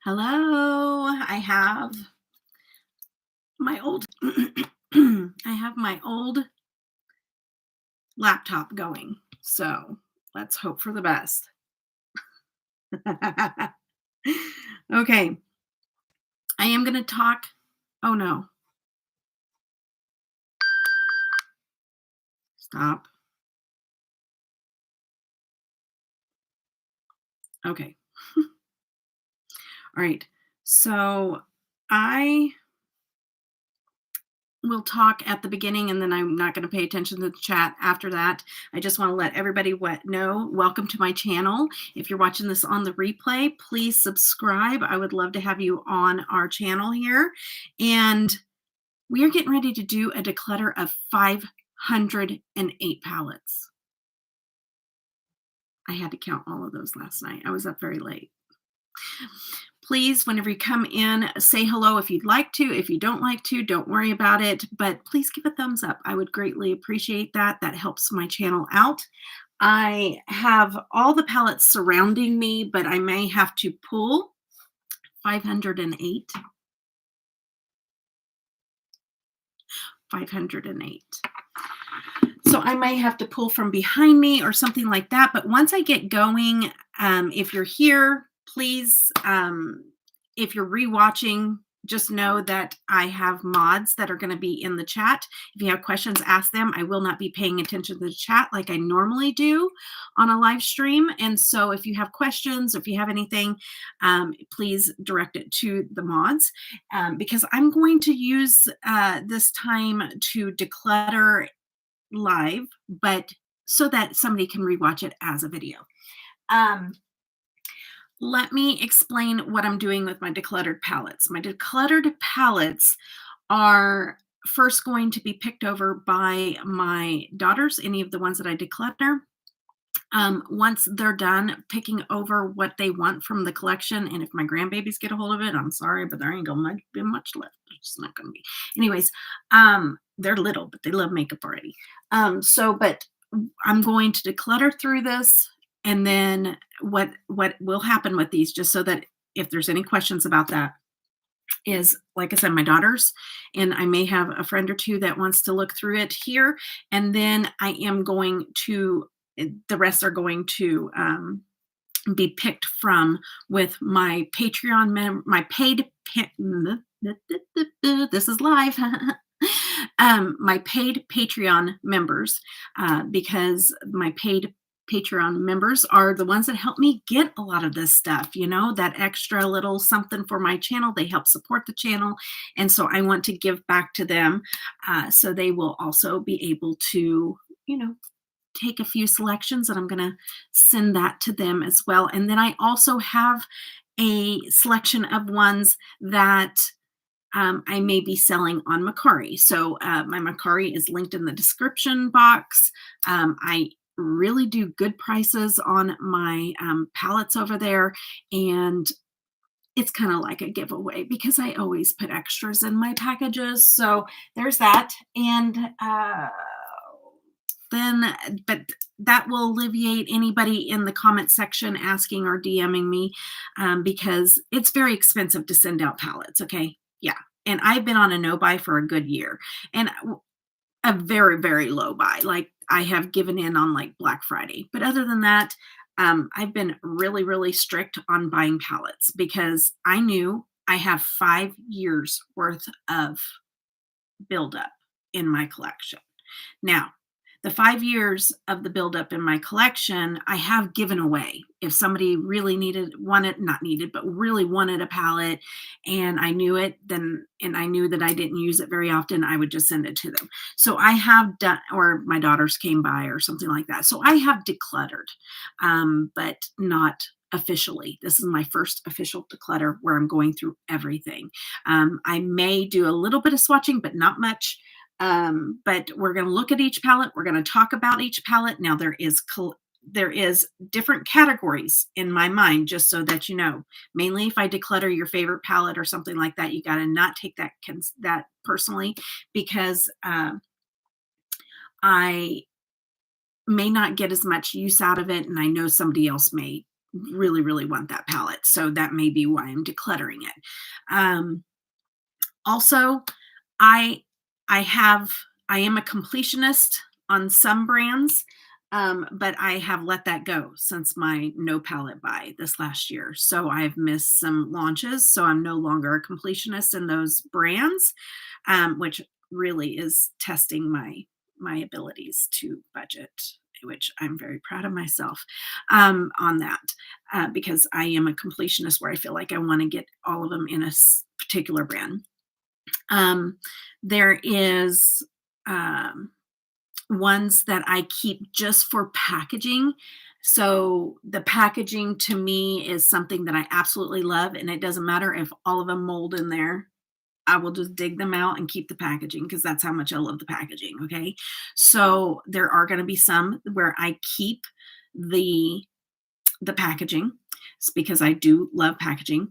Hello. I have my old I have my old laptop going. So, let's hope for the best. Okay. I am going to talk. Oh no. Stop. Okay. All right. So, I we'll talk at the beginning, and then I'm not going to pay attention to the chat after that. I just want to let everybody know, welcome to my channel. If you're watching this on the replay, please subscribe. I would love to have you on our channel here. And we are getting ready to do a declutter of 508 palettes. I had to count all of those last night. I was up very late. Please, whenever you come in, say hello if you'd like to. If you don't like to, don't worry about it, but please give a thumbs up. I would greatly appreciate that. That helps my channel out. I have all the palettes surrounding me, but I may have to pull 508. 508. So I might have to pull from behind me or something like that. But once I get going, if you're here, please, if you're rewatching, just know that I have mods that are going to be in the chat. If you have questions, ask them. I will not be paying attention to the chat like I normally do on a live stream. And so if you have questions, if you have anything, please direct it to the mods, because I'm going to use this time to declutter live, but so that somebody can rewatch it as a video. Let me explain what I'm doing with my decluttered palettes. My decluttered palettes are first going to be picked over by my daughters, any of the ones that I declutter. Once they're done picking over what they want from the collection, and if my grandbabies get a hold of it, I'm sorry, but there ain't gonna be much left. It's not gonna be. Anyways, they're little, but they love makeup already. But I'm going to declutter through this, and then what will happen with these, just so that if there's any questions about that, is, like I said, my daughters, and I may have a friend or two that wants to look through it here, and then I am going to, the rest are going to be picked from with my Patreon my paid this is live my paid Patreon members, because my paid Patreon members are the ones that help me get a lot of this stuff, you know, that extra little something for my channel. They help support the channel. And so I want to give back to them, so they will also be able to, you know, take a few selections, and I'm going to send that to them as well. And then I also have a selection of ones that I may be selling on Mercari. So my Mercari is linked in the description box. I really do good prices on my palettes over there, and it's kind of like a giveaway because I always put extras in my packages. So there's that. And but that will alleviate anybody in the comment section asking or DMing me, because it's very expensive to send out palettes. Okay. Yeah. And I've been on a no buy for a good year, and a very, very low buy. Like, I have given in on like Black Friday. But other than that, I've been really, really strict on buying palettes because I knew I have 5 years worth of buildup in my collection. Now, the 5 years of the buildup in my collection, I have given away. If somebody really really wanted a palette, and I knew it, and I knew that I didn't use it very often, I would just send it to them. So I have done, or my daughters came by or something like that. So I have decluttered, but not officially. This is my first official declutter where I'm going through everything. I may do a little bit of swatching, but not much. But we're going to look at each palette. We're going to talk about each palette. Now, there is different categories in my mind, just so that you know. Mainly, if I declutter your favorite palette or something like that, you got to not take that personally, because I may not get as much use out of it, and I know somebody else may really, really want that palette. So that may be why I'm decluttering it. Also, I I am a completionist on some brands, but I have let that go since my no palette buy this last year. So I've missed some launches. So I'm no longer a completionist in those brands, which really is testing my abilities to budget, which I'm very proud of myself on that, because I am a completionist where I feel like I want to get all of them in a particular brand. There is ones that I keep just for packaging. So the packaging to me is something that I absolutely love, and it doesn't matter if all of them mold in there. I will just dig them out and keep the packaging because that's how much I love the packaging. Okay. So there are going to be some where I keep the packaging. It's because I do love packaging.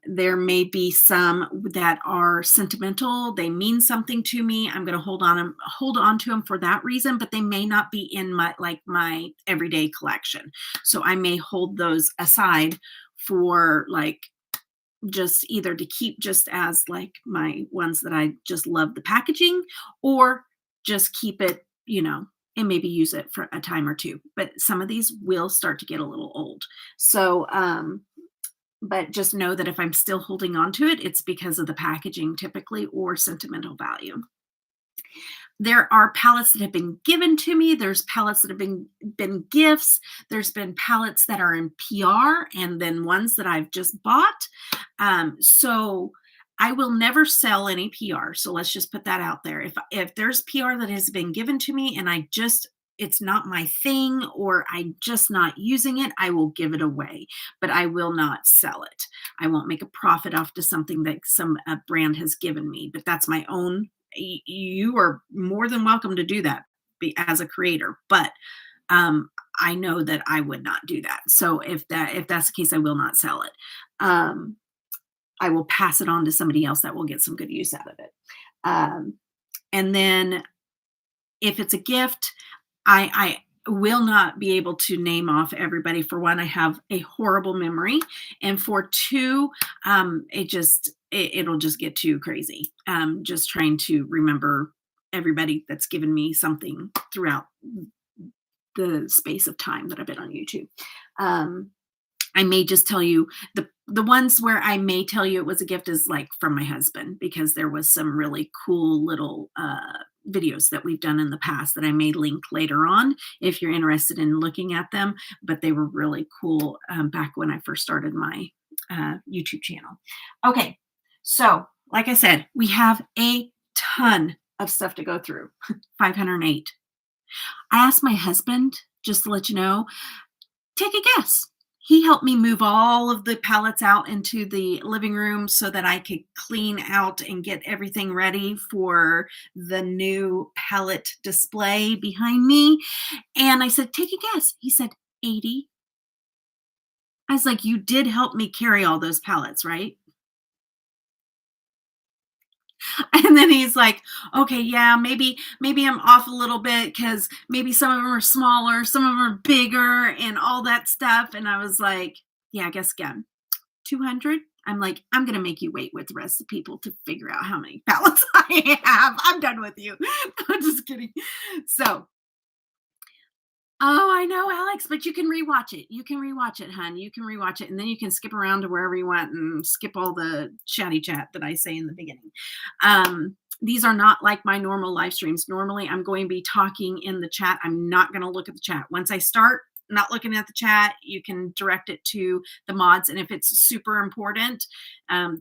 There may be some that are sentimental. They mean something to me. I'm going to hold on to them for that reason, but they may not be in my everyday collection. So I may hold those aside for like just either to keep just as like my ones that I just love the packaging, or just keep it, and maybe use it for a time or two. But some of these will start to get a little old. So, but just know that if I'm still holding on to it, it's because of the packaging typically or sentimental value. There are palettes that have been given to me. There's palettes that have been gifts. There's been palettes that are in PR, and then ones that I've just bought. So I will never sell any PR. So let's just put that out there. If there's PR that has been given to me and it's not my thing, or I'm just not using it, I will give it away, but I will not sell it. I won't make a profit off to something that a brand has given me, but that's my own. You are more than welcome to do that as a creator, but I know that I would not do that. So if that's the case, I will not sell it. I will pass it on to somebody else that will get some good use out of it. And then if it's a gift, I will not be able to name off everybody. For one, I have a horrible memory, and for two, it'll just get too crazy. Just trying to remember everybody that's given me something throughout the space of time that I've been on YouTube. I may just tell you the ones where I may tell you it was a gift is like from my husband, because there was some really cool little videos that we've done in the past that I may link later on if you're interested in looking at them. But they were really cool back when I first started my YouTube channel. Okay, so like I said, we have a ton of stuff to go through. 508. I asked my husband, just to let you know, take a guess. He helped me move all of the palettes out into the living room so that I could clean out and get everything ready for the new palette display behind me. And I said, take a guess. He said, 80. I was like, you did help me carry all those palettes, right? And then he's like, okay, yeah, maybe I'm off a little bit because maybe some of them are smaller, some of them are bigger and all that stuff. And I was like, yeah, I guess again, 200. I'm like, I'm going to make you wait with the rest of the people to figure out how many palettes I have. I'm done with you. I'm just kidding. So, oh, I know, Alex, but you can rewatch it. You can rewatch it, hun. You can rewatch it, and then you can skip around to wherever you want and skip all the chatty chat that I say in the beginning. These are not like my normal live streams. Normally, I'm going to be talking in the chat. I'm not going to look at the chat. Once I start not looking at the chat, you can direct it to the mods, and if it's super important,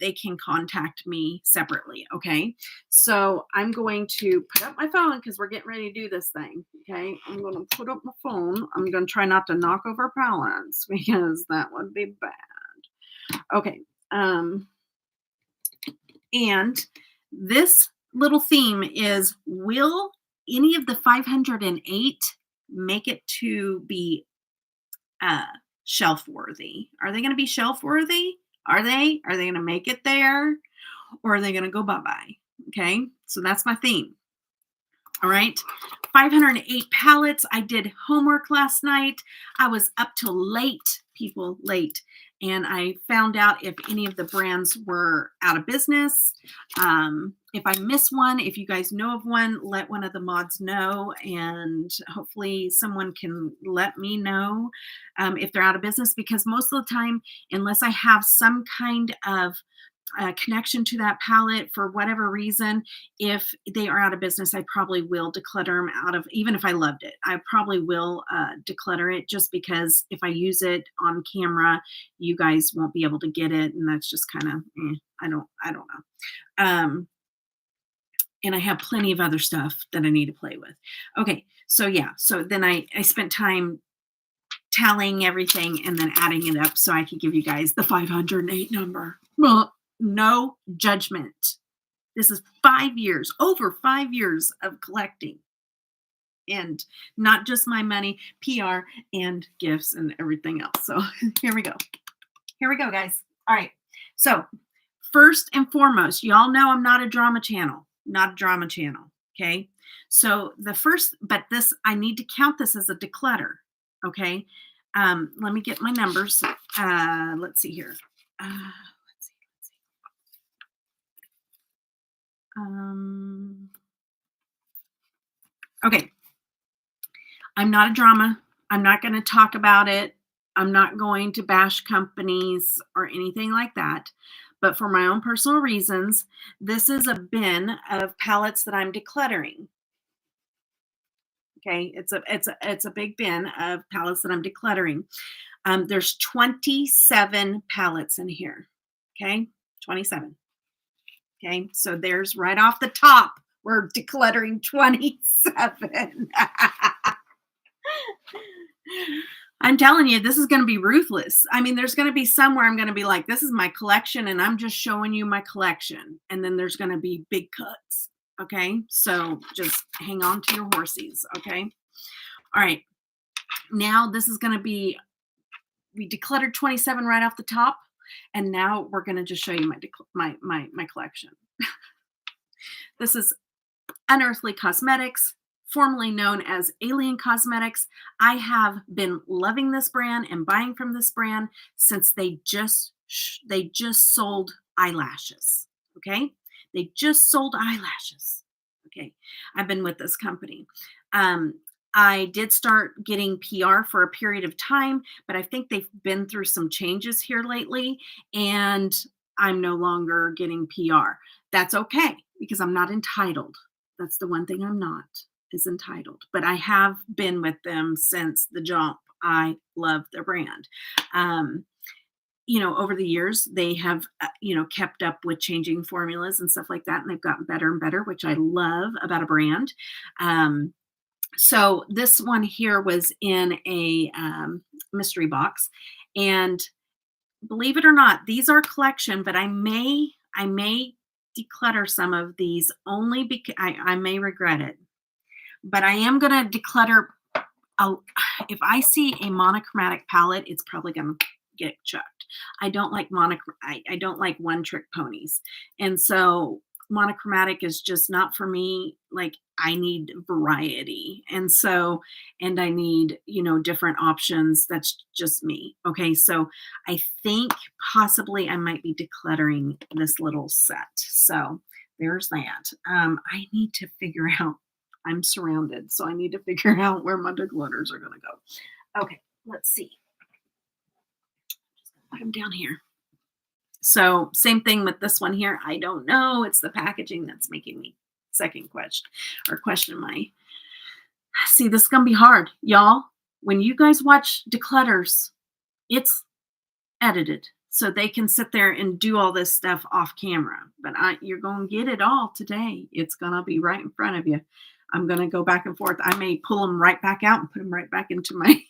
they can contact me separately. Okay, so I'm going to put up my phone because we're getting ready to do this thing. Okay, I'm going to put up my phone. I'm going to try not to knock over palettes because that would be bad. Okay, and this little theme is, will any of the 508 make it to be shelf worthy? Are they going to be shelf worthy? Are they going to make it there, or are they going to go bye-bye? Okay, so that's my theme. All right. 508 palettes. I did homework last night. I was up till late, people, late. And I found out if any of the brands were out of business. If I miss one, if you guys know of one, let one of the mods know. And hopefully someone can let me know if they're out of business. Because most of the time, unless I have some kind of connection to that palette for whatever reason, if they are out of business, I probably will declutter them out of, even if I loved it, I probably will declutter it, just because if I use it on camera, you guys won't be able to get it. And that's just kind of, I don't know. And I have plenty of other stuff that I need to play with. Okay. So yeah. So then I spent time tallying everything and then adding it up so I could give you guys the 508 number. Well, no judgment. This is 5 years, over 5 years of collecting. And not just my money, PR and gifts and everything else. So here we go. Here we go, guys. All right. So first and foremost, y'all know I'm not a drama channel. Not a drama channel. Okay. So the first, but this, I need to count this as a declutter. Okay. Let me get my numbers. Let's see here. Okay. I'm not a drama. I'm not going to talk about it. I'm not going to bash companies or anything like that. But for my own personal reasons, this is a bin of palettes that I'm decluttering. Okay, it's a big bin of palettes that I'm decluttering. There's 27 palettes in here. Okay, 27. Okay, so there's right off the top, we're decluttering 27. I'm telling you, this is going to be ruthless. I mean, there's going to be somewhere I'm going to be like, this is my collection and I'm just showing you my collection. And then there's going to be big cuts. Okay. So just hang on to your horsies. Okay. All right. Now this is going to be, we decluttered 27 right off the top. And now we're going to just show you my collection. This is Unearthly Cosmetics, formerly known as Alien Cosmetics. I have been loving this brand and buying from this brand since they just sold eyelashes. Okay, they just sold eyelashes. Okay, I've been with this company. I did start getting PR for a period of time, but I think they've been through some changes here lately, and I'm no longer getting PR. That's okay, because I'm not entitled. That's the one thing I'm not, is entitled. But I have been with them since the jump. I love their brand. Over the years, they have, kept up with changing formulas and stuff like that, and they've gotten better and better, which I love about a brand. So this one here was in a mystery box, and believe it or not, these are collection, but I may declutter some of these only because I may regret it, but I am going to declutter. If I see a monochromatic palette, it's probably going to get chucked. I don't like I don't like one trick ponies. And so monochromatic is just not for me. Like, I need variety. And I need, different options. That's just me. Okay. So I think possibly I might be decluttering this little set. So there's that. I need to figure out, I'm surrounded, so I need to figure out where my declutters are going to go. Okay. Let's see. Just put them down here. So same thing with this one here. I don't know. It's the packaging that's making me second question my. See, this is going to be hard. Y'all, when you guys watch declutters, it's edited. So they can sit there and do all this stuff off camera. But you're going to get it all today. It's going to be right in front of you. I'm going to go back and forth. I may pull them right back out and put them right back into my.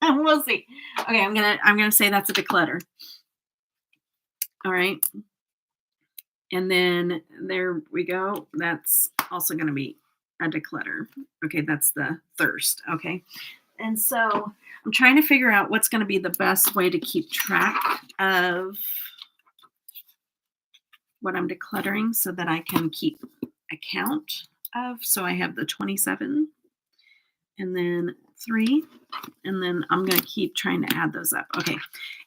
We'll see. Okay, I'm gonna say that's a declutter. All right. And then there we go. That's also going to be a declutter. Okay, that's the thirst. Okay. And so I'm trying to figure out what's going to be the best way to keep track of what I'm decluttering so that I can keep a count of. So I have the 27 and then 3, and then I'm going to keep trying to add those up. Okay.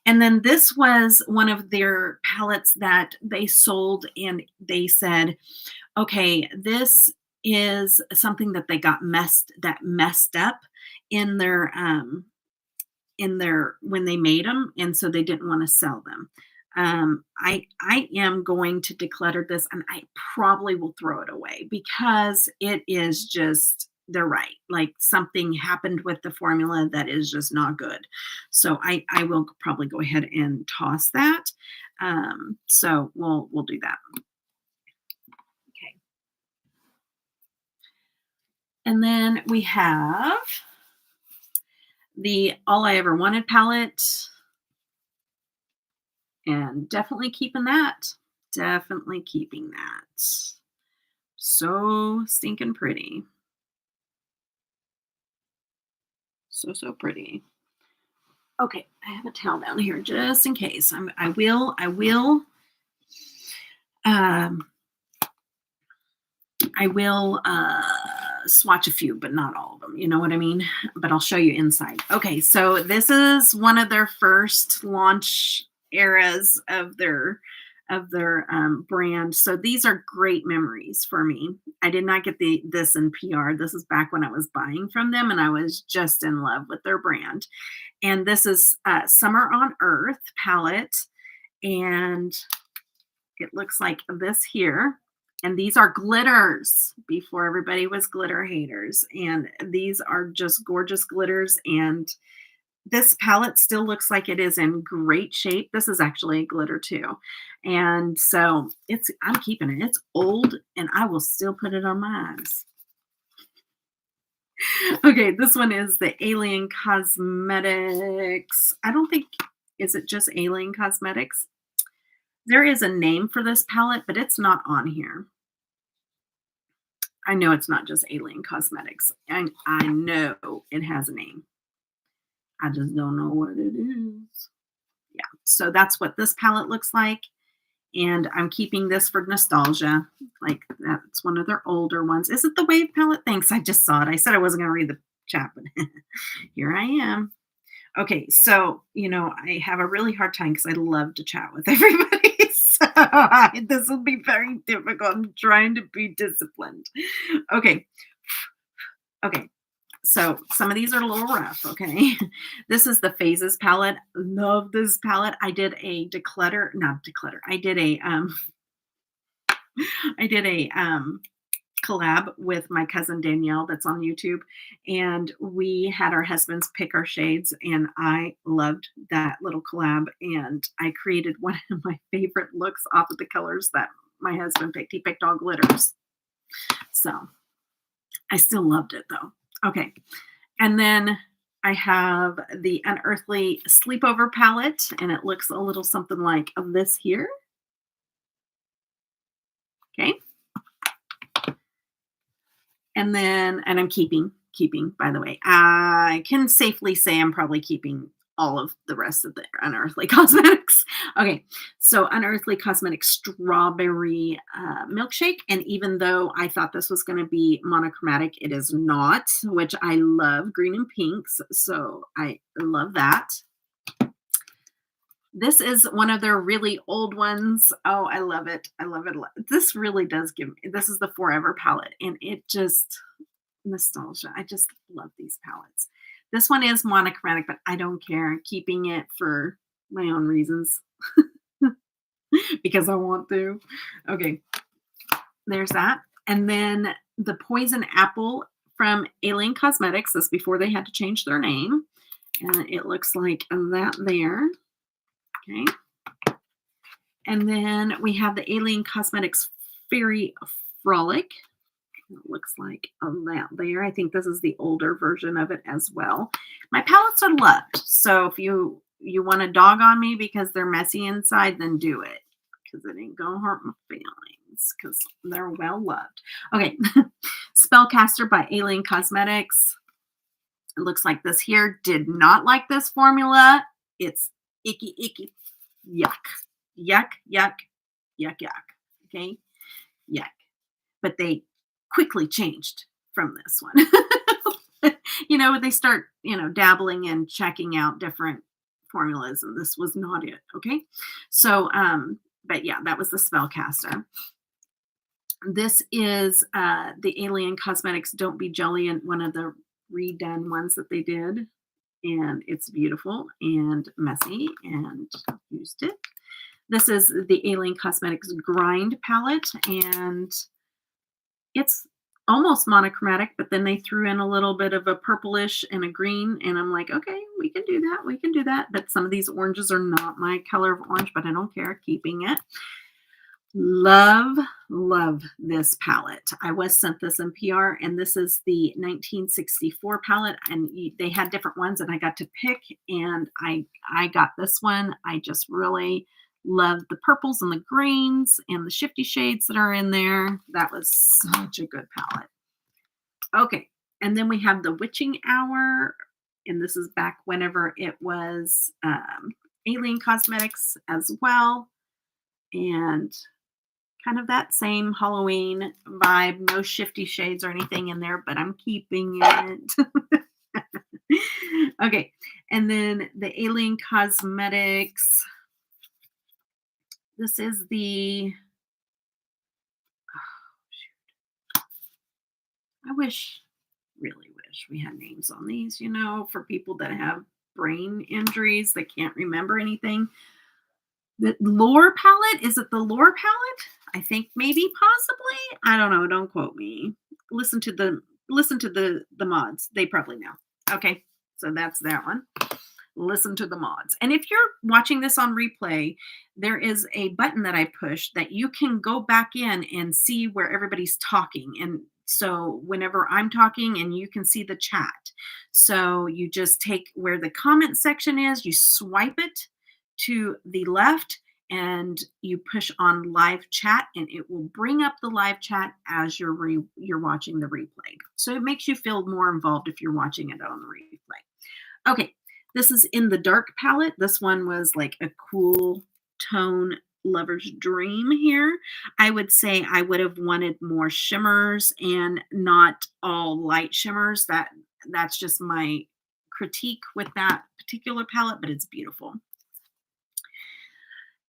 And then this was one of their palettes that they sold, and they said, okay, this is something that they got messed up in their when they made them, and so they didn't want to sell them. I am going to declutter this, and I probably will throw it away because it is just, they're right. Like, something happened with the formula that is just not good. So I will probably go ahead and toss that. So we'll do that. Okay. And then we have the All I Ever Wanted palette. And definitely keeping that. Definitely keeping that. So stinking pretty. So pretty. Okay, I have a towel down here just in case. I will swatch a few, but not all of them. You know what I mean? But I'll show you inside. Okay, so this is one of their first launch eras of their brand. So these are great memories for me. I did not get this in PR. This is back when I was buying from them, and I was just in love with their brand. And this is Summer on Earth palette, and it looks like this here. And these are glitters before everybody was glitter haters. And these are just gorgeous glitters. And this palette still looks like it is in great shape. This is actually a glitter too. And so I'm keeping it. It's old, and I will still put it on my eyes. Okay, this one is the Alien Cosmetics. I don't think, is it just Alien Cosmetics? There is a name for this palette, but it's not on here. I know it's not just Alien Cosmetics. I know it has a name. I just don't know what it is. Yeah, so that's what this palette looks like. And I'm keeping this for nostalgia. Like, that's one of their older ones. Is it the Wave palette? Thanks, I just saw it. I said I wasn't going to read the chat, but here I am. Okay, so, I have a really hard time because I love to chat with everybody. So this will be very difficult. I'm trying to be disciplined. Okay. Okay. So some of these are a little rough, okay? This is the Phases palette. Love this palette. I did a I did a collab with my cousin Danielle that's on YouTube, and we had our husbands pick our shades, and I loved that little collab, and I created one of my favorite looks off of the colors that my husband picked. He picked all glitters. So I still loved it though. Okay. And then I have the Unearthly Sleepover palette, and it looks a little something like this here. Okay. And then, and I'm keeping, by the way, I can safely say I'm probably keeping all of the rest of the Unearthly Cosmetics. Okay, so Unearthly Cosmetics Strawberry Milkshake. And even though I thought this was going to be monochromatic, it is not, which I love green and pinks. So I love that. This is one of their really old ones. Oh, I love it. I love it. This really does give me, this is the Forever palette, and it just, nostalgia. I just love these palettes. This one is monochromatic, but I don't care. Keeping it for my own reasons because I want to. Okay, there's that. And then the Poison Apple from Alien Cosmetics. This before they had to change their name. And it looks like that there. Okay. And then we have the Alien Cosmetics Fairy Frolic. It looks like that there. I think this is the older version of it as well. My palettes are loved. So if you want to dog on me because they're messy inside, then do it. Because it ain't going to hurt my feelings. Because they're well loved. Okay. Spellcaster by Alien Cosmetics. It looks like this here. Did not like this formula. It's icky, icky. Yuck. Yuck, yuck, yuck, yuck. Okay? Yuck. But they quickly changed from this one. They start, dabbling and checking out different formulas, and this was not it. Okay. So, but yeah, that was the Spellcaster. This is the Alien Cosmetics Don't Be Jelly, and one of the redone ones that they did. And it's beautiful and messy, and used it. This is the Alien Cosmetics Grind palette, and it's almost monochromatic, but then they threw in a little bit of a purplish and a green, and I'm like, okay, we can do that. We can do that. But some of these oranges are not my color of orange, but I don't care. Keeping it. Love, love this palette. I was sent this in PR, and this is the 1964 palette, and they had different ones, and I got to pick, and I got this one. I just really love the purples and the greens and the shifty shades that are in there. That was such a good palette. Okay, and then we have the Witching Hour, and this is back whenever it was Alien Cosmetics as well, and kind of that same Halloween vibe. No shifty shades or anything in there, but I'm keeping it. Okay, and then the Alien Cosmetics. This is the, I really wish we had names on these, for people that have brain injuries that can't remember anything. The Lore palette, is it the Lore palette? I think maybe, possibly. I don't know. Don't quote me. Listen to the mods. They probably know. Okay, so that's that one. Listen to the mods. And if you're watching this on replay, there is a button that I push that you can go back in and see where everybody's talking. And so whenever I'm talking, and you can see the chat. So you just take where the comment section is, you swipe it to the left, and you push on live chat, and it will bring up the live chat as you're watching the replay. So it makes you feel more involved if you're watching it on the replay. Okay, this is in the dark palette. This one was like a cool tone lover's dream here. I would say I would have wanted more shimmers and not all light shimmers. That's just my critique with that particular palette, but it's beautiful.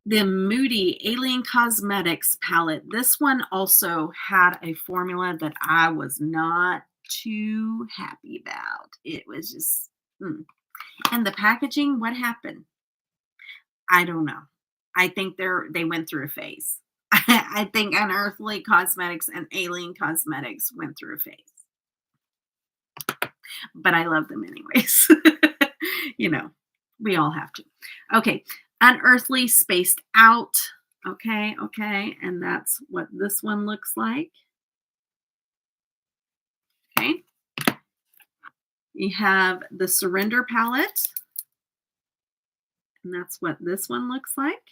The Moody Alien Cosmetics palette. This one also had a formula that I was not too happy about. It was just, and the packaging, what happened? I don't know. I think they went through a phase. I think Unearthly Cosmetics and Alien Cosmetics went through a phase. But I love them anyways. We all have to. Okay. Unearthly Spaced Out. Okay. And that's what this one looks like. Okay. You have the Surrender palette. And that's what this one looks like.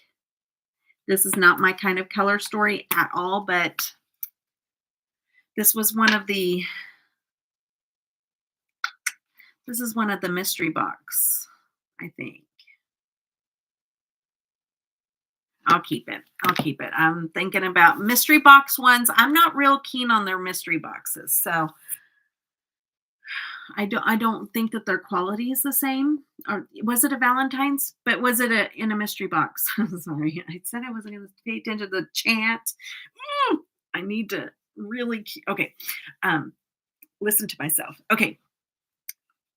This is not my kind of color story at all, but this is one of the mystery box, I think. I'll keep it. I'm thinking about mystery box ones. I'm not real keen on their mystery boxes. So I don't think that their quality is the same. Or was it a Valentine's? But was it in a mystery box? I'm sorry. I said I wasn't going to pay attention to the chat. I need to really, okay. Listen to myself. Okay.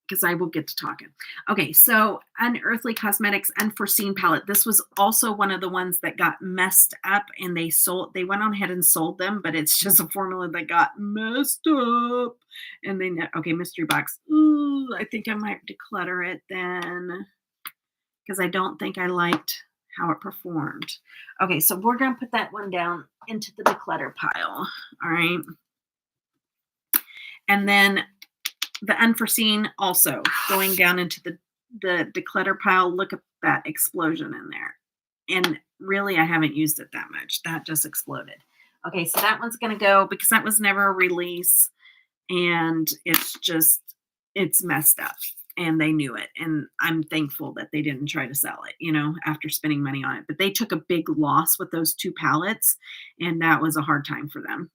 Because I will get to talking. Okay, so Unearthly Cosmetics Unforeseen palette. This was also one of the ones that got messed up, and they went on ahead and sold them, but it's just a formula that got messed up. And then, okay, mystery box. Ooh, I think I might declutter it then, because I don't think I liked how it performed. Okay, so we're going to put that one down into the declutter pile. All right. And then the Unforeseen also going down into the declutter pile. Look at that explosion in there. And really, I haven't used it that much. That just exploded. Okay, so that one's going to go because that was never a release. And it's messed up. And they knew it. And I'm thankful that they didn't try to sell it, after spending money on it. But they took a big loss with those two palettes. And that was a hard time for them.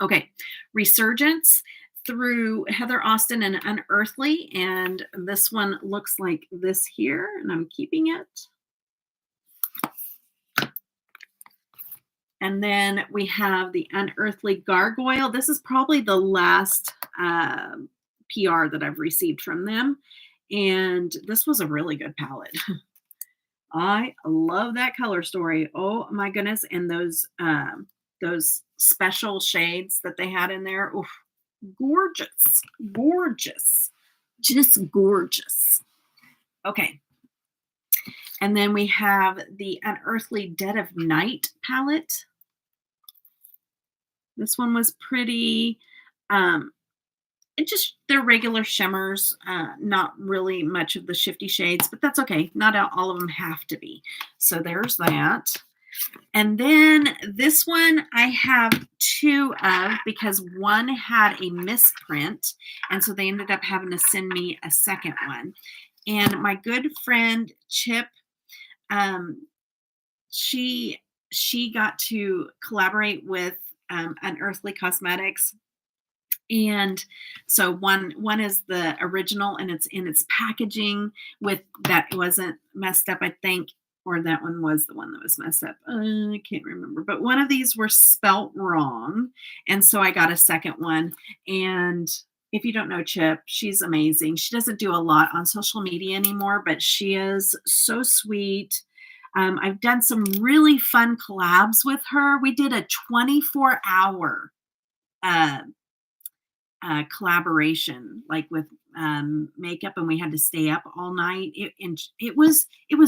Okay, Resurgence through Heather Austin and Unearthly, and this one looks like this here, and I'm keeping it. And then we have the Unearthly Gargoyle. This is probably the last PR that I've received from them, and this was a really good palette. I love that color story. Oh my goodness, and those special shades that they had in there. Oof, gorgeous, gorgeous, just gorgeous. Okay. And then we have the Unearthly Dead of Night palette. This one was pretty. It just, they're regular shimmers, not really much of the shifty shades, but that's okay. Not all of them have to be. So there's that. And then this one I have two of because one had a misprint. And so they ended up having to send me a second one. And my good friend Chip, she got to collaborate with Unearthly Cosmetics. And so one is the original and it's in its packaging with that it wasn't messed up, I think, or that one was the one that was messed up. I can't remember, but one of these were spelt wrong. And so I got a second one. And if you don't know Chip, she's amazing. She doesn't do a lot on social media anymore, but she is so sweet. I've done some really fun collabs with her. We did a 24-hour collaboration, like with makeup, and we had to stay up all night. It was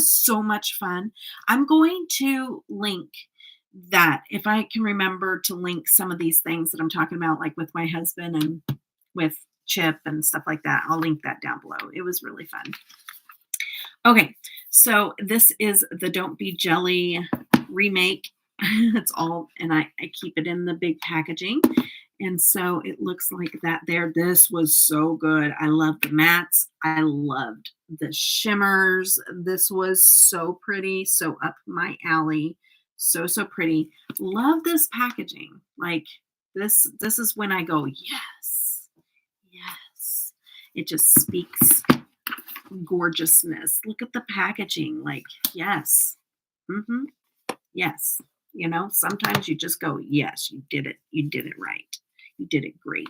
so much fun. I'm going to link that if I can remember to link some of these things that I'm talking about, like with my husband and with Chip and stuff like that. I'll link that down below. It was really fun. Okay, so this is the Don't Be Jelly remake. It's all, and I keep it in the big packaging. And so it looks like that there. This was so good. I loved the mattes. I loved the shimmers. This was so pretty, so up my alley. So, so pretty. Love this packaging. Like this is when I go, yes, yes. It just speaks gorgeousness. Look at the packaging. Like, yes. Mm-hmm. Yes. You know, sometimes you just go, yes, you did it. You did it right. You did it great.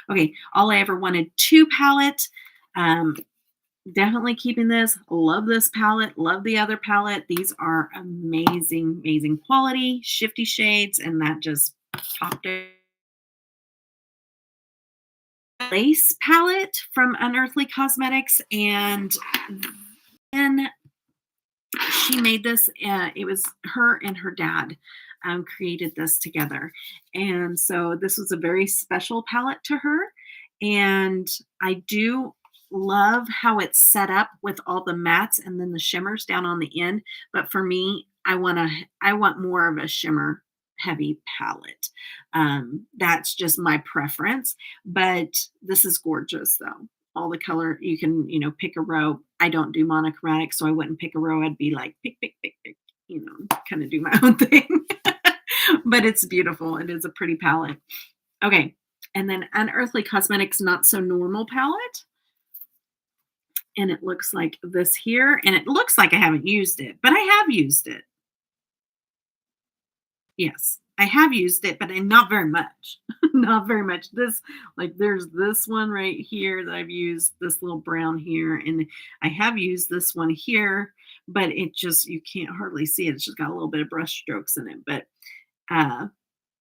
Okay, All I Ever Wanted 2 palette. Definitely keeping this. Love this palette. Love the other palette. These are amazing, amazing quality, shifty shades, and that just topped it. Lace palette from Unearthly Cosmetics, and then she made this. It was her and her dad created this together. And so this was a very special palette to her. And I do love how it's set up with all the mattes and then the shimmers down on the end. But for me, I want more of a shimmer heavy palette. That's just my preference. But this is gorgeous though. All the color, you can, pick a row. I don't do monochromatic, so I wouldn't pick a row. I'd be like, pick, pick, pick, pick, kind of do my own thing. But it's beautiful. It is a pretty palette. Okay. And then Unearthly Cosmetics Not So Normal palette. And it looks like this here. And it looks like I haven't used it, but I have used it. Yes, I have used it, but not very much. Not very much. There's this one right here that I've used, this little brown here, and I have used this one here, but it just, you can't hardly see it. It's just got a little bit of brush strokes in it, but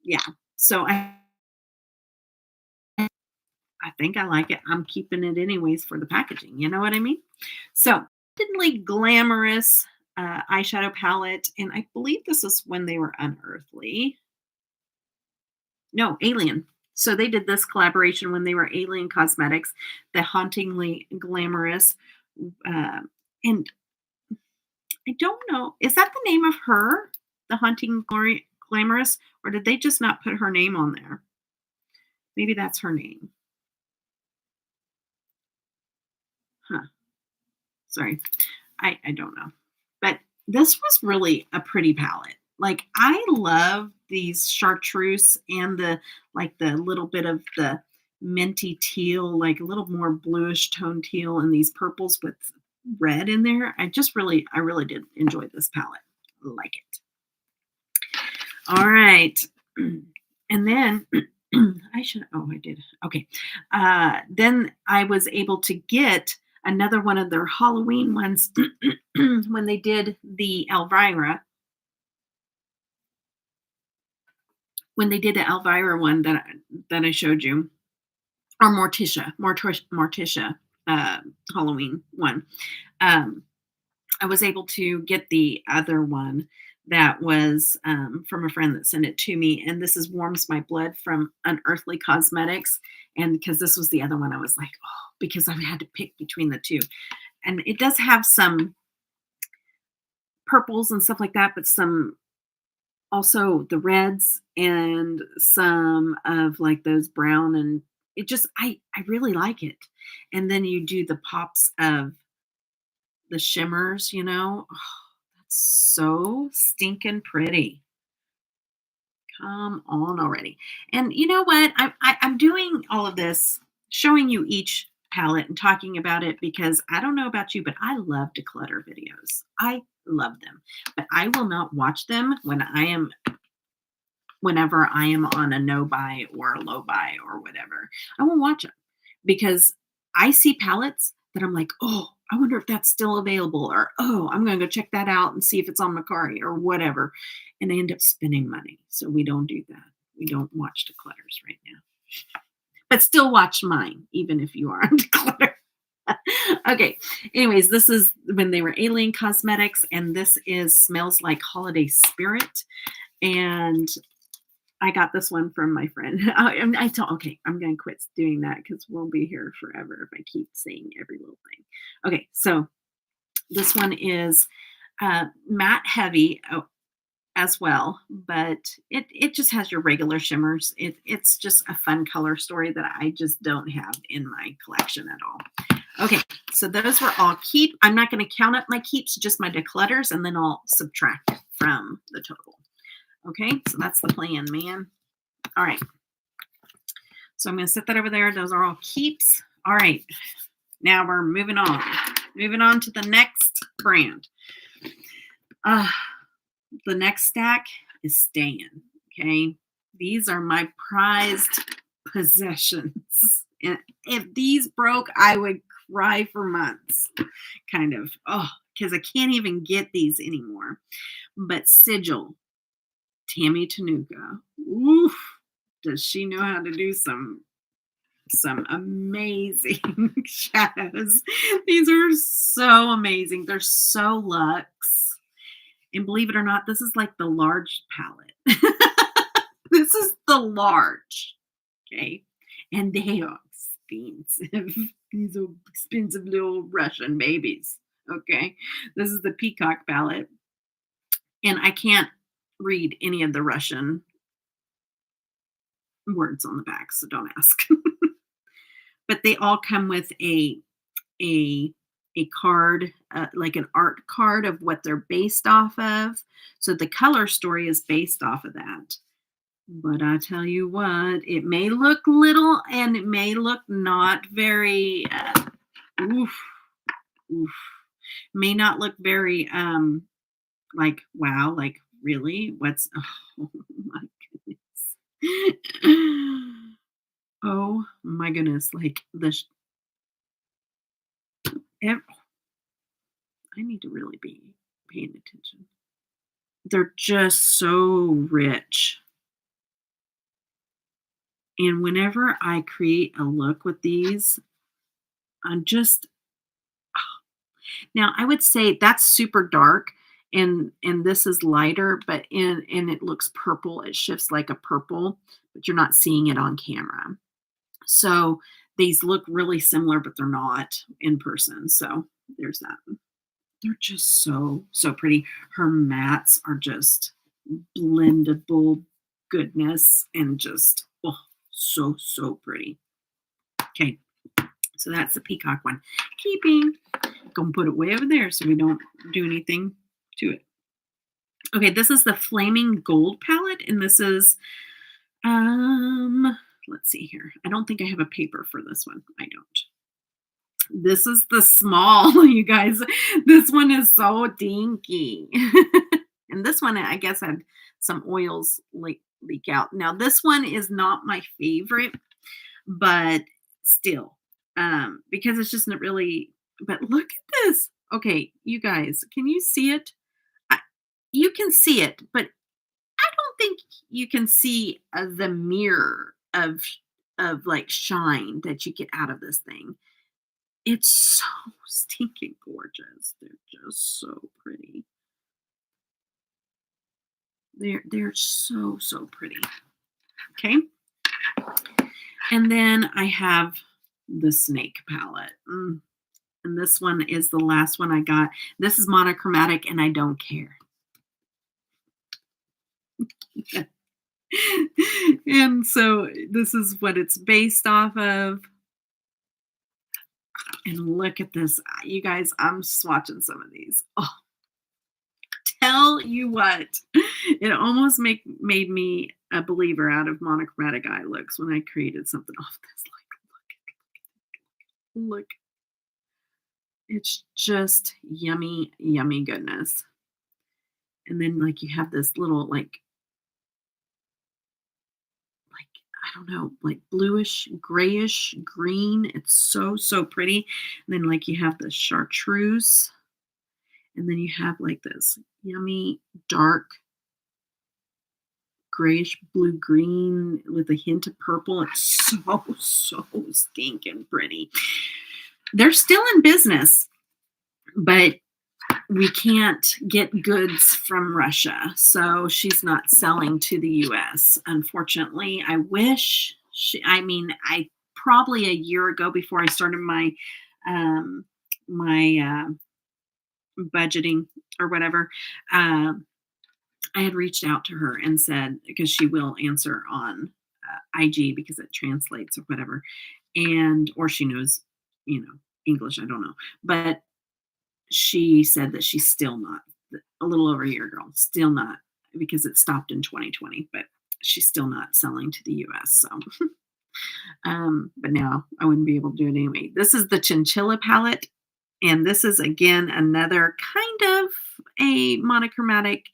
yeah. So I think I like it. I'm keeping it anyways for the packaging. You know what I mean? So, definitely glamorous eyeshadow palette, and I believe this is when they were Unearthly. No, Alien. So they did this collaboration when they were Alien Cosmetics, the Hauntingly Glamorous. And I don't know, is that the name of her, the Haunting Glamorous, or did they just not put her name on there? Maybe that's her name. Huh. Sorry. I don't know. But this was really a pretty palette. Like, I love these chartreuse and the little bit of the minty teal, like a little more bluish tone teal and these purples with red in there. I really did enjoy this palette. Like it. All right. And then I did. Okay. Then I was able to get another one of their Halloween ones when they did the Elvira. When they did the Elvira one that I showed you, or Morticia Halloween one. I was able to get the other one that was from a friend that sent it to me. And this is Warms My Blood from Unearthly Cosmetics. And because this was the other one, I was like, oh, because I had to pick between the two. And it does have some purples and stuff like that, but some also the reds and some of like those brown, and I really like it. And then you do the pops of the shimmers, that's so stinking pretty. Come on already. And you know what? I'm doing all of this, showing you each palette and talking about it because I don't know about you, but I love declutter videos. I love them, but I will not watch them whenever I am on a no buy or a low buy or whatever. I won't watch them because I see palettes that I'm like, oh, I wonder if that's still available, or oh, I'm going to go check that out and see if it's on Macari or whatever. And I end up spending money. So we don't do that. We don't watch declutters right now. But still watch mine, even if you are on declutter. Okay. Anyways, this is when they were Alien Cosmetics, and this is Smells Like Holiday Spirit. And I got this one from my friend. Okay, I'm going to quit doing that because we'll be here forever if I keep saying every little thing. Okay, so this one is matte heavy as well, but it just has your regular shimmers. It's just a fun color story that I just don't have in my collection at all. Okay, so those were all keep. I'm not going to count up my keeps, just my declutters, and then I'll subtract from the total. Okay, so that's the plan, man. All right. So I'm going to set that over there. Those are all keeps. All right. Now we're moving on. Moving on to the next brand. The next stack is Stan. Okay. These are my prized possessions. And if these broke, I would cry for months. Kind of. Oh, because I can't even get these anymore. But Sigil Tammy Tanuka. Oof. Does she know how to do some amazing shadows? These are so amazing. They're so luxe. And believe it or not, this is like the large palette. This is the large. Okay. And they are expensive. These are expensive little Russian babies. Okay. This is the Peacock palette. And I can't read any of the Russian words on the back, so don't ask. But they all come with a card, like an art card of what they're based off of. So the color story is based off of that. But I tell you what, it may look little and it may look not very, oof, may not look very, like, wow, like, really? Oh my goodness. Oh my goodness, like I need to really be paying attention. They're just so rich. And whenever I create a look with these, I'm just now I would say that's super dark and this is lighter, but and it looks purple. It shifts like a purple, but you're not seeing it on camera. So these look really similar, but they're not in person. So there's that. They're just so pretty. Her mattes are just blendable goodness and just so pretty. Okay, so that's the Peacock one. Keeping. Gonna put it way over there so we don't do anything to it. Okay, this is the Flaming Gold palette, and this is, let's see here. I don't think I have a paper for this one. I don't. This is the small, you guys. This one is so dinky. And this one, I guess, had some oils leak out. Now, this one is not my favorite, but still, because it's just not really. But look at this. Okay, you guys, can you see it? I, you can see it, but I don't think you can see the mirror of like shine that you get out of this thing. It's so stinking gorgeous. They're just so pretty. They're so pretty. Okay. And then I have the Snake palette. And this one is the last one I got. This is monochromatic and I don't care. And so this is what it's based off of. And look at this. You guys, I'm swatching some of these. Oh, tell you what, it almost made me a believer out of monochromatic eye looks when I created something off this. Like, look. It's just yummy, yummy goodness. And then like you have this little like I don't know, like bluish, grayish green. It's so pretty. And then like you have the chartreuse. And then you have like this yummy dark grayish blue green with a hint of purple. It's so stinking pretty. They're still in business, but we can't get goods from Russia. So she's not selling to the US. Unfortunately, I wish I probably a year ago before I started um, my budgeting or whatever, I had reached out to her and said, because she will answer on IG because it translates or whatever, or she knows, English. I don't know, but she said that she's still not, a little over a year ago, still not, because it stopped in 2020, but she's still not selling to the US. So, but now I wouldn't be able to do it anyway. This is the Chinchilla palette. And this is, again, another kind of a monochromatic,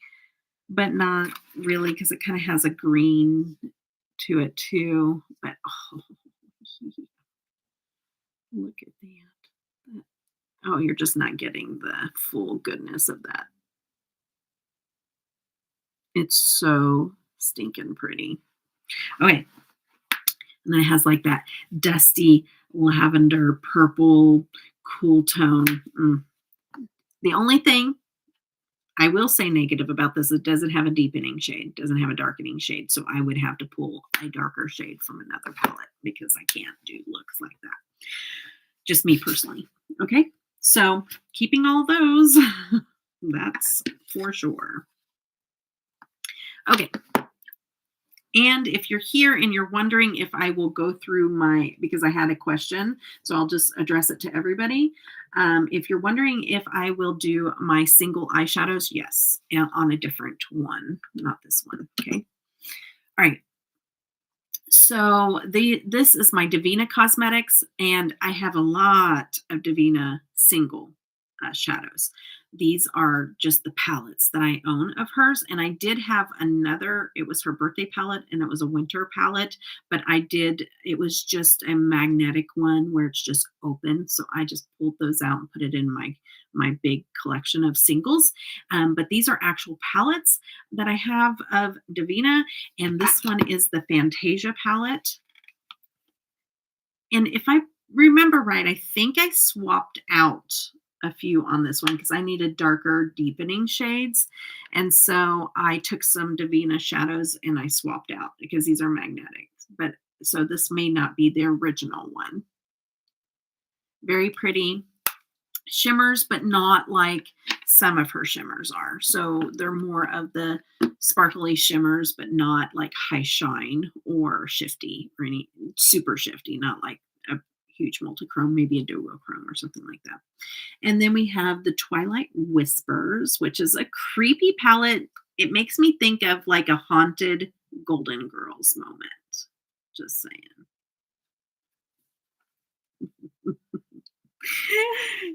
but not really, because it kind of has a green to it too. But oh, look at that. Oh, you're just not getting the full goodness of that. It's so stinking pretty. Okay. And then it has like that dusty lavender purple cool tone. The only thing I will say negative about this, it doesn't have a deepening shade, doesn't have a darkening shade. So I would have to pull a darker shade from another palette because I can't do looks like that. Just me personally. Okay. So keeping all those, that's for sure. Okay. And if you're here and you're wondering if I will go through because I had a question, so I'll just address it to everybody. If you're wondering if I will do my single eyeshadows, yes, and on a different one, not this one. Okay. All right. So this is my Devinah Cosmetics, and I have a lot of Devinah single shadows. These are just the palettes that I own of hers. And I did have another, it was her birthday palette and it was a winter palette, but it was just a magnetic one where it's just open. So I just pulled those out and put it in my big collection of singles. But these are actual palettes that I have of Devinah. And this one is the Fantasia palette. And if I remember right, I think I swapped out a few on this one because I needed darker deepening shades. And so I took some Devinah shadows and I swapped out because these are magnetic. But so this may not be the original one. Very pretty shimmers, but not like some of her shimmers are. So they're more of the sparkly shimmers, but not like high shine or shifty or any super shifty, not like a huge multichrome, maybe a duochrome or something like that. And then we have the Twilight Whispers, which is a creepy palette. It makes me think of like a haunted Golden Girls moment. Just saying.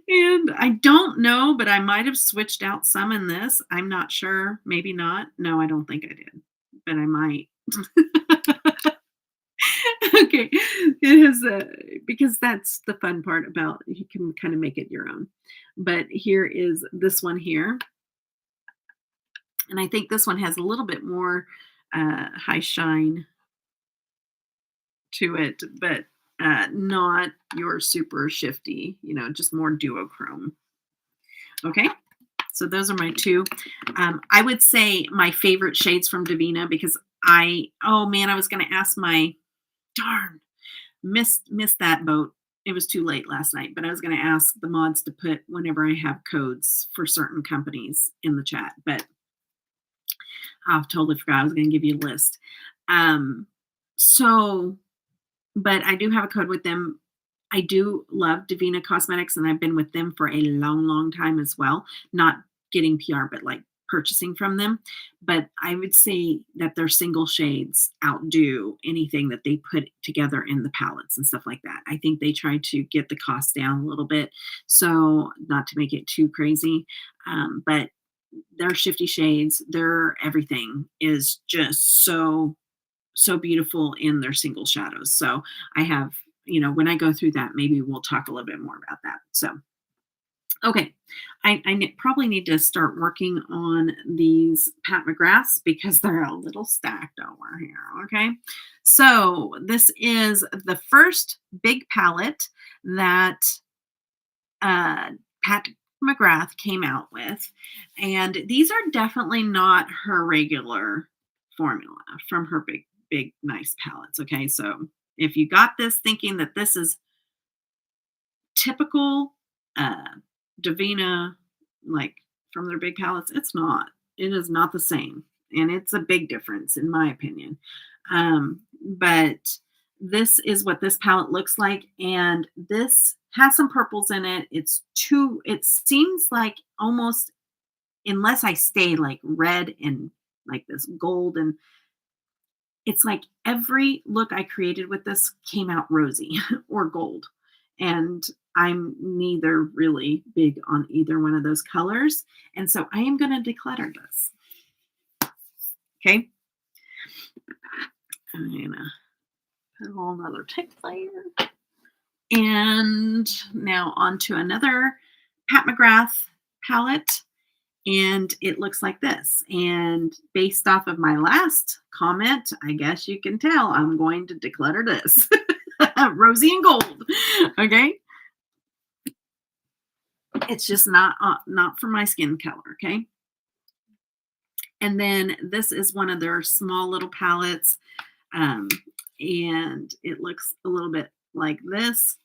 And I don't know, but I might have switched out some in this. I'm not sure. Maybe not. No, I don't think I did, but I might. Okay. It has because that's the fun part about you can kind of make it your own. But here is this one here. And I think this one has a little bit more high shine to it, but not your super shifty, just more duochrome. Okay. So those are my two. I would say my favorite shades from Devinah because oh man, I was going to ask darn, missed that boat. It was too late last night, but I was going to ask the mods to put whenever I have codes for certain companies in the chat, but I totally forgot. I was going to give you a list. But I do have a code with them. I do love Devinah Cosmetics, and I've been with them for a long, long time as well. Not getting PR, but like purchasing from them. But I would say that their single shades outdo anything that they put together in the palettes and stuff like that. I think they try to get the cost down a little bit, so not to make it too crazy. But their shifty shades, their everything is just so beautiful in their single shadows. So I have, when I go through that, maybe we'll talk a little bit more about that. So, okay. I probably need to start working on these Pat McGraths because they're a little stacked over here. Okay. So this is the first big palette that Pat McGrath came out with. And these are definitely not her regular formula from her big, nice palettes. Okay. So if you got this thinking that this is typical Devinah, like from their big palettes, it's not. It is not the same. And it's a big difference, in my opinion. But this is what this palette looks like. And this has some purples in it. It seems like almost, unless I stay like red and like this gold, and it's like every look I created with this came out rosy or gold. And I'm neither really big on either one of those colors. And so I am going to declutter this. Okay. I'm going to put a whole nother tape layer. And now on to another Pat McGrath palette. And it looks like this. And based off of my last comment, I guess you can tell I'm going to declutter this. Rosy and gold. Okay. It's just not for my skin color. Okay. And then this is one of their small little palettes. And it looks a little bit like this.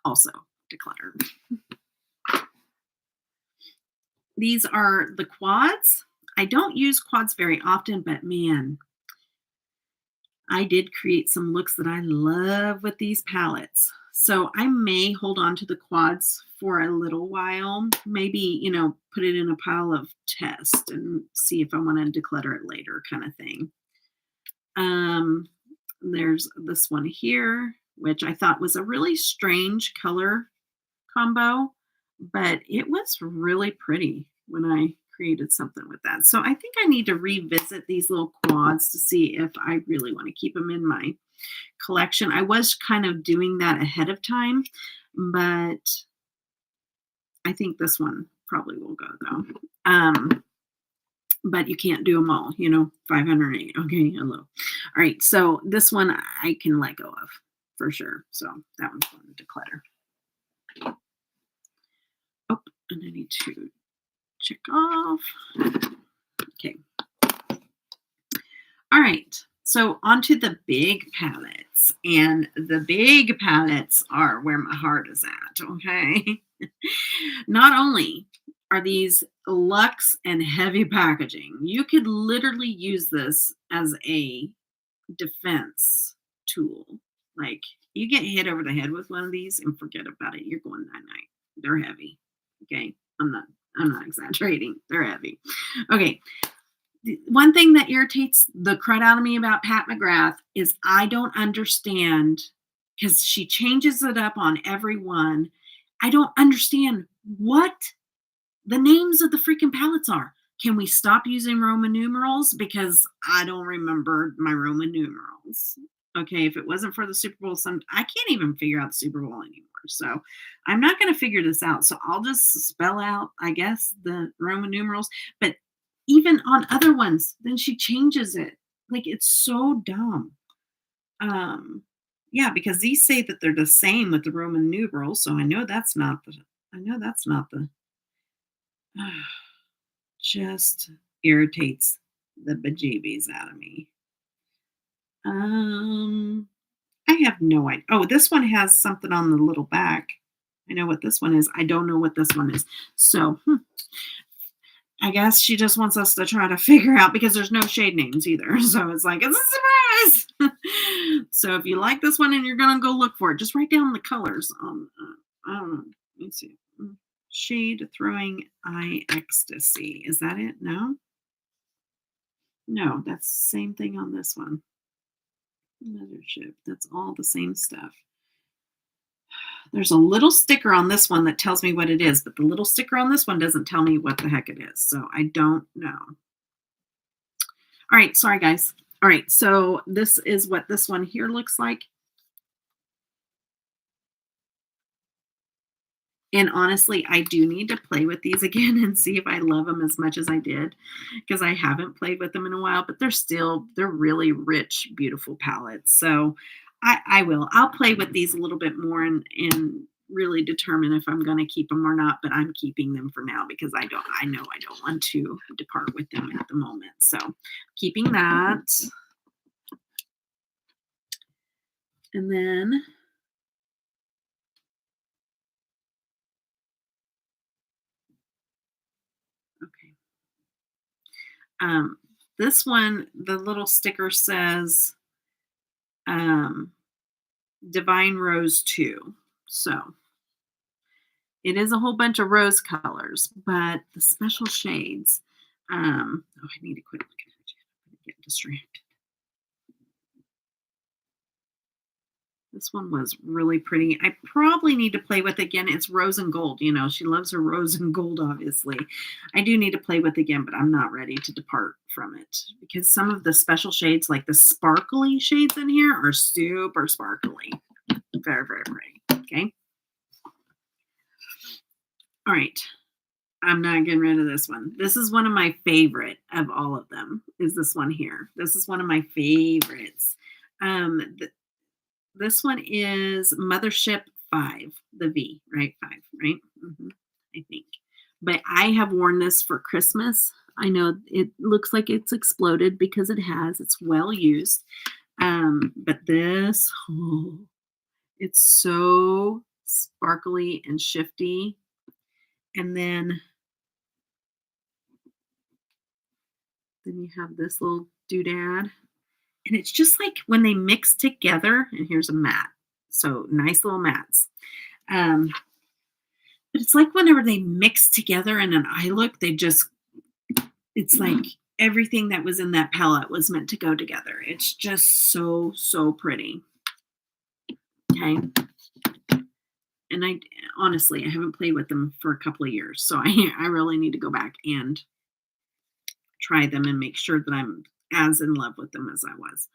Also decluttered. These are the quads. I don't use quads very often, but man, I did create some looks that I love with these palettes. So I may hold on to the quads for a little while. Maybe, put it in a pile of test and see if I want to declutter it later kind of thing. There's this one here, which I thought was a really strange color combo, but it was really pretty when I created something with that. So I think I need to revisit these little quads to see if I really want to keep them in my collection. I was kind of doing that ahead of time, but I think this one probably will go though. But you can't do them all, 508. Okay, hello. All right, so this one I can let go of for sure. So that one's going to declutter. Oh, and I need to check off. Okay. All right. So onto the big palettes. And the big palettes are where my heart is at. Okay. Not only are these luxe and heavy packaging, you could literally use this as a defense tool. Like You get hit over the head with one of these and forget about it. You're going night-night. They're heavy. Okay? I'm not exaggerating. They're heavy. Okay. One thing that irritates the crud out of me about Pat McGrath is I don't understand, because she changes it up on every one. I don't understand what the names of the freaking palettes are. Can we stop using Roman numerals? Because I don't remember my Roman numerals. Okay, if it wasn't for the Super Bowl, I can't even figure out the Super Bowl anymore. So I'm not going to figure this out. So I'll just spell out, I guess, the Roman numerals. But even on other ones, then she changes it. Like, it's so dumb. Yeah, because these say that they're the same with the Roman numerals. So I know that's not the just irritates the bejeebies out of me. I have no idea. Oh, this one has something on the little back. I know what this one is. I don't know what this one is. So, I guess she just wants us to try to figure out, because there's no shade names either. So it's like, it's a surprise. So if you like this one and you're going to go look for it, just write down the colors. I don't know. Let's see. Shade Throwing Eye Ecstasy. Is that it? No? No, that's the same thing on this one. Mothership. That's all the same stuff. There's a little sticker on this one that tells me what it is, but the little sticker on this one doesn't tell me what the heck it is. So I don't know. All right. Sorry, guys. All right. So this is what this one here looks like. And honestly, I do need to play with these again and see if I love them as much as I did, because I haven't played with them in a while, but they're really rich, beautiful palettes. So I will. I'll play with these a little bit more and really determine if I'm going to keep them or not, but I'm keeping them for now because I know I don't want to depart with them at the moment. So keeping that. And then okay. This one, the little sticker says Divine Rose 2. So it is a whole bunch of rose colors, but the special shades. I need to quit looking at you. I get distracted. This one was really pretty. I probably need to play with again. It's rose and gold. You know, she loves her rose and gold, obviously. I do need to play with again, but I'm not ready to depart from it because some of the special shades, like the sparkly shades in here, are super sparkly. Very, very pretty. Okay. All right. I'm not getting rid of this one. This is one of my favorite of all of them, is this one here. This is one of my favorites. This one is Mothership 5, the V, right? 5, right? I think. But I have worn this for Christmas. I know it looks like it's exploded because it has. It's well used. But this, it's so sparkly and shifty. And then you have this little doodad. And it's just like when they mix together, and here's a matte. So nice little mattes. But it's like whenever they mix together in an eye look, it's like everything that was in that palette was meant to go together. It's just so, so pretty. Okay. And I haven't played with them for a couple of years. So I really need to go back and try them and make sure that I'm as in love with them as I was.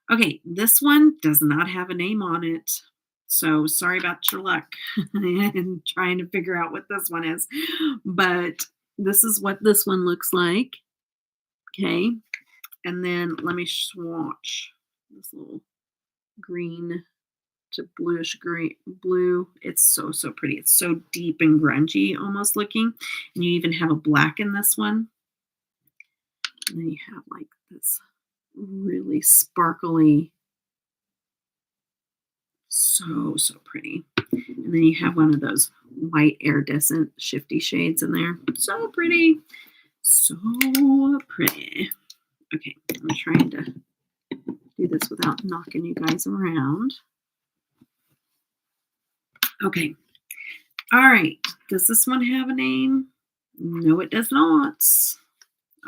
Okay, this one does not have a name on it. So sorry about your luck and trying to figure out what this one is. But this is what this one looks like. Okay. And then let me swatch this little green to bluish green blue. It's so, so pretty. It's so deep and grungy almost looking. And you even have a black in this one. And then you have like this really sparkly, so, so pretty. And then you have one of those white iridescent shifty shades in there. So pretty. So pretty. Okay, I'm trying to do this without knocking you guys around. Okay. All right. Does this one have a name? No, it does not.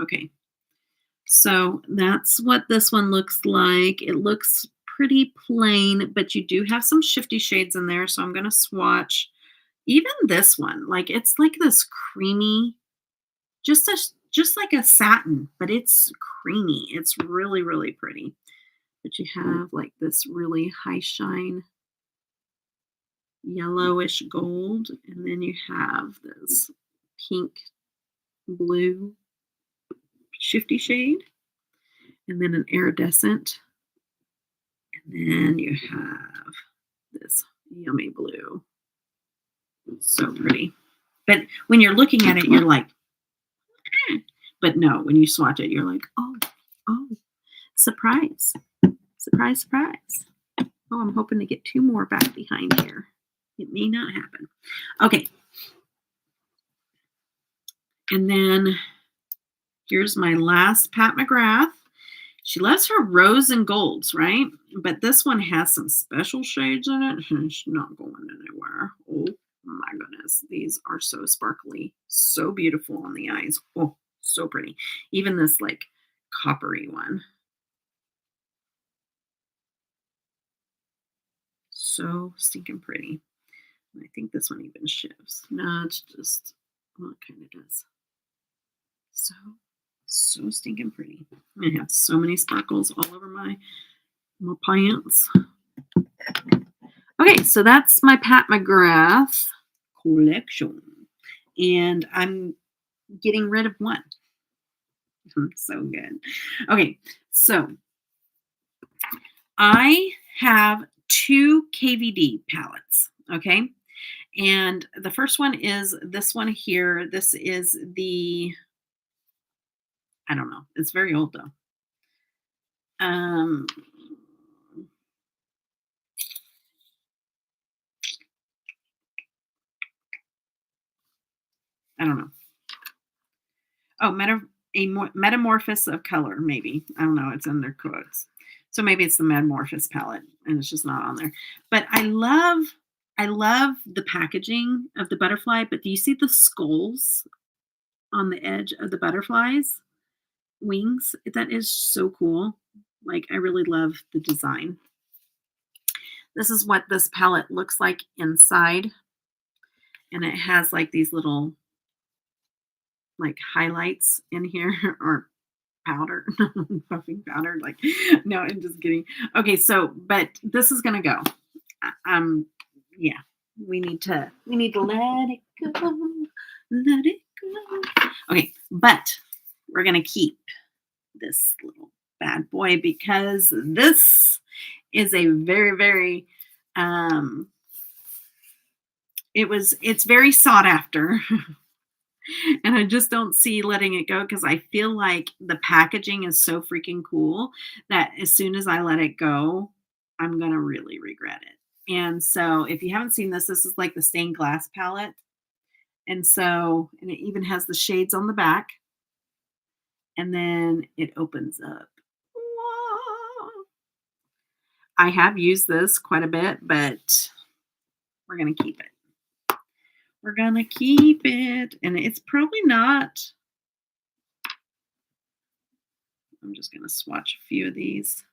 Okay. So that's what this one looks like. It looks pretty plain, but you do have some shifty shades in there. So I'm going to swatch even this one. Like it's like this creamy, just like a satin, but it's creamy. It's really, really pretty. But you have like this really high shine yellowish gold, and then you have this pink blue shifty shade, and then an iridescent, and then you have this yummy blue. So pretty. But when you're looking at it, you're like, eh. But no, when you swatch it, you're like, oh, surprise. Surprise, surprise. Oh, I'm hoping to get two more back behind here. It may not happen. Okay. And then here's my last Pat McGrath. She loves her rose and golds, right? But this one has some special shades in it. She's not going anywhere. Oh my goodness. These are so sparkly. So beautiful on the eyes. Oh, so pretty. Even this like coppery one. So stinking pretty. I think this one even shifts. No, it's just, well, it kind of does. So stinking pretty. I have so many sparkles all over my pants. Okay, so that's my Pat McGrath collection. And I'm getting rid of one. So good. Okay, so I have two KVD palettes. Okay. And the first one is this one here. This is the, I don't know. It's very old though. Um, I don't know. Oh, Metamorphosis of Color, maybe. I don't know. It's in their quotes. So maybe it's the Metamorphosis palette and it's just not on there. But I love the packaging of the butterfly, but do you see the skulls on the edge of the butterflies wings? That is so cool. Like I really love the design. This is what this palette looks like inside. And it has like these little like highlights in here or powder, puffing powder. Like, no, I'm just kidding. Okay, so, but this is gonna go. Yeah, we need to let it go, let it go. Okay, but we're gonna keep this little bad boy because this is a very, very, it's very sought after. And I just don't see letting it go because I feel like the packaging is so freaking cool that as soon as I let it go, I'm going to really regret it. And so if you haven't seen this, this is like the stained glass palette. And so, and it even has the shades on the back. And then it opens up. Whoa. I have used this quite a bit, but we're going to keep it. We're going to keep it. And it's probably not. I'm just going to swatch a few of these.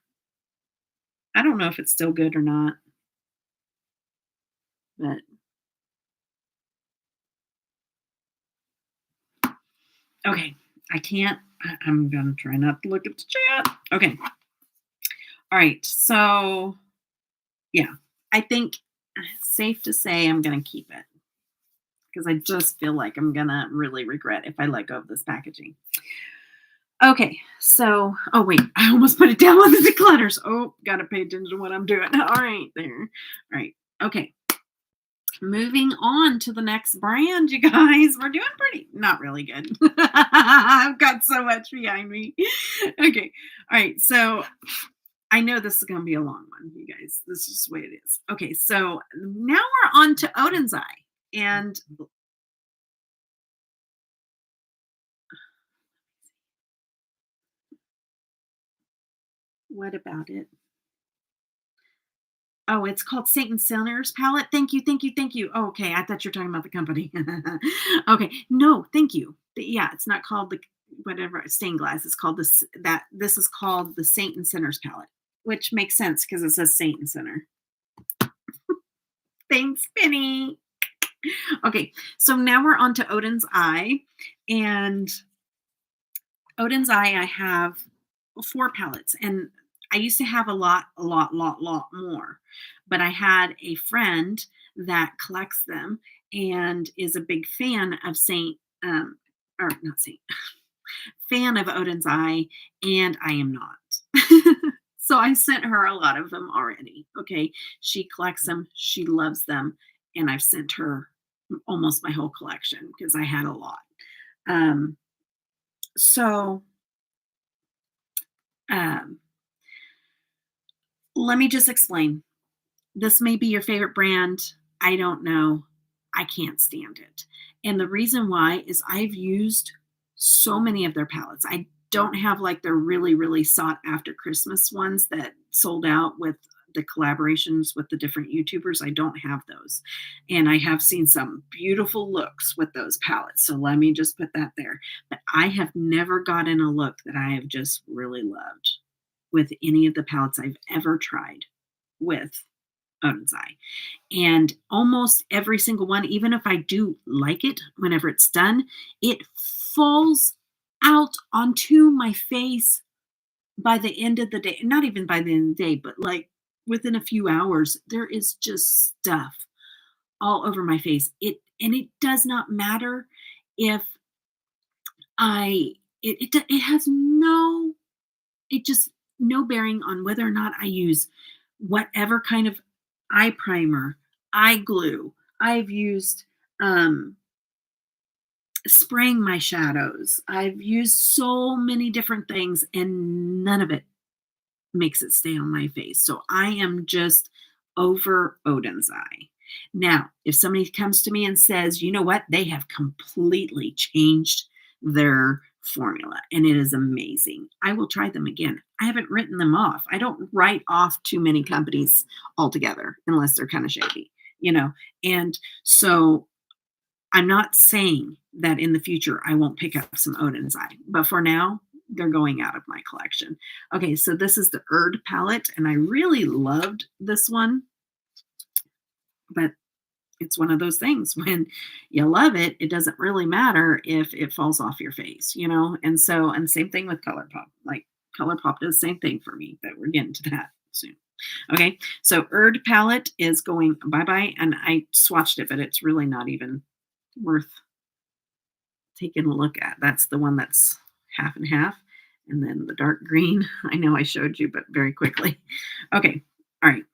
I don't know if it's still good or not, but okay. I'm going to try not to look at the chat. Okay. All right. So, yeah, I think it's safe to say I'm going to keep it because I just feel like I'm going to really regret if I let go of this packaging. Okay. So, oh, wait, I almost put it down with the declutters. Oh, got to pay attention to what I'm doing. All right, there. All right. Okay. Moving on to the next brand, you guys. We're doing pretty, not really good. I've got so much behind me. Okay. All right. So I know this is going to be a long one, you guys. This is just the way it is. Okay. So now we're on to Odin's Eye. And what about it? Oh, it's called Saint and Sinners palette. Thank you, thank you, thank you. Oh, okay, I thought you were talking about the company. Okay, no, thank you. Yeah, it's not called the whatever stained glass. It's called this is called the Saint and Sinners palette, which makes sense because it says Saint and Sinner. Thanks, Penny. Okay, so now we're on to Odin's Eye. And Odin's Eye, I have 4 palettes. And I used to have a lot more. But I had a friend that collects them and is a big fan of or not Saint, fan of Odin's Eye, and I am not. So I sent her a lot of them already. Okay. She collects them, she loves them, and I've sent her almost my whole collection because I had a lot. Um, so um, let me just explain. This may be your favorite brand. I don't know. I can't stand it. And the reason why is I've used so many of their palettes. I don't have like their really, really sought after Christmas ones that sold out with the collaborations with the different YouTubers. I don't have those. And I have seen some beautiful looks with those palettes. So let me just put that there. But I have never gotten a look that I have just really loved with any of the palettes I've ever tried with Odin's Eye. And almost every single one, even if I do like it whenever it's done, it falls out onto my face by the end of the day. Not even by the end of the day, but like within a few hours, there is just stuff all over my face. It does not matter if it has no bearing on whether or not I use whatever kind of eye primer, eye glue. I've used spraying my shadows. I've used so many different things and none of it makes it stay on my face. So I am just over Odin's Eye. Now, if somebody comes to me and says, you know what, they have completely changed their formula and it is amazing, I will try them again. I haven't written them off. I don't write off too many companies altogether unless they're kind of shady, you know? And so I'm not saying that in the future I won't pick up some Odin's Eye, but for now, they're going out of my collection. Okay, so this is the Erd palette, and I really loved this one, but it's one of those things when you love it, it doesn't really matter if it falls off your face, you know? And same thing with ColourPop. Like ColourPop does the same thing for me, but we're getting to that soon. Okay, so Erd palette is going bye-bye, and I swatched it, but it's really not even worth taking a look at. That's the one that's half and half. And then the dark green, I know I showed you, but very quickly. Okay, all right.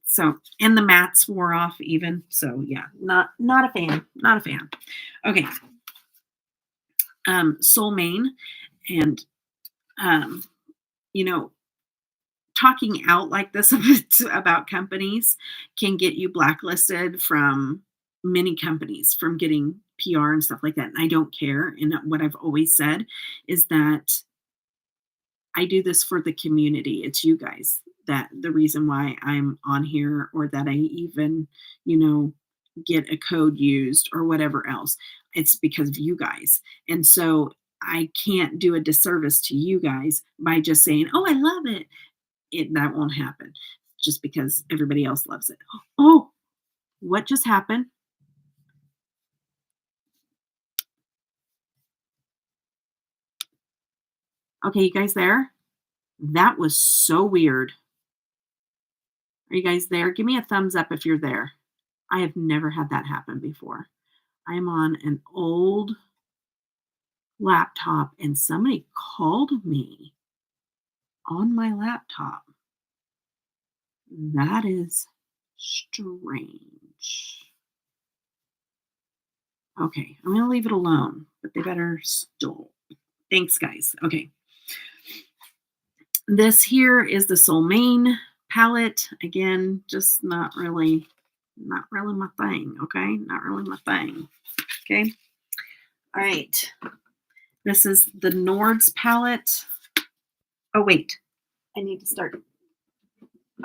So, and the mattes wore off even. So yeah, not a fan, not a fan. Okay. Soul Mane, and you know, talking out like this about companies can get you blacklisted from many companies from getting PR and stuff like that. And I don't care. And what I've always said is that I do this for the community. It's you guys that the reason why I'm on here, or that I even, you know, get a code used or whatever else. It's because of you guys. And so I can't do a disservice to you guys by just saying, "Oh, I love it." That won't happen just because everybody else loves it. Oh, what just happened? Okay, you guys there? That was so weird. Are you guys there? Give me a thumbs up if you're there. I have never had that happen before. I am on an old laptop and somebody called me on my laptop. That is strange. Okay, I'm going to leave it alone, but they better still. Thanks, guys. Okay. This here is the Soul Mane palette. Again, just not really my thing. Okay, not really my thing. Okay. All right. This is the Nord's palette. Oh, wait. I need to start.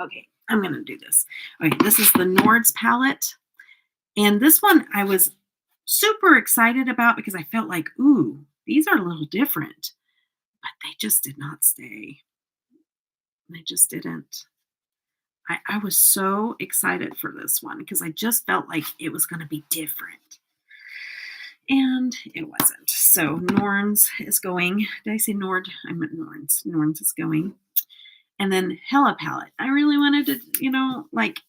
Okay. I'm going to do this. Okay, this is the Nord's palette. And this one I was super excited about because I felt like, ooh, these are a little different. But they just did not stay. They just didn't. I was so excited for this one because I just felt like it was going to be different. And it wasn't. So Norns is going. Did I say Nord? I meant Norns. Norns is going. And then Hella palette. I really wanted to,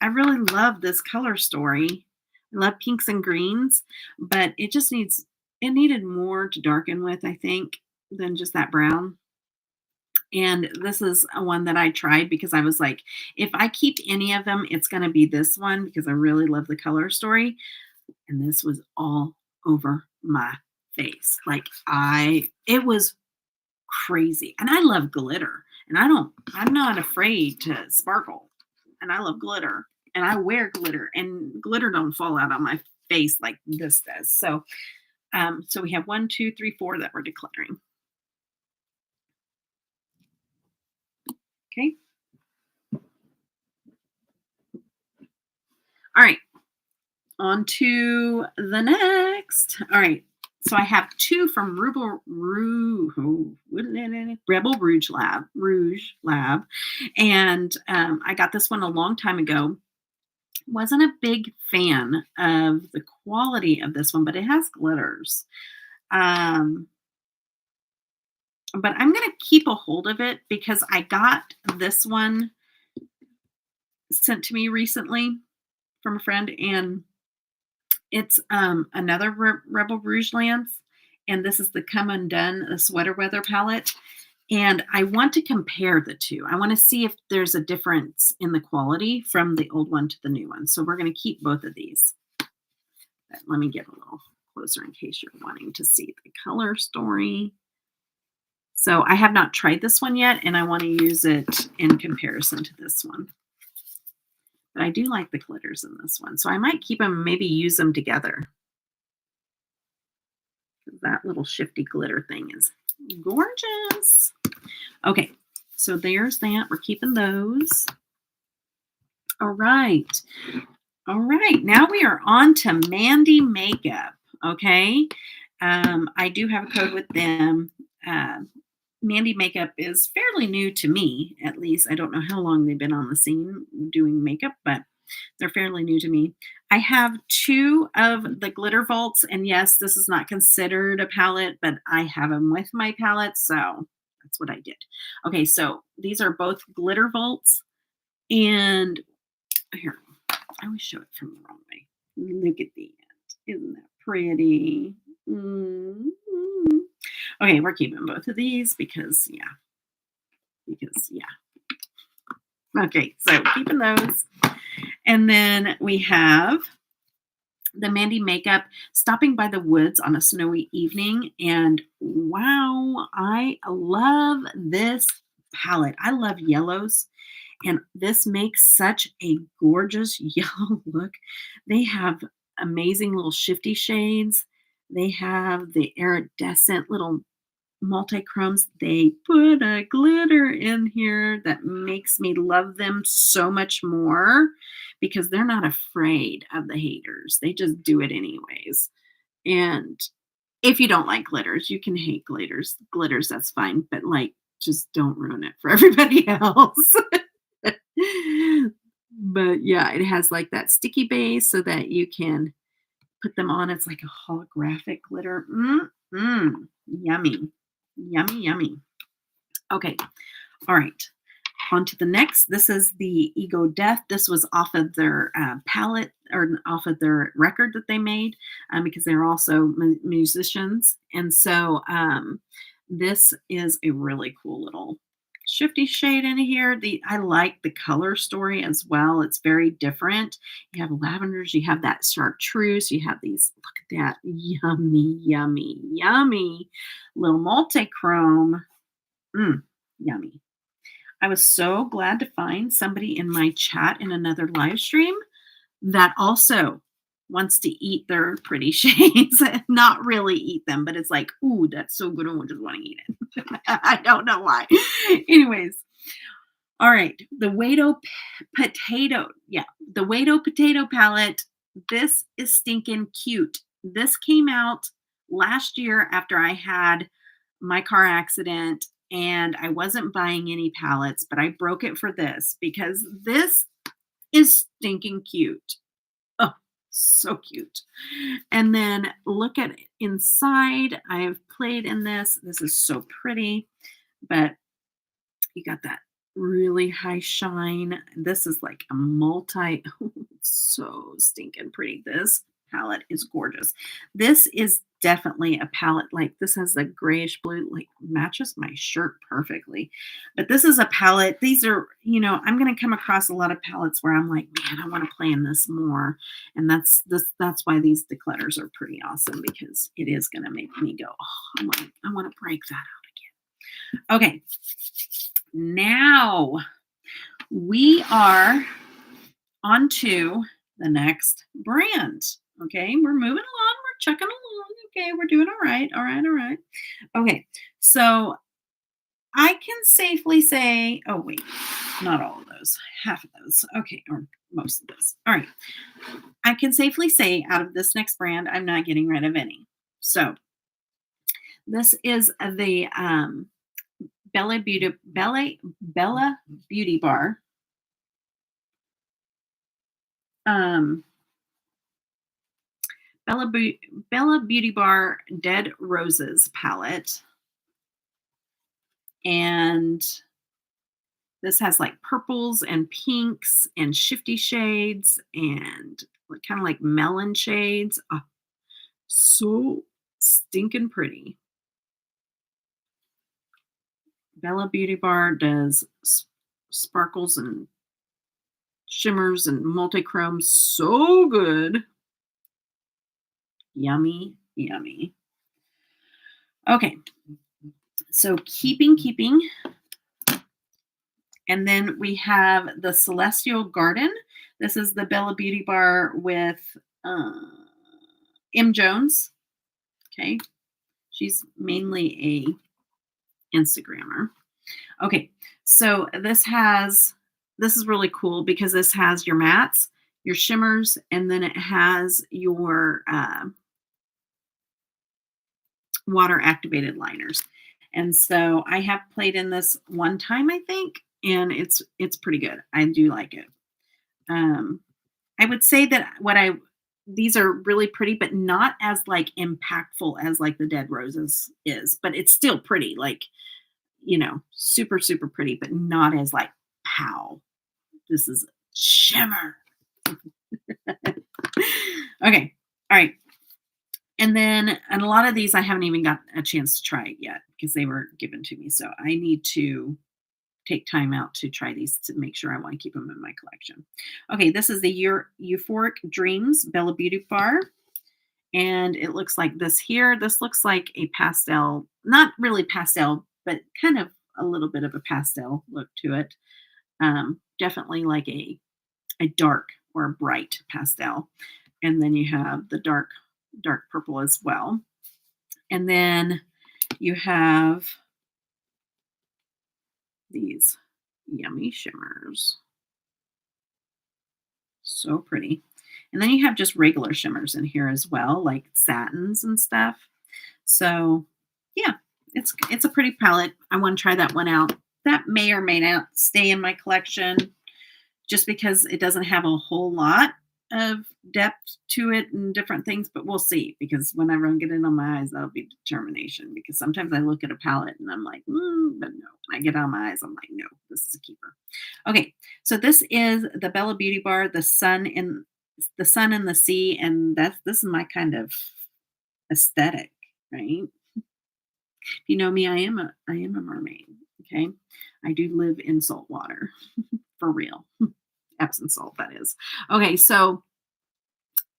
I really love this color story. I love pinks and greens, but it needed more to darken with, I think, than just that brown. And this is a one that I tried because I was like, if I keep any of them, it's going to be this one because I really love the color story. And this was all over my face. It was crazy. And I love glitter. And I'm not afraid to sparkle. And I love glitter. And I wear glitter. And glitter don't fall out on my face like this does. So, so we have 1, 2, 3, 4 that we're decluttering. Okay. All right. On to the next. All right. So I have 2 from Rebel Rouge Lab. And I got this one a long time ago. Wasn't a big fan of the quality of this one, but it has glitters. But I'm going to keep a hold of it because I got this one sent to me recently from a friend, and it's another Rebel Rouge Lance, and this is the Come Undone, the Sweater Weather palette. And I want to compare the two. I want to see if there's a difference in the quality from the old one to the new one. So we're going to keep both of these. But let me get a little closer in case you're wanting to see the color story. So I have not tried this one yet, and I want to use it in comparison to this one. But I do like the glitters in this one. So I might keep them, maybe use them together. That little shifty glitter thing is gorgeous. Okay, so there's that. We're keeping those. All right. All right. Now we are on to Mandy Makeup. Okay. I do have a code with them. Mandy Makeup is fairly new to me, at least. I don't know how long they've been on the scene doing makeup, but they're fairly new to me. I have 2 of the glitter vaults, and yes, this is not considered a palette, but I have them with my palette, so that's what I did. Okay, so these are both glitter vaults, and here, I always show it from the wrong way. Look at the end. Isn't that pretty? Mm-hmm. Okay, we're keeping both of these because, yeah. Okay, so keeping those. And then we have the Mandy Makeup Stopping by the Woods on a Snowy Evening. And wow, I love this palette. I love yellows. And this makes such a gorgeous yellow look. They have amazing little shifty shades. They have the iridescent little multi-chromes. They put a glitter in here that makes me love them so much more because they're not afraid of the haters. They just do it anyways. And if you don't like glitters, you can hate glitters. Glitters, that's fine. But just don't ruin it for everybody else. But yeah, it has that sticky base so that you can put them on. It's like a holographic glitter. Yummy. Yummy, yummy. Okay. All right. On to the next. This is the Ego Death. This was off of their palette or off of their record that they made because they're also musicians. And so this is a really cool little shifty shade in here. I like the color story as well. It's very different. You have lavenders, you have that chartreuse, you have these, look at that, yummy, yummy, yummy little multi-chrome. Yummy. I was so glad to find somebody in my chat in another live stream that also wants to eat their pretty shades. Not really eat them, but it's like, ooh, that's so good. I just want to eat it. I don't know why. Anyways, All right, the Potato, yeah, the Wado Potato Palette. This is stinking cute. This came out last year after I had my car accident, and I wasn't buying any palettes, but I broke it for this because this is stinking cute. Oh, so cute. And then look at inside. I have played in this. This is so pretty, but you got that really high shine. This is like a multi, so stinking pretty. This palette is gorgeous. This is definitely a palette, like this has the grayish blue, like matches my shirt perfectly. But this is a palette. These are, I'm going to come across a lot of palettes where I'm like, man, I want to play in this more. And that's why these declutters are pretty awesome, because it is going to make me go, oh, I want to break that out again. Okay. Now we are on to the next brand. Okay, we're moving along. We're chugging along. Okay, we're doing all right. All right. All right. Okay, so I can safely say, oh, wait, not all of those, half of those. Okay, or most of those. All right. I can safely say out of this next brand, I'm not getting rid of any. So this is the Bella Beauty Bar. Bella Beauty Bar Dead Roses palette. And this has like purples and pinks and shifty shades and kind of like melon shades. Oh, so stinking pretty. Bella Beauty Bar does sparkles and shimmers and multi-chrome. So good. Yummy, yummy. Okay. So keeping. And then we have the Celestial Garden. This is the Bella Beauty Bar with M. Jones. Okay. She's mainly a Instagrammer. Okay. So this is really cool because this has your mattes, your shimmers, and then it has your water activated liners. And so I have played in this one time, I think, and it's pretty good. I do like it. I would say that these are really pretty, but not as like impactful as like the Dead Roses is, but it's still pretty, like, super, super pretty, but not as like pow. This is shimmer. Okay. All right. And a lot of these I haven't even got a chance to try yet because they were given to me. So I need to take time out to try these to make sure I want to keep them in my collection. Okay, this is the Euphoric Dreams Bella Beauty Bar. And it looks like this here. This looks like a pastel, not really pastel, but kind of a little bit of a pastel look to it. Definitely like a dark or a bright pastel. And then you have the dark purple as well. And then you have these yummy shimmers. So pretty. And then you have just regular shimmers in here as well, like satins and stuff. So yeah, it's a pretty palette. I want to try that one out. That may or may not stay in my collection just because it doesn't have a whole lot of depth to it and different things, but we'll see, because whenever I get it on my eyes, that'll be determination, because sometimes I look at a palette and I'm like, but no. When I get it on my eyes, I'm like, no, this is a keeper. Okay, so this is the Bella Beauty Bar, the sun and the sea, and this is my kind of aesthetic, right? If you know me, I am a mermaid. Okay, I do live in salt water for real. Epsom salt, that is. Okay, so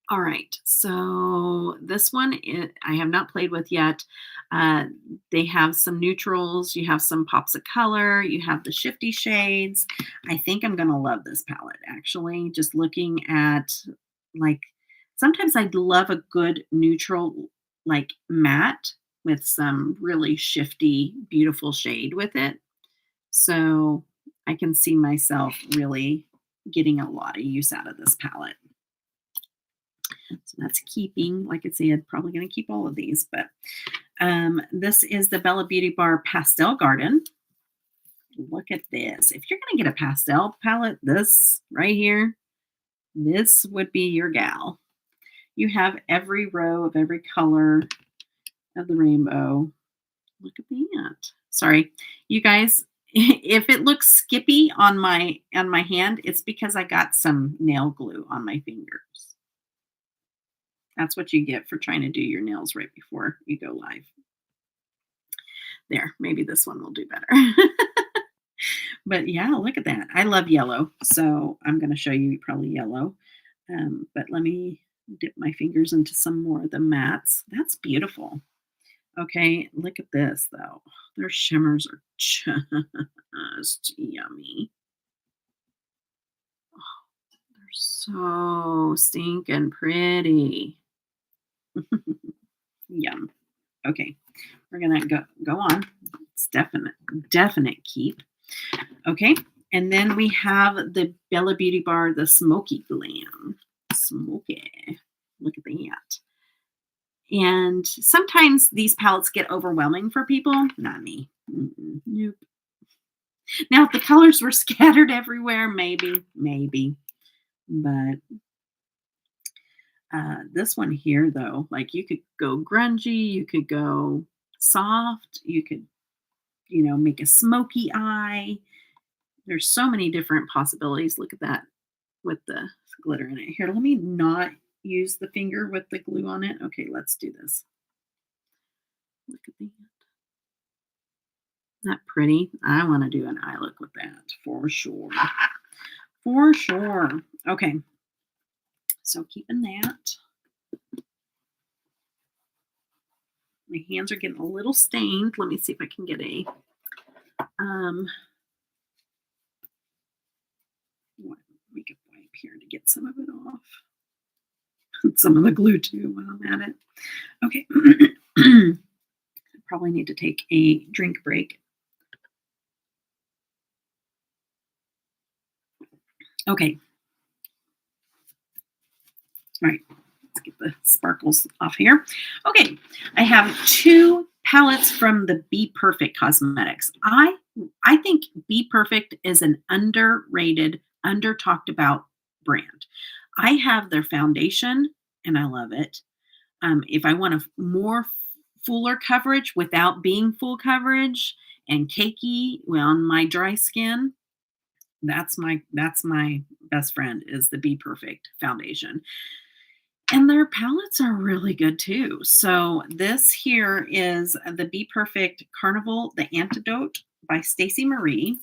all right, so this one I have not played with yet. They have some neutrals, you have some pops of color, you have the shifty shades. I think I'm gonna love this palette, actually. Just looking at, like, sometimes I'd love a good neutral, like matte with some really shifty, beautiful shade with it. So I can see myself really getting a lot of use out of this palette. So that's keeping, like I said, probably going to keep all of these, but this is the Bella Beauty Bar Pastel Garden. Look at this. If you're going to get a pastel palette, this right here, this would be your gal. You have every row of every color of the rainbow. Look at that. Sorry, you guys, if it looks skippy on my hand, it's because I got some nail glue on my fingers. That's what you get for trying to do your nails right before you go live. There, maybe this one will do better. But yeah, look at that. I love yellow, so I'm going to show you probably yellow. But let me dip my fingers into some more of the mattes. That's beautiful. Okay, look at this, though. Their shimmers are just yummy. Oh, they're so stinking pretty. Yum. Okay, we're going to go on. It's definite keep. Okay, and then we have the Bella Beauty Bar, the Smoky Glam. Smoky. Look at that. And sometimes these palettes get overwhelming for people. Not me. Nope. Now, if the colors were scattered everywhere, maybe. But this one here, though, like you could go grungy, you could go soft, you could, make a smoky eye. There's so many different possibilities. Look at that with the glitter in it. Here, let me not use the finger with the glue on it. Okay, let's do this. Look at that. Isn't that pretty? I want to do an eye look with that for sure. For sure. Okay. So keeping that. My hands are getting a little stained. Let me see if I can get a makeup wipe here to get some of it off. Some of the glue too while I'm at it. Okay. I probably need to take a drink break. Okay. All right. Let's get the sparkles off here. Okay. I have 2 palettes from the Be Perfect Cosmetics. I think Be Perfect is an underrated, under talked about brand. I have their foundation and I love it. If I want a more fuller coverage without being full coverage and cakey on my dry skin, that's my best friend is the Be Perfect foundation. And their palettes are really good too. So this here is the Be Perfect Carnival, the Antidote by Stacey Marie.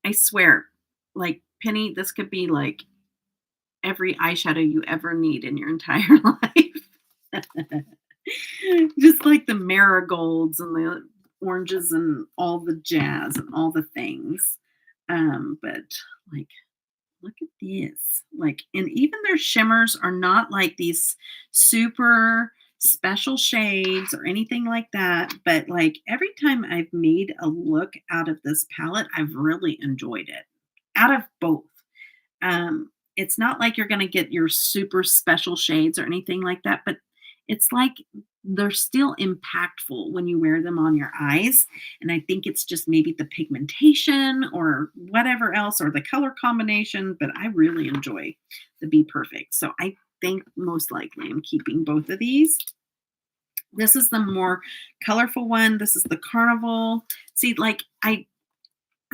I swear, like Penny, this could be like every eyeshadow you ever need in your entire life. Just like the marigolds and the oranges and all the jazz and all the things. But like, look at this. Like, and even their shimmers are not like these super special shades or anything like that. But like every time I've made a look out of this palette, I've really enjoyed it. Out of both. It's not like you're going to get your super special shades or anything like that, but it's like they're still impactful when you wear them on your eyes. And I think it's just maybe the pigmentation or whatever else or the color combination, but I really enjoy the Be Perfect. So I think most likely I'm keeping both of these. This is the more colorful one. This is the Carnival. See, like I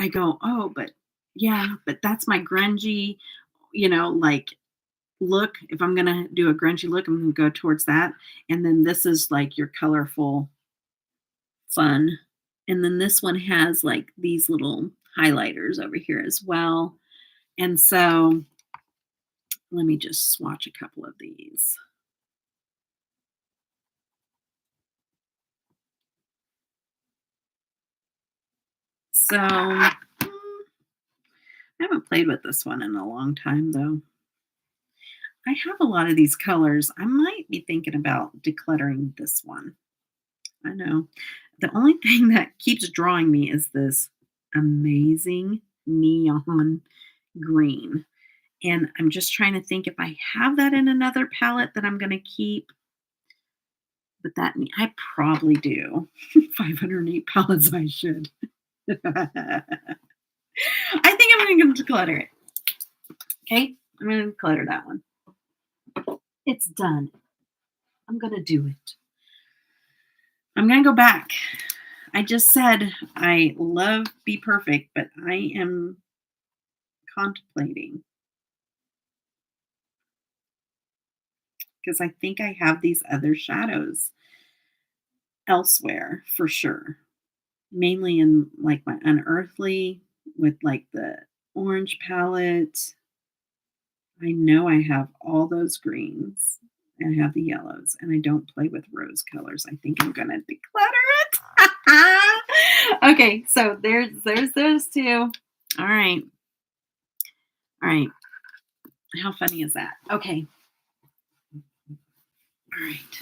go, oh, but yeah, but that's my grungy, like look. If I'm going to do a grungy look, I'm going to go towards that. And then this is like your colorful fun. And then this one has like these little highlighters over here as well. And so let me just swatch a couple of these. So I haven't played with this one in a long time though. I have a lot of these colors. I might be thinking about decluttering this one. I know. The only thing that keeps drawing me is this amazing neon green. And I'm just trying to think if I have that in another palette that I'm going to keep. But that I probably do. 508 palettes, I should. I think I'm going to declutter it. Okay, I'm going to declutter that one. It's done. I'm going to do it. I'm going to go back. I just said I love Be Perfect, but I am contemplating. Because I think I have these other shadows elsewhere for sure. Mainly in like my Unearthly with like the orange palette. I know I have all those greens. I have the yellows, and I don't play with rose colors. I think I'm gonna declutter it. Okay, so there's those two. All right. How funny is that? Okay. All right.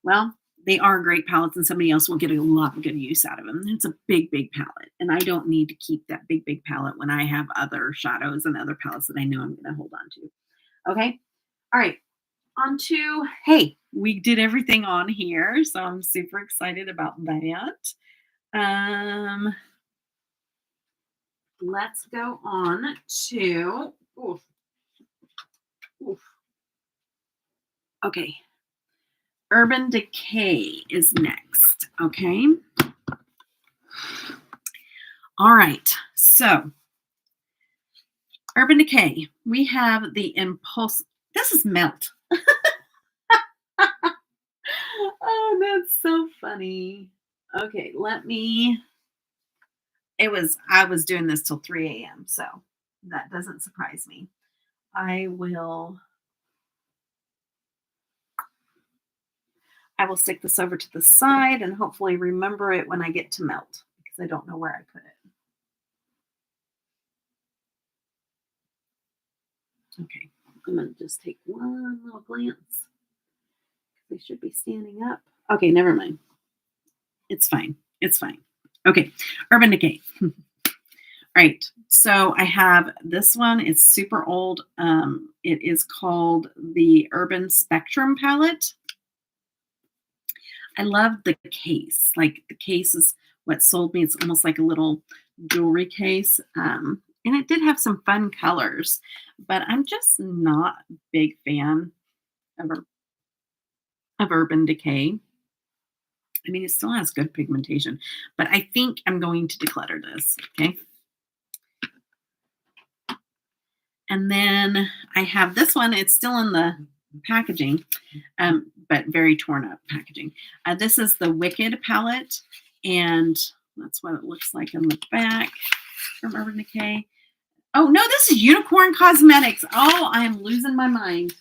Well, they are great palettes, and somebody else will get a lot of good use out of them. It's a big palette, and I don't need to keep that big palette when I have other shadows and other palettes that I know I'm going to hold on to. Okay. All right. On to, hey, we did everything on here, so I'm super excited about that. Let's go on to, okay. Urban Decay is next, okay? All right, so Urban Decay, we have the Impulse, this is Melt. Oh, that's so funny. Okay, I was doing this till 3 a.m., so that doesn't surprise me. I will stick this over to the side and hopefully remember it when I get to Melt because I don't know where I put it. Okay, I'm going to just take one little glance. They should be standing up. Okay, never mind. It's fine. Okay, Urban Decay. All right, so I have this one. It's super old. It is called the Urban Spectrum palette. I love the case. Like the case is what sold me. It's almost like a little jewelry case. And it did have some fun colors, but I'm just not a big fan of Urban Decay. I mean, it still has good pigmentation, but I think I'm going to declutter this. Okay. And then I have this one. It's still in the packaging, but very torn up packaging. This is the Wicked palette, and that's what it looks like in the back from Urban Decay. Oh, no, this is Unicorn Cosmetics. Oh, I am losing my mind.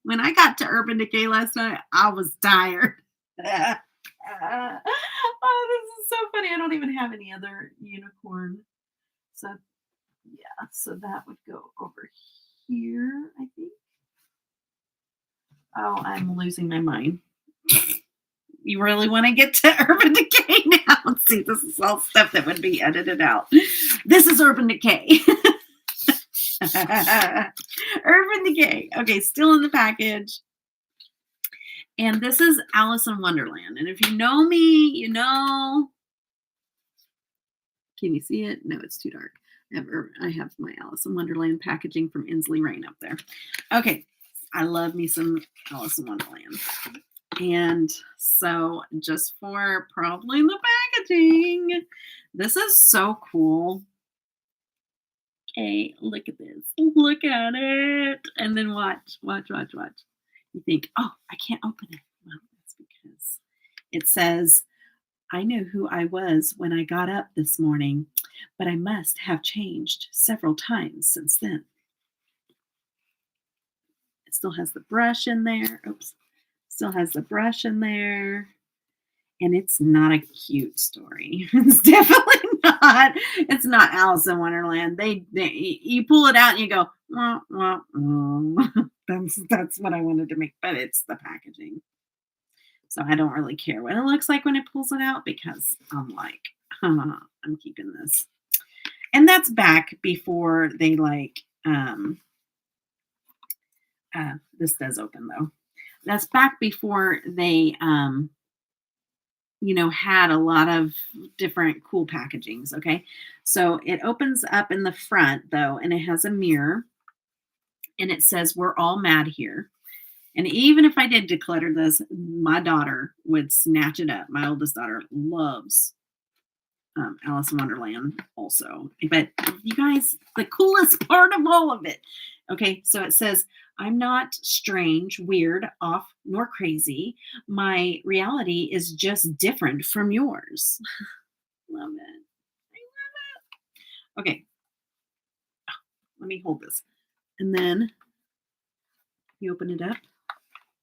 When I got to Urban Decay last night, I was tired. Oh, this is so funny. I don't even have any other unicorn. So, yeah, so that would go over here, I think. Oh, I'm losing my mind. You really want to get to Urban Decay now? Let's see, this is all stuff that would be edited out. This is Urban Decay. Urban Decay. Okay, still in the package. And this is Alice in Wonderland. And if you know me, you know. Can you see it? No, it's too dark. I have my Alice in Wonderland packaging from ENSLEY Rain up there. Okay, I love me some Alice in Wonderland. And so just for probably the packaging, this is so cool. Okay, look at this. Look at it. And then watch. You think, oh, I can't open it. Well, that's because it says, I knew who I was when I got up this morning, but I must have changed several times since then. It still has the brush in there. Oops. Still has the brush in there. And it's not a cute story. It's definitely not. It's not Alice in Wonderland. You pull it out and you go, wah, wah, wah. That's what I wanted to make, but it's the packaging. So I don't really care what it looks like when it pulls it out because I'm like, I'm keeping this. And that's back before they like, this does open though. That's back before they, had a lot of different cool packagings. Okay. So it opens up in the front though, and it has a mirror and it says, "We're all mad here." And even if I did declutter this, my daughter would snatch it up. My oldest daughter loves Alice in Wonderland also. But you guys, the coolest part of all of it. Okay, so it says, "I'm not strange, weird, off, nor crazy. My reality is just different from yours." Love it. I love it. Okay, let me hold this. And then you open it up.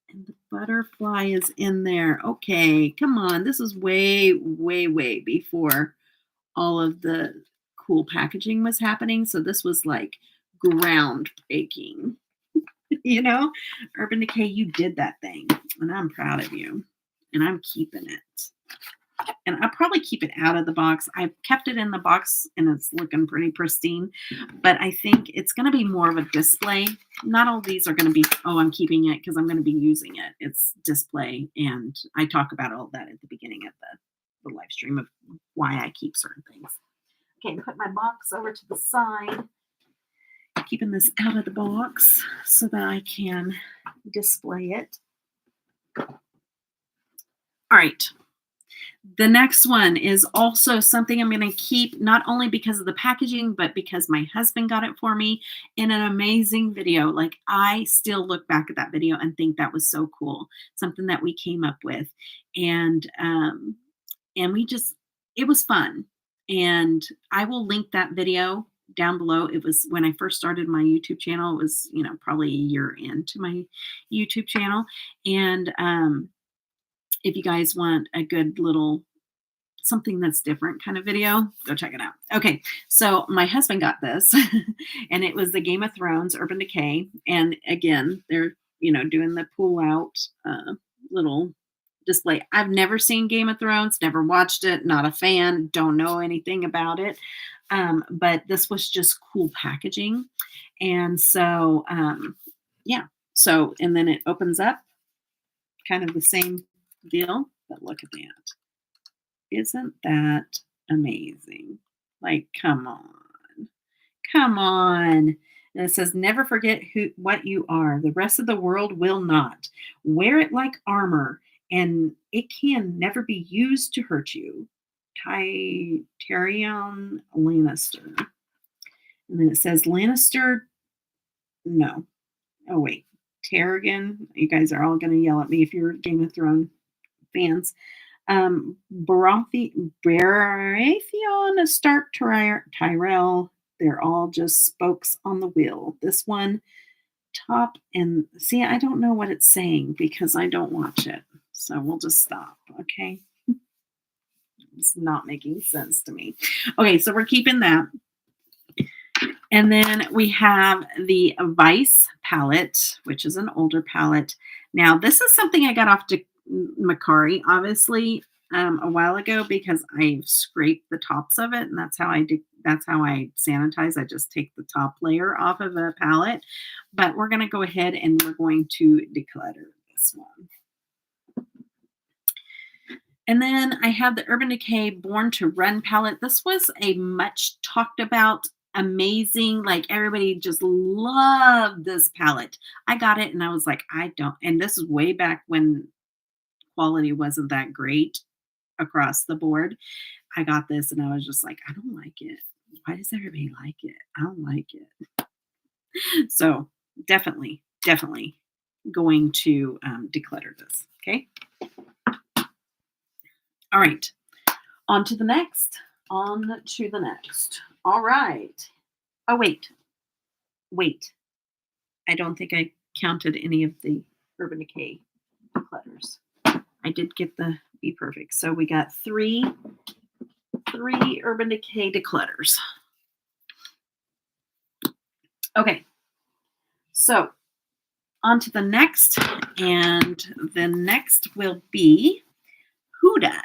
And the butterfly is in there. Okay, come on. This is way, way, way before all of the cool packaging was happening. So this was like groundbreaking. Urban Decay, you did that thing. And I'm proud of you. And I'm keeping it. And I'll probably keep it out of the box. I've kept it in the box and it's looking pretty pristine. But I think it's going to be more of a display. Not all these are going to be, I'm keeping it because I'm going to be using it. It's display. And I talk about all that at the beginning of the live stream of why I keep certain things. Okay, put my box over to the side. Keeping this out of the box so that I can display it. All right. The next one is also something I'm going to keep not only because of the packaging, but because my husband got it for me in an amazing video. Like I still look back at that video and think that was so cool. Something that we came up with. And it was fun. And I will link that video down below. It was when I first started my YouTube channel. It was, probably a year into my YouTube channel. And, if you guys want a good little something that's different kind of video, go check it out. Okay, so my husband got this, and it was the Game of Thrones Urban Decay. And again, they're doing the pull out little display. I've never seen Game of Thrones, never watched it, not a fan, don't know anything about it. But this was just cool packaging, and so yeah. So and then it opens up, kind of the same deal, but look at that. Isn't that amazing? Like, come on. Come on. And it says, "Never forget what you are. The rest of the world will not. Wear it like armor, and it can never be used to hurt you." Tyrion Lannister. And then it says, "Lannister." No. Oh, wait. Targaryen. You guys are all going to yell at me if you're Game of Thrones fans. Baratheon, Stark, Tyrell, they're all just spokes on the wheel. This one, top and see, I don't know what it's saying because I don't watch it. So we'll just stop, okay? It's not making sense to me. Okay, so we're keeping that. And then we have the Vice palette, which is an older palette. Now, this is something I got off Macari, obviously, a while ago because I scraped the tops of it, and that's how I sanitize. I just take the top layer off of a palette. But we're going to go ahead and we're going to declutter this one. And then I have the Urban Decay Born to Run palette. This was a much talked about, amazing, like everybody just loved this palette. I got it and I was like, and this is way back when quality wasn't that great across the board. I got this and I was just like, I don't like it. Why does everybody like it? I don't like it. So definitely going to declutter this. Okay. All right. On to the next. All right. Oh, wait. I don't think I counted any of the Urban Decay declutters. I did get the Be Perfect. So we got three Urban Decay declutters. Okay. So On to the next, and the next will be Huda.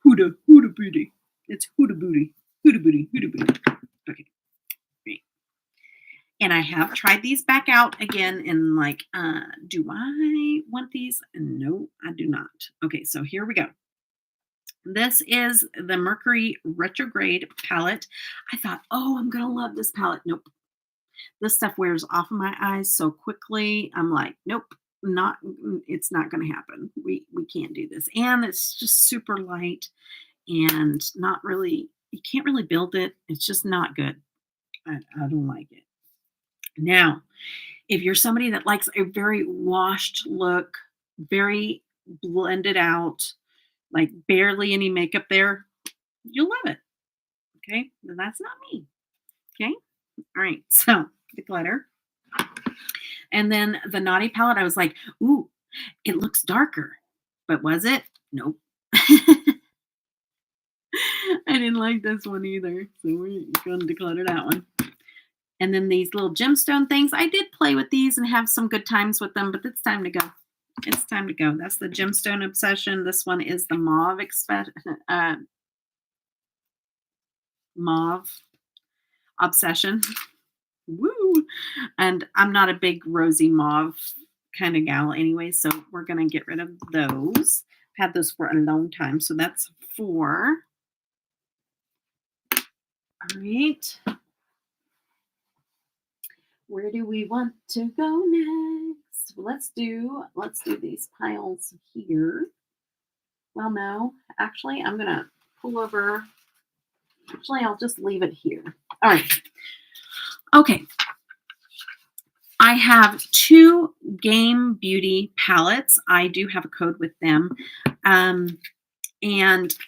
Huda Beauty. It's Huda Beauty. Huda Beauty. Huda Beauty. Okay. Great. And I have tried these back out again in like, do I want these? No, I do not. Okay, so here we go. This is the Mercury Retrograde palette. I thought, oh, I'm going to love this palette. Nope. This stuff wears off of my eyes so quickly. I'm like, nope, it's not going to happen. We can't do this. And it's just super light and not really, you can't really build it. It's just not good. I don't like it. Now, if you're somebody that likes a very washed look, very blended out, like barely any makeup there, you'll love it. Okay. But that's not me. Okay. All right. So the glitter. And then the Naughty palette, I was like, ooh, it looks darker. But was it? Nope. I didn't like this one either. So we're going to declutter that one. And then these little gemstone things. I did play with these and have some good times with them, but it's time to go. It's time to go. That's the gemstone obsession. This one is the mauve obsession. Woo! And I'm not a big rosy mauve kind of gal anyway, so we're going to get rid of those. I've had those for a long time, so that's 4. All right. Where do we want to go next? Let's do these piles here. Well, no, actually, I'm going to pull over. Actually, I'll just leave it here. All right. Okay. I have 2 Game Beauty palettes. I do have a code with them. And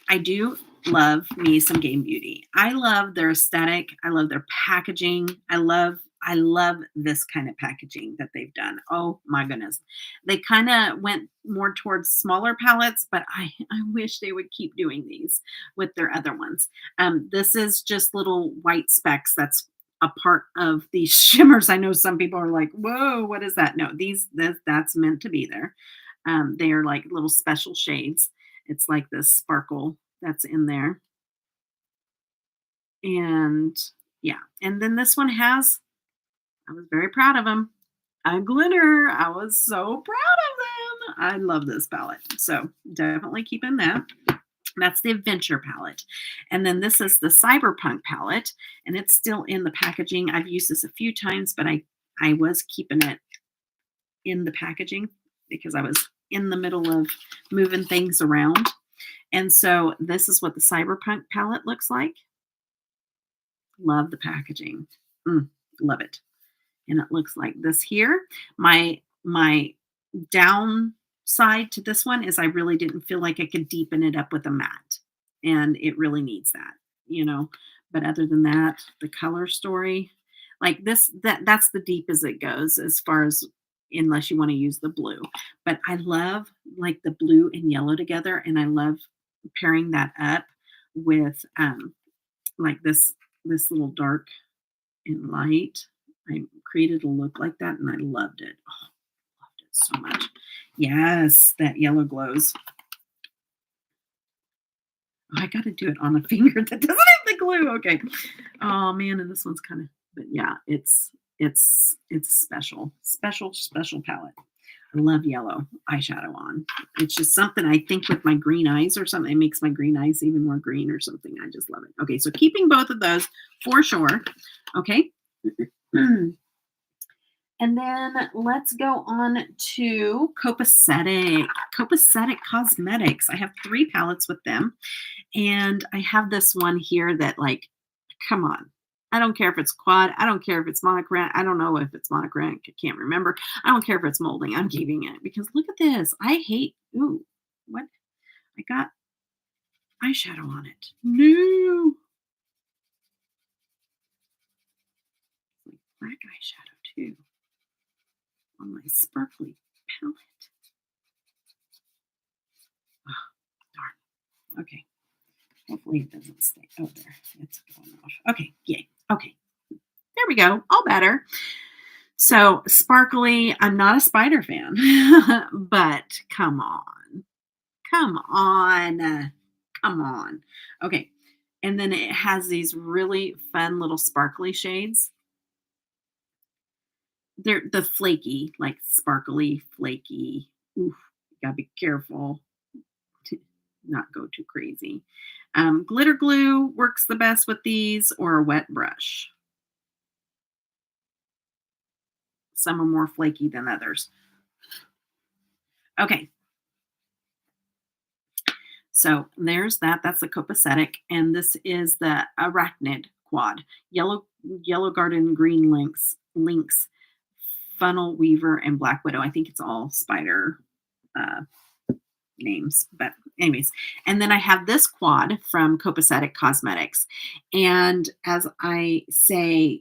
I do love me some Game Beauty. I love their aesthetic. I love their packaging. I love this kind of packaging that they've done. Oh my goodness. They kind of went more towards smaller palettes, but I wish they would keep doing these with their other ones. This is just little white specks. That's a part of these shimmers. I know some people are like, whoa, what is that? No, that's meant to be there. They are like little special shades. It's like this sparkle that's in there. And yeah. And then this one has, I was very proud of them. A glitter. I was so proud of them. I love this palette. So definitely keeping that. That's the Adventure palette. And then this is the Cyberpunk palette. And it's still in the packaging. I've used this a few times, but I was keeping it in the packaging because I was in the middle of moving things around. And so this is what the Cyberpunk palette looks like. Love the packaging. Love it. And it looks like this here. My downside to this one is I really didn't feel like I could deepen it up with a matte. And it really needs that, you know. But other than that, the color story, like this, that's the deep as it goes as far as, unless you want to use the blue. But I love like the blue and yellow together. And I love pairing that up with like this little dark and light. I created a look like that and I loved it. Oh, loved it so much. Yes, that yellow glows. Oh, I got to do it on a finger that doesn't have the glue. Okay. Oh man, and this one's kind of, but yeah, it's special palette. I love yellow eyeshadow on. It's just something I think with my green eyes or something, it makes my green eyes even more green or something. I just love it. Okay, so keeping both of those for sure. Okay. And then let's go on to Copacetic. Copacetic Cosmetics. I have 3 palettes with them. And I have this one here that, like, come on. I don't care if it's quad. I don't care if it's monochromatic. I don't know if it's monochromatic. I can't remember. I don't care if it's molding. I'm keeping it because look at this. I hate, ooh, what? I got eyeshadow on it. No. Black eyeshadow too on my sparkly palette. Oh, darn. Okay. Hopefully it doesn't stay. Oh, there. It's going off. Okay. Yay. Okay. There we go. All better. So sparkly, I'm not a spider fan, but come on, come on, come on. Okay. And then it has these really fun little sparkly shades. They're the flaky, like sparkly, flaky. Oof, you gotta be careful to not go too crazy. Glitter glue works the best with these, or a wet brush. Some are more flaky than others. Okay, so there's that. That's the Copacetic, and this is the Arachnid Quad. Yellow Garden, Green Lynx, Funnel Weaver, and Black Widow. I think it's all spider uh, names, but anyways. And then I have this quad from Copacetic Cosmetics. And as I say,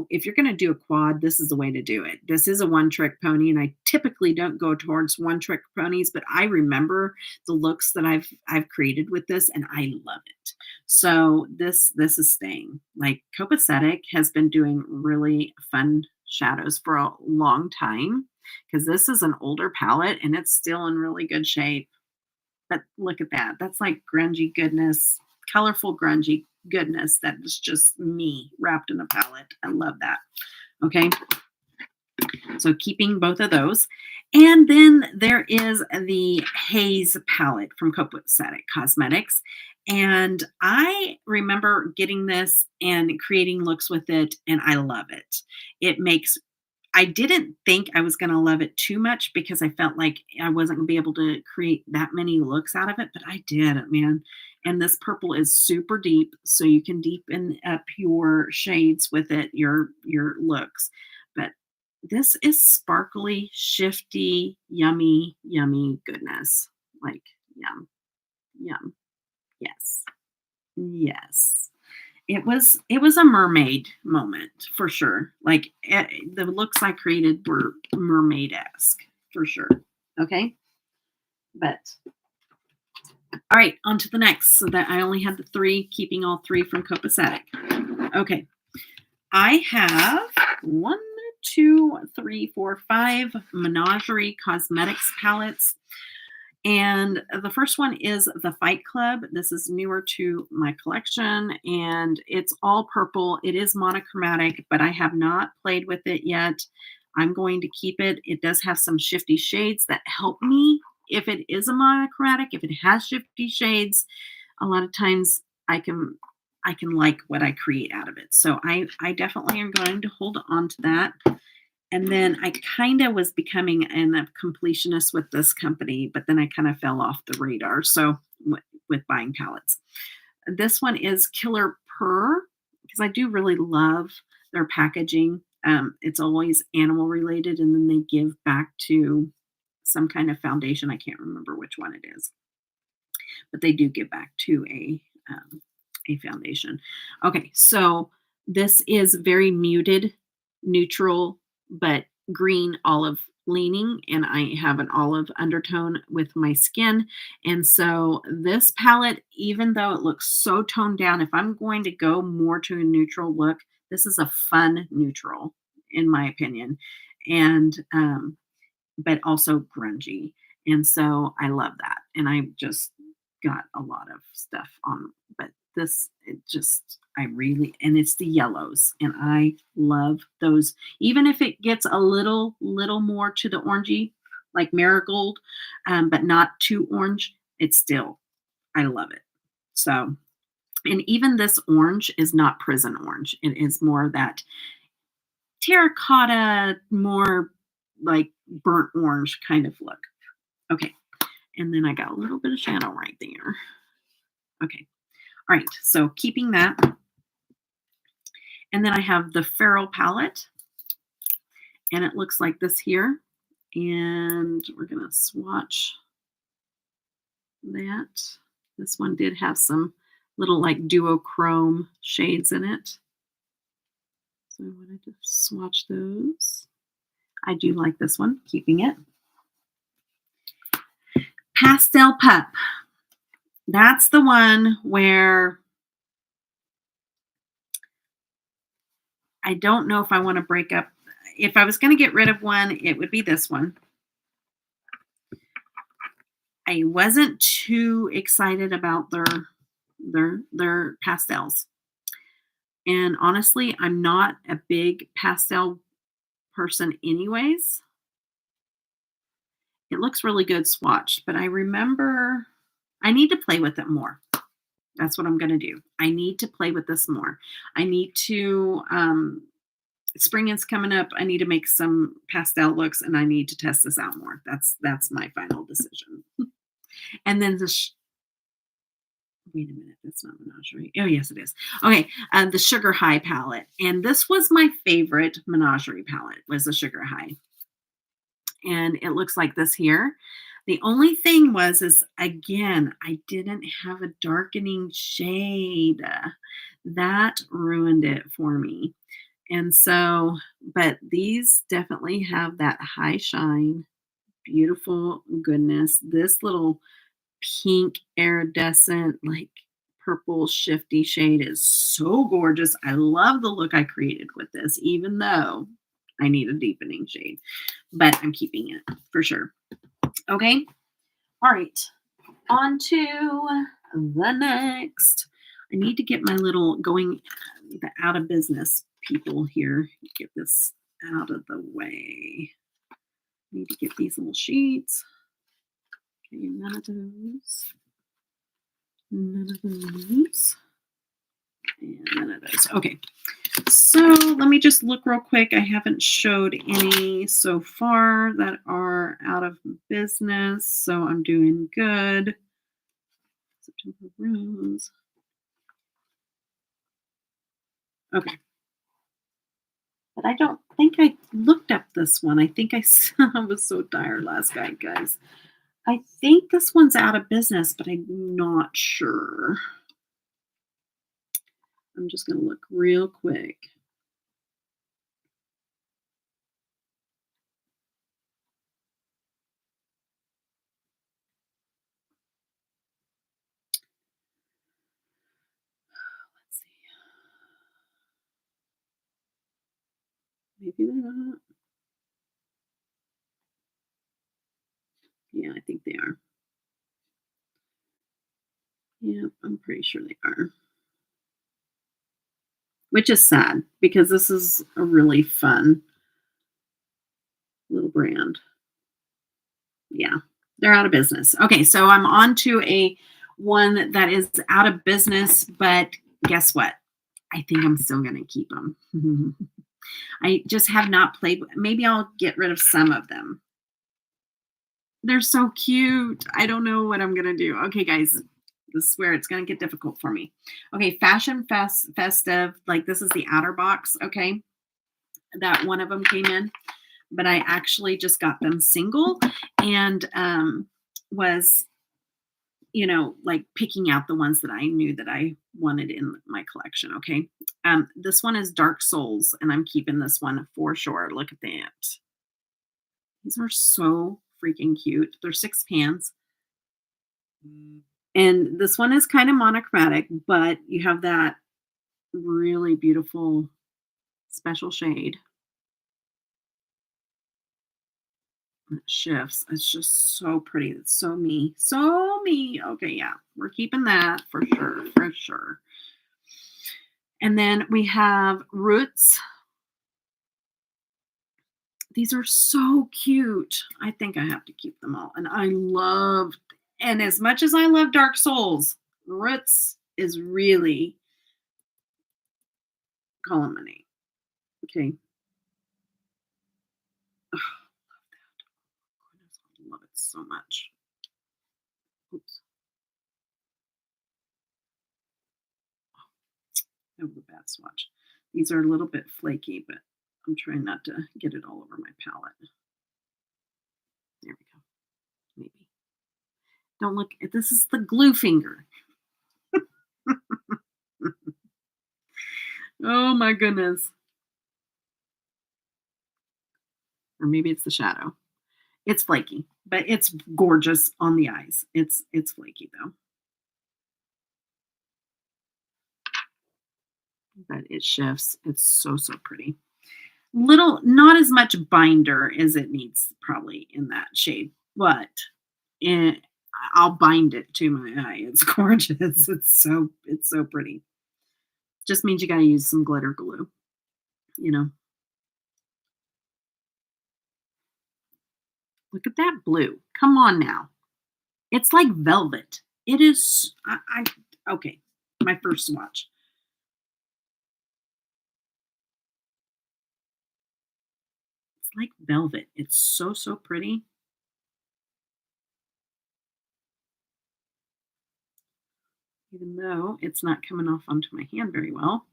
if you're going to do a quad, this is the way to do it. This is a one trick pony, and I typically don't go towards one trick ponies, but I remember the looks that I've created with this, and I love it. So this is staying. Like, Copacetic has been doing really fun shadows for a long time, because this is an older palette and it's still in really good shape. But look at that. That's like grungy goodness, colorful grungy goodness that is just me wrapped in a palette. I love that. Okay. So keeping both of those. And then there is the Haze palette from Copacetic Cosmetics. And I remember getting this and creating looks with it, and I love it. It makes I didn't think I was gonna love it too much, because I felt like I wasn't gonna be able to create that many looks out of it, but I did it, man. And this purple is super deep, so you can deepen up your shades with it, your looks. But this is sparkly, shifty, yummy, yummy goodness. Like, yum, yum. Yes. Yes. It was a mermaid moment for sure. Like, the looks I created were mermaid-esque for sure. Okay, but all right, on to the next. So that I only had the three, keeping all three from Copacetic. Okay, I have 1, 2, 3, 4, 5 Menagerie Cosmetics palettes. And the first one is the Fight Club. This is newer to my collection, and it's all purple. It is monochromatic, but I have not played with it yet. I'm going to keep it. It does have some shifty shades that help me if it is a monochromatic. If it has shifty shades, a lot of times I can like what I create out of it. So I definitely am going to hold on to that. And then I kind of was becoming a completionist with this company, but then I kind of fell off the radar. So with buying palettes, this one is Killer Purr, because I do really love their packaging. It's always animal related, and then they give back to some kind of foundation. I can't remember which one it is, but they do give back to a foundation. Okay, so this is very muted, neutral, but green olive leaning, and I have an olive undertone with my skin. And so this palette, even though it looks so toned down, if I'm going to go more to a neutral look, this is a fun neutral, in my opinion. And but also grungy. And so I love that. And I just got a lot of stuff on, but this, it just, I really, and it's the yellows, and I love those. Even if it gets a little more to the orangey, like marigold, but not too orange, it's still, I love it. So, and even this orange is not prison orange. It is more that terracotta, more like burnt orange kind of look. Okay. And then I got a little bit of shadow right there. Okay. All right. So keeping that. And then I have the Feral palette. And it looks like this here. And we're going to swatch that. This one did have some little like duochrome shades in it. So I wanted to swatch those. I do like this one, keeping it. Pastel Pup. That's the one where I don't know if I want to break up. if I was going to get rid of one, it would be this one. I wasn't too excited about their pastels. And honestly, I'm not a big pastel person anyways. It looks really good swatched, but I remember I need to play with it more. That's what I'm going to do. I need to play with this more. I need to, spring is coming up. I need to make some pastel looks and I need to test this out more. That's my final decision. And then wait a minute, that's not Menagerie. Oh, yes, it is. Okay, the Sugar High palette. And this was my favorite Menagerie palette, was the Sugar High. And it looks like this here. The only thing is again, I didn't have a darkening shade. That ruined it for me. And so, but these definitely have that high shine, beautiful goodness. This little pink iridescent, like purple shifty shade is so gorgeous. I love the look I created with this, even though I need a deepening shade, but I'm keeping it for sure. Okay. All right. On to the next. I need to get my little the out of business people here. Get this out of the way. Need to get these little sheets. Okay, none of those. None of those. And none of those. Okay. So let me just look real quick. I haven't showed any so far that are out of business. So I'm doing good. September Rose. Okay. But I don't think I looked up this one. I think I was so tired last night, guys. I think this one's out of business, but I'm not sure. I'm just going to look real quick. Let's see. Maybe they're not. Yeah, I think they are. Yeah, I'm pretty sure they are. Which is sad because this is a really fun little brand. Yeah, they're out of business. Okay, so I'm on to a one that is out of business, but guess what? I think I'm still going to keep them. I just have not played. Maybe I'll get rid of some of them. They're so cute. I don't know what I'm going to do. Okay, guys, this is where it's going to get difficult for me. Okay, Fashion Festive. Like this is the outer box. Okay, that one of them came in, but I actually just got them single and was, like picking out the ones that I knew that I wanted in my collection. Okay. This one is Dark Souls, and I'm keeping this one for sure. Look at that. These are so freaking cute. They're 6 pans. And this one is kind of monochromatic, but you have that really beautiful special shade. It shifts. It's just so pretty. It's so me. So me. Okay, yeah. We're keeping that for sure. For sure. And then we have Roots. These are so cute. I think I have to keep them all. And as much as I love Dark Souls, Roots is really calling my name. Okay. Oh, I love it so much. Oops. That was a bad swatch. These are a little bit flaky, but I'm trying not to get it all over my palette. There we go. Maybe. Don't look. This is the glue finger. Oh my goodness. Or maybe it's the shadow. It's flaky, but it's gorgeous on the eyes. It's flaky though. But it shifts. It's so pretty. Little, not as much binder as it needs probably in that shade, but it, I'll bind it to my eye. It's gorgeous. It's so pretty. Just means you got to use some glitter glue, you know. Look at that blue. Come on now. It's like velvet. It is. Okay. My first swatch. It's like velvet. It's so, so pretty. Even though it's not coming off onto my hand very well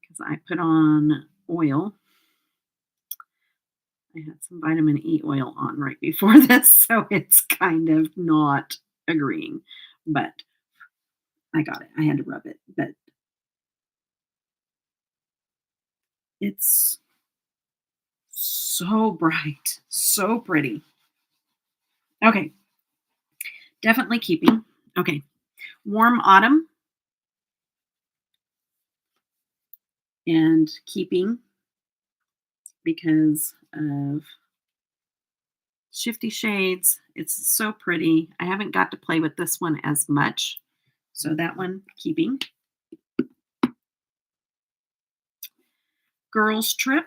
because I put on oil. I had some vitamin E oil on right before this, so it's kind of not agreeing, but I got it. I had to rub it, but it's so bright, so pretty. Okay, definitely keeping. Okay, warm autumn and keeping because of shifty shades. It's so pretty. I haven't got to play with this one as much, so that one keeping. Girls Trip.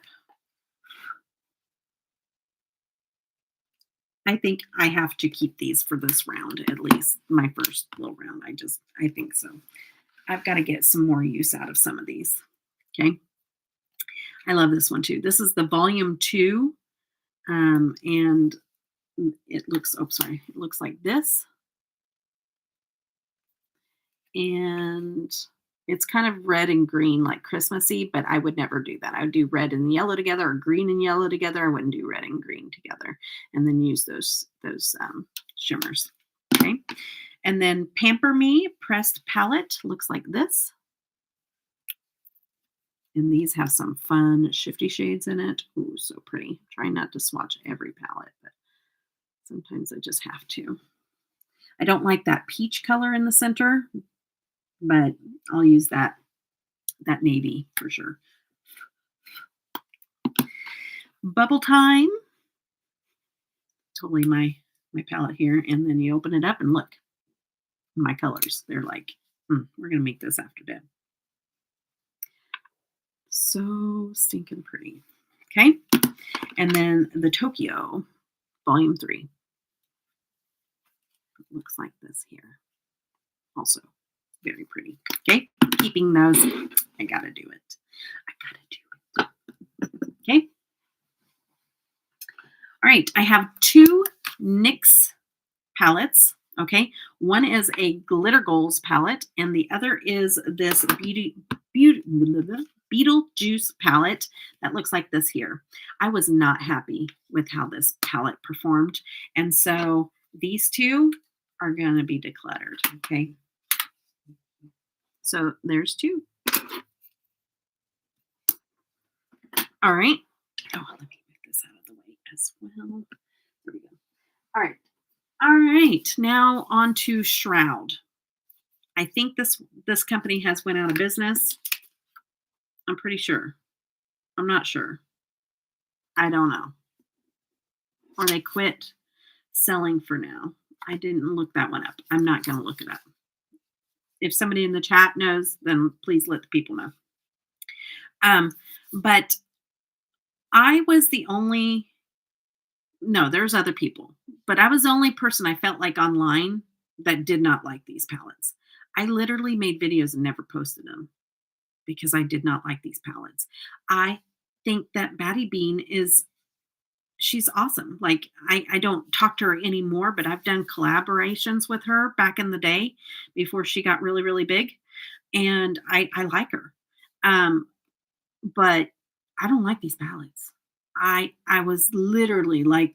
I think I have to keep these for this round, at least my first little round. I think so. I've got to get some more use out of some of these. Okay. I love this one too. This is the volume 2. And it looks, oh, sorry. It looks like this. And it's kind of red and green, like Christmassy, but I would never do that. I would do red and yellow together or green and yellow together. I wouldn't do red and green together and then use those shimmers. Okay. And then Pamper Me pressed palette looks like this. And these have some fun shifty shades in it. Ooh, so pretty. Try not to swatch every palette, but sometimes I just have to. I don't like that peach color in the center, but I'll use that navy for sure. Bubble Time. Totally my palette here. And then you open it up and look. My colors. They're like, we're going to make this after bed. So stinking pretty. Okay. And then the Tokyo Volume 3. It looks like this here. Also very pretty. Okay. Keeping those. I got to do it. Okay. All right. I have 2 NYX palettes. Okay. One is a Glitter Goals palette, and the other is this Beetlejuice palette that looks like this here. I was not happy with how this palette performed, and so these 2 are going to be decluttered. Okay. So there's 2. All right. Oh, let me move this out of the way as well. There we go. All right. All right. Now on to Shroud. I think this company has went out of business. I'm pretty sure. I'm not sure. I don't know. Or they quit selling for now. I didn't look that one up. I'm not going to look it up. If somebody in the chat knows, then please let the people know. But I was the only, no, there's other people, but I was the only person I felt like online that did not like these palettes. I literally made videos and never posted them because I did not like these palettes. I think that Batty Bean she's awesome. Like I don't talk to her anymore, but I've done collaborations with her back in the day before she got really, really big. And I like her. But I don't like these palettes. I was literally like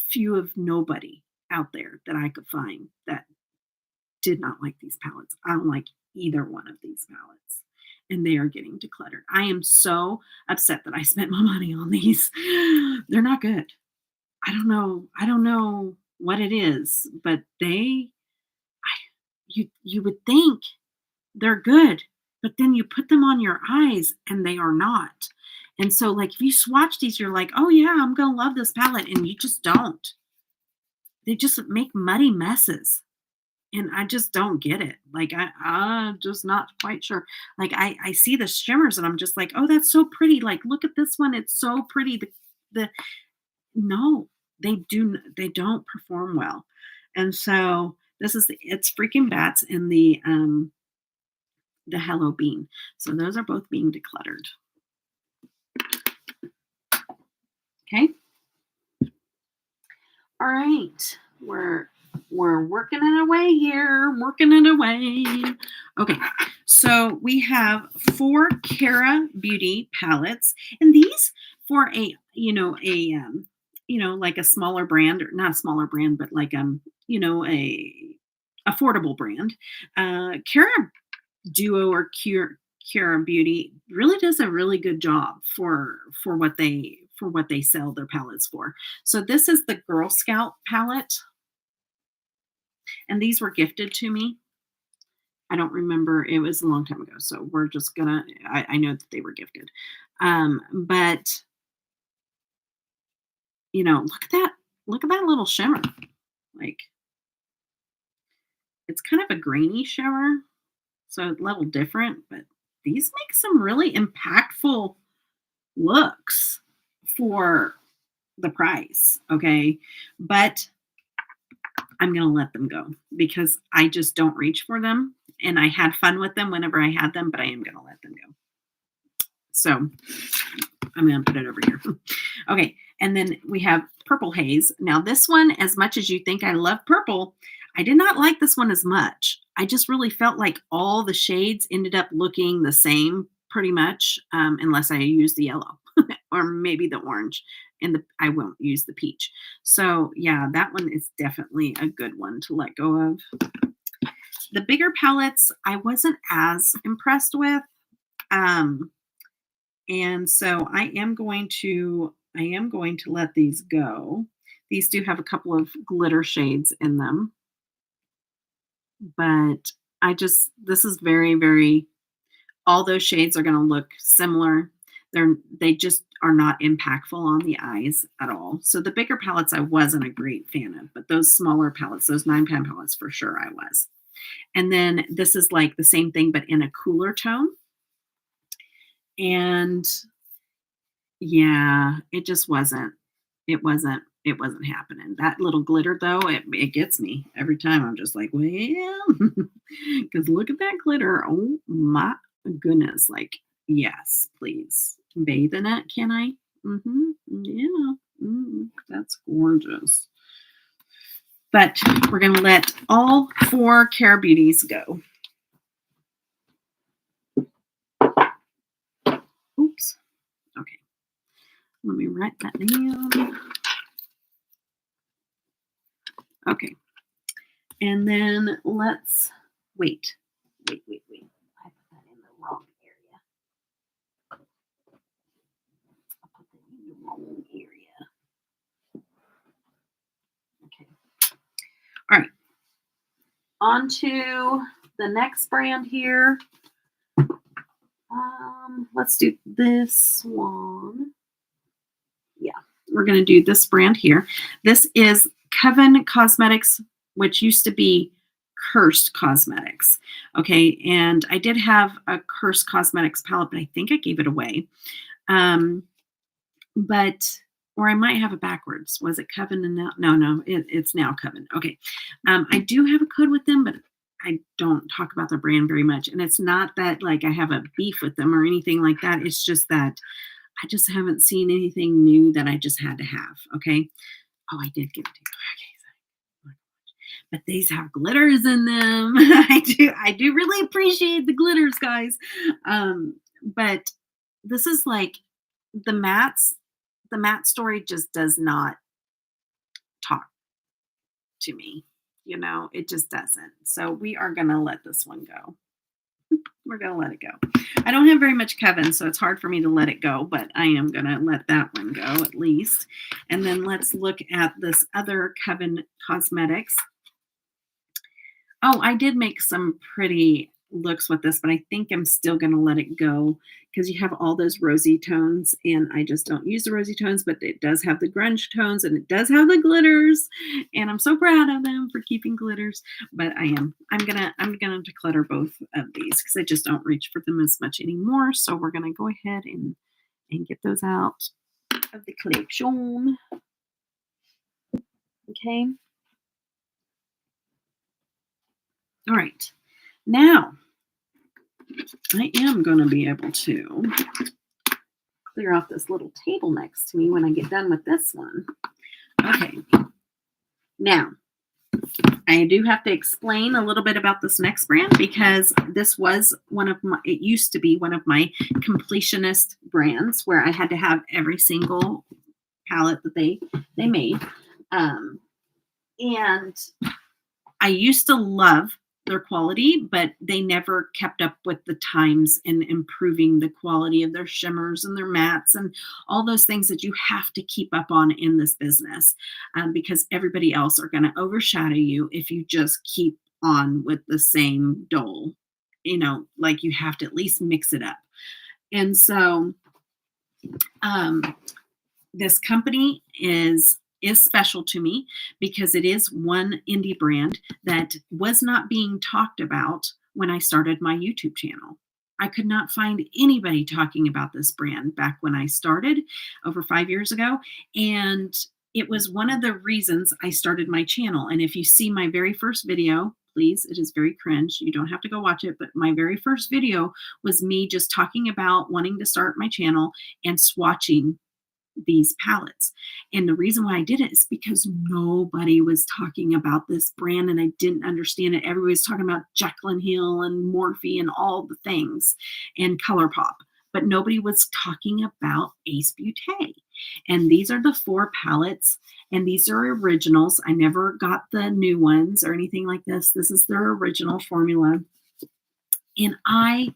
few of nobody out there that I could find that did not like these palettes. I don't like either one of these palettes. And they are getting decluttered. I am so upset that I spent my money on these. They're not good. I don't know what it is, but you would think they're good, but then you put them on your eyes and they are not. And so, like, if you swatch these, you're like, oh yeah, I'm gonna love this palette, and you just don't. They just make muddy messes. And I just don't get it. Like, I'm just not quite sure. Like, I see the shimmers and I'm just like, oh, that's so pretty. Like, look at this one. It's so pretty. The no, they don't perform well. And so this is it's freaking bats and the Hello Bean. So those are both being decluttered. Okay. All right. We're working it away here, working it away. Okay, so we have 4 Cara Beauty palettes, and these for a like a smaller brand, or not a smaller brand, but like a affordable brand. Cara Duo or Cara Beauty really does a really good job for what they sell their palettes for. So this is the Girl Scout palette. And these were gifted to me. I don't remember. It was a long time ago. So we're just gonna, I know that they were gifted. But look at that. Look at that little shimmer. Like, it's kind of a grainy shimmer. So a little different, but these make some really impactful looks for the price. Okay. But I'm going to let them go because I just don't reach for them. And I had fun with them whenever I had them, but I am going to let them go. So I'm going to put it over here. Okay. And then we have Purple Haze. Now this one, as much as you think I love purple, I did not like this one as much. I just really felt like all the shades ended up looking the same pretty much, unless I used the yellow or maybe the orange. And I won't use the peach. So yeah, that one is definitely a good one to let go of. The bigger palettes, I wasn't as impressed with. And so I am going to let these go. These do have a couple of glitter shades in them. But this is very, very, all those shades are going to look similar. They just are not impactful on the eyes at all. So the bigger palettes I wasn't a great fan of, but those smaller palettes, those 9-pan palettes, for sure I was. And then this is like the same thing, but in a cooler tone. And yeah, it wasn't happening. That little glitter though, it gets me every time. I'm just like, well, because look at that glitter. Oh my goodness. Like, yes, please. Bathe in it, can I? Yeah. That's gorgeous. But we're going to let all 4 Cara Beauties go. Oops. Okay. Let me write that down. Okay. And then let's wait. I put that in the wrong area. Okay. All right. On to the next brand here. Let's do this one. Yeah, we're going to do this brand here. This is Coven Cosmetics, which used to be Cursed Cosmetics. Okay, and I did have a Cursed Cosmetics palette, but I think I gave it away. Or I might have it backwards. Was it Coven and now? No, it's now Coven. Okay, I do have a code with them, but I don't talk about the brand very much. And it's not that like I have a beef with them or anything like that. It's just that I just haven't seen anything new that I just had to have. Okay. Oh, I did give it to you. Okay. But these have glitters in them. I do really appreciate the glitters, guys. But this is like the matte story just does not talk to me. It just doesn't. So we are going to let this one go. We're going to let it go. I don't have very much Coven, so it's hard for me to let it go, but I am going to let that one go at least. And then let's look at this other Coven Cosmetics. Oh, I did make some pretty looks with this, but I think I'm still going to let it go because you have all those rosy tones, and I just don't use the rosy tones, but it does have the grunge tones and it does have the glitters, and I'm so proud of them for keeping glitters. But I'm gonna declutter both of these because I just don't reach for them as much anymore. So we're gonna go ahead and get those out of the collection. Okay. All right. Now, I am going to be able to clear off this little table next to me when I get done with this one. Okay. Now, I do have to explain a little bit about this next brand because this was it used to be one of my completionist brands where I had to have every single palette that they made. And I used to love their quality, but they never kept up with the times in improving the quality of their shimmers and their mattes and all those things that you have to keep up on in this business, because everybody else are going to overshadow you if you just keep on with the same dole. Like you have to at least mix it up. And so this company is special to me because it is one indie brand that was not being talked about when I started my YouTube channel. I could not find anybody talking about this brand back when I started over 5 years ago. And it was one of the reasons I started my channel. And if you see my very first video, please, it is very cringe. You don't have to go watch it. But my very first video was me just talking about wanting to start my channel and swatching these palettes. And the reason why I did it is because nobody was talking about this brand and I didn't understand it. Everybody was talking about Jaclyn Hill and Morphe and all the things and ColourPop, but nobody was talking about Ace Beaute. And these are the 4 palettes, and these are originals. I never got the new ones or anything like this. This is their original formula. And I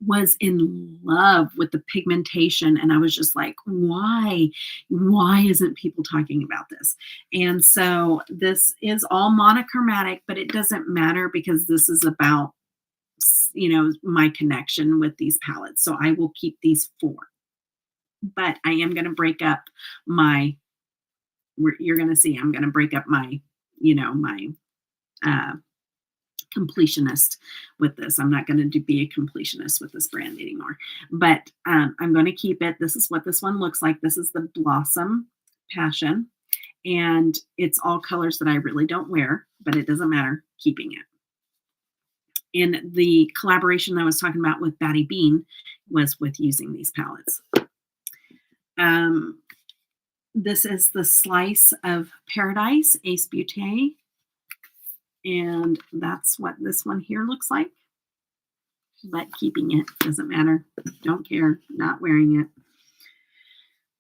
was in love with the pigmentation, and I was just like, why isn't people talking about this? And so this is all monochromatic, but it doesn't matter because this is about my connection with these palettes. So I will keep these 4, but I am going to break up you're going to see I'm going to break up my completionist with this. I'm not going to be a completionist with this brand anymore, but I'm going to keep it. This is what this one looks like. This is the Blossom Passion, and it's all colors that I really don't wear, but it doesn't matter, keeping it. And the collaboration I was talking about with Batty Bean was with using these palettes. This is the Slice of Paradise Ace Beaute. And that's what this one here looks like. But keeping it doesn't matter. Don't care. Not wearing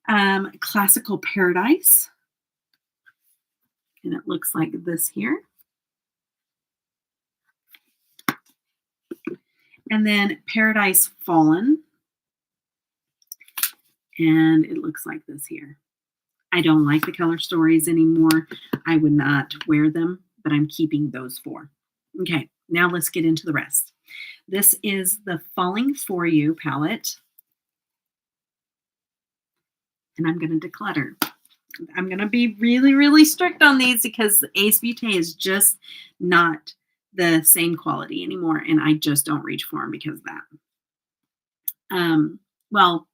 it. Classical Paradise. And it looks like this here. And then Paradise Fallen. And it looks like this here. I don't like the color stories anymore. I would not wear them, but I'm keeping those 4. Okay, now let's get into the rest. This is the Falling For You palette. And I'm going to declutter. I'm going to be really, really strict on these because Ace Beaute is just not the same quality anymore. And I just don't reach for them because of that. Well,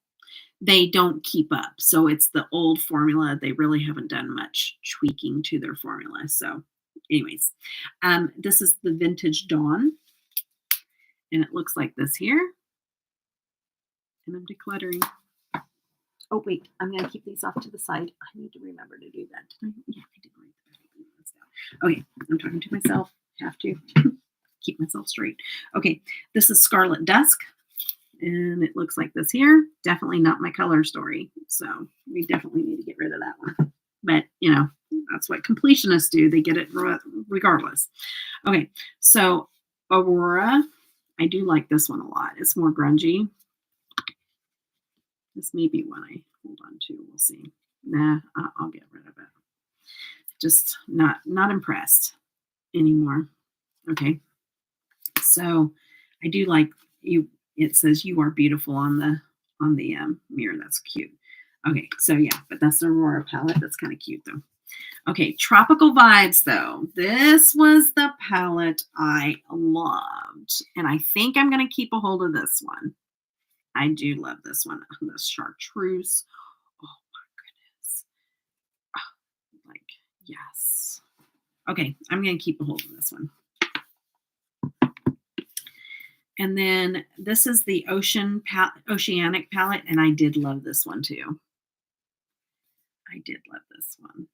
they don't keep up. So it's the old formula. They really haven't done much tweaking to their formula. So anyways, this is the Vintage Dawn. And it looks like this here. And I'm decluttering. Oh, wait. I'm going to keep these off to the side. I need to remember to do that. Yeah, I did write that. Okay. I'm talking to myself. Have to keep myself straight. Okay. This is Scarlet Dusk. And it looks like this here. Definitely not my color story. So we definitely need to get rid of that one. But, that's what completionists do. They get it regardless. Okay. So Aurora. I do like this one a lot. It's more grungy. This may be one I hold on to. We'll see. Nah, I'll get rid of it. Just not impressed anymore. Okay. So I do like you. It says you are beautiful on the mirror. That's cute. Okay, so yeah, but that's the Aurora palette. That's kind of cute though. Okay, Tropical Vibes though. This was the palette I loved. And I think I'm going to keep a hold of this one. I do love this one. The Chartreuse. Oh my goodness. Like, yes. Okay, I'm going to keep a hold of this one. And then this is the Oceanic palette, and I did love this one too. I did love this one.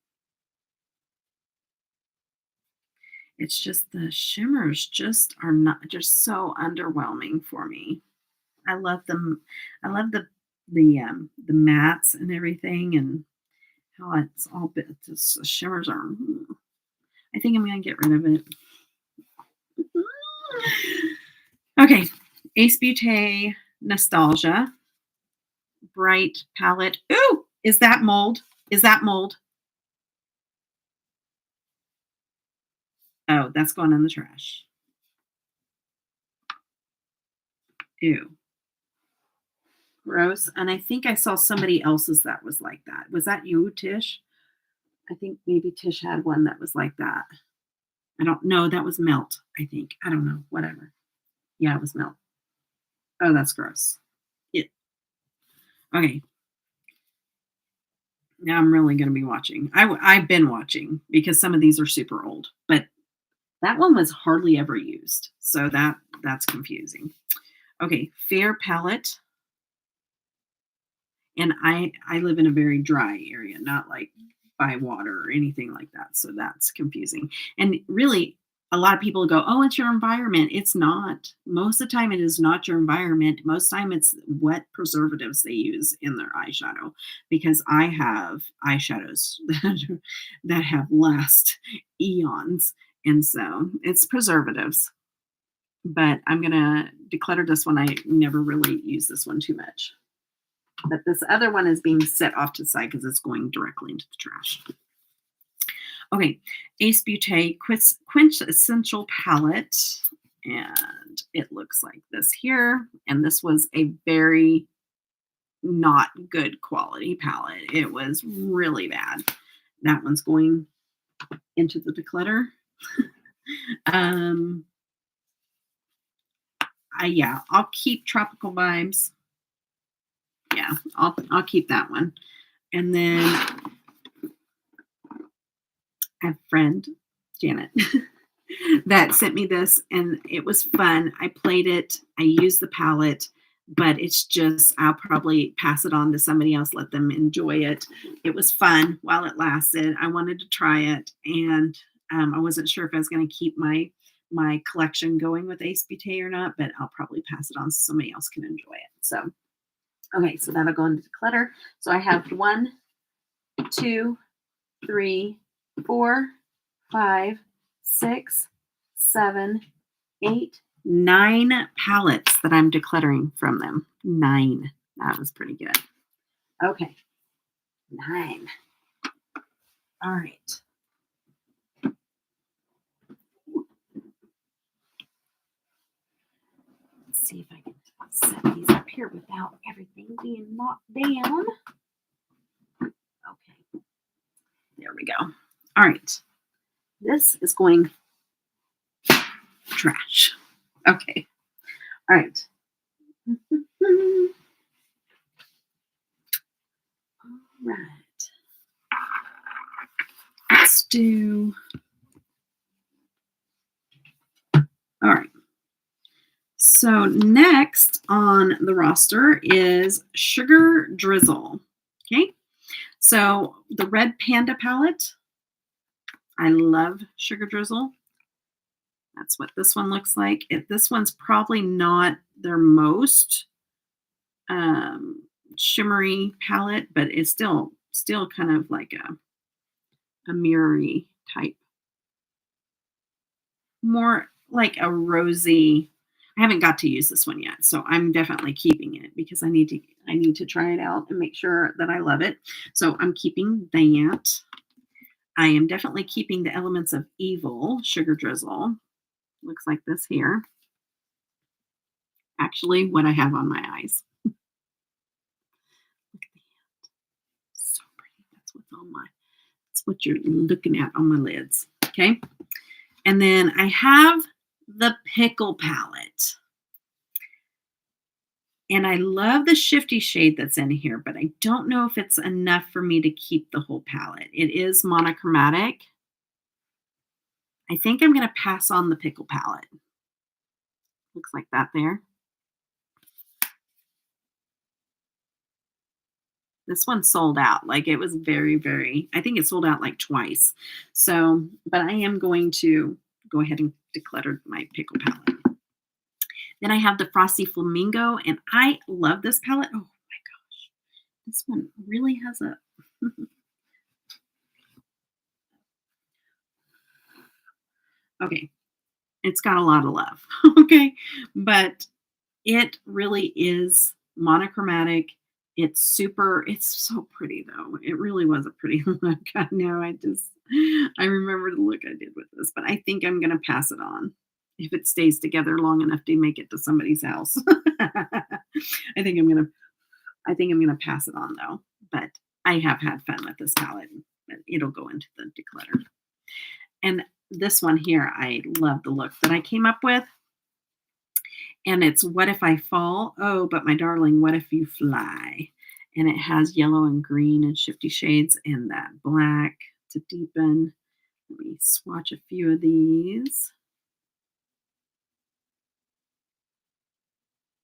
It's just the shimmers just are not just so underwhelming for me. I love them. I love the mattes and everything, and how it's all the shimmers are. I think I'm gonna get rid of it. Okay, Ace Beaute Nostalgia Bright palette. Ooh, is that mold? Is that mold? Oh, that's going in the trash. Ew. Gross. And I think I saw somebody else's that was like that. Was that you, Tish? I think maybe Tish had one that was like that. I don't know. That was Melt, I think. I don't know. Whatever. Yeah, it was Melt. Oh, that's gross. Yeah. Okay. Now I'm really going to be watching. I've been watching because some of these are super old, but that one was hardly ever used. So that's confusing. Okay, Fair palette. And I live in a very dry area, not like by water or anything like that. So that's confusing. And really, a lot of people go, "Oh, it's your environment." It's not. Most of the time, it is not your environment. Most of the time, it's what preservatives they use in their eyeshadow. Because I have eyeshadows that have last eons, and so it's preservatives. But I'm gonna declutter this one. I never really use this one too much. But this other one is being set off to the side because it's going directly into the trash. Okay, Ace Beaute Quintessential Palette. And it looks like this here. And this was a very not good quality palette. It was really bad. That one's going into the declutter. Yeah, I'll keep Tropical Vibes. Yeah, I'll keep that one. And then I have a friend, Janet, that sent me this, and it was fun. I played it. I used the palette, but it's just, I'll probably pass it on to somebody else, let them enjoy it. It was fun while it lasted. I wanted to try it, and I wasn't sure if I was going to keep my collection going with Ace Beaute or not, but I'll probably pass it on so somebody else can enjoy it. So, okay, so that'll go into Declutter. So I have 1, 2, 3, 4, 5, 6, 7, 8, 9 palettes that I'm decluttering from them. 9. That was pretty good. Okay. 9. All right. Let's see if I can set these up here without everything being knocked down. Okay. There we go. All right. This is going trash. Okay. All right. All right. Let's do. All right. So next on the roster is Sugar Drizzle. Okay. So the Red Panda palette. I love Sugar Drizzle. That's what this one looks like. This one's probably not their most shimmery palette, but it's still kind of like a mirrory type. More like a rosy. I haven't got to use this one yet, so I'm definitely keeping it because I need to try it out and make sure that I love it. So I'm keeping that. I am definitely keeping the Elements of Evil Sugar Drizzle. Looks like this here. actually what I have on my eyes. So pretty. That's what you're looking at on my lids. Okay. And then I have the Pickle palette. And I love the shifty shade that's in here, but I don't know if it's enough for me to keep the whole palette. It is monochromatic. I think I'm going to pass on the Pickle palette. Looks like that there. This one sold out. Like it was very, I think it sold out like twice. So, but I am going to go ahead and declutter my Pickle palette. Then I have the Frosty Flamingo, and I love this palette. Oh my gosh. This one really has a... okay. It's got a lot of love. Okay. But it really is monochromatic. It's so pretty though. It really was a pretty look. I know. I remember the look I did with this, but I think I'm going to pass it on if it stays together long enough to make it to somebody's house. I think I'm going to pass it on though, but I have had fun with this palette. But it'll go into the declutter. And this one here, I love the look that I came up with. And it's What If I Fall? Oh, but my darling, what if you fly? And it has yellow and green and shifty shades and that black to deepen. Let me swatch a few of these.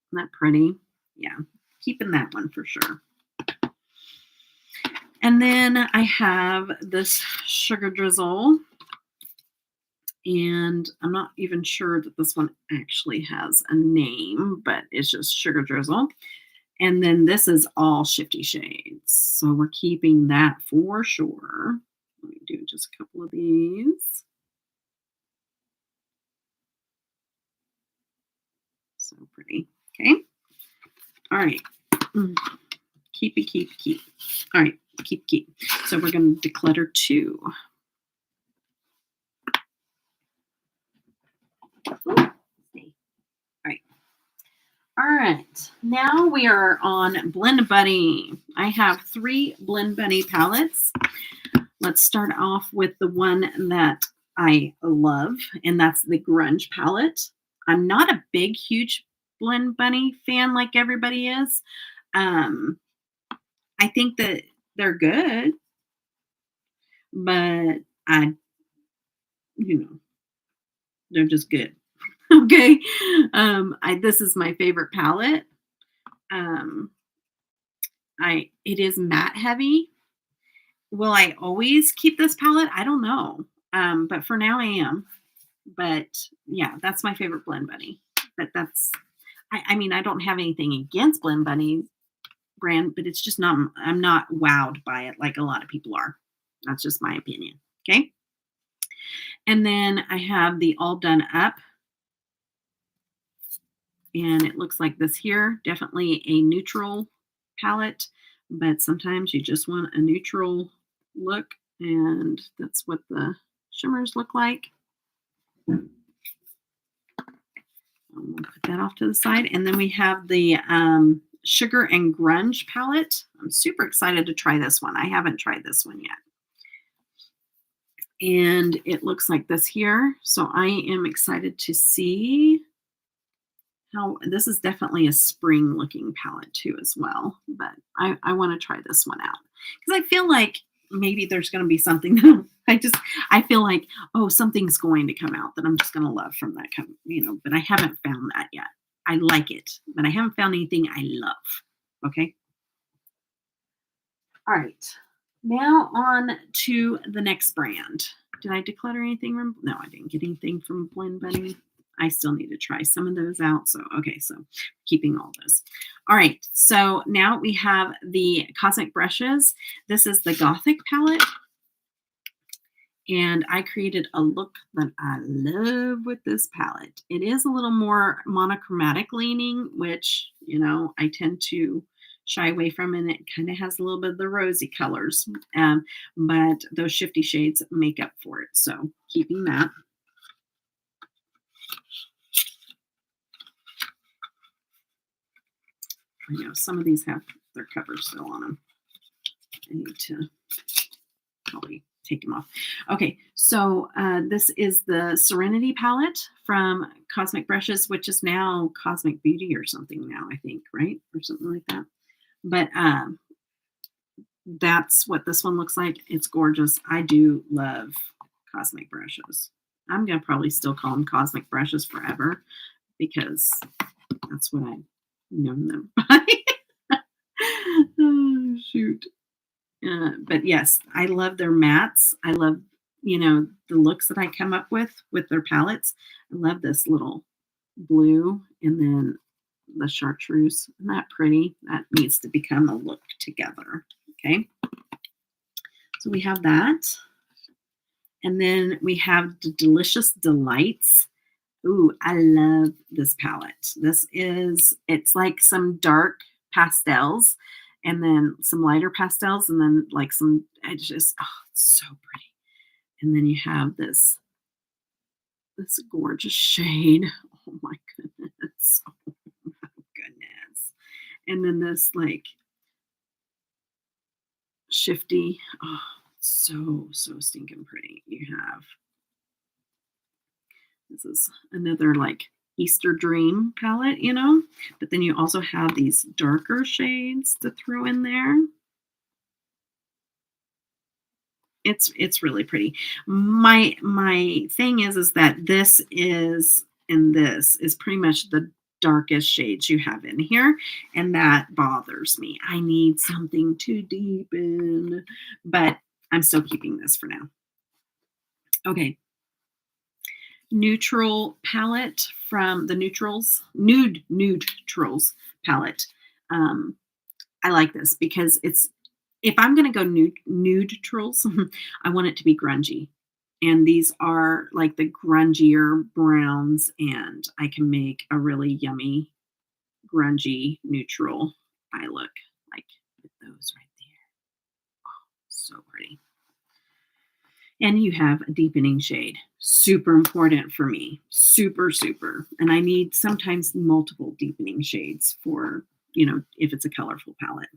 Isn't that pretty? Yeah, keeping that one for sure. And then I have this Sugar Drizzle. And I'm not even sure that this one actually has a name, but it's just Sugar Drizzle. And then this is all shifty shades. So we're keeping that for sure. Let me do just a couple of these. So pretty. Okay. All right. Keep. All right. Keep. So we're going to declutter 2. All right, now we are on Blend Buddy. I have 3 Blend Buddy palettes. Let's start off with the one that I love, and that's the Grunge palette. I'm not a big, huge Blend Buddy fan like everybody is. I think that they're good, but they're just good. Okay. This is my favorite palette. It is matte heavy. Will I always keep this palette? I don't know. But for now I am. But yeah, that's my favorite Blend Buddy. But I mean, I don't have anything against Blend Buddy brand, but it's just I'm not wowed by it like a lot of people are. That's just my opinion. Okay. And then I have the All Done Up. And it looks like this here. Definitely a neutral palette, but sometimes you just want a neutral look, and that's what the shimmers look like. I'm going to put that off to the side. And then we have the Sugar and Grunge palette. I'm super excited to try this one. I haven't tried this one yet. And it looks like this here. So I am excited to see how this is definitely a spring looking palette too as well. But I want to try this one out because I feel like maybe there's going to be something that I feel like, oh, something's going to come out that I'm just going to love from that, but I haven't found that yet. I like it, but I haven't found anything I love. Okay. All right. Now on to the next brand. Did I declutter anything? No, I didn't get anything from Blend Buddy. I still need to try some of those out. So, okay, so keeping all those. All right, so now we have the Cosmic Brushes. This is the Gothic palette. And I created a look that I love with this palette. It is a little more monochromatic leaning, which, I tend to shy away from, and it kind of has a little bit of the rosy colors. But those shifty shades make up for it. So keeping that. I know some of these have their covers still on them. I need to probably take them off. Okay, so this is the Serenity palette from Cosmic Brushes, which is now Cosmic Beauty or something now, I think, right? Or something like that. But that's what this one looks like. It's gorgeous. I do love Cosmic Brushes. I'm going to probably still call them Cosmic Brushes forever because that's what I've known them by. Oh, shoot. But yes, I love their mattes. I love, the looks that I come up with their palettes. I love this little blue and then the chartreuse. Isn't that pretty? That needs to become a look together. Okay. So we have that. And then we have the Delicious Delights. Ooh, I love this palette. It's like some dark pastels and then some lighter pastels and then like it's so pretty. And then you have this gorgeous shade. Oh my goodness. Oh my goodness. And then this like shifty, so stinking pretty. This is another like Easter Dream palette, but then you also have these darker shades to throw in there. It's really pretty. My thing is that this is pretty much the darkest shades you have in here, and that bothers me. I need something to deepen, but I'm still keeping this for now. Okay. Neutral palette from the Nude Neutrals palette. I like this because if I'm going to go neutrals, I want it to be grungy. And these are like the grungier browns, and I can make a really yummy grungy neutral eye look, like with those right there. Oh, so pretty. And you have a deepening shade. Super important for me. Super. And I need sometimes multiple deepening shades for, if it's a colorful palette.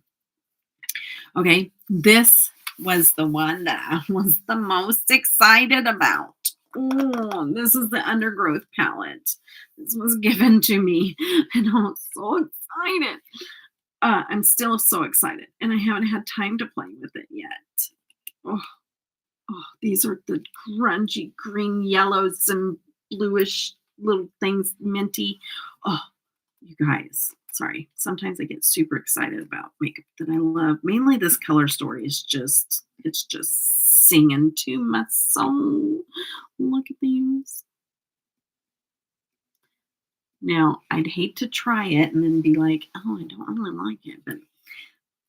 Okay, this was the one that I was the most excited about. Oh, this is the Undergrowth palette. This was given to me, and I was so excited. I'm still so excited, and I haven't had time to play with it yet. Oh, these are the grungy green yellows and bluish little things, minty. Oh, you guys, sorry. Sometimes I get super excited about makeup that I love. Mainly this color story it's just singing to my soul. Look at these. Now, I'd hate to try it and then be like, oh, I don't really like it. But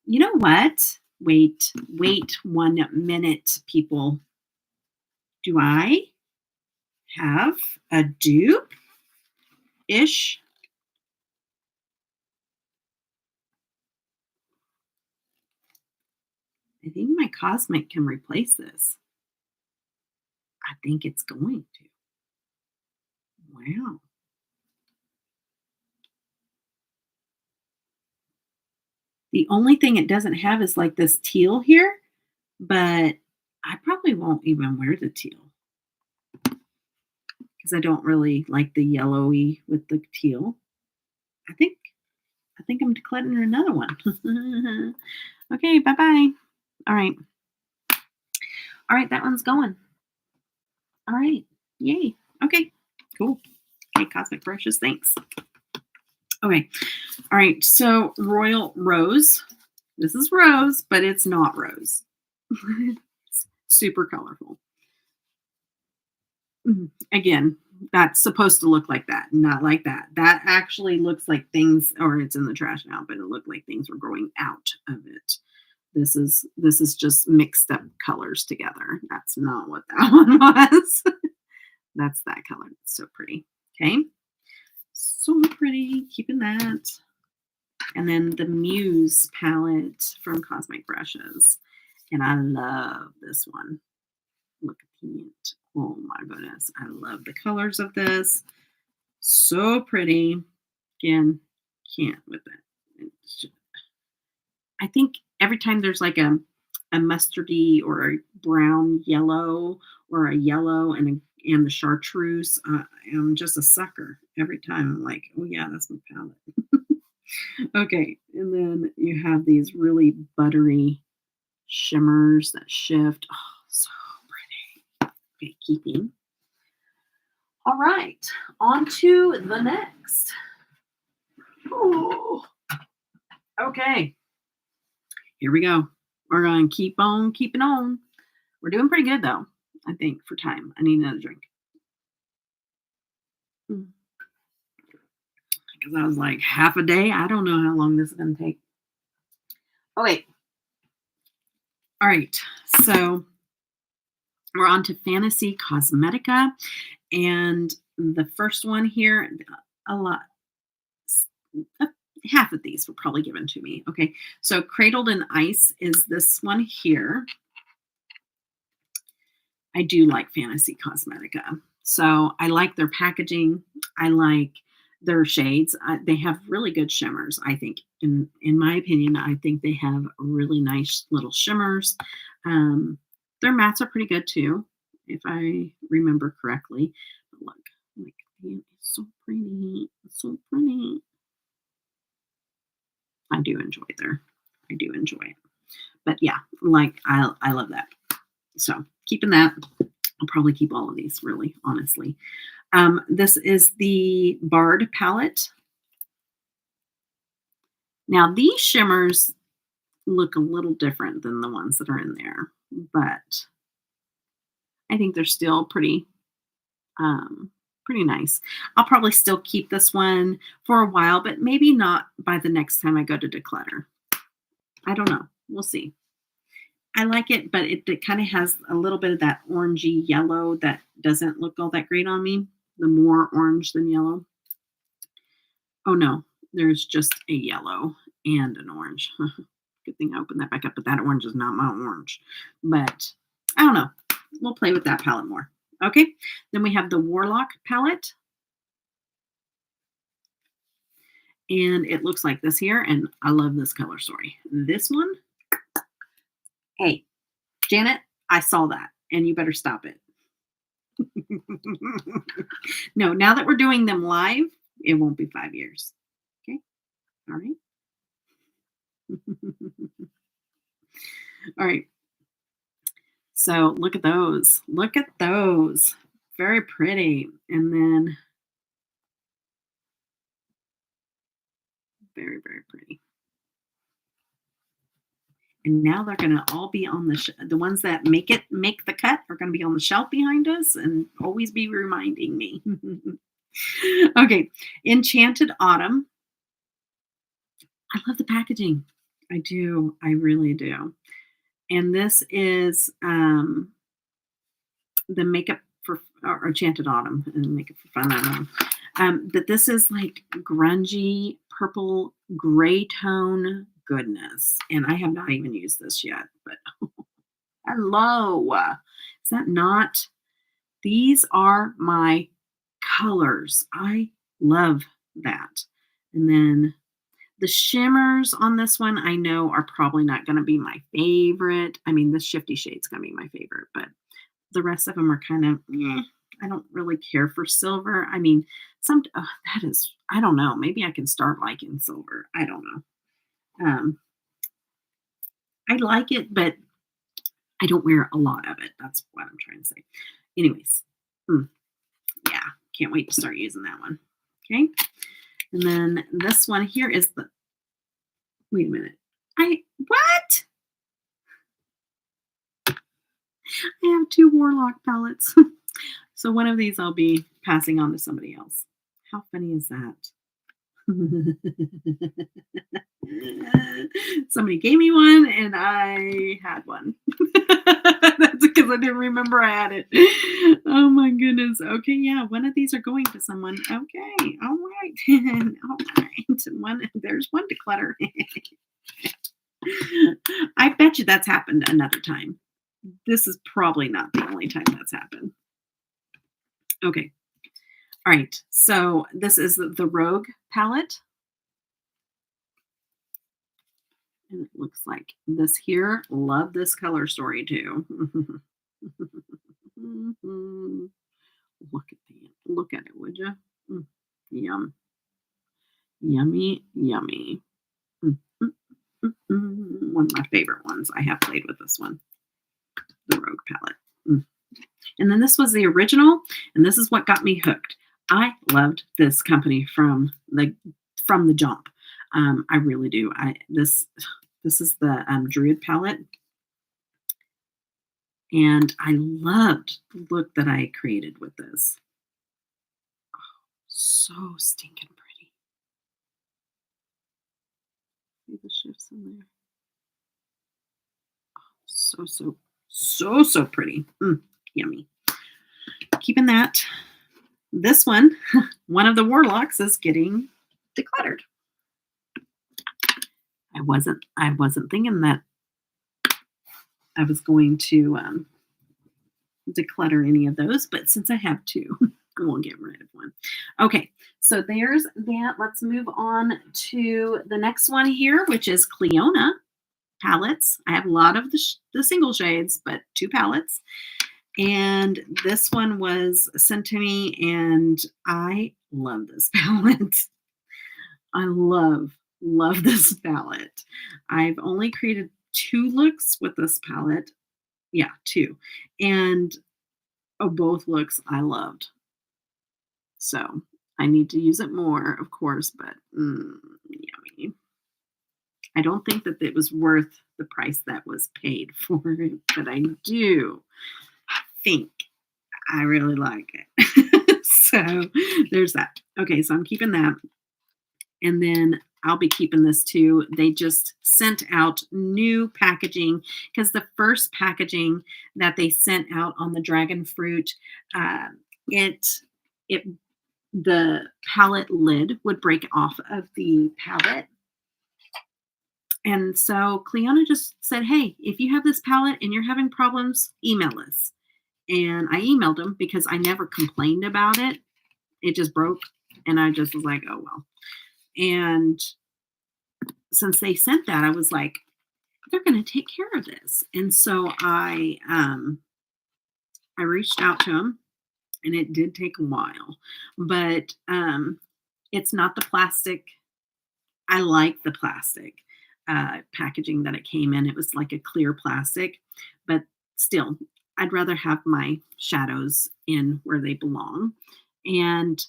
you know what? Wait 1 minute, people. Do I have a dupe-ish? I think my Cosmic can replace this. I think it's going to. Wow. The only thing it doesn't have is like this teal here, but I probably won't even wear the teal because I don't really like the yellowy with the teal. I think I'm decluttering another one. Okay, bye-bye. All right. All right, that one's going. All right. Yay. Okay, cool. Okay, Cosmic Brushes, thanks. Okay. All right, so Royal Rose. This is rose, but it's not rose. It's super colorful. Again, that's supposed to look like that, not like that. That actually looks like things, or it's in the trash now, but it looked like things were growing out of it. This is just mixed up colors together. That's not what that one was. That's that color. It's so pretty. Okay. So pretty. Keeping that. And then the Muse palette from Cosmic Brushes. And I love this one. Look at it. Oh my goodness. I love the colors of this. So pretty. Again, can't with it. I think every time there's like a mustardy or a brown yellow or a yellow and the chartreuse, I'm just a sucker every time. I'm like, oh yeah, that's my palette. Okay, and then you have these really buttery shimmers that shift. Oh, so pretty. Okay, keeping. All right, on to the next. Oh, okay. Here we go. We're going to keep on keeping on. We're doing pretty good, though, I think, for time. I need another drink. Because I was like, half a day? I don't know how long this is going to take. Okay. All right. So we're on to Fantasy Cosmetica. And the first one here, a lot. Half of these were probably given to me. Okay. So Cradled in Ice is this one here. I do like Fantasy Cosmetica. So I like their packaging. I like their shades. They have really good shimmers, I think. In my opinion, I think they have really nice little shimmers. Their mattes are pretty good too, if I remember correctly. But look, like, it's so pretty. It's so pretty. I do enjoy it. But yeah, like I love that. So keeping that. I'll probably keep all of these, really, honestly. This is the Bard palette. Now, these shimmers look a little different than the ones that are in there, but I think they're still pretty nice. I'll probably still keep this one for a while, but maybe not by the next time I go to Declutter. I don't know. We'll see. I like it, but it kind of has a little bit of that orangey yellow that doesn't look all that great on me. The more orange than yellow. Oh no, there's just a yellow and an orange. Good thing I opened that back up, but that orange is not my orange. But I don't know. We'll play with that palette more. Okay, then we have the Warlock palette. And it looks like this here, and I love this color story. This one, hey, Janet, I saw that, and you better stop it. No, now that we're doing them live, it won't be 5 years. Okay, all right. All right. So look at those. Look at those. Very pretty. And then very, very pretty. And now they're going to all be on the ones that make the cut are going to be on the shelf behind us and always be reminding me. Okay, Enchanted Autumn. I love the packaging. I do. I really do. And this is the Makeup for or Enchanted Autumn and Makeup for Fun. I don't know. But this is like grungy purple gray tone goodness. And I have not even used this yet, but hello. Is that not? These are my colors. I love that. And then the shimmers on this one, I know are probably not going to be my favorite. I mean, the Shifty Shade's going to be my favorite, but the rest of them are kind of, I don't really care for silver. I mean, I don't know. Maybe I can start liking silver. I don't know. I like it, but I don't wear a lot of it. That's what I'm trying to say. Anyways, yeah, can't wait to start using that one. Okay. And then this one here is wait a minute. What? I have 2 Warlock palettes. So one of these I'll be passing on to somebody else. How funny is that? Somebody gave me one and I had one. That's because I didn't remember I had it. Oh my goodness. Okay, yeah, one of these are going to someone. Okay, all right. All right. There's one Declutter. I bet you that's happened another time. This is probably not the only time that's happened. Okay. All right. So this is the Rogue palette. And it looks like this here. Love this color story too. Mhm. Look at that. Look at it, would you? Yum. Yummy, yummy. Mm, mm, One of my favorite ones. I have played with this one, the Rogue palette. And then this was the original, and this is what got me hooked. I loved this company from the jump. I really do. This is the Druid palette, and I loved the look that I created with this. So stinking pretty. See the shifts in there. So pretty. Yummy. Keeping that. This one, one of the warlocks is getting decluttered. I wasn't thinking that I was going to declutter any of those, but since I have two, I won't get rid of one. Okay, so there's that. Let's move on to the next one here, which is Cleona palettes. I have a lot of the single shades, but two palettes. And this one was sent to me, and I love this palette. I love this palette. I've only created 2 looks with this palette. Yeah, 2. And both looks I loved. So I need to use it more, of course, but yummy. I don't think that it was worth the price that was paid for it, but I do think I really like it. So there's that. Okay, so I'm keeping that. And then I'll be keeping this too. They just sent out new packaging because the first packaging that they sent out on the dragon fruit, uh, it it the palette lid would break off of the palette. And so Cleona just said, "Hey, if you have this palette and you're having problems, email us." And I emailed them because I never complained about it. It just broke, and I just was like, "Oh well." And since they sent that, I was like, they're going to take care of this. And so I reached out to them, and it did take a while, but it's not the plastic. I like the plastic packaging that it came in. It was like a clear plastic, but still, I'd rather have my shadows in where they belong. And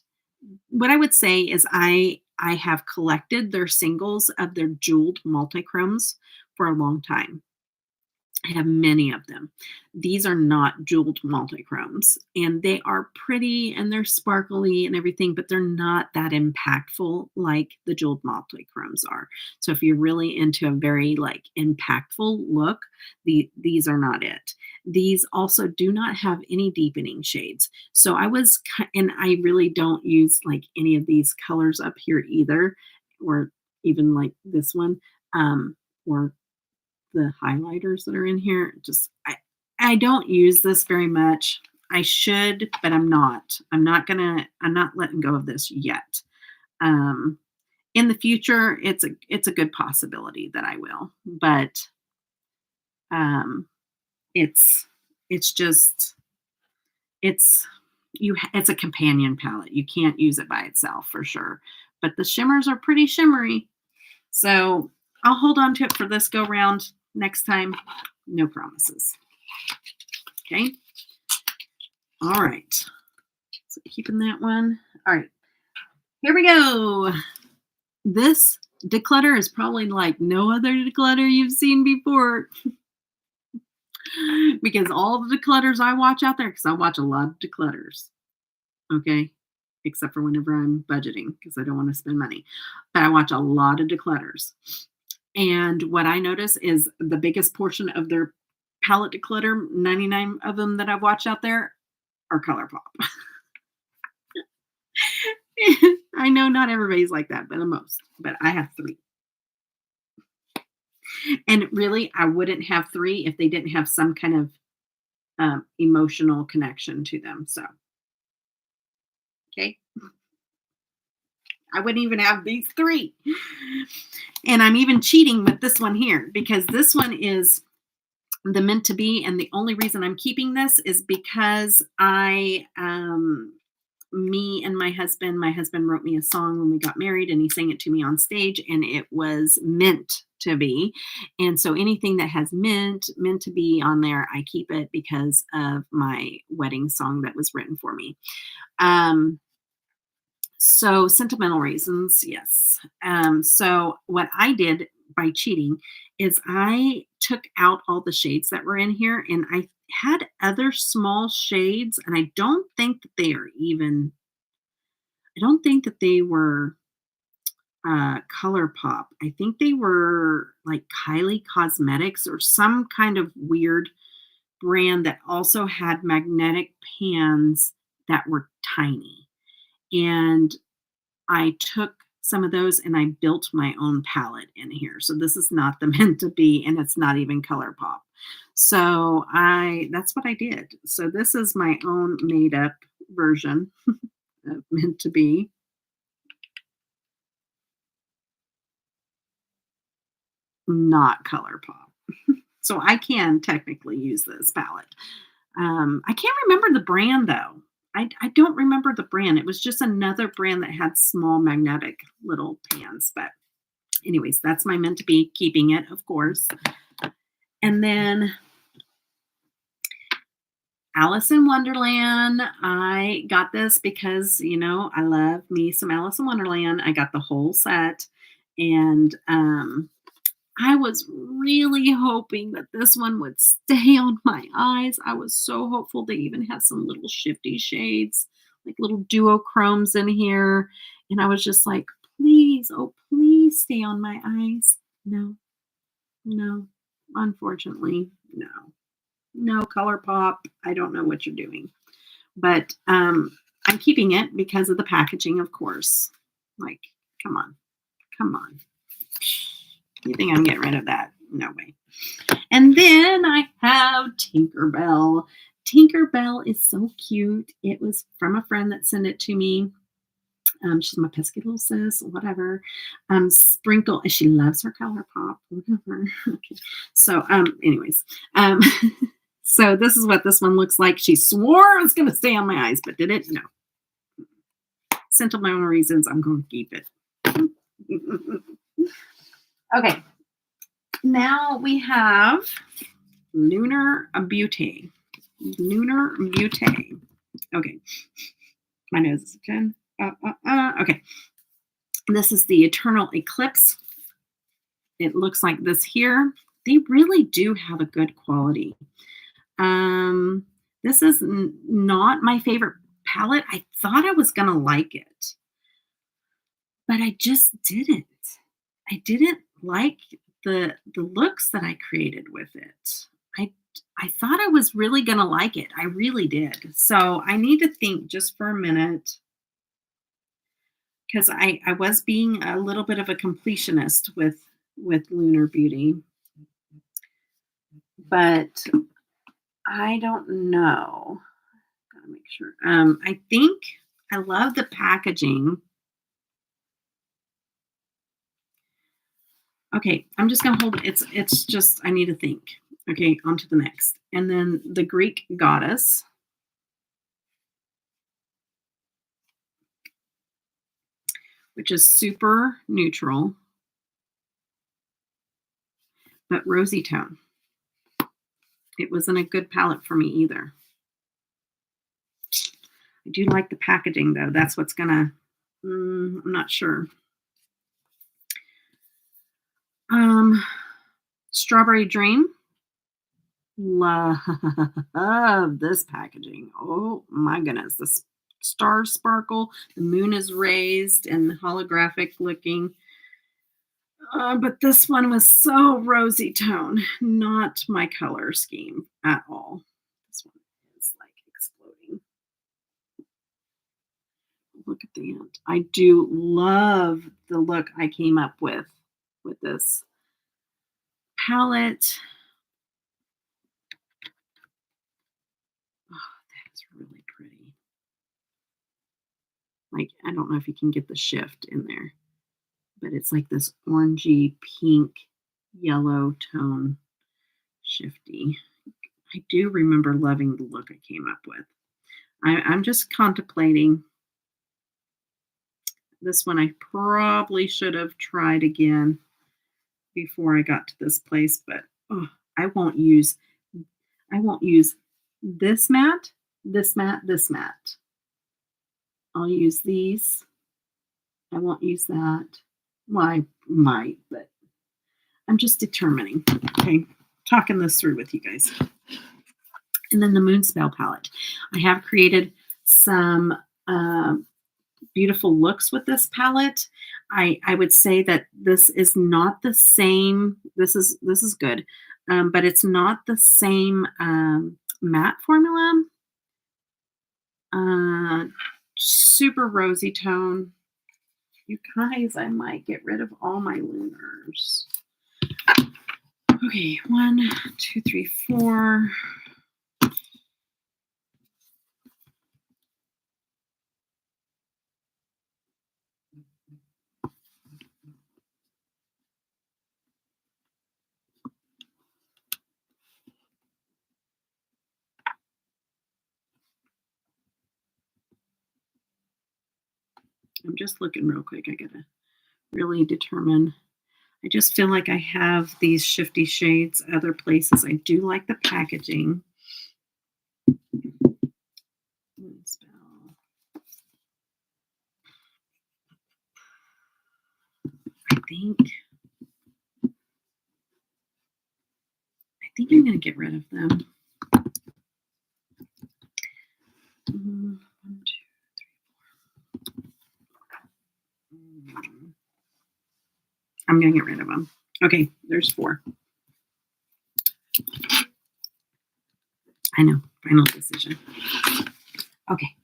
what I would say is I have collected their singles of their jeweled multichromes for a long time. I have many of them. These are not jeweled multichromes, and they are pretty and they're sparkly and everything, but they're not that impactful like the jeweled multichromes are. So if you're really into a very like impactful look, these are not it. These also do not have any deepening shades. So and I really don't use like any of these colors up here either, or even like this one, or the highlighters that are in here. I don't use this very much. I should, but I'm not. I'm not letting go of this yet. Um, in the future, it's a good possibility that I will, but um, it's it's just it's a companion palette. You can't use it by itself for sure. But the shimmers are pretty shimmery. So I'll hold on to it for this go round. Next time, no promises. Okay. All right. So keeping that one. All right. Here we go. This declutter is probably like no other declutter you've seen before. Because all the declutters I watch out there, because I watch a lot of declutters. Okay. Except for whenever I'm budgeting because I don't want to spend money. But I watch a lot of declutters. And what I notice is the biggest portion of their palette declutter, 99 of them that I've watched out there, are ColourPop. I know not everybody's like that, but most. But I have 3. And really, I wouldn't have 3 if they didn't have some kind of emotional connection to them. So, okay. I wouldn't even have these three. And I'm even cheating with this one here because this one is the Meant to Be. And the only reason I'm keeping this is because me and my husband wrote me a song when we got married and he sang it to me on stage and it was meant to be. And so anything that has meant to be on there, I keep it because of my wedding song that was written for me. So sentimental reasons, yes. So what I did by cheating is I took out all the shades that were in here and I had other small shades and I don't think that they are even I don't think that they were ColourPop. I think they were like Kylie Cosmetics or some kind of weird brand that also had magnetic pans that were tiny. And I took some of those and I built my own palette in here. So this is not the Meant to Be and it's not even ColourPop. So that's what I did. So this is my own made up version of Meant to Be. Not ColourPop. So I can technically use this palette. I can't remember the brand though. I don't remember the brand. It was just another brand that had small magnetic little pans. But anyways, that's my Meant to Be. Keeping it, of course. And then Alice in Wonderland. I got this because, I love me some Alice in Wonderland. I got the whole set. And I was really hoping that this one would stay on my eyes. I was so hopeful. They even have some little shifty shades, like little duochromes in here. And I was just like, please, oh, please stay on my eyes. No, no, unfortunately, no. No, ColourPop. I don't know what you're doing. But I'm keeping it because of the packaging, of course. Like, come on. Come on. You think I'm getting rid of that? No way. And then I have Tinkerbell. Tinkerbell is so cute. It was from a friend that sent it to me. She's my pesky little sis, whatever. Sprinkle. She loves her ColourPop, whatever. Okay. So, anyways, so this is what this one looks like. She swore it was going to stay on my eyes, but did it? No. Sentimental reasons. I'm going to keep it. Okay. Now we have Lunar Beauty. Lunar Beauty. Okay. My nose is done. Okay. This is the Eternal Eclipse. It looks like this here. They really do have a good quality. This is not my favorite palette. I thought I was going to like it, but I just didn't. I didn't like the looks that I created with it. I thought I was really going to like it. I really did. So I need to think just for a minute because I was being a little bit of a completionist with Lunar Beauty, but I don't know. Gotta make sure. I think I love the packaging. Okay, I'm just gonna hold it. It's just I need to think. Okay, on to the next. And then the Greek Goddess. Which is super neutral, but rosy tone. It wasn't a good palette for me either. I do like the packaging though. That's what's gonna, I'm not sure. Strawberry Dream. Love this packaging. Oh my goodness. The stars sparkle. The moon is raised and holographic looking. But this one was so rosy tone. Not my color scheme at all. This one is like exploding. Look at the end. I do love the look I came up with this palette. Oh, that's really pretty. like, I don't know if you can get the shift in there, but it's like this orangey pink yellow tone shifty. I do remember loving the look I came up with. I'm just contemplating this one. I probably should have tried again before I got to this place, but oh, I won't use this matte, this matte, this matte. I'll use these. I won't use that. Well, I might, but I'm just determining. Okay, talking this through with you guys. And then the Moonspell palette. I have created some beautiful looks with this palette. I would say that this is not the same. This is good, but it's not the same matte formula. Super rosy tone. You guys, I might get rid of all my lunars. Okay, 1, 2, 3, 4. I'm just looking real quick. I gotta really determine. I just feel like I have these shifty shades other places. I do like the packaging. I think I'm going to get rid of them. 1, 2, 3, 4. I'm going to get rid of them. Okay, there's 4. I know, final decision. Okay,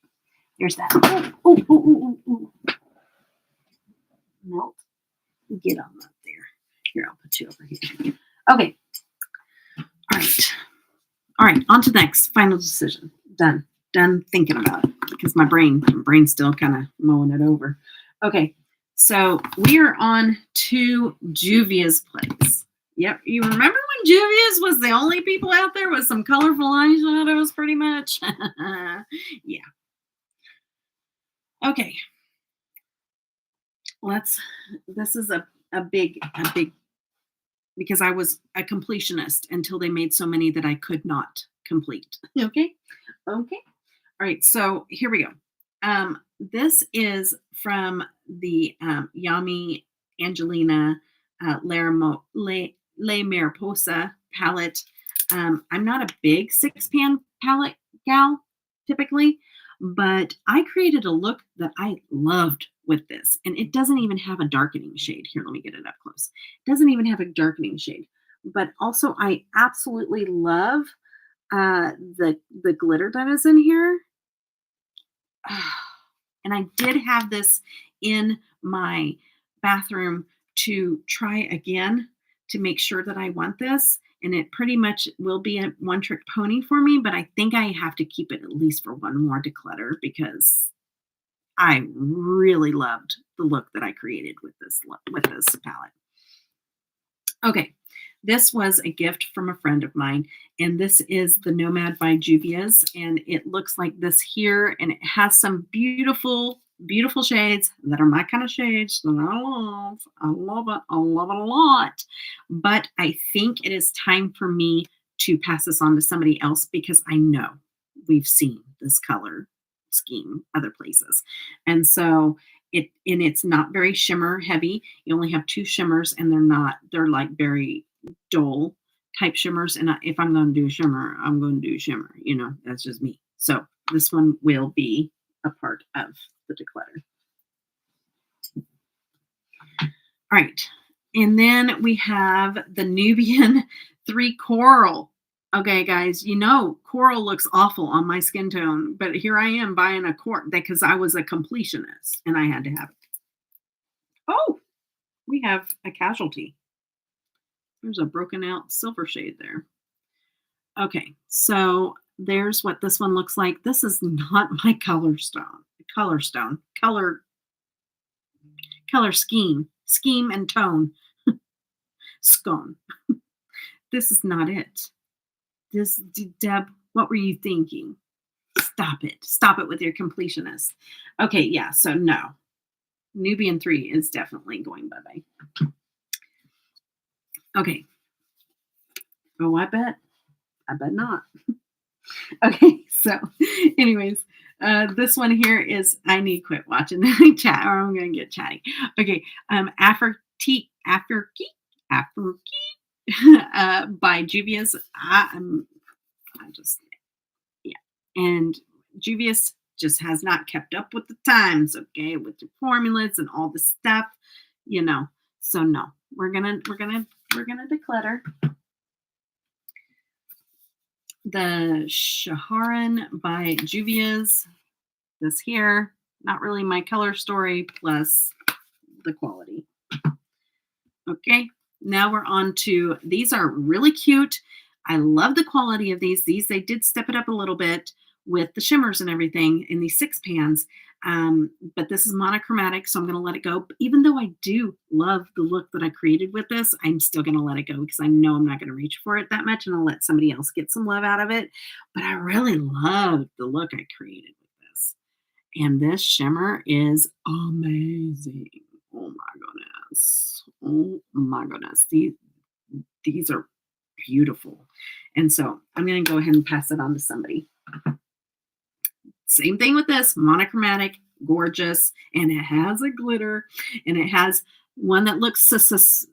there's that. Oh. Melt. Get on up there. Here, I'll put you over here. Okay. All right, on to the next. Final decision. Done thinking about it because my brain's still kind of mulling it over. Okay, so we are on to Juvia's place. Yep, you remember when Juvia's was the only people out there with some colorful eyeshadows, pretty much? Yeah. Okay. This is a big, because I was a completionist until they made so many that I could not complete. Okay. All right, so here we go. This is from the Yami Angelina Le Mariposa palette. I'm not a big 6-pan palette gal typically, but I created a look that I loved with this, and it doesn't even have a darkening shade. Here, let me get it up close. It doesn't even have a darkening shade, but also I absolutely love the glitter that is in here. And I did have this in my bathroom to try again to make sure that I want this. And it pretty much will be a one-trick pony for me, but I think I have to keep it at least for one more declutter because I really loved the look that I created with this palette. Okay, this was a gift from a friend of mine, and this is the Nomad by Juvia's, and it looks like this here, and it has some beautiful, beautiful shades that are my kind of shades that I love. I love it a lot, but I think it is time for me to pass this on to somebody else because I know we've seen this color scheme other places, and so it's not very shimmer heavy. You only have 2 shimmers, and they're like very dull type shimmers. And if I'm going to do shimmer, I'm going to do shimmer. You know, that's just me. So this one will be a part of the declutter. All right. And then we have the Nubian 3 Coral. Okay, guys, you know, coral looks awful on my skin tone, but here I am buying a coral because I was a completionist and I had to have it. Oh, we have a casualty. There's a broken out silver shade there. Okay, so there's what this one looks like. This is not my color color stone, color scheme and tone. Scone. This is not it. Deb, what were you thinking? Stop it. Stop it with your completionist. Okay, yeah, so no. Nubian 3 is definitely going bye-bye. Okay. Oh, I bet not. Okay, so anyways, this one here is, I need to quit watching the chat or I'm going to get chatty. Okay, Afterkey by Juvia's. I just, yeah. And Juvia's just has not kept up with the times, okay, with the formulas and all the stuff, you know. So no, we're gonna declutter. The Shaharan by Juvia's. This here, not really my color story, plus the quality. Okay, now we're on to, these are really cute. I love the quality of these. They did step it up a little bit with the shimmers and everything in these 6 pans. But this is monochromatic, so I'm going to let it go. Even though I do love the look that I created with this, I'm still going to let it go because I know I'm not going to reach for it that much, and I'll let somebody else get some love out of it. But I really love the look I created with this. And this shimmer is amazing. Oh my goodness. Oh my goodness. These are beautiful. And so I'm going to go ahead and pass it on to somebody. Same thing with this, monochromatic, gorgeous, and it has a glitter, and it has one that looks sus.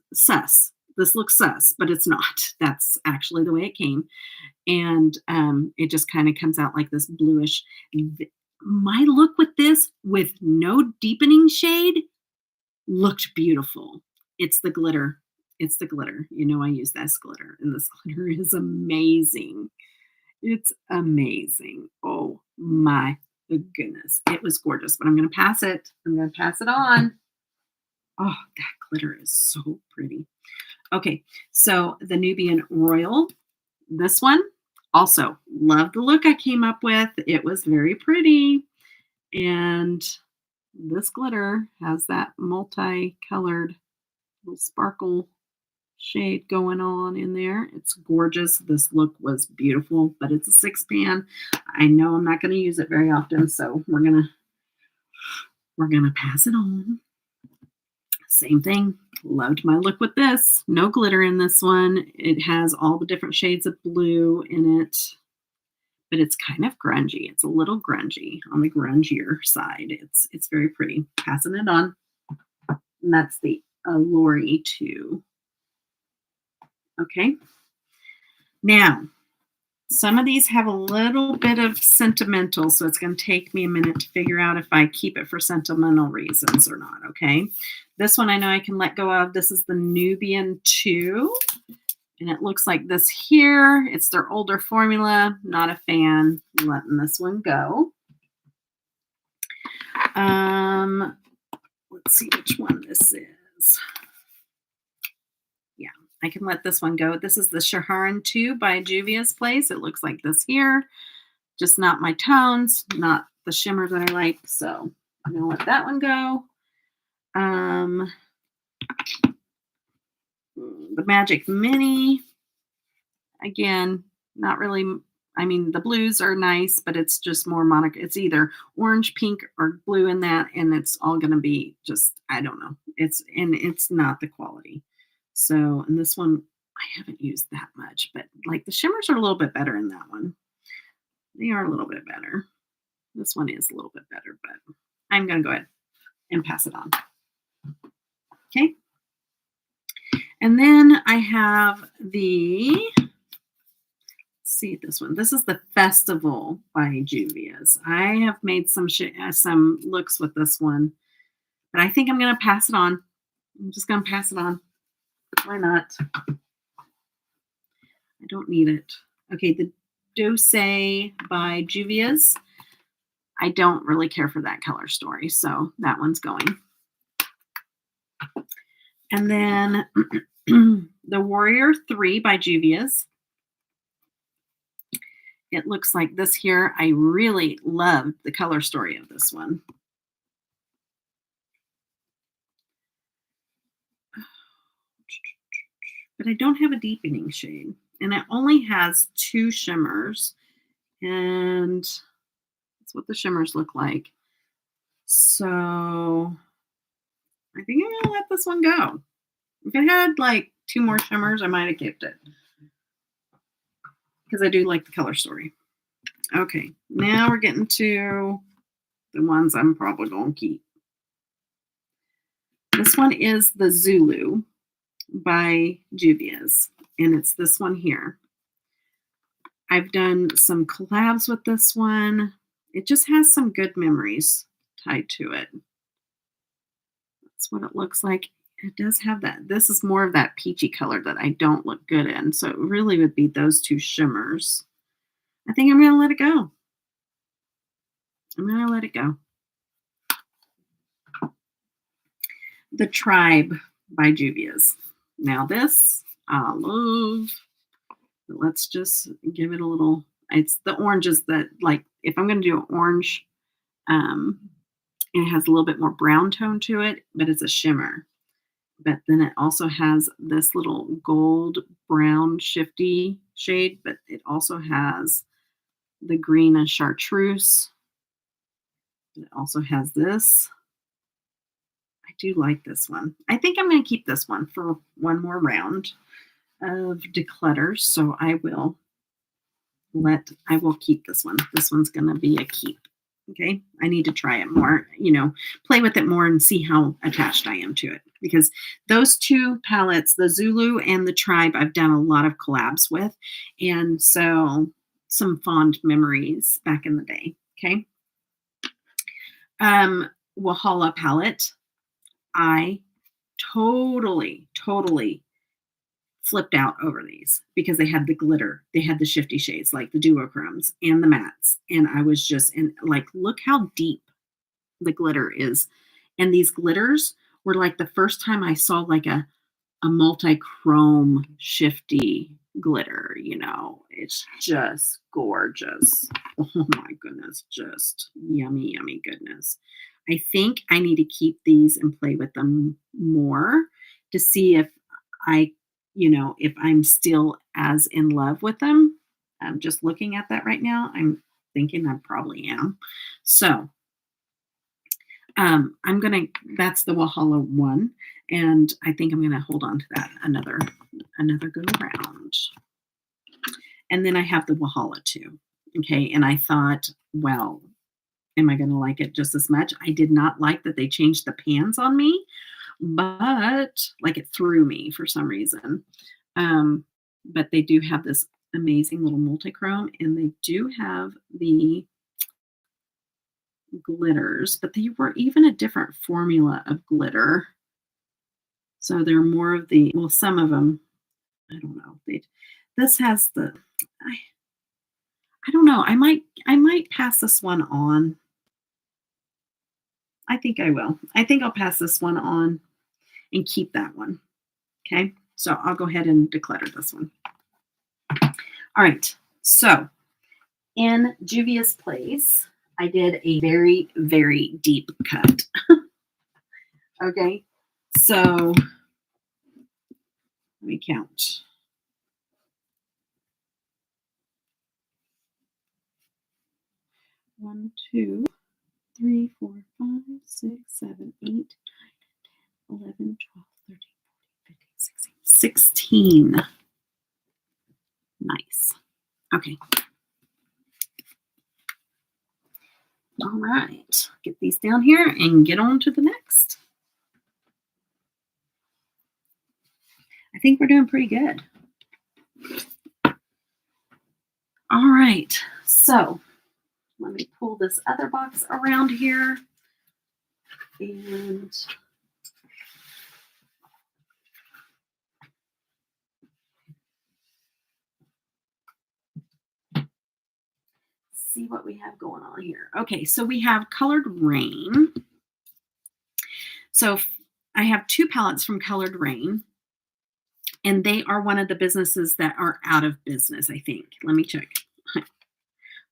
This looks sus, but it's not. That's actually the way it came. And it just kind of comes out like this bluish. My look with this, with no deepening shade, looked beautiful. It's the glitter. It's the glitter. You know I use this glitter, and this glitter is amazing. It's amazing. Oh my goodness. It was gorgeous, but I'm going to pass it. I'm going to pass it on. Oh, that glitter is so pretty. Okay, so the Nubian Royal. This one, also love the look I came up with. It was very pretty. And this glitter has that multicolored little sparkle shade going on in there. It's gorgeous. This look was beautiful, but it's a 6 pan. I know I'm not going to use it very often, so we're gonna pass it on. Same thing. Loved my look with this. No glitter in this one. It has all the different shades of blue in it, but it's kind of grungy. It's a little grungy, on the grungier side. It's very pretty. Passing it on. And that's the Allure 2. Okay. Now, some of these have a little bit of sentimental, so it's going to take me a minute to figure out if I keep it for sentimental reasons or not, okay? This one I know I can let go of. This is the Nubian 2, and it looks like this here. It's their older formula. Not a fan. I'm letting this one go. Let's see which one this is. Yeah, I can let this one go. This is the Shaharan 2 by Juvia's Place. It looks like this here. Just not my tones, not the shimmer that I like. So I'm going to let that one go. The Magic Mini. Again, not really. I mean, the blues are nice, but it's just more it's either orange, pink, or blue in that, and it's all going to be just, I don't know. It's not the quality. So, and this one, I haven't used that much, but like the shimmers are a little bit better in that one. They are a little bit better. This one is a little bit better, but I'm going to go ahead and pass it on. Okay. And then I have see this one. This is the Festival by Juvia's. I have made some looks with this one, but I think I'm going to pass it on. I'm just going to pass it on. Why not? I don't need it. Okay, the Dose by Juvia's. I don't really care for that color story, so that one's going. And then the Warrior 3 by Juvia's. it looks like this here. I really loved the color story of this one. But I don't have a deepening shade. And it only has 2 shimmers. And that's what the shimmers look like. So I think I'm gonna let this one go. If it had like 2 more shimmers, I might have kept it. Because I do like the color story. Okay, now we're getting to the ones I'm probably gonna keep. This one is the Zulu by Juvia's, and it's this one here. I've done some collabs with this one. It just has some good memories tied to it. That's what it looks like. It does have that. This is more of that peachy color that I don't look good in. So it really would be those 2 shimmers. I think I'm going to let it go. I'm going to let it go. The Tribe by Juvia's. Now this, I love. Let's just give it a little. It's the oranges that, like, if I'm going to do an orange, it has a little bit more brown tone to it, but it's a shimmer. But then it also has this little gold brown shifty shade, but it also has the green and chartreuse. It also has this. I do like this one. I think I'm going to keep this one for one more round of declutter. So I will keep this one. This one's going to be a keep. Okay. I need to try it more, play with it more and see how attached I am to it, because those 2 palettes, the Zulu and the Tribe, I've done a lot of collabs with. And so some fond memories back in the day. Okay. Wahala palette. I totally flipped out over these because they had the glitter. They had the shifty shades like the duochromes and the mattes. And I was just look how deep the glitter is. And these glitters were like the first time I saw like a multi-chrome shifty glitter, it's just gorgeous. Oh my goodness, just yummy, yummy goodness. I think I need to keep these and play with them more to see if if I'm still as in love with them. I'm just looking at that right now. I'm thinking I probably am. So that's the Wahala one. And I think I'm going to hold on to that another go around. And then I have the Wahala 2. Okay. And I thought, well, am I going to like it just as much? I did not like that they changed the pans on me, but like it threw me for some reason. But they do have this amazing little multi-chrome, and they do have the glitters, but they were even a different formula of glitter. So they're more of some of them, I don't know. This has I don't know. I might pass this one on. I think I will. I think I'll pass this one on and keep that one. Okay. So I'll go ahead and declutter this one. All right. So in Juvia's place, I did a very, very deep cut. Okay. So let me count. 1, 2, 3, 4, 5, 6, 7, 8, 9, 10, 11, 12, 13, 14, 15, 16. 16. Nice. Okay. All right. Get these down here and get on to the next. I think we're doing pretty good. All right. So let me pull this other box around here. And see what we have going on here. Okay, so we have Colored Rain. So I have 2 palettes from Colored Rain, and they are one of the businesses that are out of business, I think. Let me check.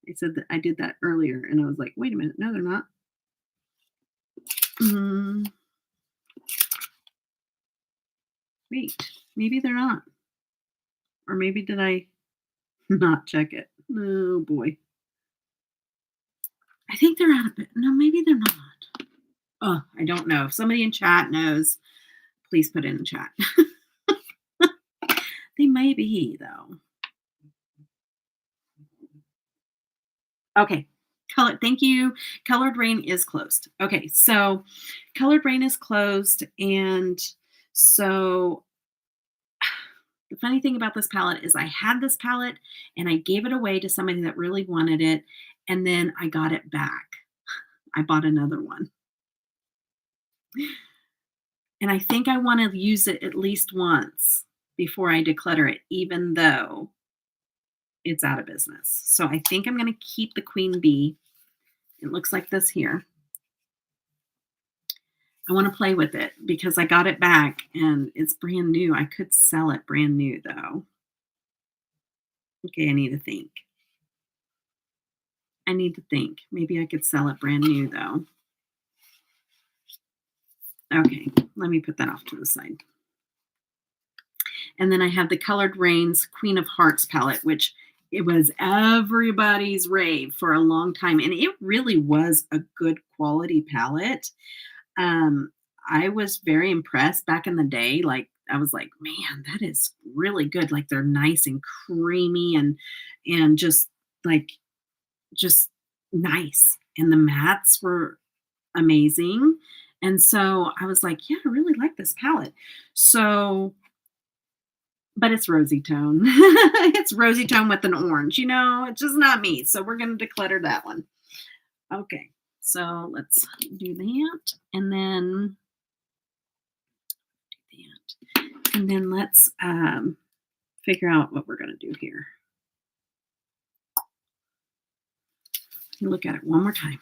I said that I did that earlier, and I was like, wait a minute. No, they're not. Mm, wait, maybe they're not. Or maybe did I not check it? Oh boy. I think they're out of it. No, maybe they're not. Oh, I don't know. If somebody in chat knows, please put it in chat. They may be, though. Okay. Thank you. Colored Rain is closed. Okay, so Colored Rain is closed. And so the funny thing about this palette is I had this palette and I gave it away to somebody that really wanted it. And then I got it back. I bought another one. And I think I want to use it at least once before I declutter it, even though it's out of business. So I think I'm going to keep the Queen Bee. It looks like this here. I want to play with it because I got it back and it's brand new. I could sell it brand new though. Okay, I need to think. Maybe I could sell it brand new though. Okay, let me put that off to the side. And then I have the Colored Rain's Queen of Hearts palette, which it was everybody's rave for a long time. And it really was a good quality palette. I was very impressed back in the day. Like I was like, man, that is really good. Like they're nice and creamy and just nice. And the mattes were amazing. And so I was like, yeah, I really like this palette. So, but it's rosy tone. It's rosy tone with an orange, it's just not me. So we're going to declutter that one. Okay. So let's do that. And then let's figure out what we're going to do here. Look at it one more time.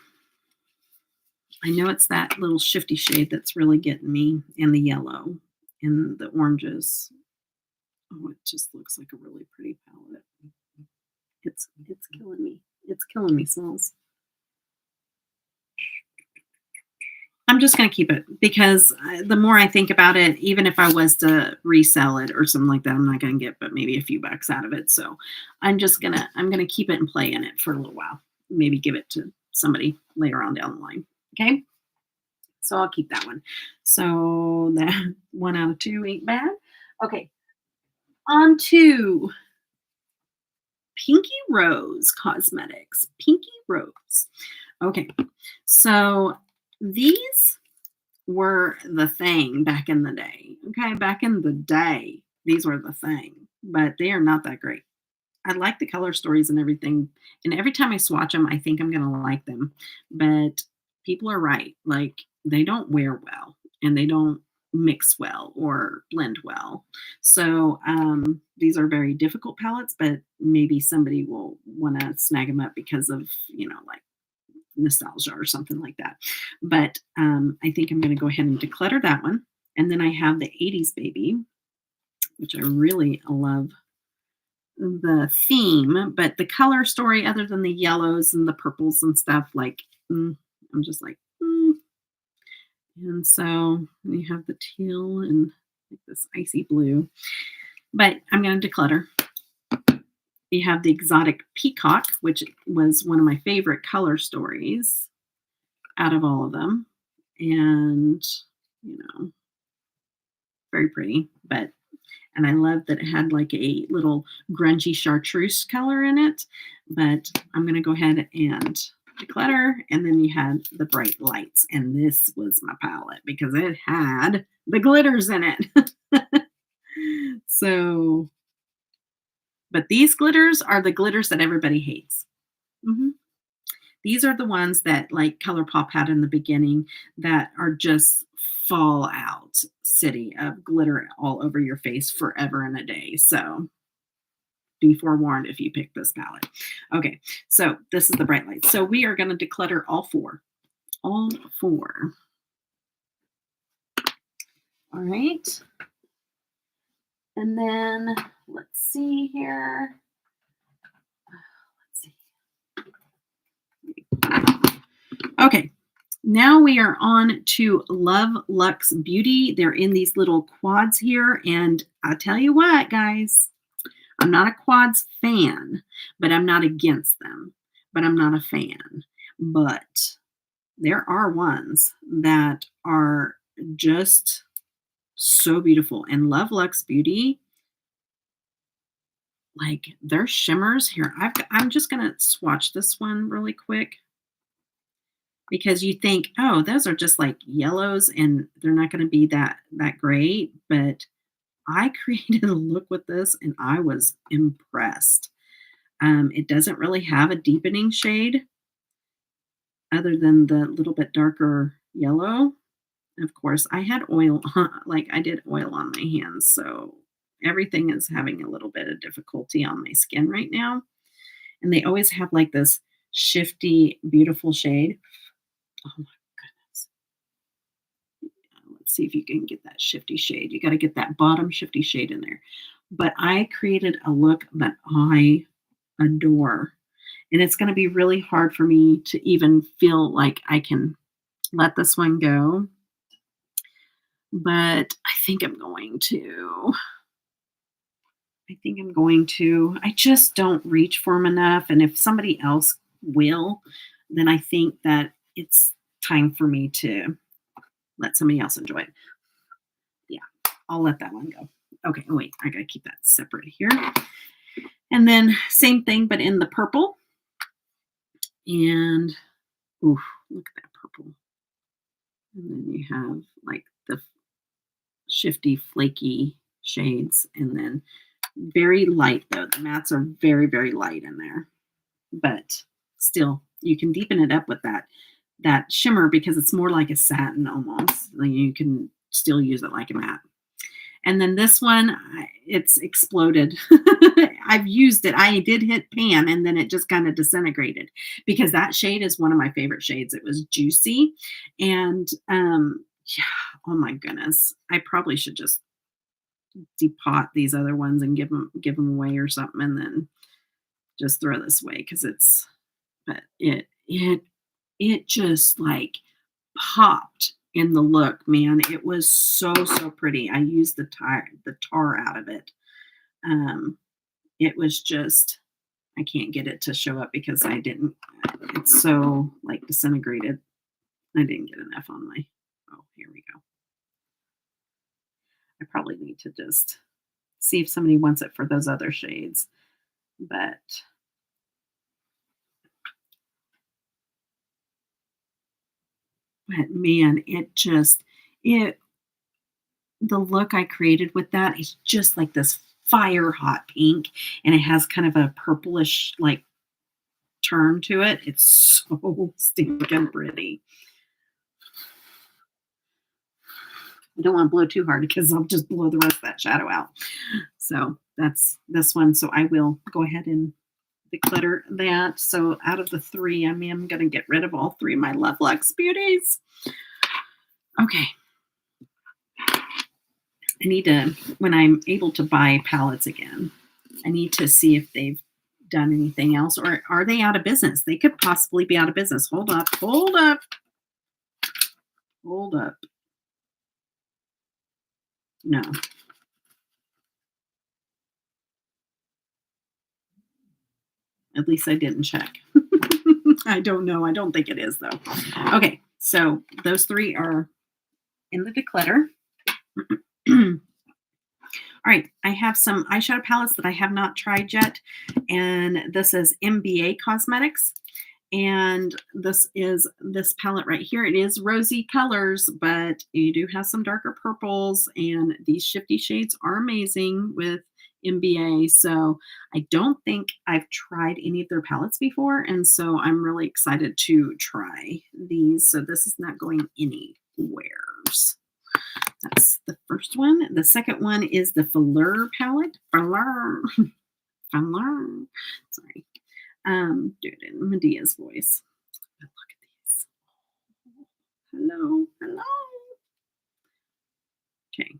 I know it's that little shifty shade that's really getting me, and the yellow and the oranges. Oh, it just looks like a really pretty palette. It's killing me. It's killing me, Smells. I'm just going to keep it because the more I think about it, even if I was to resell it or something like that, I'm not going to get but maybe a few bucks out of it. So I'm going to keep it and play in it for a little while. Maybe give it to somebody later on down the line. Okay. So I'll keep that one. So that 1 out of 2 ain't bad. Okay. On to Pinky Rose Cosmetics. Pinky Rose. Okay. So these were the thing back in the day. Okay. Back in the day, these were the thing, but they are not that great. I like the color stories and everything. And every time I swatch them, I think I'm going to like them. But people are right. Like they don't wear well and they don't mix well or blend well. So these are very difficult palettes, but maybe somebody will want to snag them up because of, like nostalgia or something like that. But I think I'm going to go ahead and declutter that one. And then I have the 80s Baby, which I really love the theme, but the color story, other than the yellows and the purples and stuff, like I'm just like, And so you have the teal and like this icy blue. But I'm going to declutter. You have the Exotic Peacock, which was one of my favorite color stories out of all of them. And, very pretty. And I love that it had like a little grungy chartreuse color in it. But I'm going to go ahead and declutter. And then you had the Bright Lights. And this was my palette because it had the glitters in it. So, but these glitters are the glitters that everybody hates. These are the ones that like ColourPop had in the beginning that are just fallout city of glitter all over your face forever and a day. So be forewarned if you pick this palette. Okay, so this is the Bright Lights. So we are going to declutter all four. All four. All right. And then let's see here. Let's see. Okay, now we are on to Love Luxe Beauty. They're in these little quads here, and I'll tell you what, guys, I'm not a quads fan, but I'm not against them. But I'm not a fan. But there are ones that are just so beautiful. And Love Luxe Beauty, like their shimmers here. I'm just gonna swatch this one really quick because you think, oh, those are just like yellows and they're not gonna be that great. But I created a look with this and I was impressed. It doesn't really have a deepening shade other than the little bit darker yellow. Of course, I had oil, like I did oil on my hands, so everything is having a little bit of difficulty on my skin right now. And they always have like this shifty, beautiful shade. Oh my goodness. Let's see if you can get that shifty shade. You got to get that bottom shifty shade in there. But I created a look that I adore. And it's going to be really hard for me to even feel like I can let this one go. But I think I'm going to. I just don't reach for them enough. And if somebody else will, then I think that it's time for me to let somebody else enjoy it. Yeah, I'll let that one go. Okay, wait, I gotta keep that separate here. And then same thing, but in the purple. And, ooh, look at that purple. And then you have like the shifty, flaky shades. And then very light, though. The mattes are very, very light in there. But still, you can deepen it up with that shimmer because it's more like a satin almost. Like you can still use it like a matte. And then this one, it's exploded. I've used it. I did hit pan and then it just kind of disintegrated because that shade is one of my favorite shades. It was juicy. And yeah, oh my goodness. I probably should just depot these other ones and give them away or something and then just throw this away because but it just like popped in the look, man. It was so pretty. I used the tar out of it. It was just, I can't get it to show up because I didn't. It's so like disintegrated. I didn't get enough on my. Oh, here we go. I probably need to just see if somebody wants it for those other shades, but. But man, it the look I created with that is just like this fire hot pink, and it has kind of a purplish like turn to it. It's so stinking pretty. I don't want to blow too hard because I'll just blow the rest of that shadow out. So that's this one. So I will go ahead and declutter that. So out of the three, I'm going to get rid of all three of my Love Luxe Beauties. Okay. I need to, when I'm able to buy palettes again, I need to see if they've done anything else or are they out of business? They could possibly be out of business. Hold up. No. At least I didn't check. I don't know. I don't think it is though. Okay. So those three are in the declutter. All right, I have some eyeshadow palettes that I have not tried yet, and this is MBA Cosmetics, and this is this palette right here. It is rosy colors, but you do have some darker purples, and these shifty shades are amazing with MBA, so I don't think I've tried any of their palettes before, and so I'm really excited to try these, so this is not going anywhere. That's the first one. The second one is the Fleur palette. Fleur. Sorry. Do it in Medea's voice. But look at these. Hello. Okay.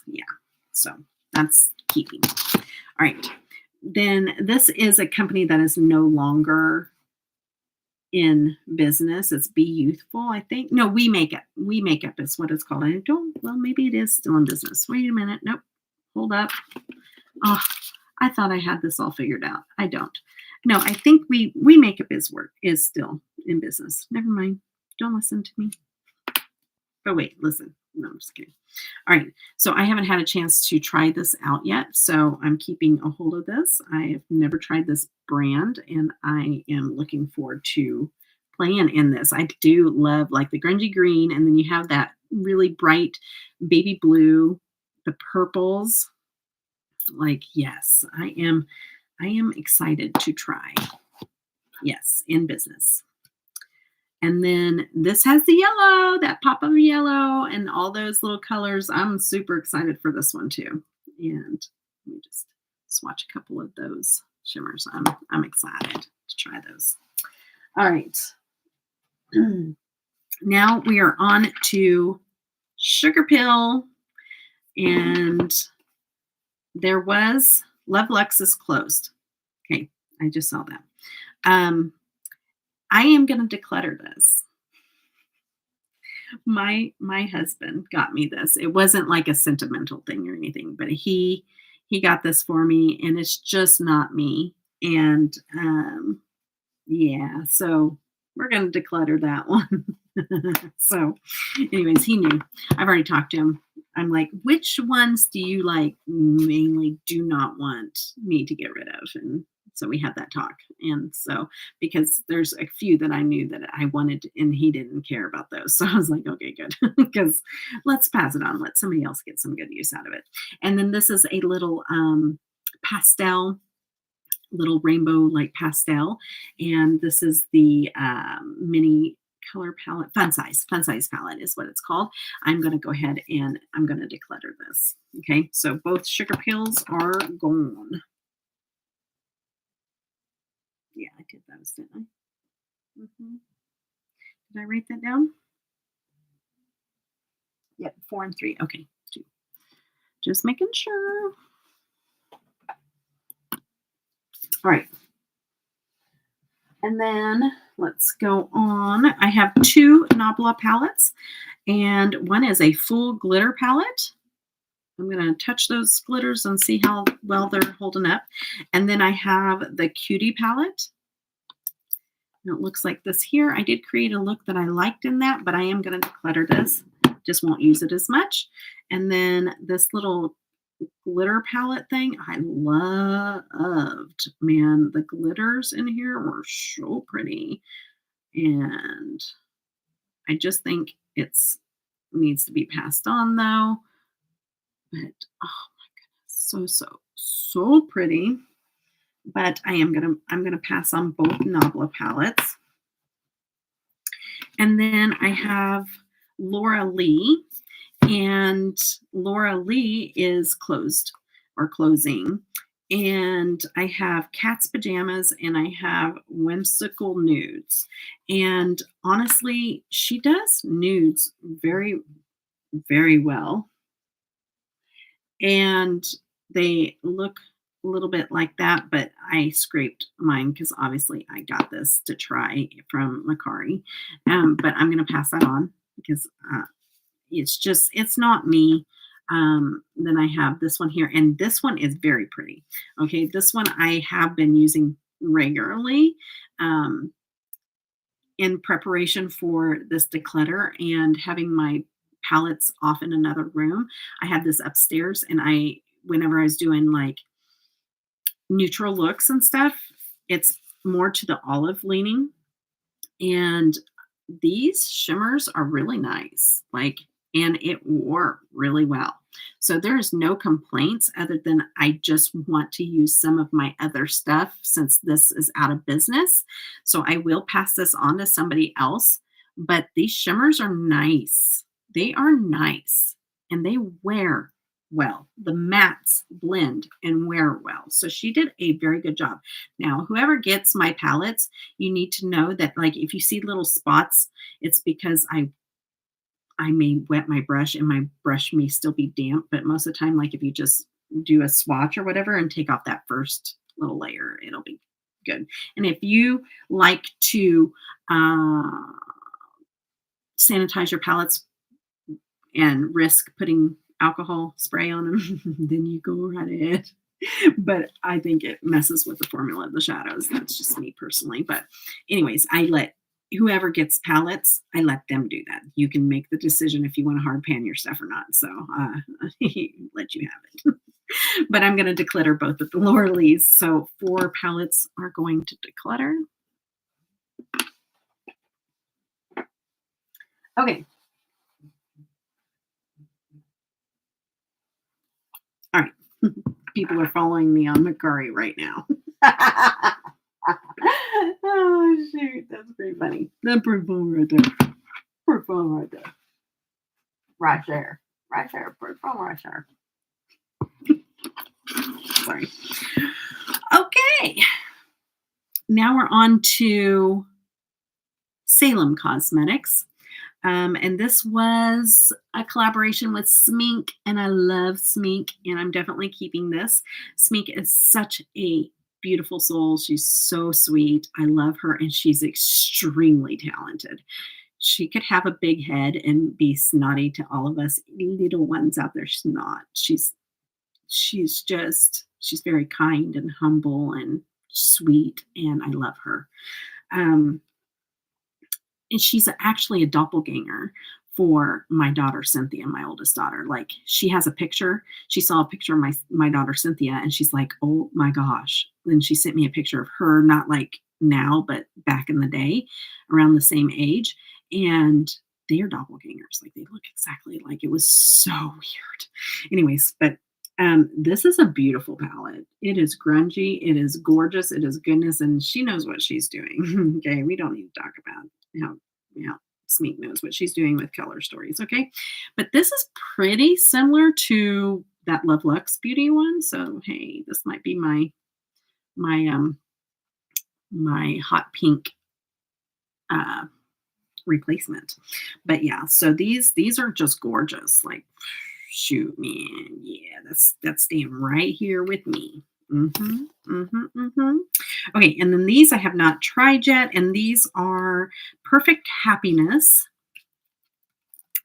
Yeah. So that's keeping. All right. Then this is a company that is no longer in business. It's Be Youthful, I think. No, We Makeup. We Makeup is what it's called. I don't, well, maybe it is still in business. Wait a minute. Nope. Hold up. Oh, I thought I had this all figured out. I don't. No, I think We Makeup is still in business. Never mind. Don't listen to me. But wait, listen. No, I'm just kidding. All right. So I haven't had a chance to try this out yet. So I'm keeping a hold of this. I have never tried this brand and I am looking forward to playing in this. I do love like the grungy green, and then you have that really bright baby blue, the purples. Like, yes, I am excited to try. Yes, in business. And then this has the yellow, that pop of yellow and all those little colors. I'm super excited for this one too. And let me just swatch a couple of those shimmers. I'm excited to try those. All right. Now we are on to Sugar Pill. And there was Love Lux is closed. Okay, I just saw that. I am going to declutter this. My husband got me this. It wasn't like a sentimental thing or anything, but he got this for me, and it's just not me. And yeah, so we're going to declutter that one. So anyways, he knew. I've already talked to him. I'm like, which ones do you like mainly do not want me to get rid of? And so we had that talk. And so, because there's a few that I knew that I wanted and he didn't care about those. So I was like, okay, good. Because let's pass it on. Let somebody else get some good use out of it. And then this is a little pastel, little rainbow like pastel. And this is the mini color palette, fun size palette is what it's called. I'm going to go ahead and I'm going to declutter this. Okay, so both Sugar Pills are gone. Yeah, I did those, didn't I? Did I write that down? Yep, 4 and 3. Okay, 2. Just making sure. All right. And then let's go on. I have 2 Nabla palettes, and one is a full glitter palette. I'm going to touch those glitters and see how well they're holding up. And then I have the Cutie palette. And it looks like this here. I did create a look that I liked in that, but I am going to declutter this. Just won't use it as much. And then this little glitter palette thing I loved. Man, the glitters in here were so pretty. And I just think it's needs to be passed on though. But oh my goodness, so pretty. But I'm gonna pass on both Nabla palettes. And then I have Laura Lee, and Laura Lee is closed or closing. And I have Cat's Pajamas and I have Whimsical Nudes. And honestly, she does nudes very, very well. And they look a little bit like that, but I scraped mine because obviously I got this to try from Macari. But I'm going to pass that on because it's not me. Then I have this one here, and this one is very pretty. Okay, this one I have been using regularly in preparation for this declutter and having my palettes off in another room. I had this upstairs, and whenever I was doing like neutral looks and stuff, it's more to the olive leaning. And these shimmers are really nice. And it wore really well. So there's no complaints other than I just want to use some of my other stuff since this is out of business. So I will pass this on to somebody else. But these shimmers are nice. They are nice. And they wear well. The mattes blend and wear well. So she did a very good job. Now, whoever gets my palettes, you need to know that like if you see little spots, it's because I may wet my brush and my brush may still be damp, but most of the time, like if you just do a swatch or whatever and take off that first little layer, it'll be good. And if you like to uh, sanitize your palettes and risk putting alcohol spray on them, then you go right ahead. But I think it messes with the formula of the shadows. That's just me personally. But anyways, I let whoever gets palettes, I let them do that. You can make the decision if you want to hard pan your stuff or not. So let you have it. But I'm going to declutter both of the Laurelies. So 4 palettes are going to declutter. Okay. All right. People are following me on Menagerie right now. Oh, shoot. That's pretty funny. That's pretty fun right there. Pretty fun right there. Right there. Right there. Pretty fun right there. Sorry. Okay. Now we're on to Salem Cosmetics. And this was a collaboration with Smink, and I love Smink, and I'm definitely keeping this. Smink is such a beautiful soul. She's so sweet. I love her, and she's extremely talented. She could have a big head and be snotty to all of us little ones out there. She's not. She's very kind and humble and sweet, and I love her. Um, and she's actually a doppelganger for my daughter Cynthia, my oldest daughter. Like, she has a picture. She saw a picture of my daughter Cynthia, and she's like, "Oh my gosh!" Then she sent me a picture of her, not like now, but back in the day, around the same age, and they are doppelgangers. Like, they look exactly like. It was so weird. Anyways, but this is a beautiful palette. It is grungy. It is gorgeous. It is goodness, and she knows what she's doing. Okay, we don't need to talk about how Smeek knows what she's doing with color stories. Okay, but this is pretty similar to that Love Lux Beauty one. So hey, this might be my hot pink replacement. But yeah, so these are just gorgeous. Like, shoot, man, yeah, that's staying right here with me. Okay, and then these I have not tried yet, and these are Perfect Happiness,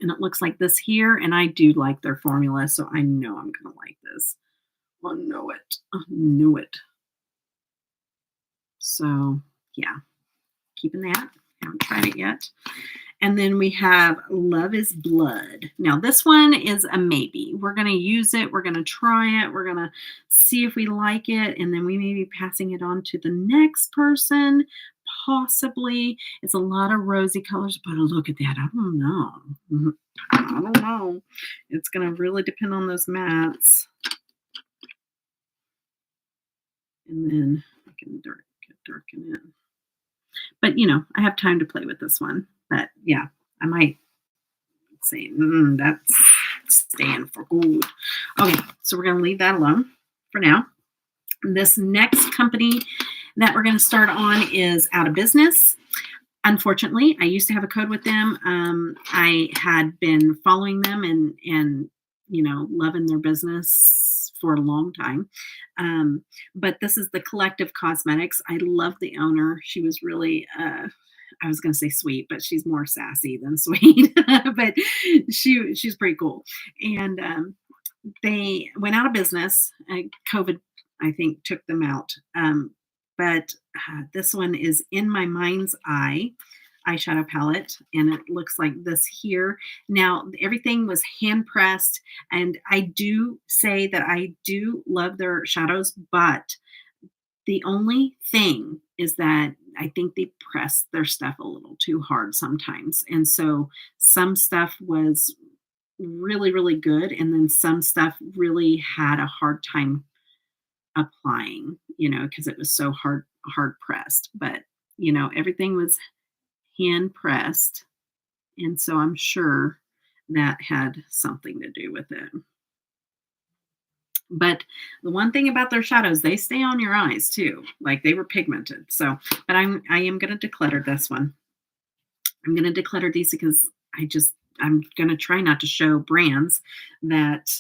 and it looks like this here, and I do like their formula, so I know I'm gonna like this. I know it. I knew it. So yeah, keeping that. Haven't tried it yet. And then we have Love is Blood. Now, this one is a maybe. We're going to use it. We're going to try it. We're going to see if we like it. And then we may be passing it on to the next person, possibly. It's a lot of rosy colors, but look at that. I don't know. I don't know. It's going to really depend on those mattes. And then I can darken it. But, I have time to play with this one. But, yeah, I might say, that's staying for good. Okay, so we're going to leave that alone for now. This next company that we're going to start on is out of business. Unfortunately, I used to have a code with them. I had been following them and loving their business for a long time. But this is the Collective Cosmetics. I love the owner. She was really, I was going to say sweet, but she's more sassy than sweet. But she's pretty cool. And they went out of business. COVID, I think, took them out. But this one is In My Mind's Eye eyeshadow palette, and it looks like this here. Now, everything was hand pressed, and I do say that I do love their shadows, but the only thing is that I think they press their stuff a little too hard sometimes. And so some stuff was really, really good, and then some stuff really had a hard time applying, because it was so hard pressed. But, everything was hand pressed. And so I'm sure that had something to do with it. But the one thing about their shadows, they stay on your eyes too. Like, they were pigmented. So, but I am going to declutter this one. I'm going to declutter these because I'm going to try not to show brands that,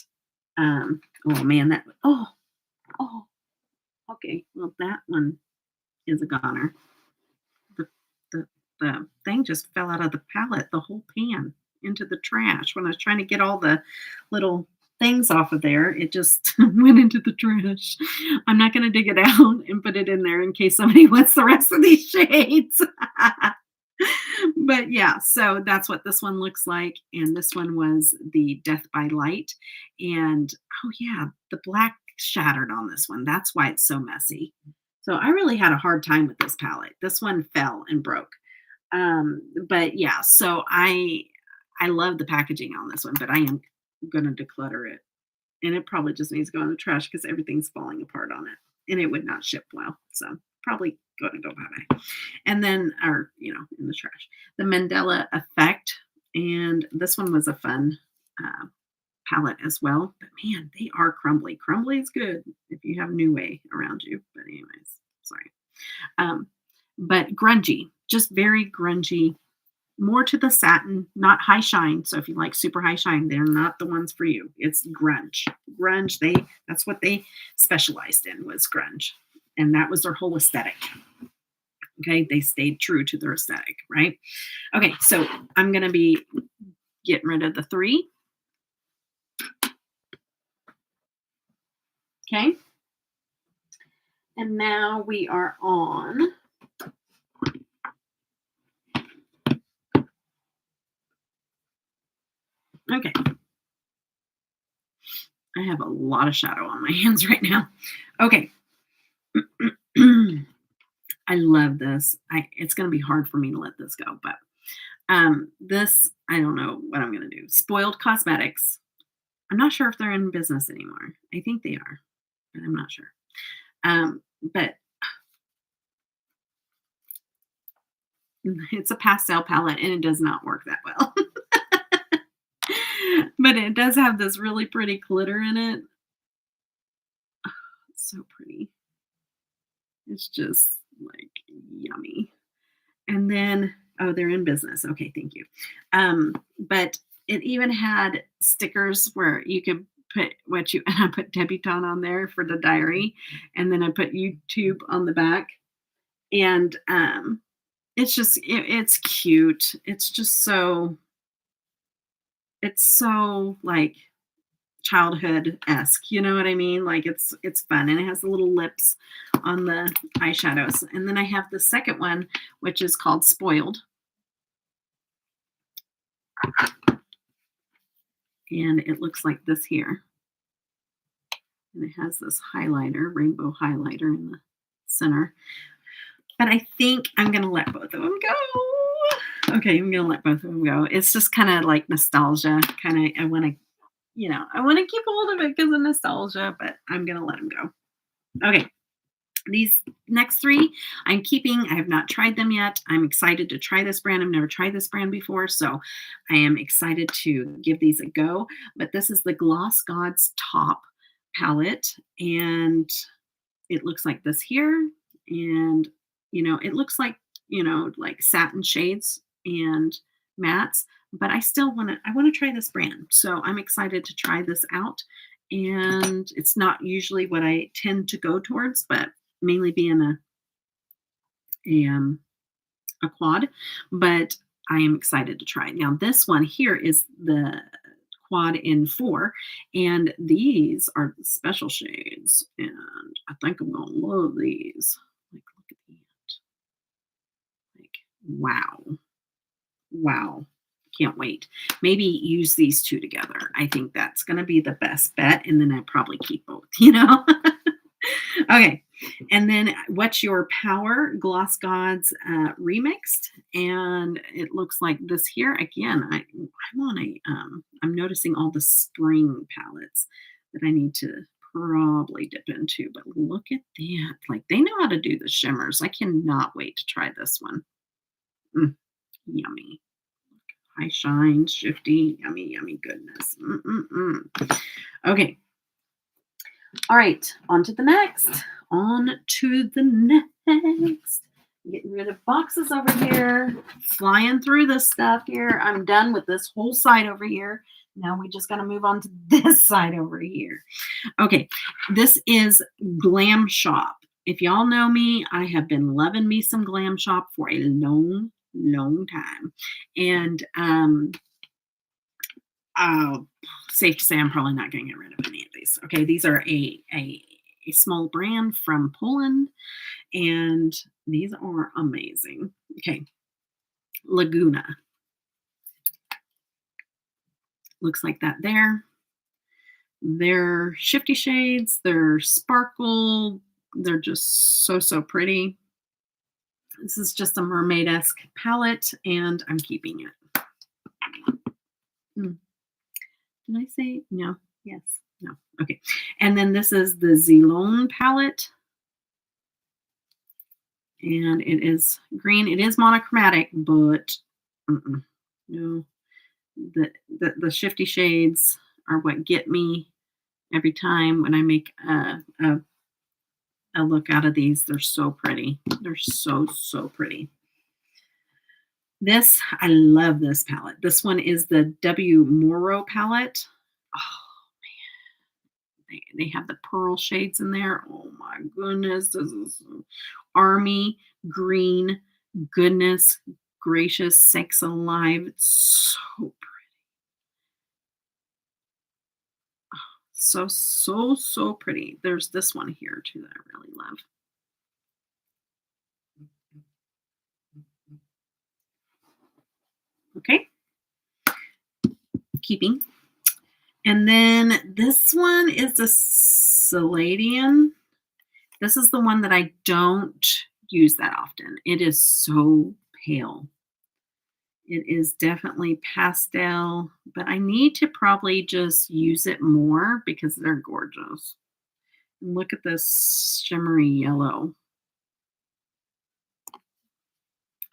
oh man, okay. Well, that one is a goner. The, the, the thing just fell out of the palette, the whole pan into the trash. When I was trying to get all the little things off of there, it just went into the trash. I'm not going to dig it out and put it in there in case somebody wants the rest of these shades. But yeah, so that's what this one looks like. And this one was the Death by Light. And oh yeah, the black shattered on this one. That's why it's so messy. So I really had a hard time with this palette. This one fell and broke. But yeah, so I love the packaging on this one, but I am gonna declutter it. And it probably just needs to go in the trash because everything's falling apart on it. And it would not ship well. So probably gonna go bye-bye. And then, or in the trash. The Mandela Effect. And this one was a fun palette as well. But man, they are crumbly. Crumbly is good if you have New Way around you. But anyways, sorry. But grungy, just very grungy. More to the satin, not high shine. So if you like super high shine, they're not the ones for you. It's grunge. Grunge, that's what they specialized in, was grunge. And that was their whole aesthetic. Okay, they stayed true to their aesthetic, right? Okay, so I'm going to be getting rid of the 3. Okay. And now we are on okay. I have a lot of shadow on my hands right now. Okay. I love this. It's going to be hard for me to let this go, but this, I don't know what I'm going to do. Spoiled Cosmetics. I'm not sure if they're in business anymore. I think they are, but I'm not sure. But it's a pastel palette and it does not work that well. But it does have this really pretty glitter in it. Oh, it's so pretty. It's just like yummy. And then, oh, they're in business. Okay, thank you. But it even had stickers where you could put and I put Debutawn on there for the diary. And then I put YouTube on the back. And it's just, it's cute. It's just it's so like childhood-esque, you know what I mean? Like it's fun, and it has the little lips on the eyeshadows. And then I have the second one, which is called Spoiled. And it looks like this here. And it has this highlighter, rainbow highlighter in the center. But I think I'm going to let both of them go. Okay, I'm going to let both of them go. It's just kind of like nostalgia. I want to keep hold of it because of nostalgia, but I'm going to let them go. Okay. These next 3 I'm keeping. I have not tried them yet. I'm excited to try this brand. I've never tried this brand before, so I am excited to give these a go. But this is the Gloss Gods Top palette, and it looks like this here. And, it looks like, like satin shades and mattes, but I still want to try this brand. So I'm excited to try this out. And it's not usually what I tend to go towards, but mainly being a quad, but I am excited to try it. Now this one here is the quad in 4, and these are special shades, and I think I'm gonna love these. Like, look at that. Like, wow, can't wait. Maybe use these 2 together. I think that's gonna be the best bet, and then I probably keep both, Okay, and then What's Your Power Gloss Gods remixed, and it looks like this here again. I'm noticing all the spring palettes that I need to probably dip into, but look at that. Like, they know how to do the shimmers. I cannot wait to try this one. Yummy. High shine, shifty, yummy goodness. Okay. All right, on to the next. Getting rid of boxes over here. Flying through this stuff here. I'm done with this whole side over here. Now we just got to move on to this side over here. Okay, this is Glam Shop. If y'all know me, I have been loving me some Glam Shop for a long, long time. And uh, safe to say I'm probably not going to get rid of any of these. Okay, these are a small brand from Poland, and these are amazing. Okay, Laguna. Looks like that there. They're shifty shades. They're sparkle. They're just so, so pretty. This is just a mermaid-esque palette, and I'm keeping it. Did I say no? Yes. No. Okay. And then this is the Zilone palette. And it is green. It is monochromatic, but no. The shifty shades are what get me every time when I make a look out of these. They're so pretty. They're so, so pretty. This, I love this palette. This one is the W Moro palette. Oh, man. They have the pearl shades in there. Oh, my goodness. This is army green. Goodness gracious sakes alive. It's so pretty. So, so, so pretty. There's this one here, too, that I really love. Okay. Keeping. And then this one is a Caladian. This is the one that I don't use that often. It is so pale. It is definitely pastel, but I need to probably just use it more because they're gorgeous. And look at this shimmery yellow.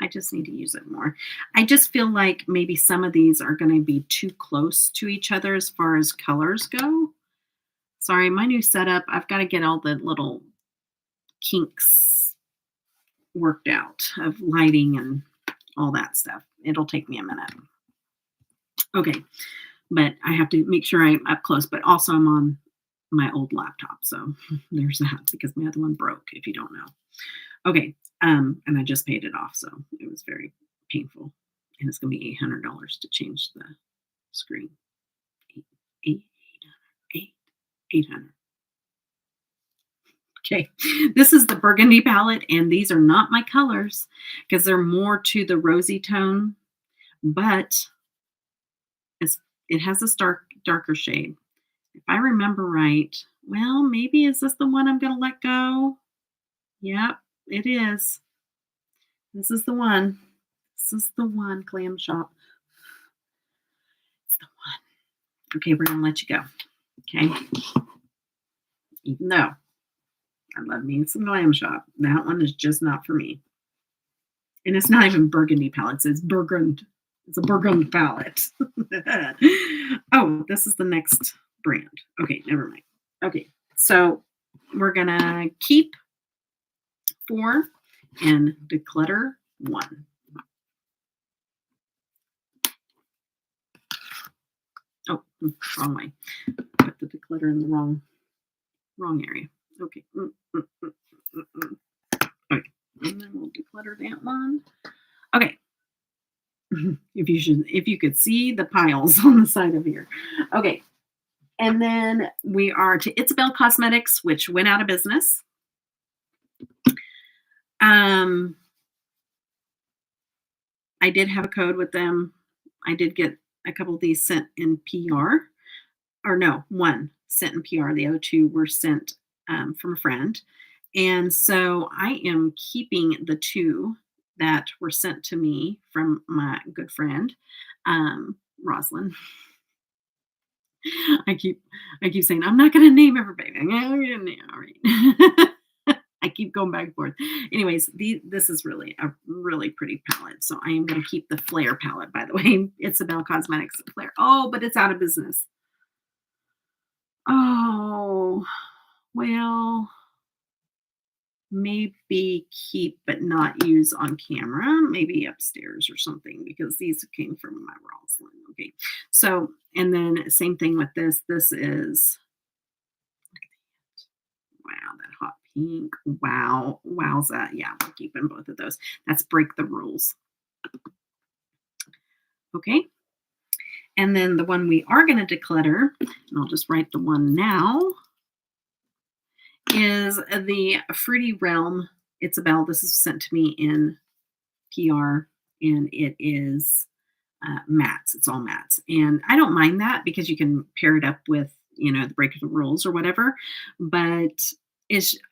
I just need to use it more. I just feel like maybe some of these are going to be too close to each other as far as colors go. Sorry, my new setup, I've got to get all the little kinks worked out of lighting and all that stuff. It'll take me a minute. Okay, but I have to make sure I'm up close, but also I'm on my old laptop. So there's that because my other one broke, if you don't know. Okay, and I just paid it off, so it was very painful. And it's going to be $800 to change the screen. 800. Okay, this is the burgundy palette, and these are not my colors because they're more to the rosy tone, but it has a darker shade. If I remember right, well, maybe is this the one I'm going to let go? Yep, it is. This is the one. This is the one, Glam Shop. It's the one. Okay, we're going to let you go. Okay. Even though I love me some Glam Shop, that one is just not for me. And it's not even burgundy palettes. It's burgund. It's a burgund palette. Oh, this is the next brand. Okay, never mind. Okay, so we're going to keep 4 and declutter 1. Oh, wrong way. Put the declutter in the wrong area. Okay. Okay. And then we'll declutter that one. Okay. If you could see the piles on the side of here. Okay. And then we are to Isabel Cosmetics, which went out of business. I did have a code with them. I did get a couple of these sent in PR. Or no, one sent in PR. The other 2 were sent from a friend. And so I am keeping the 2 that were sent to me from my good friend, Rosalind. I keep saying, I'm not going to name everybody. All right. I keep going back and forth. Anyways, this is really a really pretty palette. So I am going to keep the Flare palette, by the way. Isabel Cosmetics Flare. Oh, but it's out of business. Oh, well, maybe keep but not use on camera, maybe upstairs or something, because these came from my Rosalind. Okay, so, and then same thing with this. This is, wow, that hot pink. Wow. Wowza. Yeah, we're keeping both of those. That's break the rules. Okay. And then the one we are going to declutter, and I'll just write the one now, is the Fruity Realm Isabel. This is sent to me in PR, and it is mattes. It's all mattes. And I don't mind that because you can pair it up with, the break of the rules or whatever. But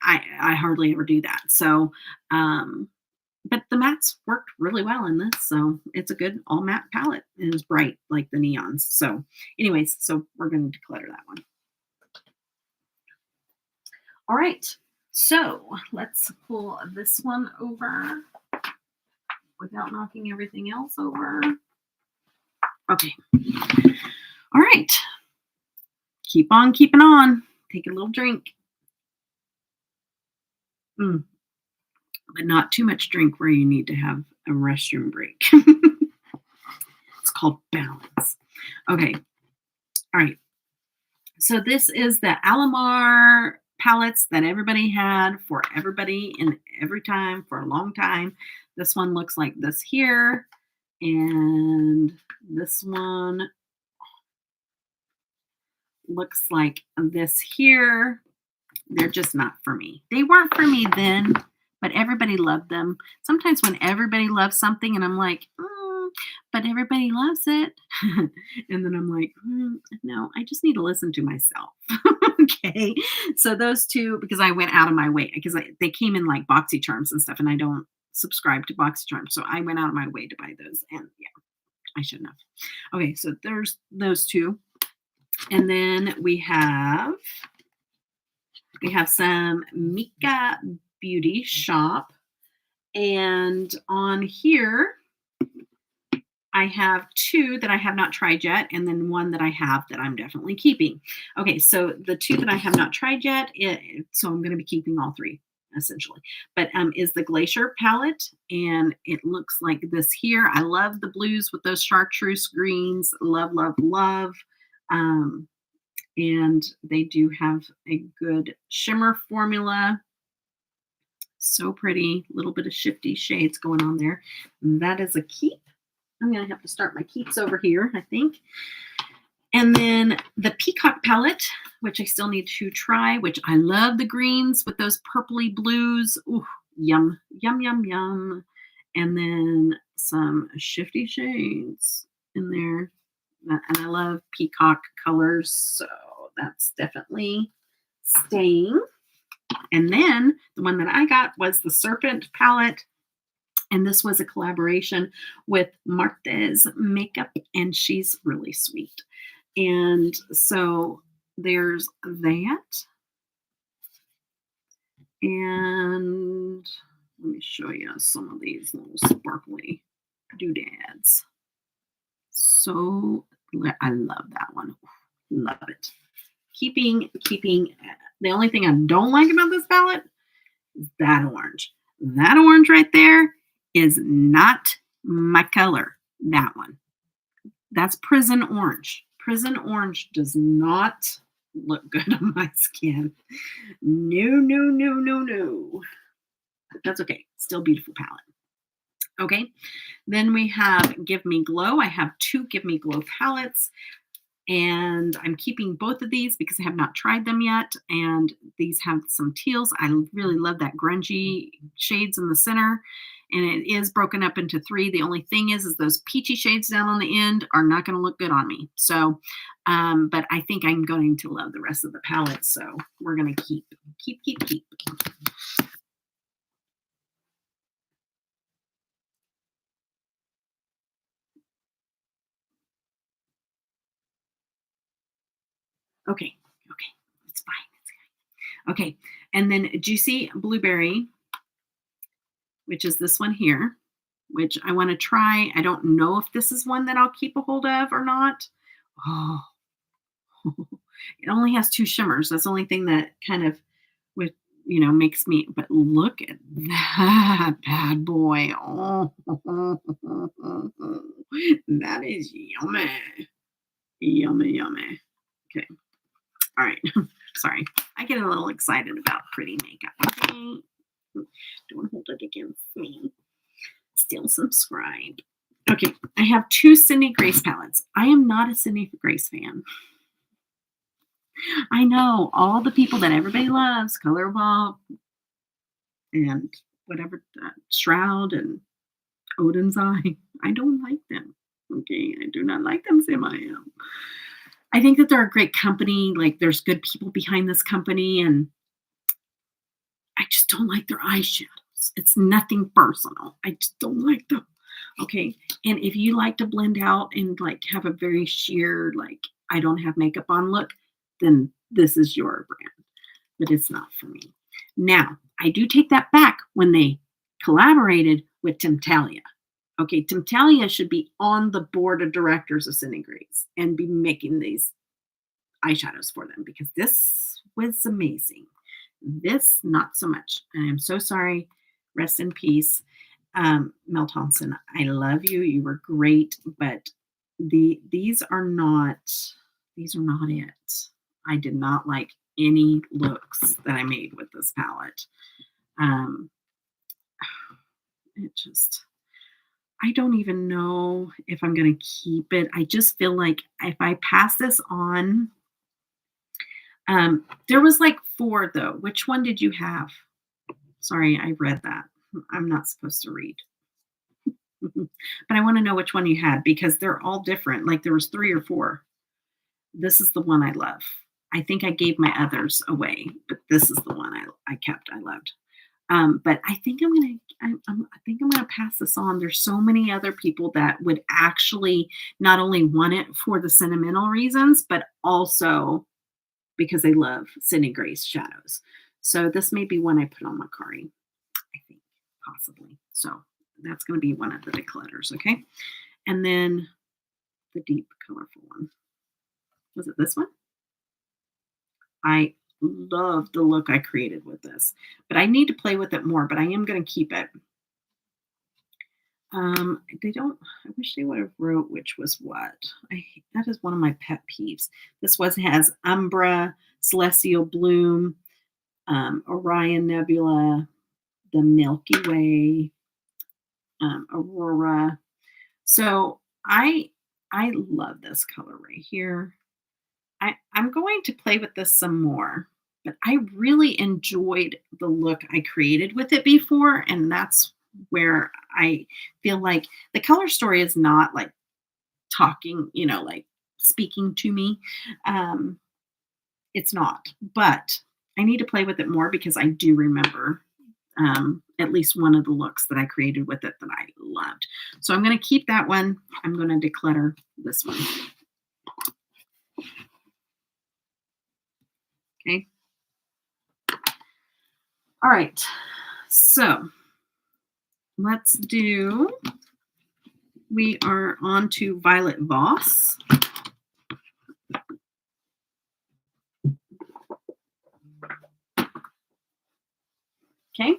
I hardly ever do that. So, but the mattes worked really well in this. So it's a good all matte palette. And it's bright like the neons. So anyways, so we're going to declutter that one. All right. So let's pull this one over without knocking everything else over. Okay. All right. Keep on keeping on. Take a little drink. But not too much drink where you need to have a restroom break. It's called balance. Okay. All right. So this is the Alamar palettes that everybody had for everybody and every time for a long time. This one looks like this here. And this one looks like this here. They're just not for me. They weren't for me then, but everybody loved them. Sometimes when everybody loves something and I'm like, but everybody loves it. And then I'm like, no, I just need to listen to myself. Okay. So those two, because I went out of my way, because they came in like BoxyCharms and stuff, and I don't subscribe to BoxyCharms. So I went out of my way to buy those. And yeah, I shouldn't have. Okay. So there's those two. And then we have some Mika Beauty Shop. And on here, I have two that I have not tried yet, and then one that I have that I'm definitely keeping. Okay, so the two that I have not tried yet, so I'm going to be keeping all three, essentially. But is the Glacier palette, and it looks like this here. I love the blues with those chartreuse greens. Love, love, love. And they do have a good shimmer formula. So pretty. A little bit of shifty shades going on there. And that is a keep. I'm going to have to start my keeps over here, I think. And then the Peacock palette, which I still need to try, which I love the greens with those purpley blues. Ooh, yum, yum, yum, yum. And then some shifty shades in there. And I love peacock colors, so that's definitely staying. And then the one that I got was the Serpent palette. And this was a collaboration with Mandy Makeup, and she's really sweet. And so there's that. And let me show you some of these little sparkly doodads. So I love that one. Love it. Keeping. The only thing I don't like about this palette is that orange. That orange right there is not my color. That one. That's Prison Orange. Prison Orange does not look good on my skin. No, no, no, no, no. But that's okay. Still beautiful palette. Okay. Then we have Give Me Glow. I have two Give Me Glow palettes. And I'm keeping both of these because I have not tried them yet. And these have some teals. I really love that grungy shades in the center. And it is broken up into three. The only thing is those peachy shades down on the end are not going to look good on me. So, but I think I'm going to love the rest of the palette. So we're going to keep. Okay. It's fine. Okay. And then Juicy Blueberry, which is this one here, which I want to try. I don't know if this is one that I'll keep a hold of or not. Oh, it only has two shimmers. That's the only thing that kind of makes me, but look at that bad boy. Oh, that is yummy. Yummy, yummy. Okay. All right. Sorry. I get a little excited about pretty makeup. Okay? Don't hold it against me. Still subscribe. Okay. I have 2 Sydney Grace palettes. I am not a Sydney Grace fan. I know all the people that everybody loves, ColourPop and whatever, Shroud and Odin's Eye. I don't like them. Okay, I do not like them, Sam. I think that they're a great company. Like, there's good people behind this company, and I just don't like their eyeshadows. It's nothing personal. I just don't like them. Okay, and if you like to blend out and like have a very sheer, like I don't have makeup on look, then this is your brand. But it's not for me. Now, I do take that back when they collaborated with Temptalia. Okay, Temptalia should be on the board of directors of Sydney Grace and be making these eyeshadows for them because this was amazing. This, not so much. I am so sorry. Rest in peace. Mel Thompson, I love you. You were great, but these are not it. I did not like any looks that I made with this palette. It just, I don't even know if I'm going to keep it. I just feel like if I pass this on, there was like 4 though. Which one did you have? Sorry, I read that. I'm not supposed to read. But I want to know which one you had because they're all different. Like there was 3 or 4. This is the one I love. I think I gave my others away, but this is the one I kept. I loved. But I think I think I'm gonna pass this on. There's so many other people that would actually not only want it for the sentimental reasons, but also because they love Sydney Grace shadows. So this may be one I put on Macari, I think, possibly. So that's going to be one of the declutters, okay? And then the deep colorful one. Was it this one? I love the look I created with this, but I need to play with it more, but I am going to keep it. They don't, I wish they would have wrote which was what. That is one of my pet peeves. This has Umbra, Celestial Bloom, Orion Nebula, the Milky Way, Aurora. So I love this color right here. I'm going to play with this some more, but I really enjoyed the look I created with it before, and that's where I feel like the color story is not like talking, like speaking to me. It's not, but I need to play with it more because I do remember at least one of the looks that I created with it that I loved. So I'm going to keep that one. I'm going to declutter this one. Okay. All right. So let's do, we are on to Violet Voss. Okay.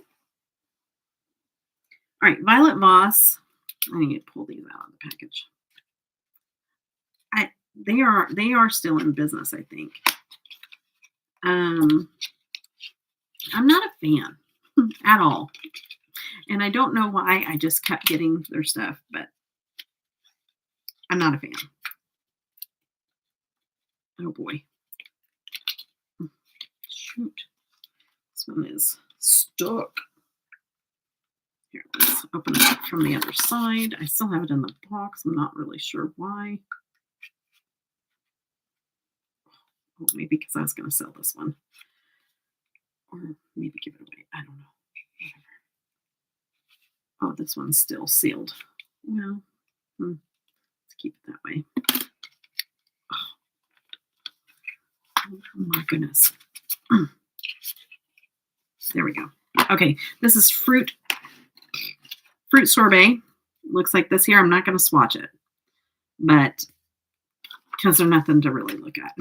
All right, Violet Voss. I need to pull these out of the package. They are still in business, I think. I'm not a fan at all. And I don't know why. I just kept getting their stuff, but I'm not a fan. Oh boy. Shoot. This one is stuck. Here, let's open it up from the other side. I still have it in the box. I'm not really sure why. Oh, maybe because I was going to sell this one. Or maybe give it away. I don't know. Whatever. Oh, this one's still sealed. Well, let's keep it that way. Oh my goodness. There we go. Okay, this is fruit sorbet. Looks like this here. I'm not going to swatch it, but because they're nothing to really look at.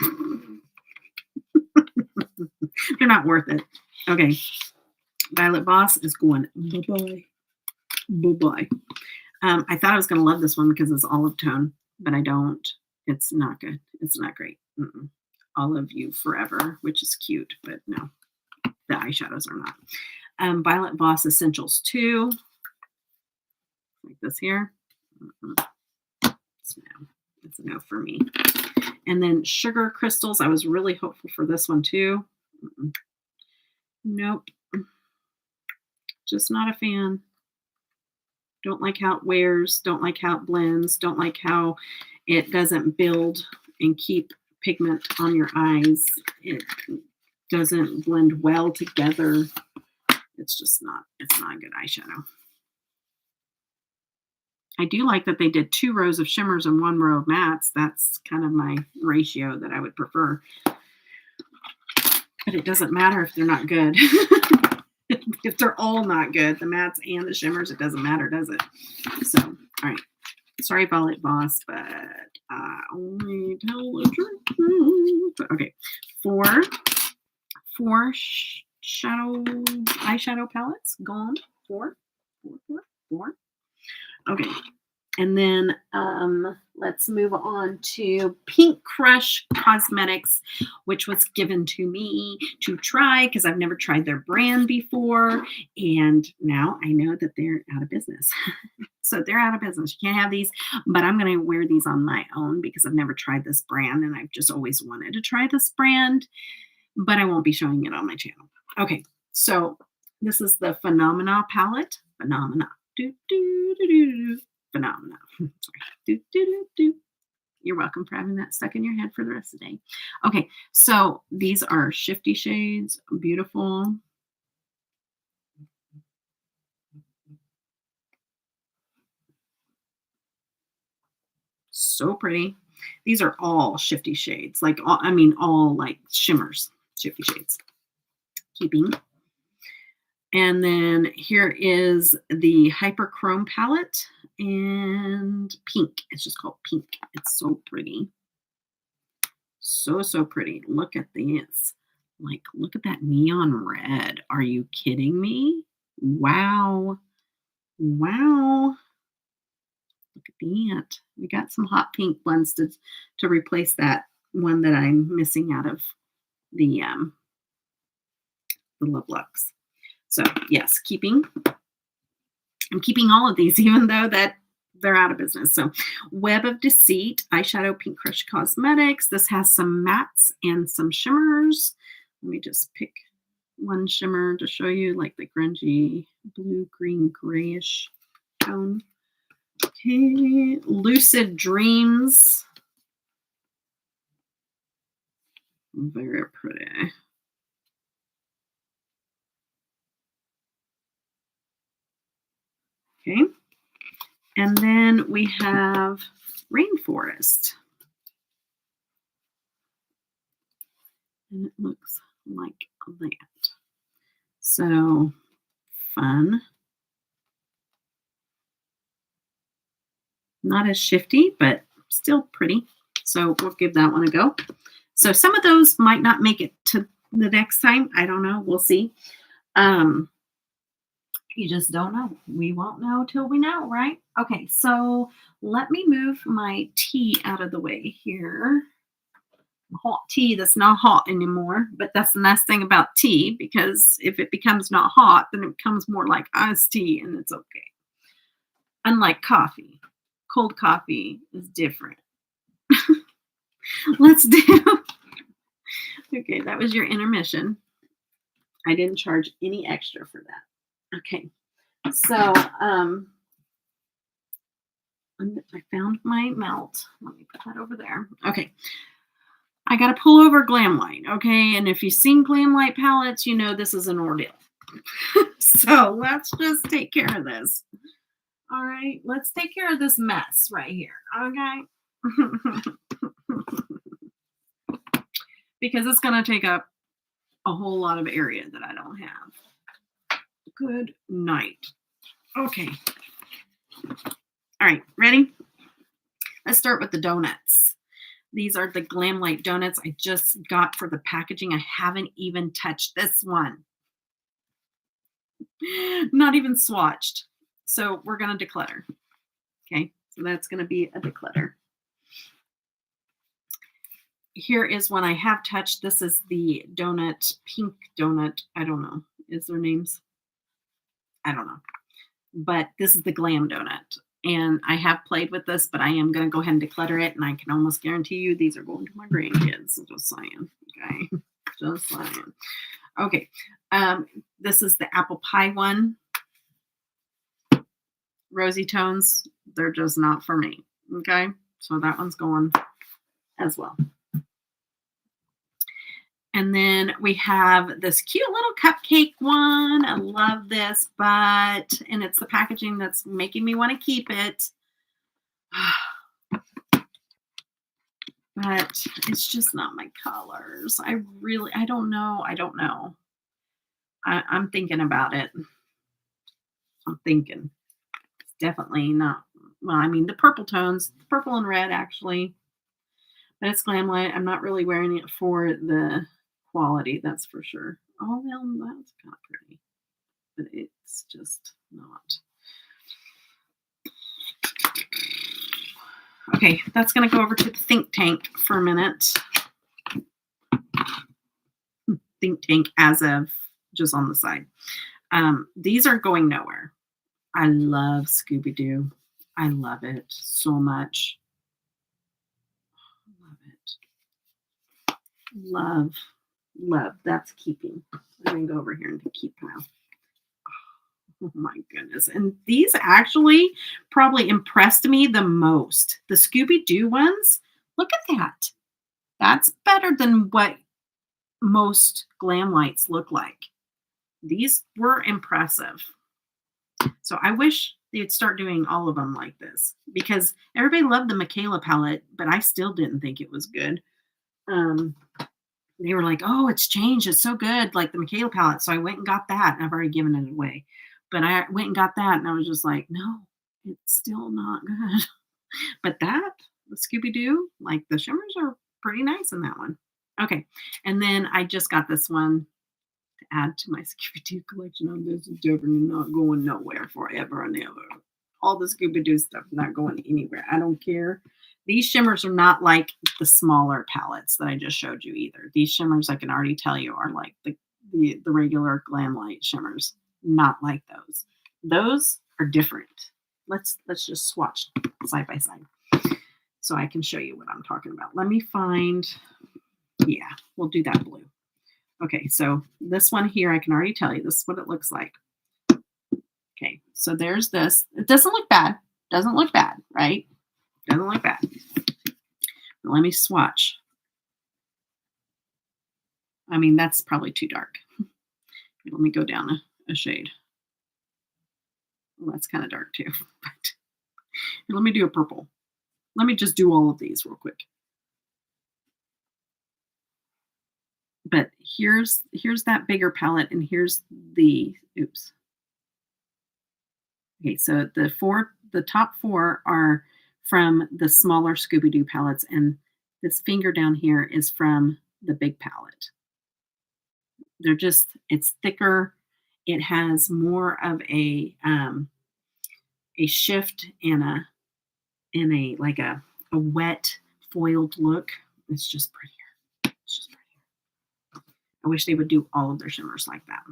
They're not worth it. Okay, Violet Voss is going bye-bye. Bye-bye. I thought I was going to love this one because it's olive tone, but I don't. It's not good. It's not great. Olive You Forever, which is cute, but no, the eyeshadows are not. Violet Voss Essentials 2, like this here. It's no. It's a no for me. And then Sugar Crystals. I was really hopeful for this one too. Nope. Just not a fan. Don't like how it wears. Don't like how it blends. Don't like how it doesn't build and keep pigment on your eyes. It doesn't blend well together. It's just not, it's not a good eyeshadow. I do like that they did 2 rows of shimmers and 1 row of mattes. That's kind of my ratio that I would prefer. But it doesn't matter if they're not good. If they're all not good, the mattes and the shimmers, it doesn't matter, does it? So, all right. Sorry, Violet Voss, but I only tell the truth. Okay. 4 eyeshadow palettes gone. 4. Okay. And then let's move on to Pink Crush Cosmetics, which was given to me to try because I've never tried their brand before. And now I know that they're out of business. So they're out of business. You can't have these, but I'm going to wear these on my own because I've never tried this brand and I've just always wanted to try this brand, but I won't be showing it on my channel. Okay, so this is the Phenomena palette. Phenomena. Phenomena. Sorry. You're welcome for having that stuck in your head for the rest of the day. Okay, so these are shifty shades. Beautiful. So pretty. These are all shifty shades. Like, all like shimmers. Shifty shades. Keeping. And then here is the Hyperchrome palette and pink. It's just called pink. It's so pretty. So, so pretty. Look at this. Like, look at that neon red. Are you kidding me? Wow. Wow. Look at that. We got some hot pink blends to replace that one that I'm missing out of the Love Lux. So yes, I'm keeping all of these, even though that they're out of business. So Web of Deceit, Eyeshadow Pink Crush Cosmetics. This has some mattes and some shimmers. Let me just pick one shimmer to show you, like the grungy blue, green, grayish tone. Okay, Lucid Dreams. Very pretty. Okay. And then we have Rainforest. And it looks like that. So fun. Not as shifty, but still pretty. So we'll give that one a go. So some of those might not make it to the next time. I don't know. We'll see. You just don't know. We won't know till we know, right? Okay, so let me move my tea out of the way here. Hot tea that's not hot anymore, but that's the nice thing about tea, because if it becomes not hot, then it becomes more like iced tea and it's okay. Unlike coffee. Cold coffee is different. Let's do. Okay, that was your intermission. I didn't charge any extra for that. Okay, so I found my melt. Let me put that over there. Okay, I got to pull over Glamlight. Okay, and if you've seen Glamlight palettes, you know this is an ordeal. So let's just take care of this. All right, let's take care of this mess right here. Okay. Because it's going to take up a whole lot of area that I don't have. Good night. Okay. All right, ready? Let's start with the donuts. These are the Glamlight donuts I just got for the packaging. I haven't even touched this one. Not even swatched. So we're going to declutter. Okay, so that's going to be a declutter. here is one I have touched. This is the donut, pink donut. I don't know. Is their names? I don't know. But this is the Glam Donut. And I have played with this, but I am going to go ahead and declutter it. And I can almost guarantee you these are going to my grandkids. Just saying. Okay. Just saying. Okay. This is the apple pie one. Rosy tones, they're just not for me. Okay. So that one's going as well. And then we have this cute little cupcake one. I love this, and it's the packaging that's making me want to keep it. But it's just not my colors. I don't know. I'm thinking about it. I'm thinking. It's definitely not. Well, I mean, the purple tones, purple and red, actually. But it's Glamlight. I'm not really wearing it for the quality, that's for sure. Oh, well, that's kind of pretty. But it's just not. Okay, that's going to go over to the think tank for a minute. Think tank as of just on the side. These are going nowhere. I love Scooby-Doo. I love it so much. Love it. Love. That's keeping. I'm going to go over here into keep pile. Oh my goodness. And these actually probably impressed me the most. The Scooby-Doo ones, look at that. That's better than what most glam lights look like. These were impressive. So I wish they'd start doing all of them like this, because everybody loved the Michaela palette, but I still didn't think it was good. They were like, oh, it's changed. It's so good, like the Michaela palette. So I went and got that, and I've already given it away. But I went and got that, and I was just like, no, it's still not good. But the Scooby-Doo, like the shimmers are pretty nice in that one. Okay. And then I just got this one to add to my Scooby-Doo collection. This is definitely not going nowhere forever and ever. All the Scooby-Doo stuff not going anywhere. I don't care. These shimmers are not like the smaller palettes that I just showed you either. These shimmers, I can already tell you, are like the regular Glam Light shimmers. Not like those. Those are different. Let's just swatch side by side so I can show you what I'm talking about. Let me find, yeah, we'll do that blue. Okay, so this one here, I can already tell you this is what it looks like. Okay, so there's this. It doesn't look bad. Doesn't look bad, right? Doesn't look bad. But let me swatch. I mean, that's probably too dark. Let me go down a shade. Well, that's kind of dark too. But let me do a purple. Let me just do all of these real quick. But here's that bigger palette, and here's the, oops. Okay, so the top four are from the smaller Scooby-Doo palettes, and this finger down here is from the big palette. They're just, it's thicker. It has more of a shift and a like a wet foiled look. It's just prettier. It's just prettier. I wish they would do all of their shimmers like that.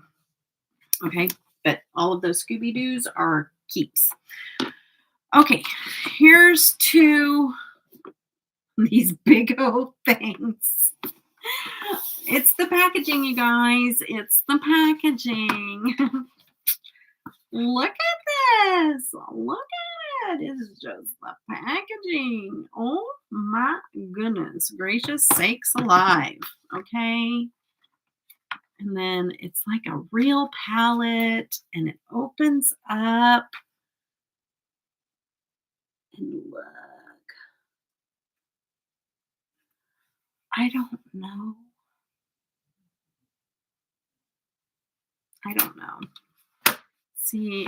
Okay, but all of those Scooby-Doos are keeps. Okay, here's to these big old things. It's the packaging, you guys. It's the packaging. Look at this. Look at it. It's just the packaging. Oh my goodness gracious sakes alive. Okay. And then it's like a real palette, and it opens up. And look. I don't know. I don't know. See,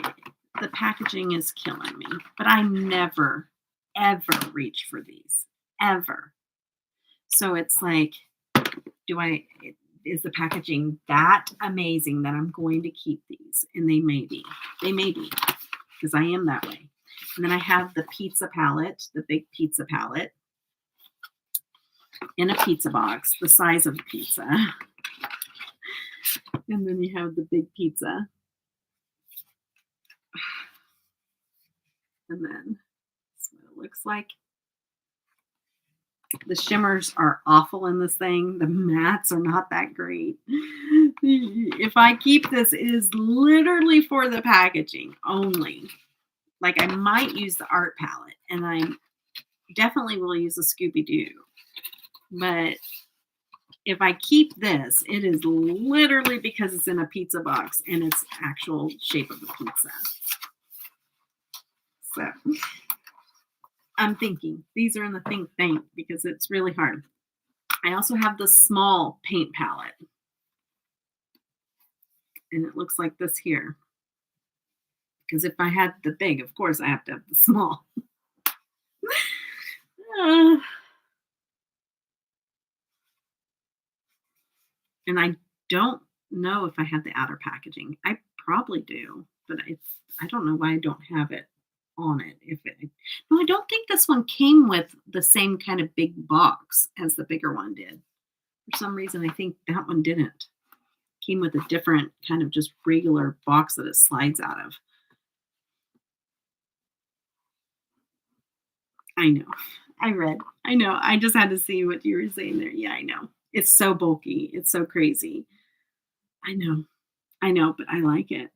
the packaging is killing me, but I never, ever reach for these, ever. So it's like, is the packaging that amazing that I'm going to keep these? And they may be, because I am that way. And then I have the pizza palette, the big pizza palette. in a pizza box, the size of a pizza. And then you have the big pizza. And then that's what it looks like. The shimmers are awful in this thing. The mattes are not that great. If I keep this, it is literally for the packaging only. Like I might use the art palette, and I definitely will use the Scooby-Doo. But if I keep this, it is literally because it's in a pizza box and it's actual shape of a pizza. So I'm thinking these are in the think tank because it's really hard. I also have the small paint palette. And it looks like this here. Because if I had the big, of course I have to have the small. And I don't know if I have the outer packaging. I probably do, but I don't know why I don't have it on it. No, I don't think this one came with the same kind of big box as the bigger one did. For some reason, I think that one didn't. Came with a different kind of just regular box that it slides out of. I know. I read. I know. I just had to see what you were saying there. Yeah, I know. It's so bulky. It's so crazy. I know. I know, but I like it.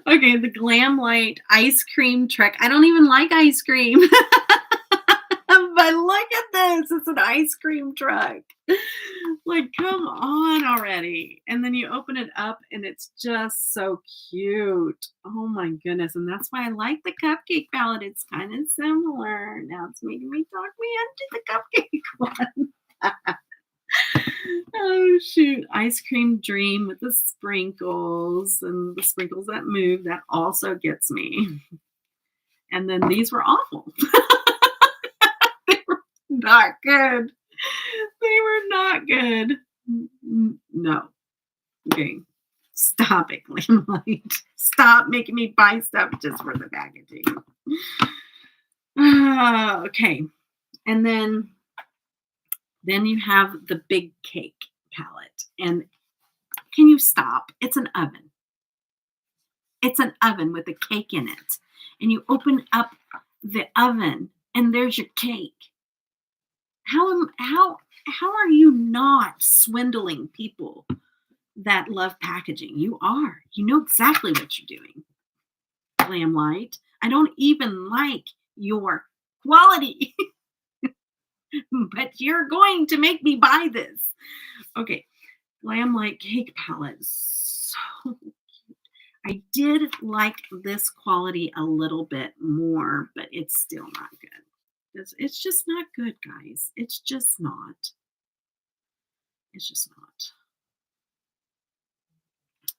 Okay, the Glam Light ice cream truck. I don't even like ice cream. But look at this. It's an ice cream truck. Like, come on already. And then you open it up and it's just so cute. Oh my goodness. And that's why I like the cupcake palette. It's kind of similar. Now it's making me talk me into the cupcake one. Oh shoot. Ice cream dream with the sprinkles and the sprinkles that move. That also gets me. And then these were awful. They were not good. They were not good. No. Okay. Stop it, Glamlight. Stop making me buy stuff just for the packaging. Okay. And then you have the big cake palette. And can you stop? It's an oven. It's an oven with a cake in it. And you open up the oven and there's your cake. How are you not swindling people that love packaging? You are. You know exactly what you're doing. Glamlight. I don't even like your quality. But you're going to make me buy this. Okay. Glamlight cake palette. So cute. I did like this quality a little bit more, but it's still not good. It's just not good, guys. It's just not. It's just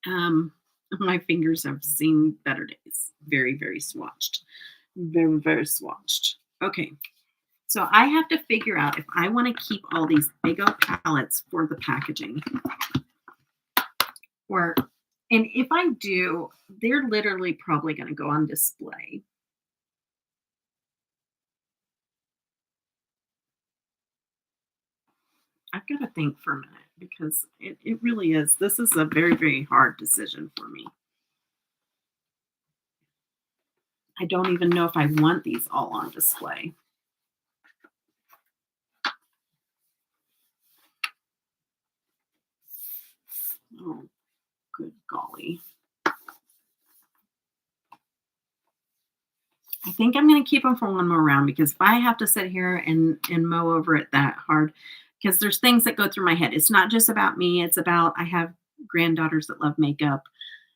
not. My fingers have seen better days. Very, very swatched. Very, very swatched. Okay. So I have to figure out if I want to keep all these big old palettes for the packaging. And if I do, they're literally probably going to go on display. I've got to think for a minute because it really is. This is a very, very hard decision for me. I don't even know if I want these all on display. Oh, good golly. I think I'm going to keep them for one more round because if I have to sit here and mow over it that hard, because there's things that go through my head. It's not just about me. It's about, I have granddaughters that love makeup,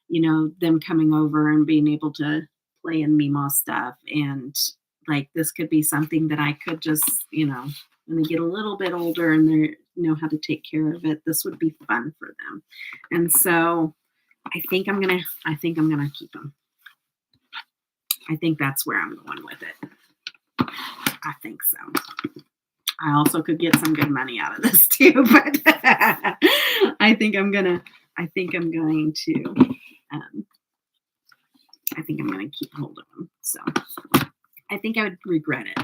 you know, them coming over and being able to play in Mima stuff. And like, this could be something that I could just, you know, when they get a little bit older and they know how to take care of it, this would be fun for them. And so I think I'm going to keep them. I think that's where I'm going with it. I think so. I also could get some good money out of this too, but I think I'm going to keep hold of them. So I think I would regret it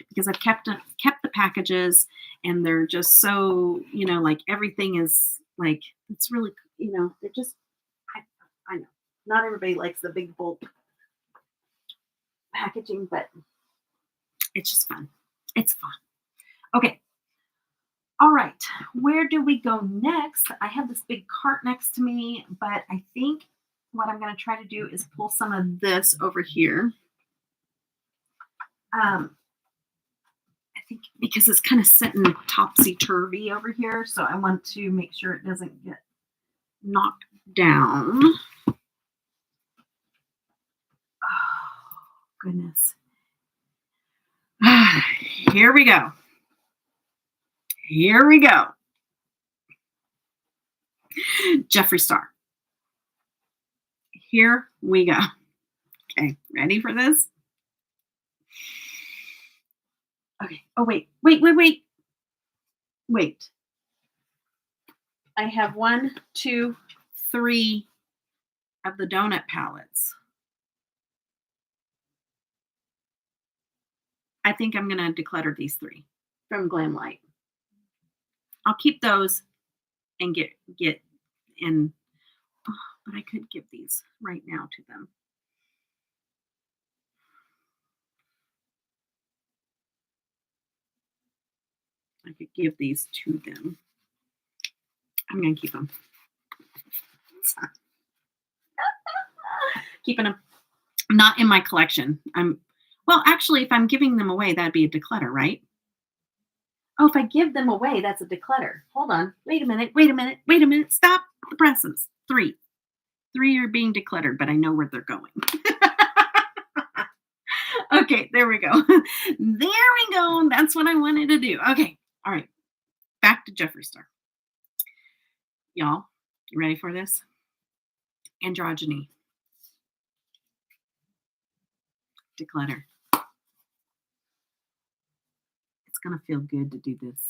because I've kept the packages and they're just so, like everything is like, it's really, they're just, I know not everybody likes the big bulk packaging, but it's just fun. It's fun. Okay. All right. Where do we go next? I have this big cart next to me, but I think what I'm going to try to do is pull some of this over here. I think because it's kind of sitting topsy-turvy over here, so I want to make sure it doesn't get knocked down. Oh, goodness. Here we go. Here we go. Jeffree Star. Here we go. Okay, ready for this? Okay. Oh, wait. I have 1, 2, 3 of the donut palettes. I think I'm going to declutter these 3 from Glamlight. I'll keep those and get in. Oh, but I could give these right now to them. I could give these to them. I'm going to keep them. Keeping them. Not in my collection. Well, actually, if I'm giving them away, that'd be a declutter, right? Oh, if I give them away, that's a declutter. Hold on. Wait a minute. Stop the presses. 3 are being decluttered, but I know where they're going. Okay, there we go. There we go. That's what I wanted to do. Okay. All right. Back to Jeffree Star. Y'all, you ready for this? Androgyny. Declutter. It's going to feel good to do this.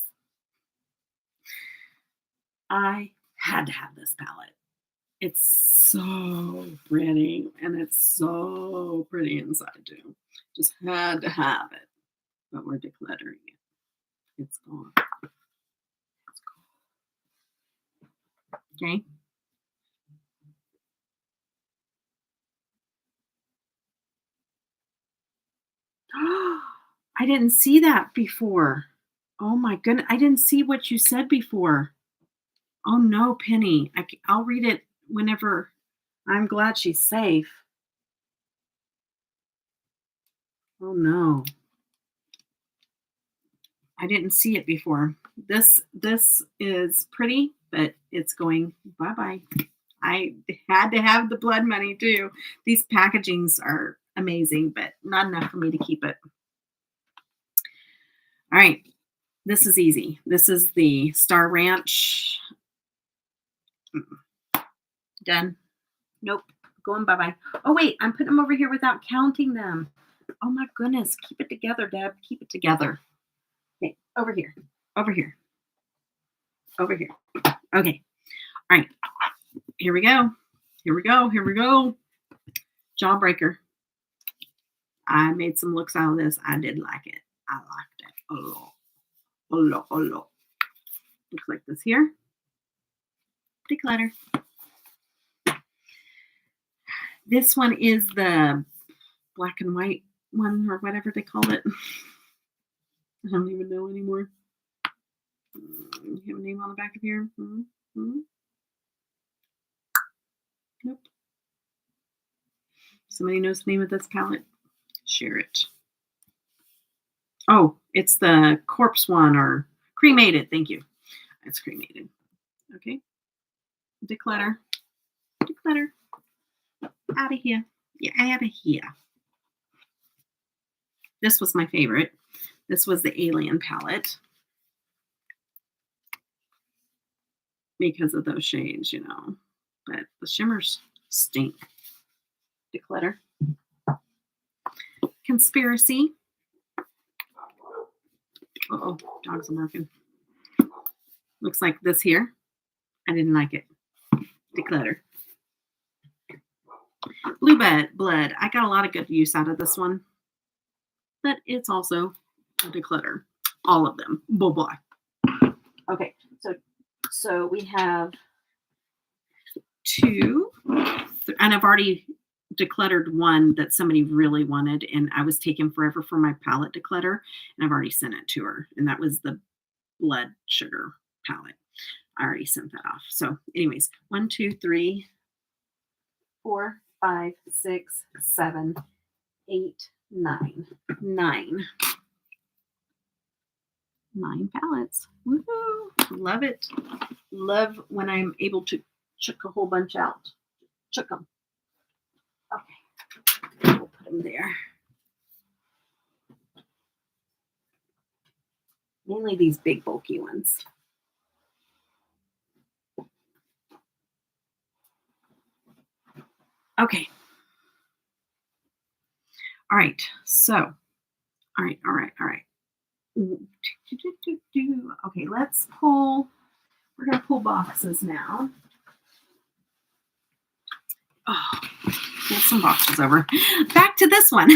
I had to have this palette. It's so pretty, and it's so pretty inside too. Just had to have it, but we're decluttering it. It's gone. It's gone. Okay. I didn't see that before. Oh my goodness. I didn't see what you said before. Oh no, Penny. I'll read it whenever. I'm glad she's safe. Oh no. I didn't see it before. This is pretty, but it's going bye-bye. I had to have the blood money too. These packagings are amazing, but not enough for me to keep it. All right. This is easy. This is the Star Ranch. Done. Nope. Going bye-bye. Oh, wait. I'm putting them over here without counting them. Oh, my goodness. Keep it together, Deb. Keep it together. Okay. Over here. Over here. Over here. Okay. All right. Here we go. Here we go. Here we go. Jawbreaker. I made some looks out of this. I did like it. I liked it a lot. A lot. A lot. Looks like this here. Declutter. This one is the black and white one or whatever they call it. I don't even know anymore. You have a name on the back of here? Nope. Somebody knows the name of this palette? Share it. Oh, it's the corpse one or cremated. Thank you. It's cremated. Okay. Declutter. Declutter. Out of here. Yeah, out of here. This was my favorite. This was the Alien palette. Because of those shades, you know. But the shimmers stink. Declutter. Conspiracy. Uh-oh, dogs are barking. Looks like this here. I didn't like it. Declutter. Blue blood. I got a lot of good use out of this one. but it's also a declutter. All of them. Blah, blah. Okay, so we have 2, and I've already decluttered one that somebody really wanted, and I was taking forever for my palette declutter, and I've already sent it to her, and that was the blood sugar palette. I already sent that off. So anyways, 1, 2, 3, 4, 5, 6, 7, 8, 9. 9 palettes. Woohoo! Love it. Love when I'm able to chuck a whole bunch out. Chuck them. Okay. We'll put them there. Mainly these big bulky ones. Okay. All right. So, all right. Okay, let's pull. We're going to pull boxes now. Oh, get some boxes over. Back to this one.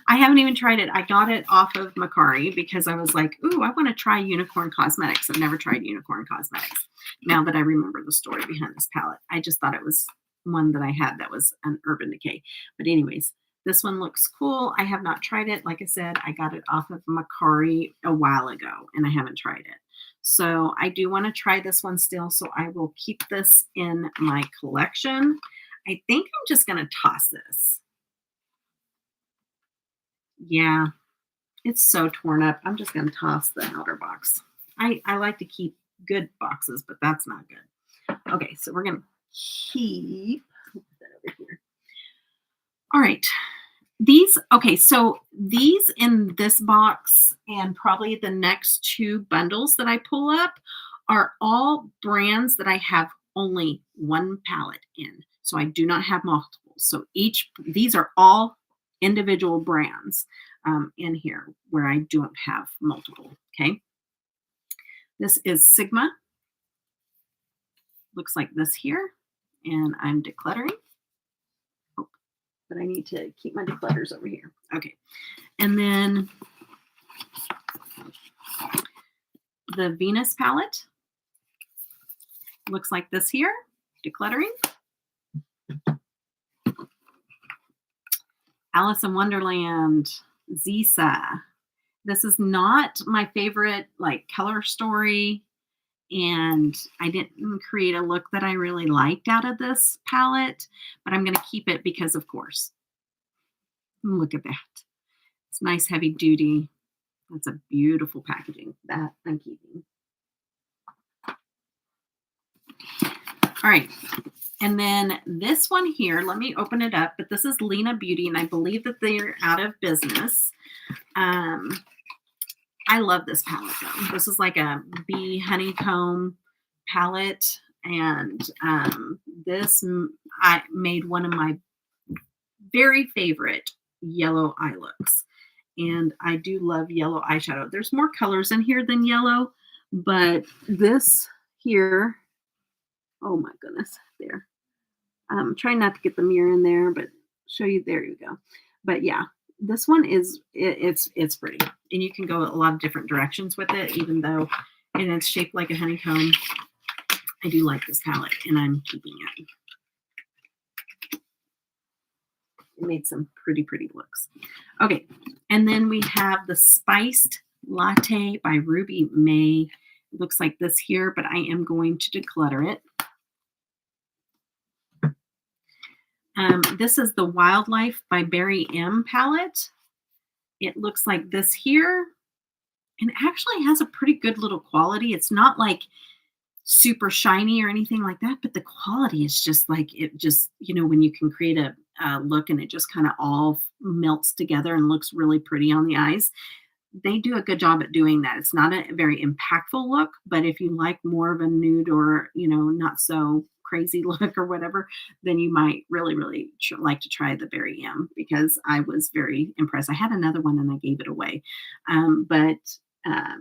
I haven't even tried it. I got it off of Menagerie because I was like, ooh, I want to try Unicorn Cosmetics. I've never tried Unicorn Cosmetics. Now that I remember the story behind this palette, I just thought it was one that I had that was an Urban Decay. But anyways, this one looks cool. I have not tried it. Like I said, I got it off of Menagerie a while ago, and I haven't tried it. So I do want to try this one still, so I will keep this in my collection. I think I'm just going to toss this. Yeah, it's so torn up. I'm just going to toss the outer box. I like to keep good boxes, but that's not good. Okay, so we're going to keep that over here. All right. So these in this box and probably the next 2 bundles that I pull up are all brands that I have only one palette in. So I do not have multiple. So these are all individual brands in here where I don't have multiple. Okay. This is Sigma. Looks like this here. And I'm decluttering. Oh, but I need to keep my declutters over here. Okay. And then the Venus palette looks like this here. Decluttering. Alice in Wonderland, Zisa. This is not my favorite like color story, and I didn't create a look that I really liked out of this palette, but I'm going to keep it because of course. Look at that. It's nice heavy duty. That's a beautiful packaging. That I'm keeping. All right. And then this one here, let me open it up, but this is Lunar Beauty, and I believe that they're out of business. I love this palette though. This is like a bee honeycomb palette, and this I made one of my very favorite yellow eye looks, and I do love yellow eyeshadow. There's more colors in here than yellow, but this here, oh my goodness, there. I'm trying not to get the mirror in there, but show you, there you go. But yeah, this one is, it's pretty. And you can go a lot of different directions with it, even though, and it's shaped like a honeycomb. I do like this palette, and I'm keeping it. It made some pretty looks. Okay, and then we have the Spiced Latte by Ruby May. It looks like this here, but I am going to declutter it. This is the Wildlife by Barry M palette. It looks like this here, and actually has a pretty good little quality. It's not like super shiny or anything like that, but the quality is just like, it just, you know, when you can create a look and it just kind of all melts together and looks really pretty on the eyes. They do a good job at doing that. It's not a very impactful look, but if you like more of a nude or, you know, not so crazy look or whatever, then you might really like to try the Berry M, because I was very impressed. I had another one and I gave it away, but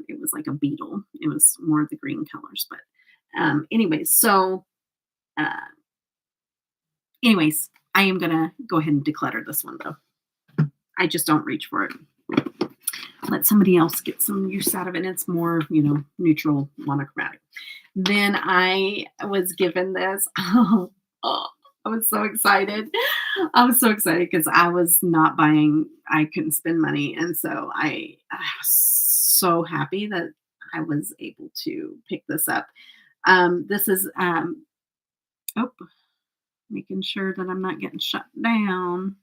it was like a beetle. It was more of the green colors, but anyways, so anyways, I am gonna go ahead and declutter this one though. I just don't reach for it. Let somebody else get some use out of it. It's more, you know, neutral, monochromatic. Then I was given this. Oh, I was so excited. I was so excited because I was not buying, I couldn't spend money. And so I was so happy that I was able to pick this up. This is, oh, making sure that I'm not getting shut down.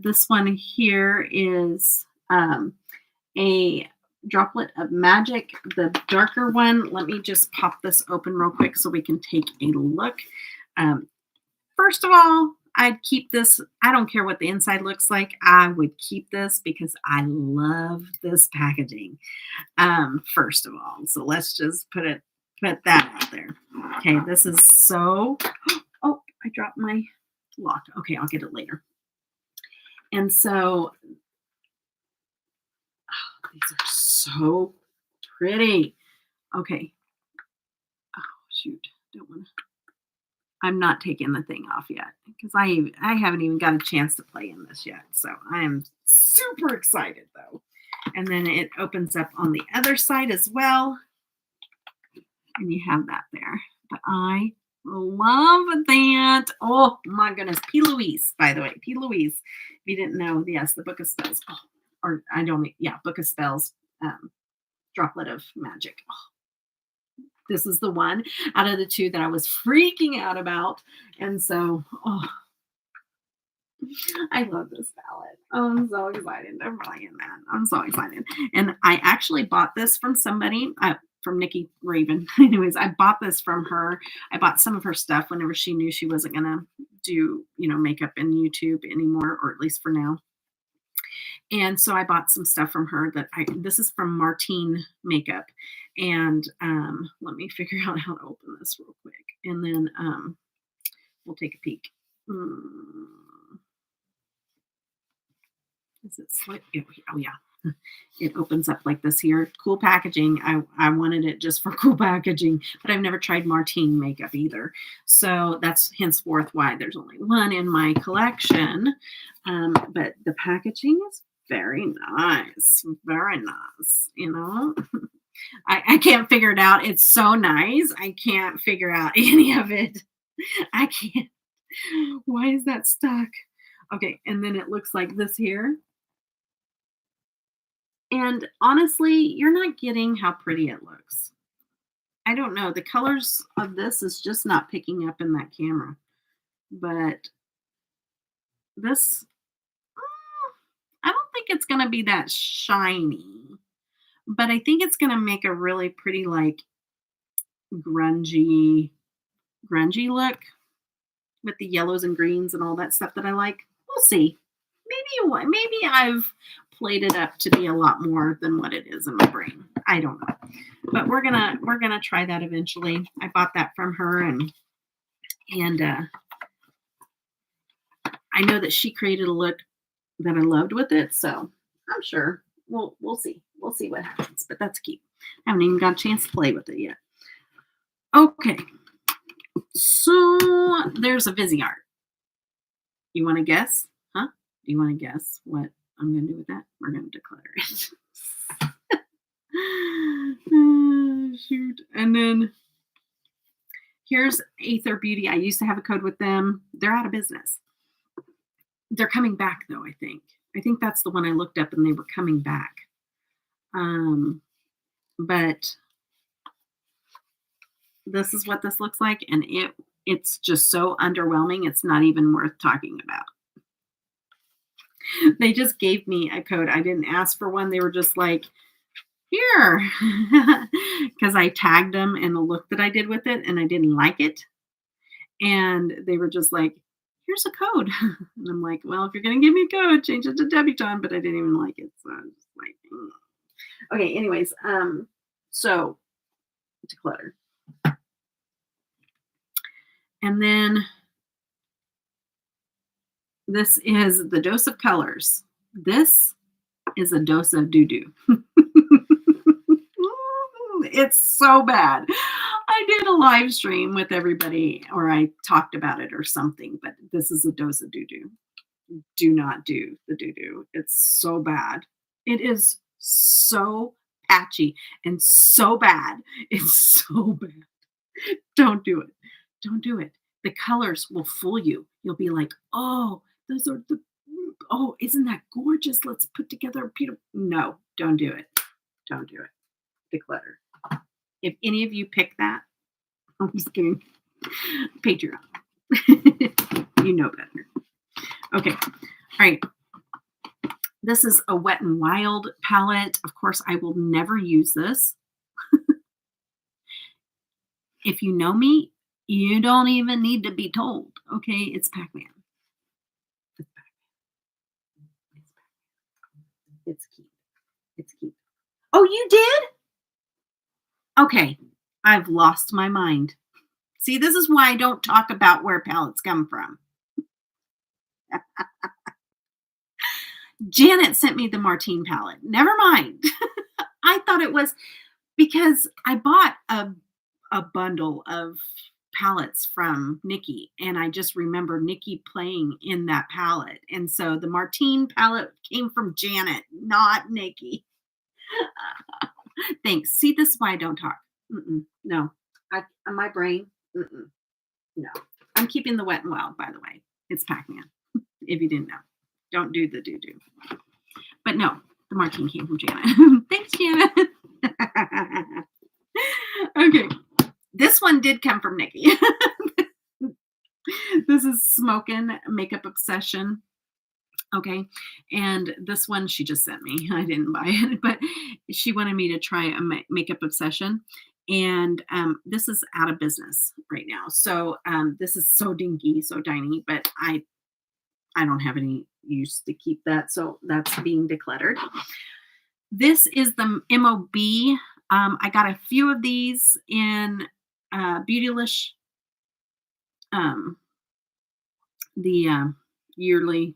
This one here is a droplet of magic, the darker one. Let me just pop this open real quick so we can take a look. First of all, I'd keep this. I don't care what the inside looks like. I would keep this because I love this packaging. First of all, so let's just put that out there. Okay, this is so. Oh, I dropped my lock. Okay, I'll get it later. And so these are so pretty. Okay. Oh, shoot. Don't want to. I'm not taking the thing off yet because I haven't even got a chance to play in this yet. So I am super excited though. And then it opens up on the other side as well. And you have that there. But I love that. Oh my goodness. P. Louise, by the way. P. Louise. If you didn't know, yes, the Book of Spells. Oh, or I don't, yeah, Book of Spells, droplet of magic. Oh, this is the one out of the two that I was freaking out about. And so, oh, I love this palette. Oh, I'm so excited. I'm buying that. I'm so excited. And I actually bought this from somebody, from Nikki Raven. Anyways, I bought this from her. I bought some of her stuff whenever she knew she wasn't going to do, you know, makeup in YouTube anymore, or at least for now. And so I bought some stuff from her this is from Martine Makeup. And let me figure out how to open this real quick. And then we'll take a peek. Is it slit? Oh, yeah. It opens up like this here. Cool packaging. I wanted it just for cool packaging, but I've never tried Martine Makeup either. So that's henceforth why there's only one in my collection. But the packaging is very nice. Very nice, you know. I can't figure it out. It's so nice. I can't figure out any of it. I can't. Why is that stuck? Okay, and then it looks like this here. And honestly, you're not getting how pretty it looks. I don't know. The colors of this is just not picking up in that camera. But this, I don't think it's going to be that shiny. But I think it's going to make a really pretty, like, grungy look with the yellows and greens and all that stuff that I like. We'll see. Maybe I've played it up to be a lot more than what it is in my brain. I don't know. But we're gonna try that eventually. I bought that from her, and I know that she created a look that I loved with it, so I'm sure we'll see. We'll see what happens. But that's cute. I haven't even got a chance to play with it yet. Okay. So there's a Viseart. You want to guess? Huh? Do you want to guess what I'm going to do with that? We're going to declutter it. Oh, shoot. And then here's Aether Beauty. I used to have a code with them. They're out of business. They're coming back, though, I think. I think that's the one I looked up, and they were coming back. But this is what this looks like, and it's just so underwhelming. It's not even worth talking about. They just gave me a code. I didn't ask for one. They were just like, here, because I tagged them in the look that I did with it, and I didn't like it. And they were just like, here's a code. And I'm like, well, if you're going to give me a code, change it to Debutawn, but I didn't even like it. So I was just like, Okay, anyways, so Declutter. And then this is the Dose of Colors. This is a dose of doo-doo. It's so bad. I did a live stream with everybody, or I talked about it or something, but this is a dose of doo-doo. do not do the doo-doo. It's so bad. It is so patchy and so bad. It's so bad. Don't do it. Don't do it. The colors will fool you. You'll be like, "Oh, those are the oh, isn't that gorgeous? Let's put together a beautiful." No, don't do it. Don't do it. Declutter. If any of you pick that, I'm just kidding. Patreon. You know better. Okay. All right. This is a Wet n Wild palette. Of course, I will never use this. If you know me, you don't even need to be told. Okay, it's Pac-Man. It's Pac-Man. It's cute. It's cute. Oh, you did? Okay, I've lost my mind. See, this is why I don't talk about where palettes come from. Janet sent me the Martine palette. Never mind. I thought it was because I bought a bundle of palettes from Nikki, and I just remember Nikki playing in that palette. And so the Martine palette came from Janet, not Nikki. Thanks. See, this is why I don't talk. No, my brain. No, I'm keeping the Wet n Wild, by the way. It's Pac-Man, if you didn't know. Don't do the doo-doo. But no, the Martine came from Janet. Thanks, Janet. Okay. This one did come from Nikki. This is Smokin' Makeup Obsession. Okay. And this one she just sent me. I didn't buy it, but she wanted me to try a Makeup Obsession. And this is out of business right now. So this is so dinky, so tiny, but I don't have any use to keep that. So that's being decluttered. This is the MOB. I got a few of these in Beautylish, the yearly.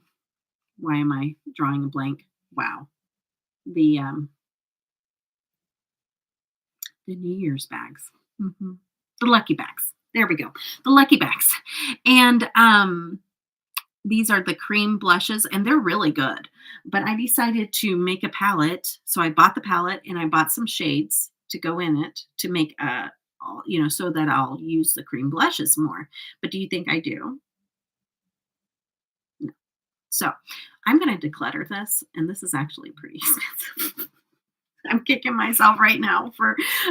Why am I drawing a blank? Wow. The New Year's bags. The lucky bags. There we go. The lucky bags. And these are the cream blushes, and they're really good. But I decided to make a palette. So I bought the palette and I bought some shades to go in it to make so that I'll use the cream blushes more. But do you think I do? No. So I'm going to declutter this, and this is actually pretty expensive. I'm kicking myself right now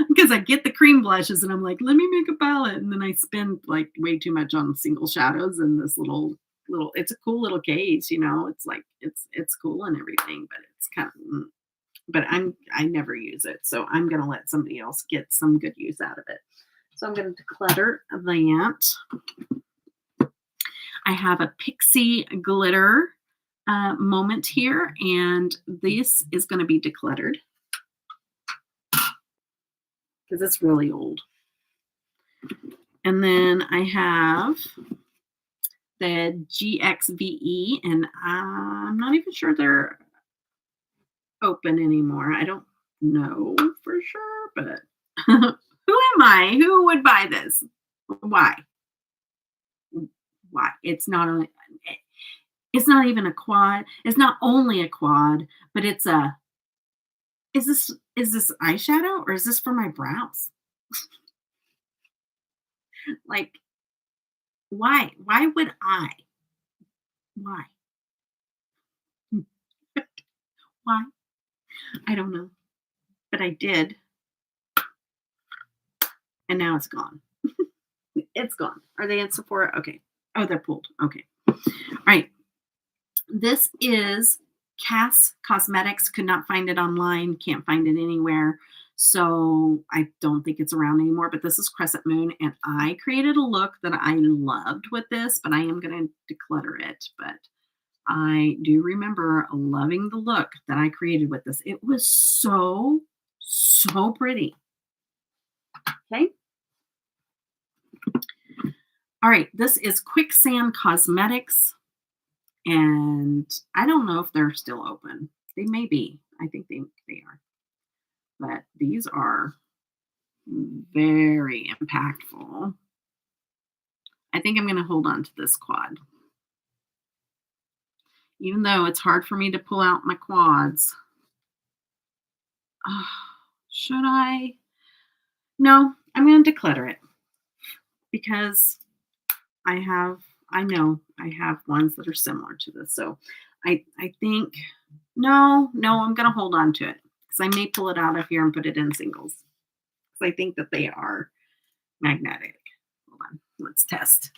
because I get the cream blushes and I'm like, let me make a palette. And then I spend like way too much on single shadows and this little, it's a cool little case, it's like, it's cool and everything, but it's kind of, but I never use it. So I'm going to let somebody else get some good use out of it. So I'm going to declutter that. I have a Pixie glitter moment here, and this is going to be decluttered because it's really old. And then I have the GXVE, and I'm not even sure they're open anymore. I don't know for sure, but who am I? Who would buy this? Why? Why? It's not even a quad. It's not only a quad, but it's a. Is this eyeshadow or is this for my brows? Like, why? Why would I? Why? Why? I don't know. But I did. And now it's gone. It's gone. Are they in Sephora? Okay. Oh, they're pulled. Okay. All right. This is Cass Cosmetics. Could not find it online. Can't find it anywhere. So I don't think it's around anymore. But this is Crescent Moon. And I created a look that I loved with this. But I am going to declutter it. But I do remember loving the look that I created with this. It was so, so pretty. Okay. All right. This is Quicksand Cosmetics. And I don't know if they're still open. They may be. I think they are. But these are very impactful. I think I'm going to hold on to this quad. even though it's hard for me to pull out my quads. Oh, should I? No, I'm going to declutter it because I know I have ones that are similar to this. So I think, no, I'm going to hold on to it because I may pull it out of here and put it in singles because I think that they are magnetic. Hold on, let's test.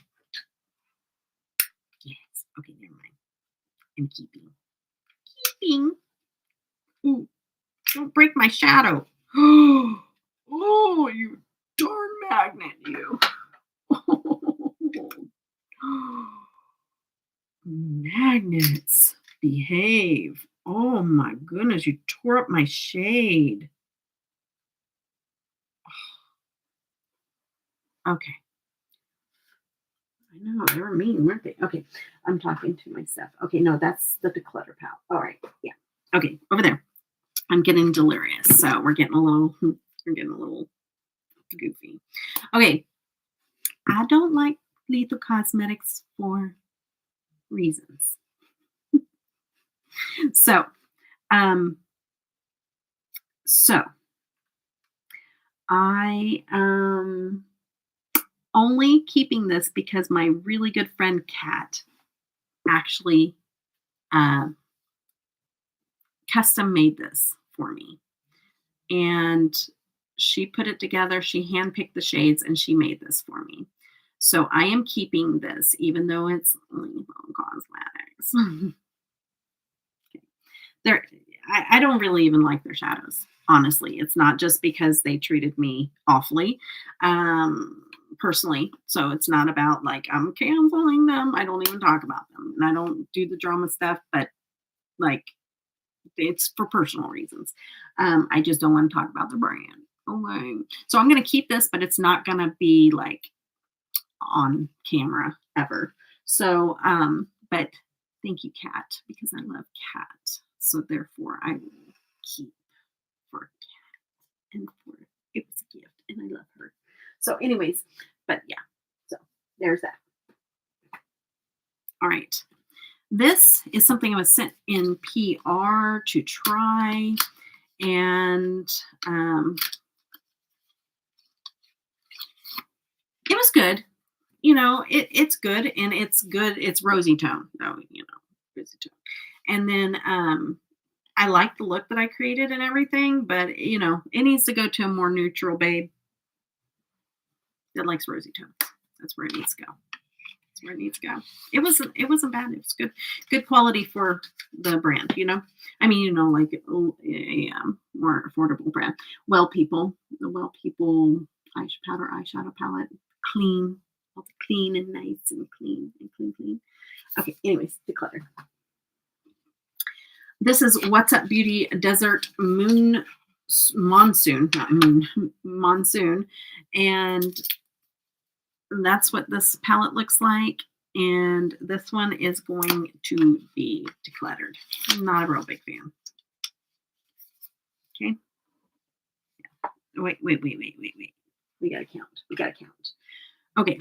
Yes. Okay, never mind. I'm keeping. Ooh, don't break my shadow. Oh, you darn magnet, you. Magnets, behave. Oh my goodness, you tore up my shade. Okay. I know, they were mean, weren't they? Okay, I'm talking to myself. Okay, no, that's the declutter palette. All right, yeah. Okay, over there. I'm getting delirious, so we're getting a little goofy. Okay, I don't like lethal cosmetics for reasons. So, um, so I only keeping this because my really good friend Kat actually uh, custom made this for me. And she put it together. She handpicked the shades and she made this for me. So I am keeping this, even though it's lethal cosmetics. They're, I don't really even like their shadows. Honestly, it's not just because they treated me awfully. Personally. So it's not about like I'm canceling them. I don't even talk about them. And I don't do the drama stuff, but like it's for personal reasons. I just don't want to talk about the brand. Okay. So I'm gonna keep this, but it's not gonna be like on camera ever. So but thank you, Kat, because I love Kat. So therefore I will keep for Kat and for it was a gift and I love her. So anyways, but yeah, so there's that. All right. This is something I was sent in PR to try, and it was good. You know, it's good, and it's good. It's rosy tone, though. You know, rosy tone. And then I like the look that I created and everything, but you know, it needs to go to a more neutral babe that likes rosy tone. That's where it needs to go. Where it needs to go. It wasn't bad. It was good quality for the brand, you know. I mean, you know, like a more affordable brand. The Well People eyeshadow palette, clean, clean and nice and clean and clean. Okay, anyways, declutter. This is What's Up Beauty Desert Monsoon, not moon, monsoon, and that's what this palette looks like. And this one is going to be decluttered. I'm not a real big fan. Okay. Wait. We gotta count. Okay.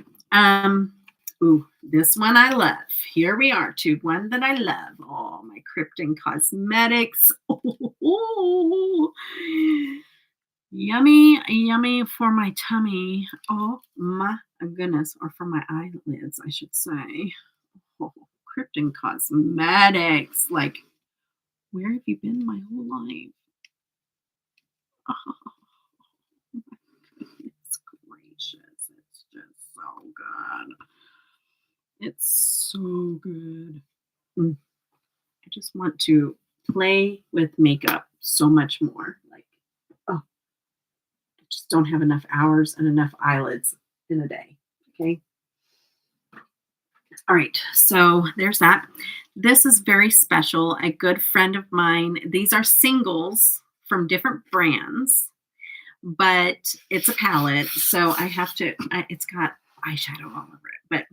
Ooh, this one I love. Here we are to one that I love. Oh, my Krypton Cosmetics. Oh, yummy for my tummy. Oh my goodness, or for my eyelids, I should say. Oh, Krypton Cosmetics. Like, where have you been my whole life? Oh, my goodness gracious. It's just so good. It's so good. I just want to play with makeup so much more. Like, oh, I just don't have enough hours and enough eyelids in a day. Okay. All right, so there's that. This is very special. A good friend of mine. These are singles from different brands, but it's a palette, so I have to. It's got eyeshadow all over it. But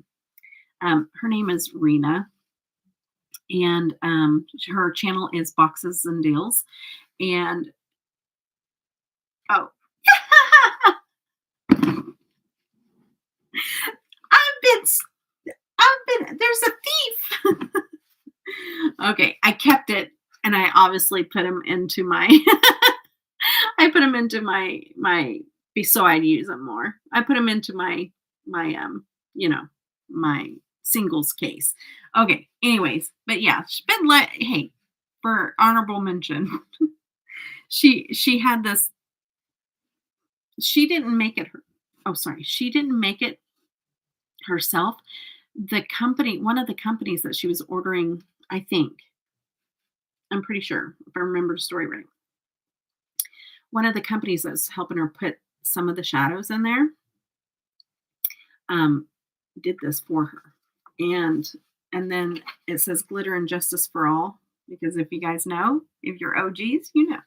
her name is Rena, and her channel is Boxes and Deals. And oh, I've been. There's a thief. Okay, I kept it, and I obviously put them into my I put them into my so I'd use them more. I put them into my you know, my singles case. Okay, anyways, but yeah, she's been hey, for honorable mention, she had this she didn't make it her oh, sorry, she didn't make it herself. The company one of the companies that she was ordering, I think, I'm pretty sure, if I remember the story right, one of the companies that's helping her put some of the shadows in there, um, did this for her. And then it says glitter and justice for all, because if you guys know, if you're OGs, you know.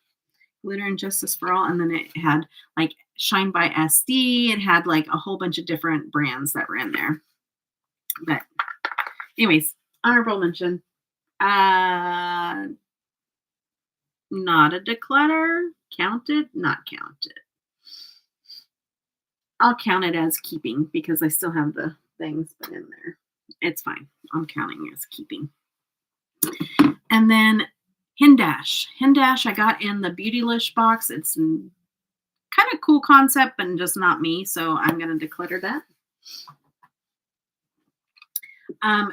Glitter and justice for all. And then it had like Shine by SD. It had like a whole bunch of different brands that were in there. But anyways, honorable mention. Not a declutter. Count it, not count it. I'll count it as keeping because I still have the things put in there. It's fine. I'm counting as keeping. And then Hindash. Hindash I got in the Beautylish box. It's kind of cool concept, but just not me. So I'm going to declutter that.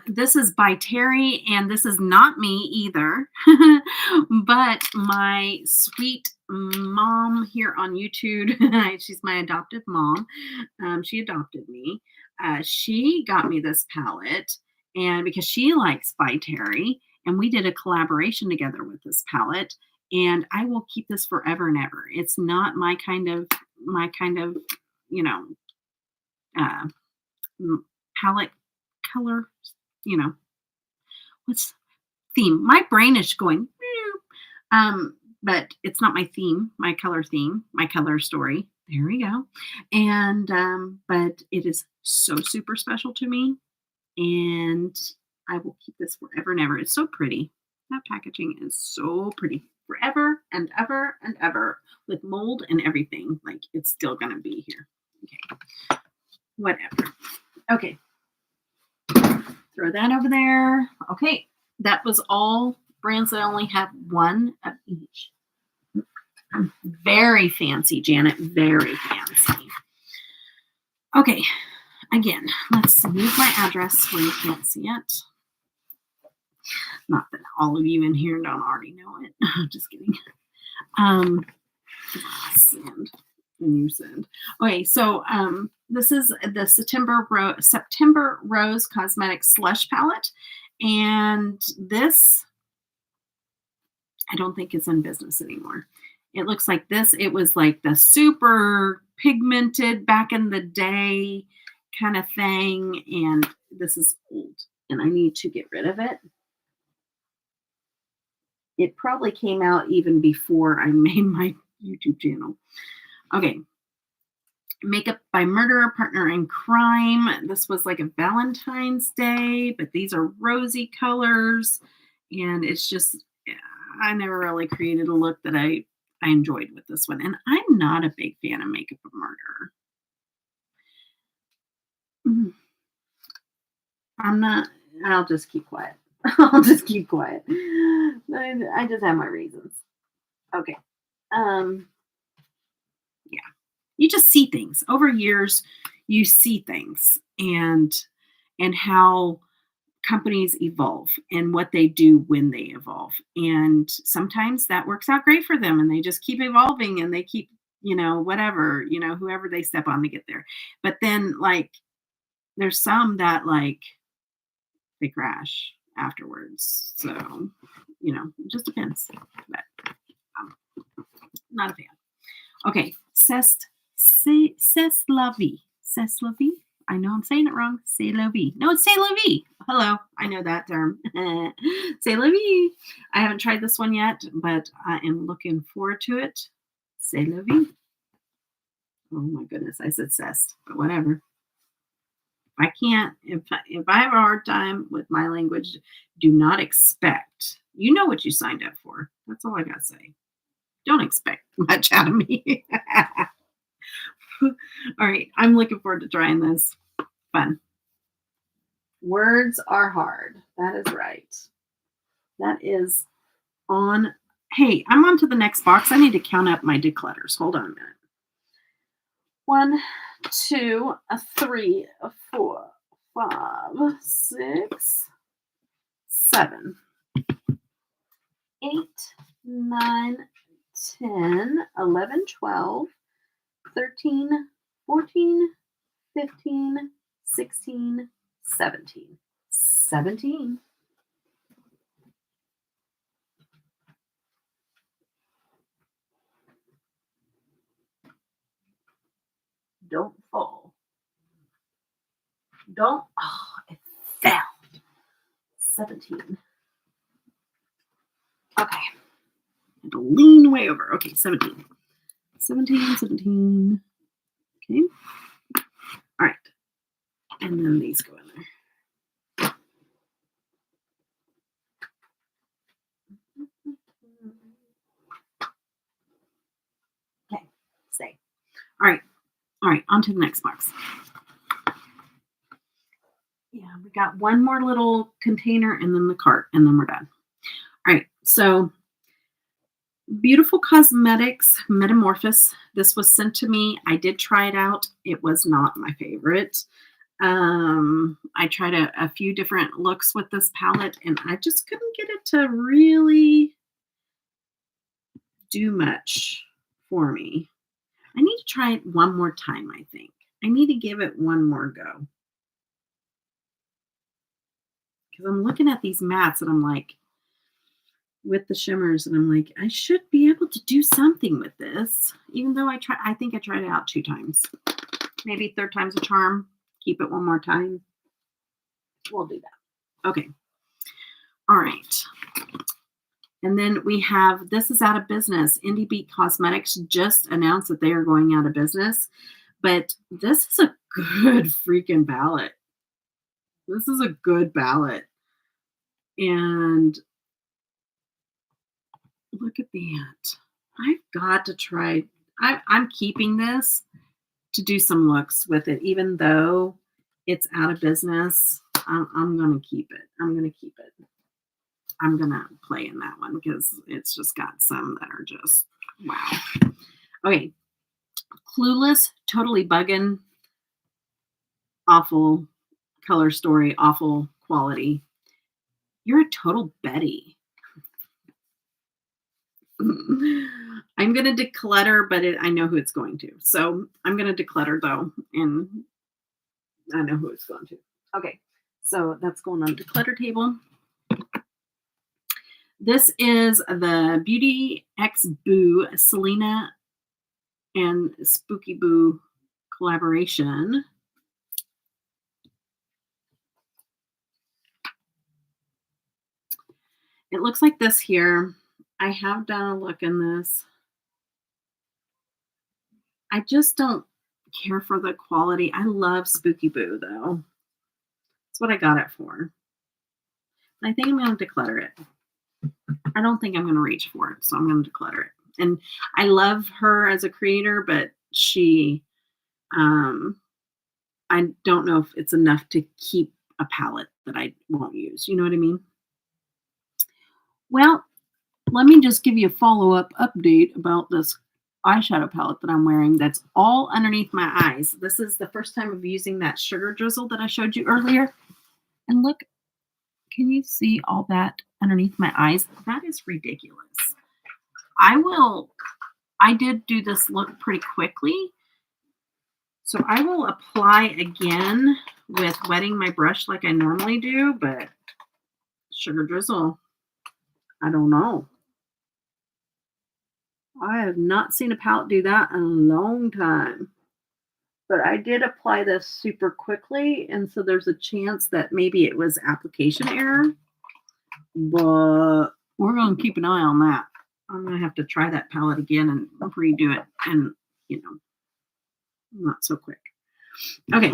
This is by Terry, and this is not me either, but my sweet mom here on YouTube. She's my adoptive mom. She adopted me. She got me this palette, and because she likes by Terry, and we did a collaboration together with this palette, and I will keep this forever and ever. It's not my kind of, you know, uh, palette color, you know, what's theme? My brain is going, but it's not my theme, my color story. There we go. And, but it is so super special to me. And I will keep this forever and ever. It's so pretty. That packaging is so pretty. Forever and ever and ever with mold and everything. Like it's still going to be here. Okay. Whatever. Okay. Throw that over there. Okay. That was all brands that only have one of each. Very fancy, Janet. Very fancy. Okay. Again, let's move my address where you can't see it. Not that all of you in here don't already know it. Just kidding. Send. And you send. Okay, so this is the September Rose Cosmetics Slush Palette. And this, I don't think it's in business anymore. It looks like this. It was like the super pigmented back in the day kind of thing. And this is old. And I need to get rid of it. It probably came out even before I made my YouTube channel. Okay. Makeup by Murderer, Partner in Crime. This was like a Valentine's Day, but these are rosy colors. And it's just, I never really created a look that I enjoyed with this one. And I'm not a big fan of Makeup by Murderer. I'm not, I'll just keep quiet. I'll just keep quiet. I just have my reasons. Okay. Yeah. You just see things over years. You see things and how companies evolve and what they do when they evolve. And sometimes that works out great for them and they just keep evolving and they keep, whatever, whoever they step on to get there. But then like, there's some that like, they crash afterwards. So, it just depends. But I'm not a fan. Okay. C'est la vie. C'est la vie. I know I'm saying it wrong. C'est la vie. No, it's c'est la vie. Hello. I know that term. C'est la vie. I haven't tried this one yet, but I am looking forward to it. C'est la vie. Oh my goodness. I said cest, but whatever. I can't, if I have a hard time with my language, do not expect. You know what you signed up for. That's all I got to say. Don't expect much out of me. All right. I'm looking forward to trying this. Fun. Words are hard. That is right. That is on. Hey, I'm on to the next box. I need to count up my declutters. Hold on a minute. 1, 2, 3, 4, 5, 6, 7, 8, 9, 10, 11, 12, 13, 14, 15, 16, 17. 17. Don't fall. Don't. Oh, it fell. 17. Okay. I had to lean way over. Okay, 17. 17, 17. Okay. All right. And then these go in there. Okay. Stay. All right. All right. On to the next box. Yeah, we got one more little container and then the cart, and then we're done. All right. So Beautiful Cosmetics Metamorphosis. This was sent to me. I did try it out. It was not my favorite. I tried a few different looks with this palette, and I just couldn't get it to really do much for me. I need to try it one more time, I think. I need to give it one more go. Because I'm looking at these mattes, and I'm like, with the shimmers, and I'm like, I should be able to do something with this, even though I think I tried it out 2 times. Maybe third time's a charm. Keep it one more time. We'll do that. Okay. All right. And then we have, this is out of business. Indie Beat Cosmetics just announced that they are going out of business, but this is a good freaking palette. This is a good palette. And look at that. I've got to try. I'm keeping this to do some looks with it, even though it's out of business. I'm going to keep it. I'm going to keep it. I'm going to play in that one because it's just got some that are just, wow. Okay. Clueless, totally bugging. Awful color story, awful quality. You're a total Betty. I'm going to declutter, but I know who it's going to. So I'm going to declutter, though, and I know who it's going to. Okay, so that's going on the declutter table. This is the Beauty X Boo Selena and Spooky Boo collaboration. It looks like this here. I have done a look in this. I just don't care for the quality. I love Spooky Boo, though. That's what I got it for. I think I'm going to declutter it. I don't think I'm going to reach for it, so I'm going to declutter it. And I love her as a creator, but she, I don't know if it's enough to keep a palette that I won't use. You know what I mean? Well, let me just give you a follow-up update about this eyeshadow palette that I'm wearing that's all underneath my eyes. This is the first time of using that sugar drizzle that I showed you earlier. And look, can you see all that underneath my eyes? That is ridiculous. I did do this look pretty quickly. So I will apply again with wetting my brush like I normally do, but sugar drizzle, I don't know. I have not seen a palette do that in a long time. But I did apply this super quickly, and so there's a chance that maybe it was application error. But we're going to keep an eye on that. I'm going to have to try that palette again and redo it, and, you know, not so quick. Okay.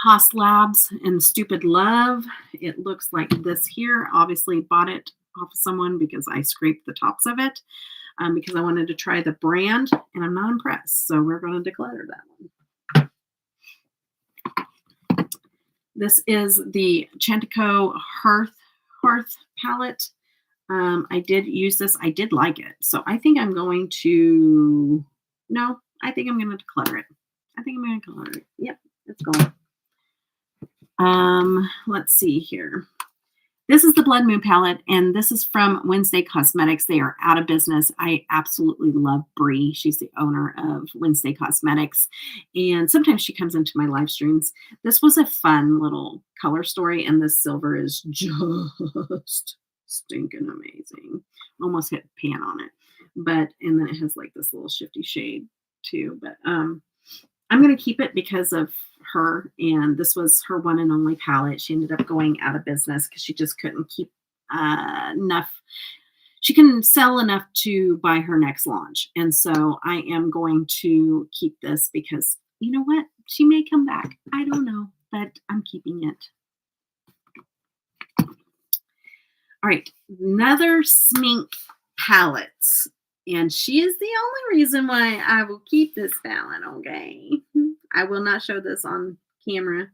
Haas Labs and Stupid Love. It looks like this here. Obviously bought it off of someone because I scraped the tops of it because I wanted to try the brand, and I'm not impressed. So we're going to declutter that one. This is the Chantico Hearth palette. I did use this. I did like it. So I think I'm going to, no, I think I'm going to declutter it. I think I'm going to declutter it. Yep, it's going. Let's see here. This is the Blood Moon palette, and this is from Wednesday Cosmetics. They are out of business. I absolutely love Brie. She's the owner of Wednesday Cosmetics, and sometimes she comes into my live streams. This was a fun little color story, and this silver is just stinking amazing. Almost hit pan on it, but and then it has like this little shifty shade too. But I'm going to keep it because of her, and this was her one and only palette. She ended up going out of business because she just couldn't keep enough. She couldn't sell enough to buy her next launch. And so I am going to keep this because you know what? She may come back. I don't know, but I'm keeping it. All right, another Smink palette. And she is the only reason why I will keep this palette, okay? I will not show this on camera.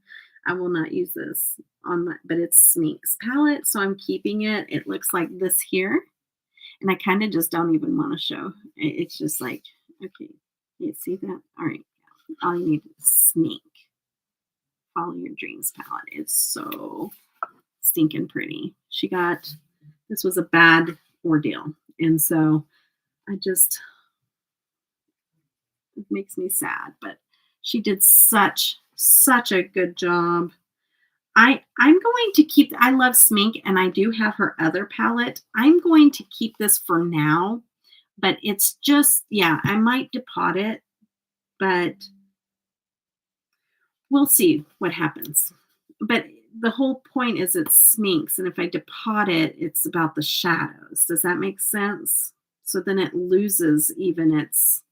I will not use this on my, but it's Smink's palette, so I'm keeping it. It looks like this here. And I kind of just don't even want to show. It's just like, okay, you see that? All right, all you need is Smink. Follow Your Dreams palette. It's so stinking pretty. She got, this was a bad ordeal. And so I just, it makes me sad, but she did such a good job. I'm going to keep, I love Smink and I do have her other palette. I'm going to keep this for now, but it's just, yeah, I might depot it, but we'll see what happens. But the whole point is it's Smink's, and if I depot it, it's about the shadows. Does that make sense? So then it loses even its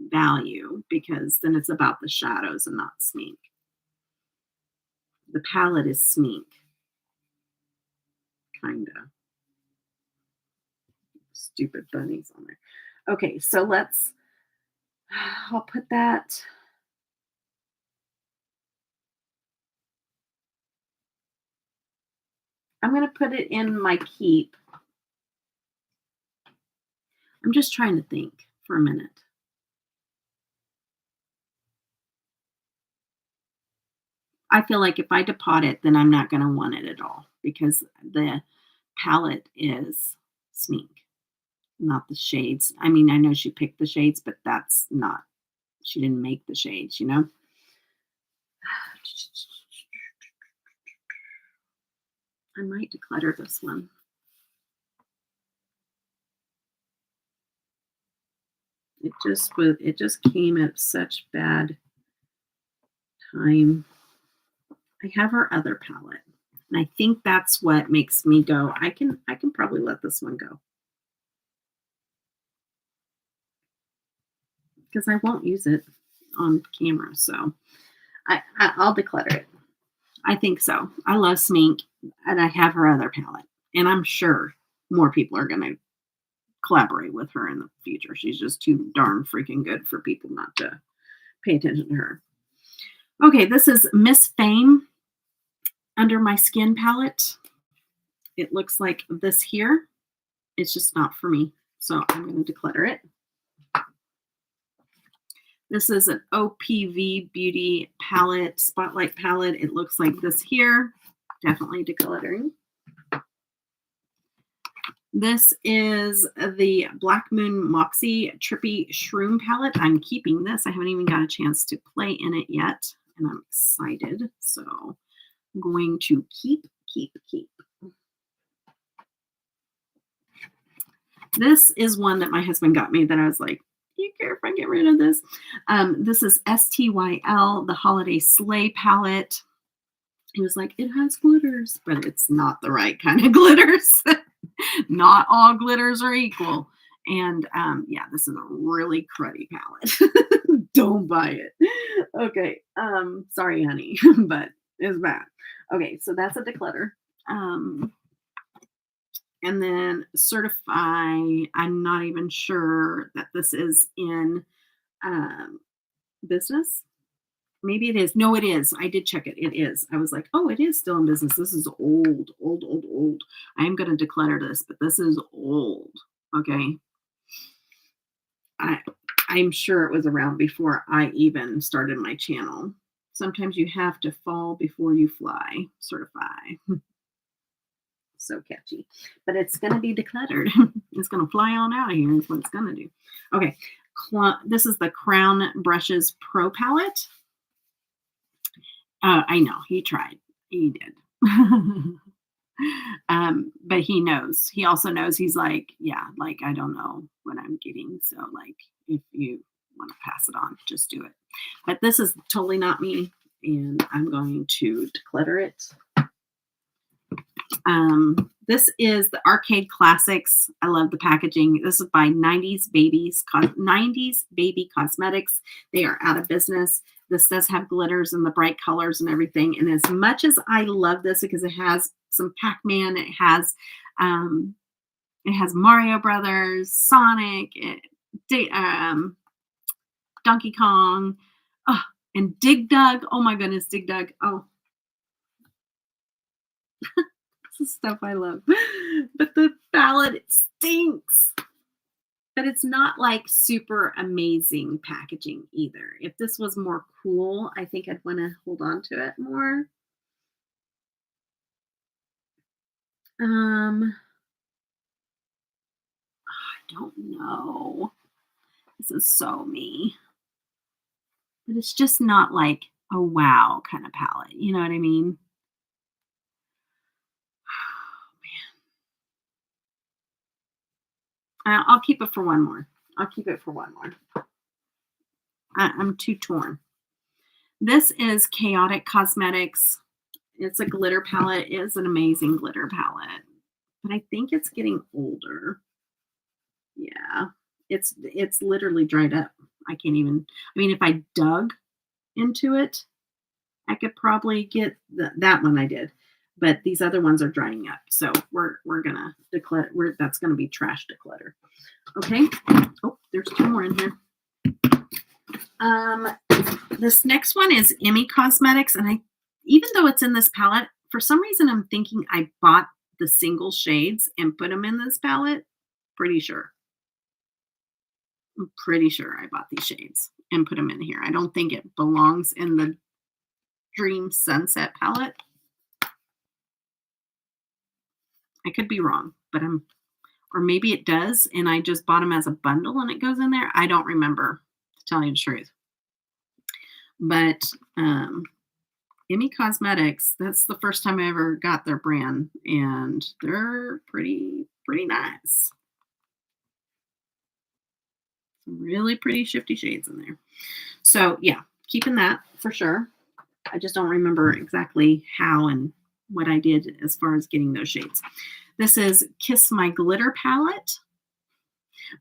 value because then it's about the shadows and not Smink. The palette is Smink. Kinda. Stupid bunnies on there. Okay, so let's, I'll put that. I'm going to put it in my keep. I'm just trying to think for a minute. I feel like if I depot it, then I'm not going to want it at all because the palette is Smink, not the shades. I mean, I know she picked the shades, but that's not, she didn't make the shades, you know? I might declutter this one. It just came at such bad time. I have her other palette, and I think that's what makes me go, I can probably let this one go. Because I won't use it on camera, so I'll declutter it. I think so. I love Smink, and I have her other palette, and I'm sure more people are going to collaborate with her in the future. She's just too darn freaking good for people not to pay attention to her. Okay, this is Miss Fame Under My Skin palette. It looks like this here. It's just not for me, so I'm going to declutter it. This is an OPV Beauty palette, Spotlight palette. It looks like this here. Definitely decluttering. This is the Black Moon Moxie Trippy Shroom palette. I'm keeping this. I haven't even got a chance to play in it yet, and I'm excited. So I'm going to keep. This is one that my husband got me that I was like, do you care if I get rid of this? This is STYL, the Holiday Sleigh palette. He was like, it has glitters, but it's not the right kind of glitters. Not all glitters are equal. And yeah, this is a really cruddy palette. Don't buy it. Okay. Sorry, honey, but it's bad. Okay, so that's a declutter. And then Certify, I'm not even sure that this is in business. Maybe it is. No, it is. I did check it. It is. I was like, oh, it is still in business. This is old, old, old, old. I am going to declutter this, but this is old. Okay. I, I'm sure it was around before I even started my channel. Sometimes you have to fall before you fly. Certify. So catchy. But it's going to be decluttered. It's going to fly on out of here is what it's going to do. Okay. This is the Crown Brushes Pro Palette. I know. He tried. He did. But he knows. He also knows he's like, yeah, like, I don't know what I'm getting. So, like, if you want to pass it on, just do it. But this is totally not me. And I'm going to declutter it. This is the Arcade Classics. I love the packaging. This is by 90s Baby Cosmetics. They are out of business. This does have glitters and the bright colors and everything. And as much as I love this because it has some Pac-Man, it has Mario Brothers, Sonic, Donkey Kong, and Dig Dug. Oh my goodness, Dig Dug. Oh, this is stuff I love. But the palette stinks. But it's not like super amazing packaging either. If this was more cool, I think I'd want to hold on to it more. I don't know. This is so me. But it's just not like a wow kind of palette. You know what I mean? Oh, man. I'll keep it for one more. I'm too torn. This is Chaotic Cosmetics. It's a glitter palette. It is an amazing glitter palette. But I think it's getting older. Yeah. It's literally dried up. I can't even, I mean, if I dug into it, I could probably get that one I did. But these other ones are drying up. So we're gonna declutter. That's gonna be trash declutter. Okay. Oh, there's two more in here. This next one is Emmy Cosmetics, and even though it's in this palette, for some reason I'm thinking I bought the single shades and put them in this palette. Pretty sure. I'm pretty sure I bought these shades and put them in here. I don't think it belongs in the Dream Sunset palette. I could be wrong, but or maybe it does, and I just bought them as a bundle and it goes in there. I don't remember, to tell you the truth. But Emmy Cosmetics, that's the first time I ever got their brand, and they're pretty nice. Some really pretty shifty shades in there. So yeah, keeping that for sure. I just don't remember exactly how and what I did as far as getting those shades. This is Kiss My Glitter palette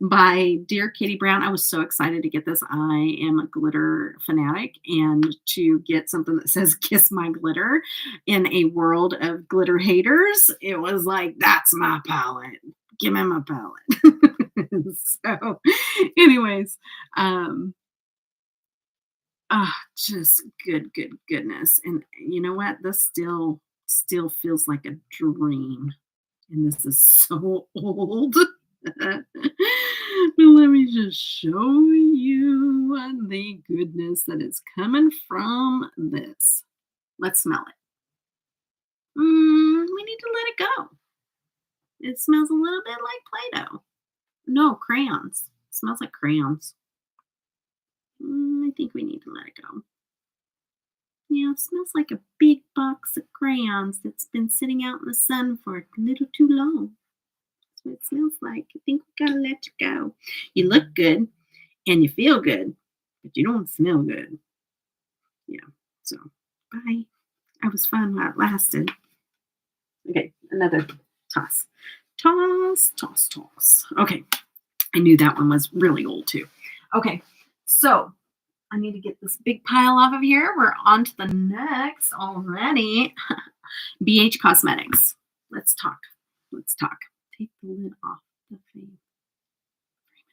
by Dear Katie Brown. I was so excited to get this. I am a glitter fanatic, and to get something that says Kiss My Glitter in a world of glitter haters, it was like, that's my palette. Give me my palette. So anyways, just goodness. And you know what? This still feels like a dream. And this is so old. But let me just show you the goodness that is coming from this. Let's smell it. We need to let it go. It smells a little bit like Play-Doh. No, crayons. It smells like crayons. I think we need to let it go. Yeah, it smells like a big box of crayons that's been sitting out in the sun for a little too long. That's what it smells like. I think we gotta let you go. You look good and you feel good, but you don't smell good. Yeah, so bye. That was fun while it lasted. Okay, another toss. Toss. Okay, I knew that one was really old too. Okay, so I need to get this big pile off of here. We're on to the next already. BH Cosmetics. Let's talk. Take the lid off the frame.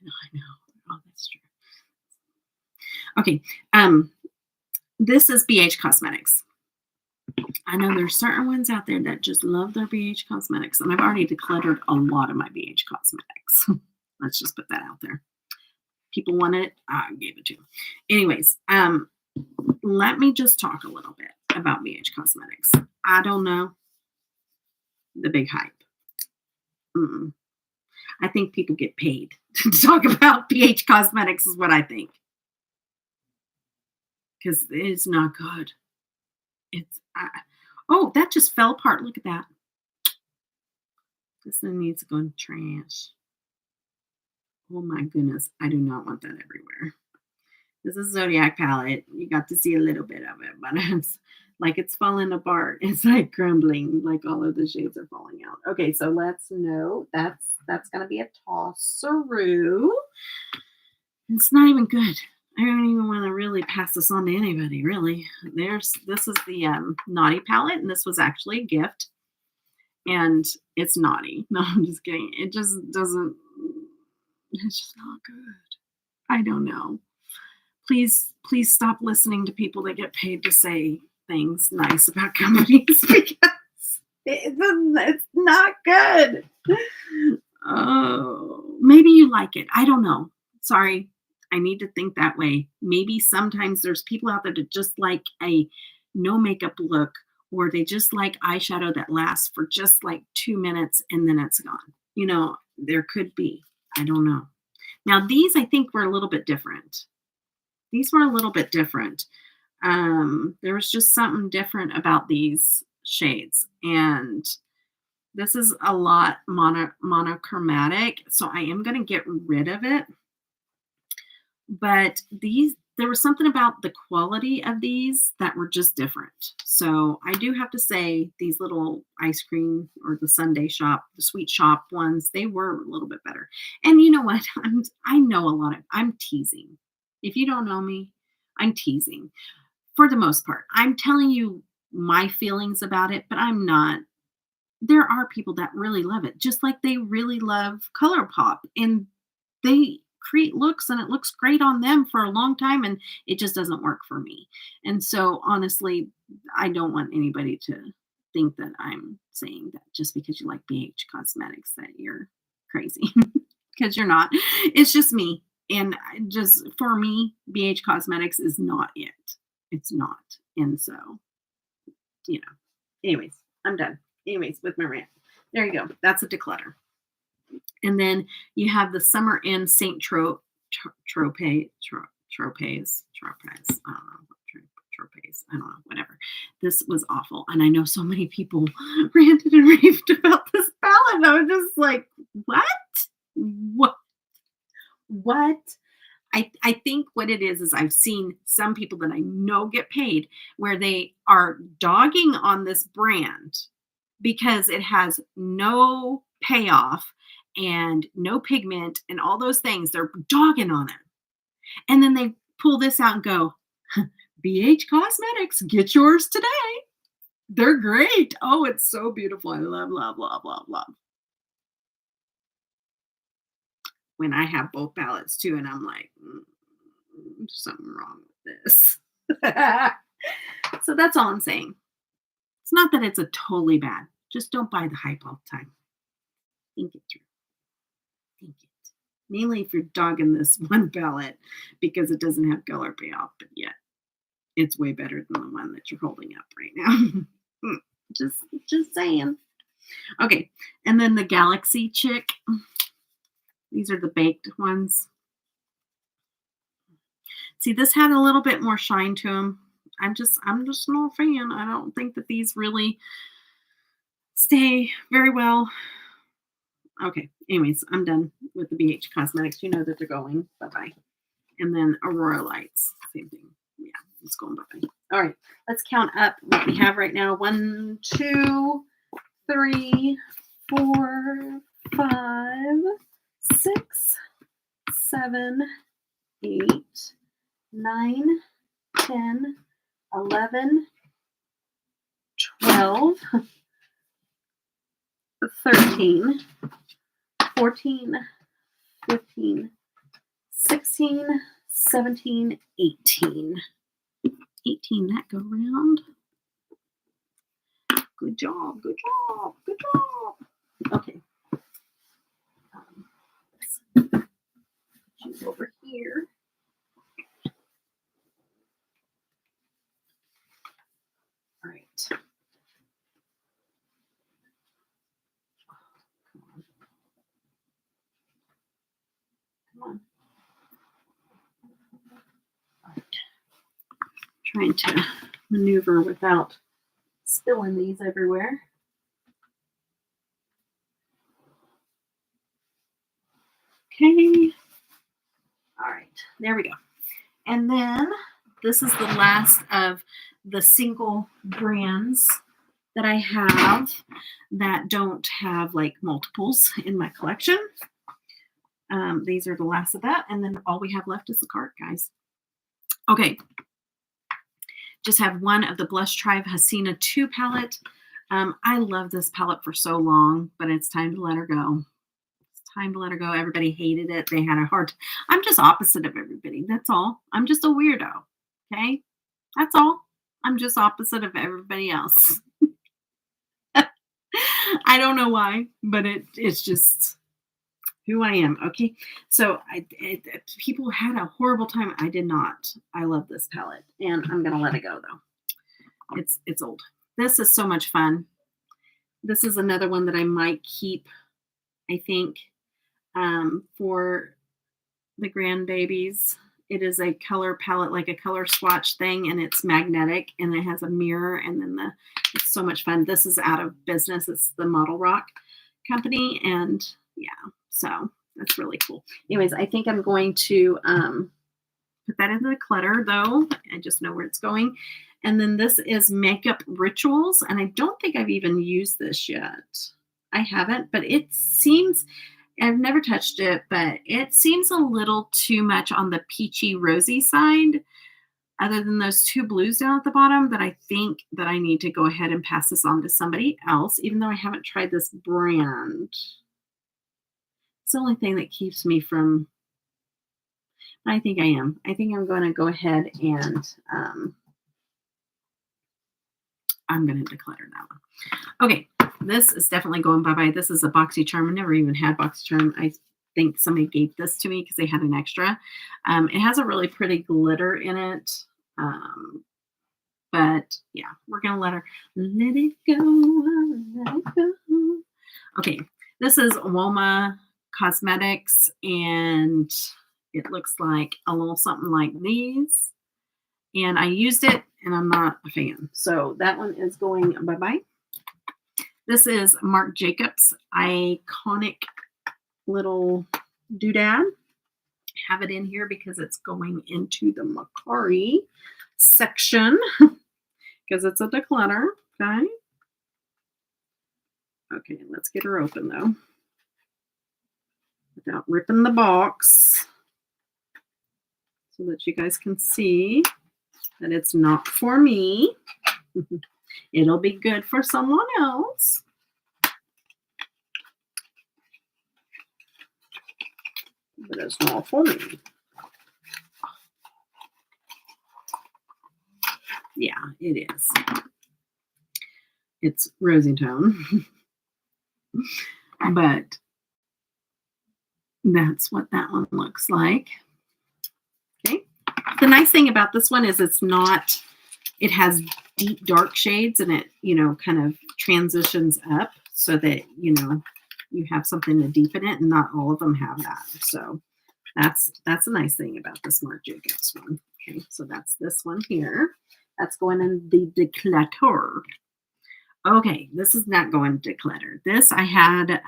I know. Oh, that's true. Okay. This is BH Cosmetics. I know there's certain ones out there that just love their BH Cosmetics, and I've already decluttered a lot of my BH Cosmetics. Let's just put that out there. People wanted it, I gave it to them. Anyways, let me just talk a little bit about BH Cosmetics. I don't know the big hype. I think people get paid to talk about BH Cosmetics is what I think. Because it's not good. It's, oh, that just fell apart. Look at that. This thing needs to go in trash. Oh my goodness. I do not want that everywhere. This is Zodiac palette. You got to see a little bit of it, but it's like it's falling apart. It's like crumbling, like all of the shades are falling out. Okay, so let's know that's gonna be a toss-a-roo. It's not even good. I don't even want to really pass this on to anybody, really. This is the Naughty palette, and this was actually a gift. And it's naughty. No, I'm just kidding. It just doesn't, it's just not good. I don't know. Please stop listening to people that get paid to say things nice about companies because it's not good. Oh, maybe you like it. I don't know. Sorry. I need to think that way. Maybe sometimes there's people out there that just like a no makeup look, or they just like eyeshadow that lasts for just like 2 minutes and then it's gone. You know, there could be. I don't know. Now, these I think were a little bit different. These were a little bit different. There was just something different about these shades. And this is a lot monochromatic. So I am going to get rid of it. But there was something about the quality of these that were just different. So I do have to say these little ice cream or the sundae shop, the sweet shop ones, they were a little bit better. And you know what? I know I'm teasing. If you don't know me, I'm teasing for the most part. I'm telling you my feelings about it, but I'm not. There are people that really love it, just like they really love ColourPop, and they create looks and it looks great on them for a long time, and it just doesn't work for me. And so honestly, I don't want anybody to think that I'm saying that just because you like BH Cosmetics that you're crazy, because you're not. It's just me. And just for me, BH Cosmetics is not it. It's not. And so, you know, anyways, I'm done. Anyways, with my rant. There you go. That's a declutter. And then you have the Summer in St. Tropez. I don't know, whatever. This was awful. And I know so many people ranted and raved about this palette. And I was just like, what? I think what it is I've seen some people that I know get paid where they are dogging on this brand because it has no payoff and no pigment and all those things. They're dogging on it. And then they pull this out and go, BH Cosmetics, get yours today. They're great. Oh, it's so beautiful. I love, love, love, love, love. When I have both palettes too, and I'm like, something wrong with this. So that's all I'm saying. It's not that it's a totally bad. Just don't buy the hype all the time. Think it through. Think it. Mainly if you're dogging this one palette because it doesn't have color payoff, but yet it's way better than the one that you're holding up right now. just saying. Okay, and then the Galaxy Chick. These are the baked ones. See, this had a little bit more shine to them. I'm just not a fan. I don't think that these really stay very well. Okay, anyways, I'm done with the BH Cosmetics. You know that they're going. Bye-bye. And then Aurora Lights. Same thing. Yeah, it's going bye-bye. All right, let's count up what we have right now. 1, 2, 3, 4, 5, 6, 7, 8, 9, 10, 11, 12, 13, 14, 15, 16, 17, 18. 18 that go round. Good job, good job, good job. Okay. She's over here. All right. Come on. All right. Trying to maneuver without spilling these everywhere. Okay. All right. There we go. And then this is the last of the single brands that I have that don't have like multiples in my collection. These are the last of that. And then all we have left is the cart, guys. Okay. Just have one of the Blush Tribe Hasina 2 palette. I love this palette for so long, but it's time to let her go. It's time to let her go. Everybody hated it. They had a hard time. I'm just opposite of everybody. That's all. I'm just a weirdo. Okay? That's all. I'm just opposite of everybody else. I don't know why, but it's just who I am. Okay. So people had a horrible time. I did not. I love this palette and I'm going to let it go though. It's old. This is so much fun. This is another one that I might keep, I think, for the grandbabies. It is a color palette, like a color swatch thing, and it's magnetic, and it has a mirror, and then it's so much fun. This is out of business. It's the Model Rock company, and yeah, so that's really cool. Anyways, I think I'm going to put that into the clutter, though. I just know where it's going. And then this is Makeup Rituals, and I don't think I've even used this yet. I haven't, but it seems... I've never touched it, but it seems a little too much on the peachy rosy side, other than those 2 blues down at the bottom, that I think that I need to go ahead and pass this on to somebody else, even though I haven't tried this brand. It's the only thing that keeps me from... I think I am. I think I'm going to go ahead and I'm going to declutter that one. Okay. This is definitely going bye-bye. This is a BoxyCharm. I never even had BoxyCharm. I think somebody gave this to me because they had an extra. It has a really pretty glitter in it. But yeah, we're going to let it go. Let it go. Okay. This is Woma Cosmetics, and it looks like a little something like these. And I used it, and I'm not a fan. So that one is going bye-bye. This is Marc Jacobs iconic little doodad. Have it in here because it's going into the Macari section because it's a declutter. Okay. Okay, let's get her open though without ripping the box so that you guys can see that it's not for me. It'll be good for someone else. But it's not for me. Yeah, it is. It's rosy tone. But that's what that one looks like. Okay. The nice thing about this one is it has deep dark shades, and it, kind of transitions up so that, you have something to deepen it, and not all of them have that. So that's a nice thing about this Marc Jacobs one. Okay, so that's this one here. That's going in the Declutter. Okay, this is not going to Declutter. This I had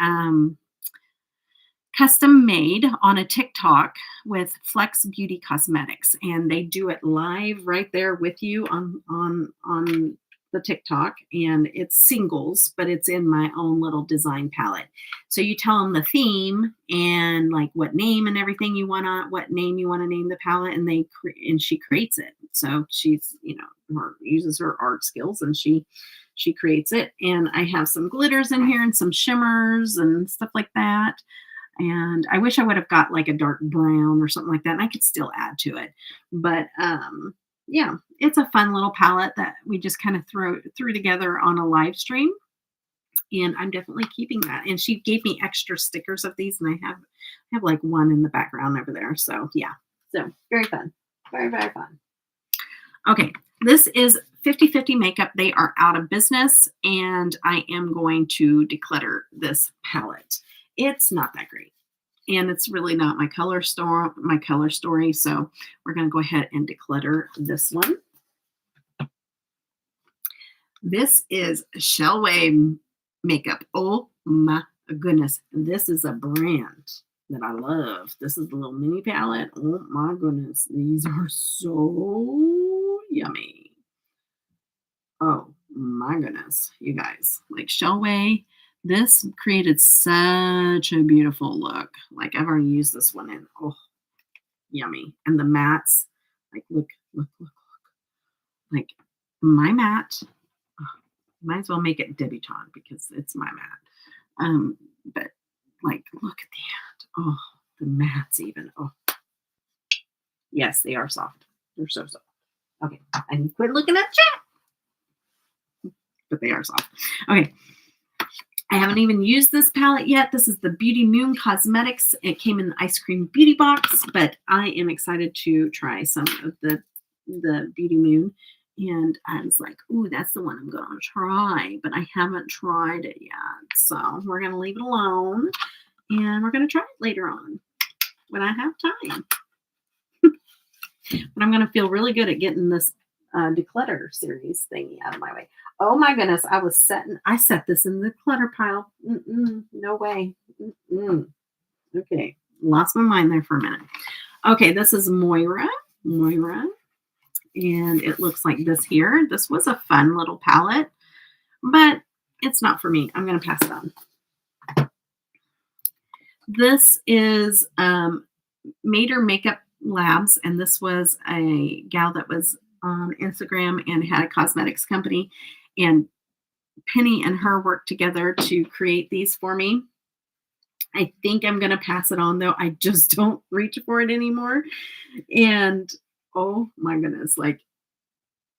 custom made on a TikTok with Flex Beauty Cosmetics, and they do it live right there with you on the TikTok, and it's singles, but it's in my own little design palette. So you tell them the theme and like what name and everything you want to, what name you want to name the palette, and she creates it. So she's, uses her art skills, and she creates it. And I have some glitters in here and some shimmers and stuff like that. And I wish I would have got like a dark brown or something like that, and I could still add to it. But yeah, it's a fun little palette that we just kind of threw together on a live stream. And I'm definitely keeping that. And she gave me extra stickers of these, and I have like one in the background over there. So yeah. So very fun. Very, very fun. Okay. This is 50/50 Makeup. They are out of business, and I am going to declutter this palette. It's not that great. And it's really not my color story. So we're going to go ahead and declutter this one. This is Shellway Makeup. Oh my goodness. This is a brand that I love. This is the little mini palette. Oh my goodness. These are so yummy. Oh my goodness. You guys, like Shellway, this created such a beautiful look. Like I've already used this one and oh, yummy. And the mattes, like look. Like my matte, oh, might as well make it Debutawn because it's my matte. But like, look at the end. Oh, the mattes even. Oh, yes, they are soft. They're so soft. Okay, and quit looking at chat. But they are soft. Okay, I haven't even used this palette yet. This is the Beauty Moon Cosmetics. It came in the ice cream beauty box, but I am excited to try some of the Beauty Moon. And I was like, ooh, that's the one I'm going to try, but I haven't tried it yet. So we're going to leave it alone, and we're going to try it later on when I have time. But I'm going to feel really good at getting this declutter series thingy out of my way. Oh my goodness, I set this in the clutter pile. No way. Okay, lost my mind there for a minute. Okay, this is Moira. And it looks like this here. This was a fun little palette, but it's not for me. I'm going to pass it on. This is Mater Makeup Labs, and this was a gal that was on Instagram and had a cosmetics company, and Penny and her worked together to create these for me. I think I'm going to pass it on, though. I just don't reach for it anymore. And oh my goodness, like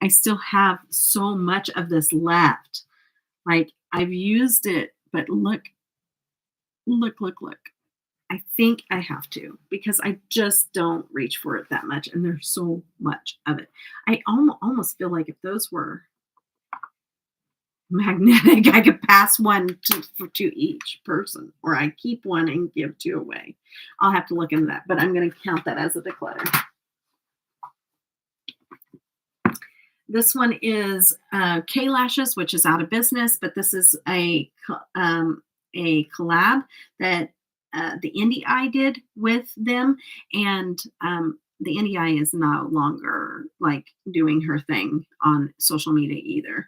I still have so much of this left. Like I've used it, but look. I think I have to because I just don't reach for it that much. And there's so much of it. I almost feel like if those were magnetic, I could pass one to each person, or I keep one and give two away. I'll have to look into that, but I'm going to count that as a declutter. This one is K Lashes, which is out of business, but this is a collab that the Indie Eye did with them, and the Indie Eye is no longer like doing her thing on social media either.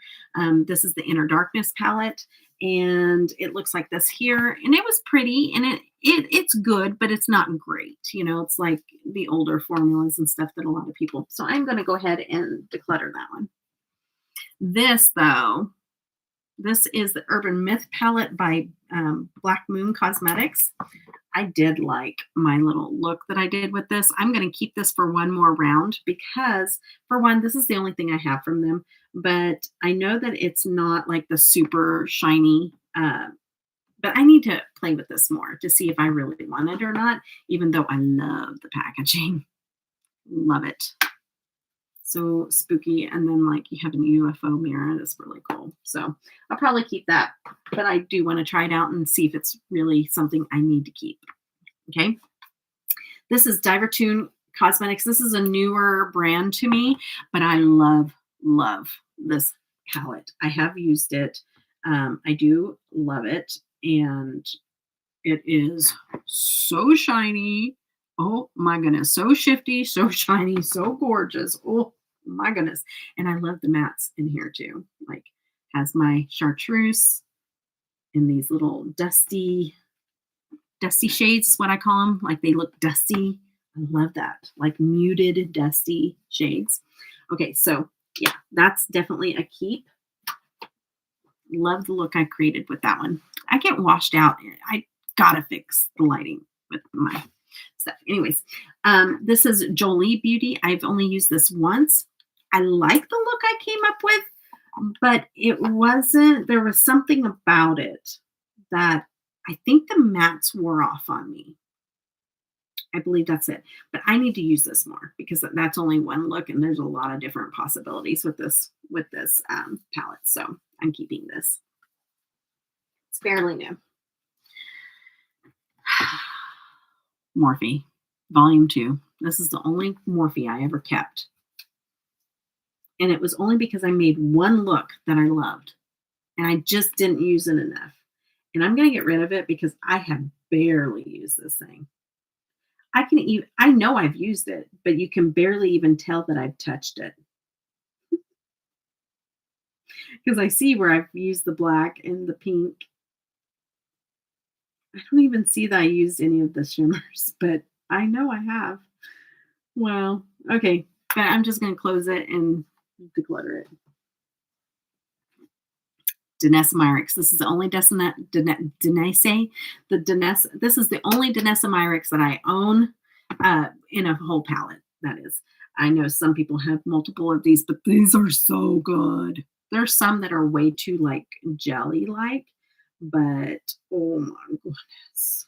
This is the Inner Darkness palette, and it looks like this here, and it was pretty, and it's good, but it's not great. You know, it's like the older formulas and stuff that a lot of people. So I'm going to go ahead and declutter that one. This though. This is the Urban Myth palette by Black Moon Cosmetics. I did like my little look that I did with this. I'm going to keep this for one more round because, for one, this is the only thing I have from them. But I know that it's not like the super shiny, but I need to play with this more to see if I really want it or not, even though I love the packaging. Love it. So spooky. And then like you have an UFO mirror. That's really cool. So I'll probably keep that, but I do want to try it out and see if it's really something I need to keep. Okay. This is Debutawn Cosmetics. This is a newer brand to me, but I love this palette. I have used it. I do love it. And it is so shiny. Oh my goodness. So shifty, so shiny, so gorgeous. Oh my goodness. And I love the mattes in here too. Like has my chartreuse in these little dusty shades is what I call them. Like they look dusty. I love that. Like muted dusty shades. Okay. So yeah, that's definitely a keep. Love the look I created with that one. I get washed out. I gotta fix the lighting with my stuff. Anyways, this is Jolie Beauty. I've only used this once. I like the look I came up with, but it wasn't, there was something about it that I think the mattes wore off on me. I believe that's it. But I need to use this more because that's only one look, and there's a lot of different possibilities with this palette. So I'm keeping this. It's fairly new. Morphe, Volume 2. This is the only Morphe I ever kept. And it was only because I made one look that I loved, and I just didn't use it enough. And I'm going to get rid of it because I have barely used this thing. I know I've used it, but you can barely even tell that I've touched it. Because I see where I've used the black and the pink. I don't even see that I used any of the shimmers, but I know I have. Well, okay. But I'm just going to close it and declutter it. Denesmyrix. This is the only this is the only Denesmyrix that I own in a whole palette, that is. I know some people have multiple of these, but these are so good. There's some that are way too like jelly-like, but oh my goodness.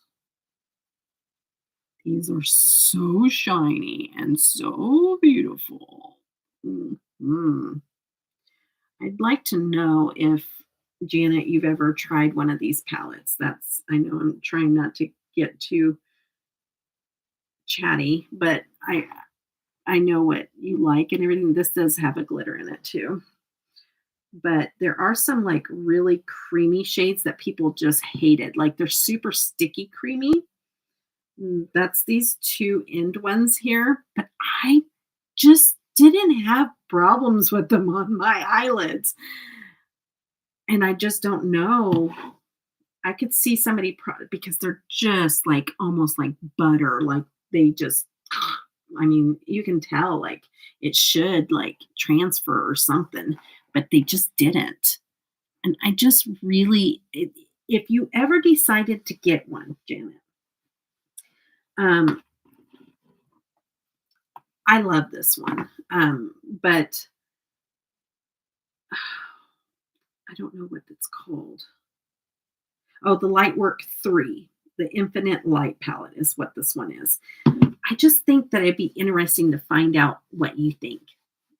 These are so shiny and so beautiful. Mm-hmm. I'd like to know if, Janet, you've ever tried one of these palettes. I know I'm trying not to get too chatty, but I know what you like and everything. This does have a glitter in it too. But there are some like really creamy shades that people just hated. Like they're super sticky creamy. That's these two end ones here. But I just didn't have problems with them on my eyelids. And I just don't know. I could see somebody because they're just like almost like butter. Like they just, I mean, you can tell like it should like transfer or something, but they just didn't. And I just really, if you ever decided to get one, Janet, I love this one, but I don't know what it's called. Oh, the Lightwork 3, the Infinite Light palette is what this one is. I just think that it'd be interesting to find out what you think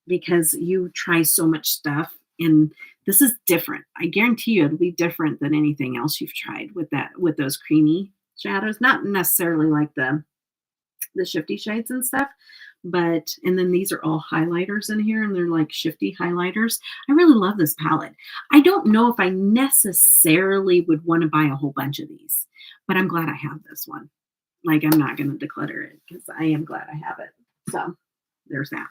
because you try so much stuff and this is different. I guarantee you it'll be different than anything else you've tried with those creamy shadows. Not necessarily like the shifty shades and stuff, but and then these are all highlighters in here and they're like shifty highlighters. I really love this palette. I don't know if I necessarily would want to buy a whole bunch of these, but I'm glad I have this one. Like I'm not going to declutter it because I am glad I have it. So there's that.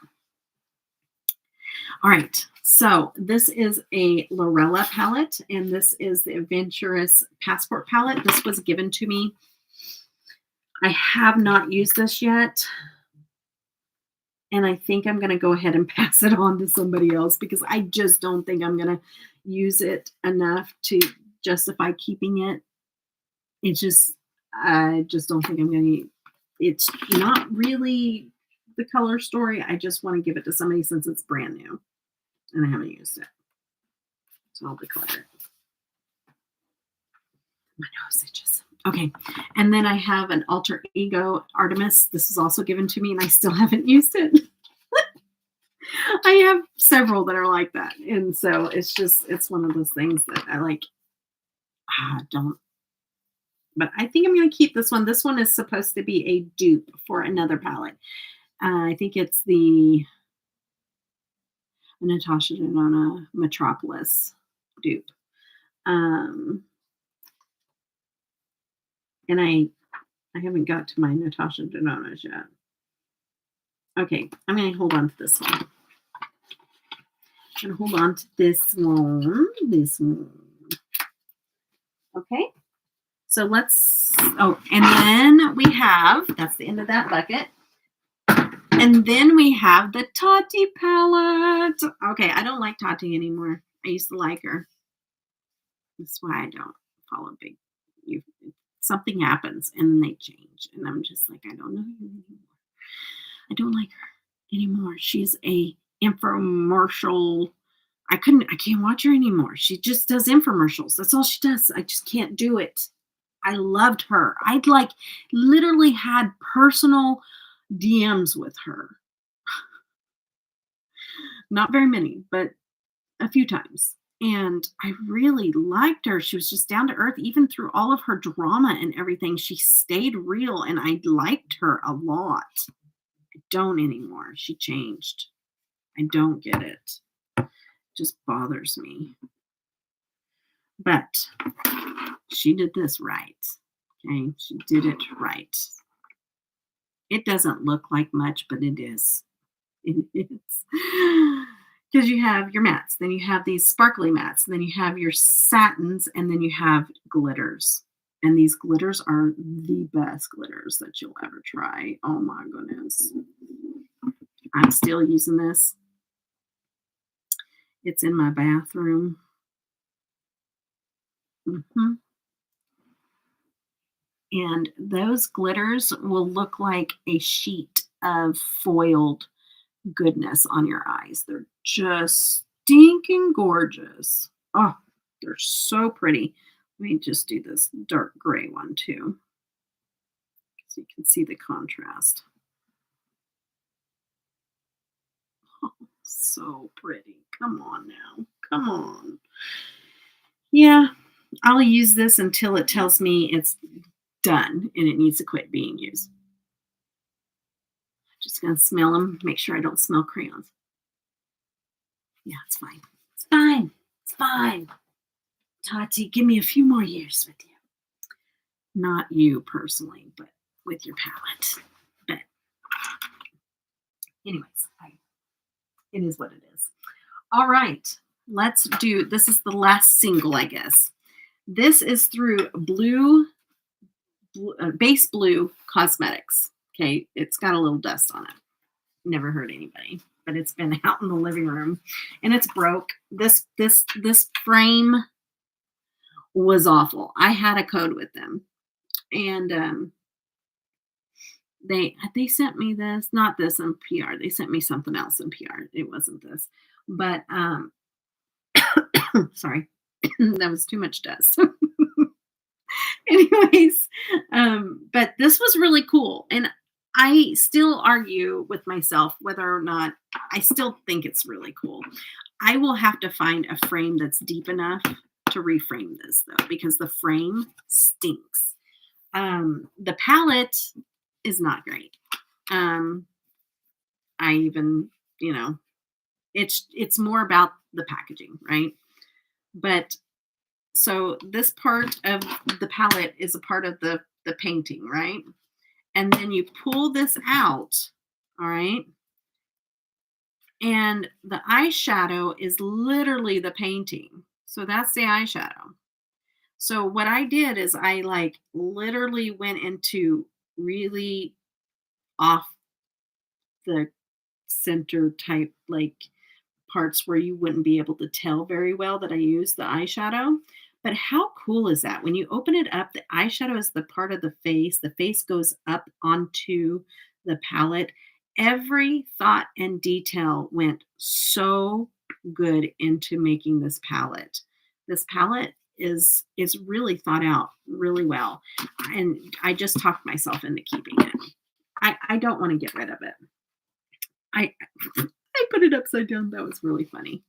All right, so this is a Lorella palette, and this is the Adventurous Passport palette. This was given to me. I have not used this yet, and I think I'm going to go ahead and pass it on to somebody else because I just don't think I'm going to use it enough to justify keeping it. It's just, I just don't think I'm going to, it's not really the color story. I just want to give it to somebody since it's brand new. And I haven't used it. So I'll declutter it. My nose itches. Okay. And then I have an Alter Ego Artemis. This is also given to me and I still haven't used it. I have several that are like that. And so it's one of those things that I like, don't. But I think I'm going to keep this one. This one is supposed to be a dupe for another palette. I think it's the Natasha Denona Metropolis dupe. And I haven't got to my Natasha Denona's yet. Okay, I'm going to hold on to this one. I'm going to hold on to this one. This one. Okay. So let's, and then we have, that's the end of that bucket. And then we have the Tati palette. Okay, I don't like Tati anymore. I used to like her. That's why I don't follow something happens and then they change. And I'm just like, I don't know you anymore. I don't like her anymore. She's a infomercial. I can't watch her anymore. She just does infomercials. That's all she does. I just can't do it. I loved her. I'd like literally had personal DMs with her. Not very many, but a few times. And I really liked her. She was just down to earth, even through all of her drama and everything. She stayed real, and I liked her a lot. I don't anymore. She changed. I don't get it. It just bothers me. But she did this right. Okay, she did it right. It doesn't look like much, but it is. It is. Because you have your mattes, then you have these sparkly mattes, and then you have your satins, and then you have glitters. And these glitters are the best glitters that you'll ever try. Oh my goodness. I'm still using this. It's in my bathroom. And those glitters will look like a sheet of foiled goodness on your eyes. They're just stinking gorgeous. Oh, they're so pretty. Let me just do this dark gray one too, so you can see the contrast. Oh, so pretty. Come on now. Come on. Yeah, I'll use this until it tells me it's done and it needs to quit being used. Just gonna smell them, make sure I don't smell crayons. Yeah, it's fine. It's fine. It's fine. Tati, give me a few more years with you. Not you personally, but with your palette. But anyways, it is what it is. All right, let's do, this is the last single, I guess. This is through Base Blue Cosmetics. Okay, it's got a little dust on it. Never hurt anybody, but it's been out in the living room and it's broke. This frame was awful. I had a code with them, and they sent me this, not this in PR. They sent me something else in PR. It wasn't this, but sorry, that was too much dust. Anyways, but this was really cool, and I still argue with myself whether or not I still think it's really cool. I will have to find a frame that's deep enough to reframe this though, because the frame stinks. The palette is not great. I even, it's more about the packaging, right? But so this part of the palette is a part of the painting, right? And then you pull this out, all right? And the eyeshadow is literally the painting. So that's the eyeshadow. So what I did is I literally went into really off the center type parts where you wouldn't be able to tell very well that I used the eyeshadow. But how cool is that? When you open it up, the eyeshadow is the part of the face. The face goes up onto the palette. Every thought and detail went so good into making this palette. This palette is really thought out really well. And I just talked myself into keeping it. I don't want to get rid of it. I put it upside down. That was really funny.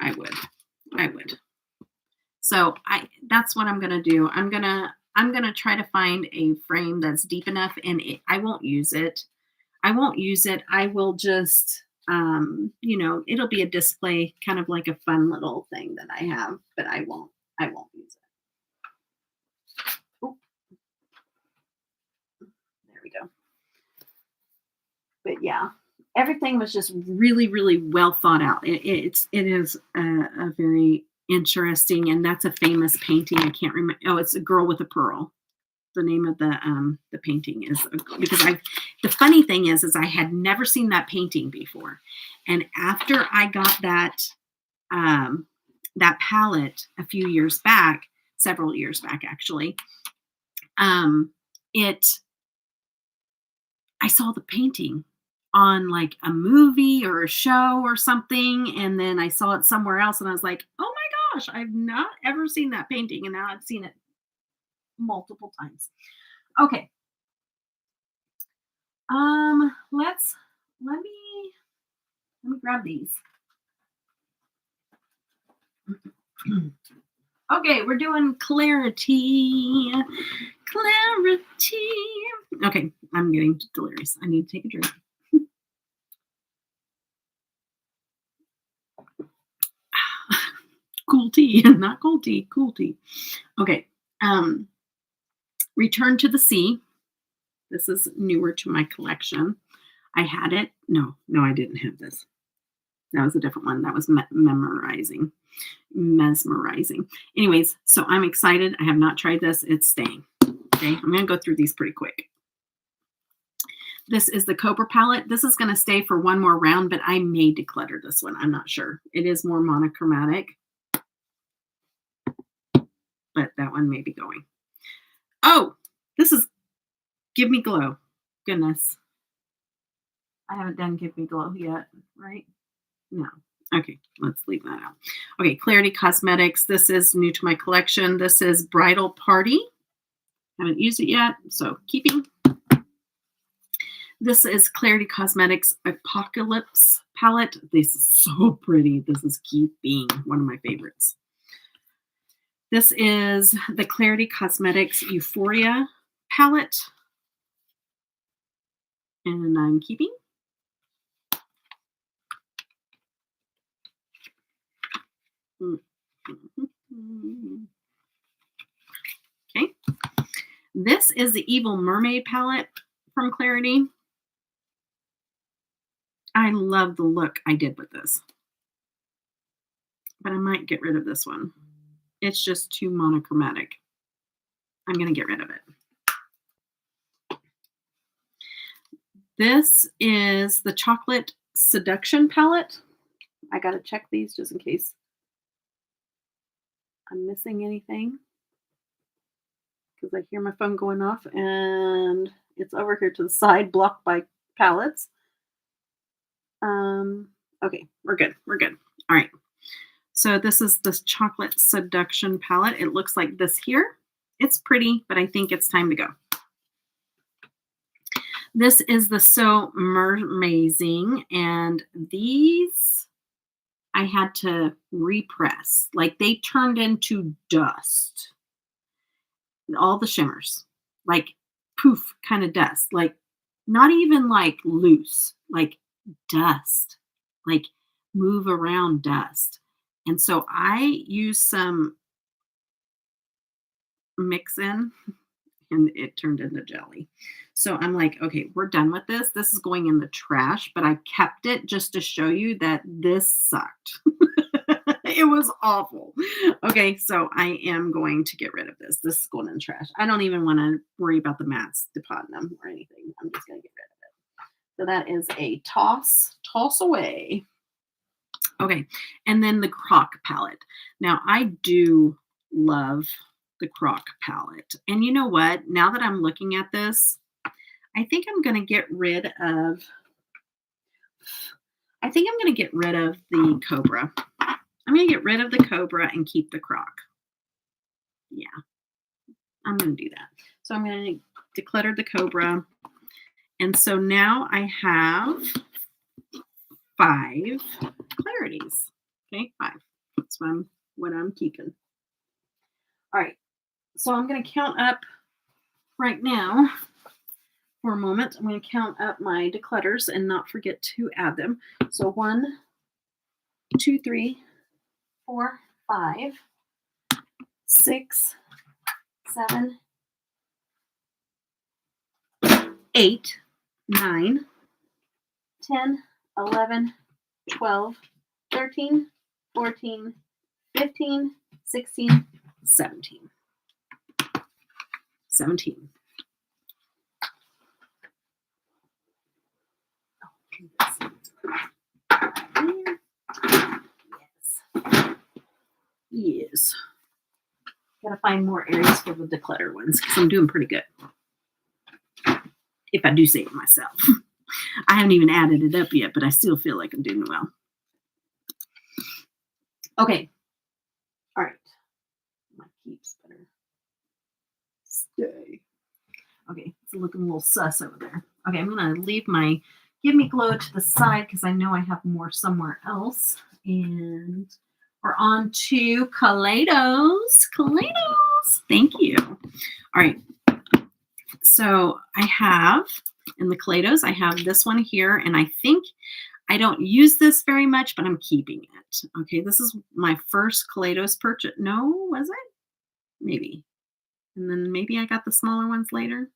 I would. So that's what I'm gonna do. I'm gonna try to find a frame that's deep enough, and I won't use it. I will just it'll be a display, kind of like a fun little thing that I have, but I won't use it. Oh, there we go. But yeah, everything was just really, really well thought out. It is a very interesting, and that's a famous painting. I can't remember. Oh, it's A Girl with a Pearl. The name of the painting is, because the funny thing is I had never seen that painting before, and after I got that palette a few years back, several years back actually, I saw the painting on like a movie or a show or something, and then I saw it somewhere else and I was like, oh my gosh, I've not ever seen that painting, and now I've seen it multiple times. Okay. Let me grab these. Okay, we're doing clarity. Clarity. Okay, I'm getting delirious. I need to take a drink. Cool tea, not cold tea, cool tea. Okay. Return to the Sea. This is newer to my collection. I had it. No, I didn't have this. That was a different one. That was mesmerizing. Anyways, so I'm excited. I have not tried this. It's staying. Okay, I'm going to go through these pretty quick. This is the Cobra palette. This is going to stay for one more round, but I may declutter this one. I'm not sure. It is more monochromatic, but that one may be going. Oh, this is Give Me Glow. Goodness. I haven't done Give Me Glow yet, right? No. Okay, let's leave that out. Okay, Clarity Cosmetics. This is new to my collection. This is Bridal Party. Haven't used it yet, so keeping. This is Clarity Cosmetics Apocalypse palette. This is so pretty. This is keeping. One of my favorites. This is the Clarity Cosmetics Euphoria palette. And I'm keeping. Okay. This is the Evil Mermaid palette from Clarity. I love the look I did with this, but I might get rid of this one. It's just too monochromatic. I'm going to get rid of it. This is the Chocolate Seduction palette. I got to check these just in case I'm missing anything, because I hear my phone going off and it's over here to the side, blocked by palettes. Okay, we're good. All right. So this is this Chocolate Seduction palette. It looks like this here. It's pretty, but I think it's time to go. This is the So Mermazing, and these I had to repress. Like, they turned into dust. All the shimmers, like poof kind of dust, like not even like loose, like dust, like move around dust. And so I used some mix in and it turned into jelly. So I'm like, okay, we're done with this. This is going in the trash, but I kept it just to show you that this sucked. It was awful. Okay, so I am going to get rid of this. This is going in the trash. I don't even want to worry about the mats depositing them or anything. I'm just going to get rid of it. So that is a toss away. Okay, and then the Croc palette. Now, I do love the Croc palette. And you know what? Now that I'm looking at this, I think I'm going to get rid of the Cobra. I'm going to get rid of the Cobra and keep the Croc. Yeah, I'm going to do that. So I'm going to declutter the Cobra. And so now I have 5 clarities. Okay, 5. That's what I'm keeping. All right. So I'm going to count up right now for a moment. I'm going to count up my declutters and not forget to add them. So 1, 2, 3, 4, 5, 6, 7, 8, 9, 10, 11, 12, 13, 14, 15, 16, 17. 17. Yes. Gotta find more areas for the declutter ones because I'm doing pretty good. If I do say it myself. I haven't even added it up yet, but I still feel like I'm doing well. Okay. All right. My keeps better stay. Okay, it's looking a little sus over there. Okay, I'm going to leave my Give Me Glow to the side because I know I have more somewhere else. And we're on to Kaleidos. Kaleidos. Thank you. All right. So I have, in the Kaleidos, I have this one here. And I think I don't use this very much, but I'm keeping it. Okay, this is my first Kaleidos purchase. No, was it? Maybe. And then maybe I got the smaller ones later.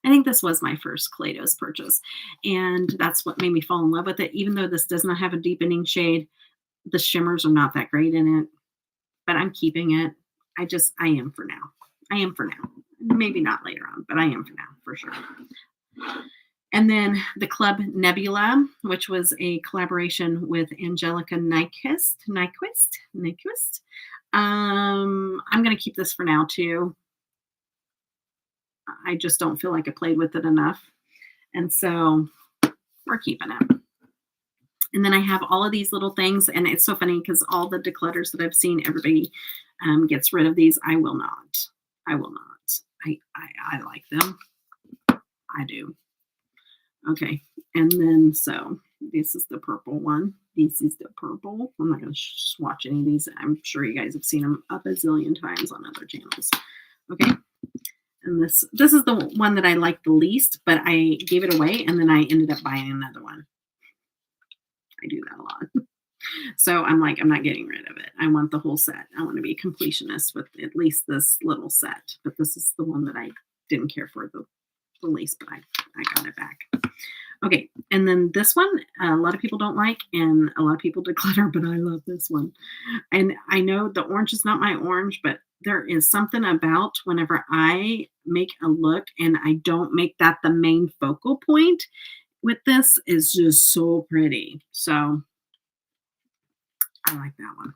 I think this was my first Kaleidos purchase. And that's what made me fall in love with it. Even though this does not have a deepening shade, the shimmers are not that great in it. But I'm keeping it. I am for now. I am for now. Maybe not later on, but I am for now, for sure. And then the Club Nebula, which was a collaboration with Angelica Nyquist. I'm going to keep this for now, too. I just don't feel like I played with it enough. And so we're keeping it. And then I have all of these little things. And it's so funny because all the declutters that I've seen, everybody gets rid of these. I will not. I will not. I like them. I do. Okay. And then, so this is the purple one. This is the purple. I'm not going to swatch any of these. I'm sure you guys have seen them a bazillion times on other channels. Okay. And this is the one that I like the least, but I gave it away and then I ended up buying another one. I do that a lot. So I'm like, I'm not getting rid of it. I want the whole set. I want to be a completionist with at least this little set. But this is the one that I didn't care for the least, but I got it back. Okay, and then this one, a lot of people don't like, and a lot of people declutter, but I love this one. And I know the orange is not my orange, but there is something about whenever I make a look and I don't make that the main focal point with this is just so pretty. So I like that one.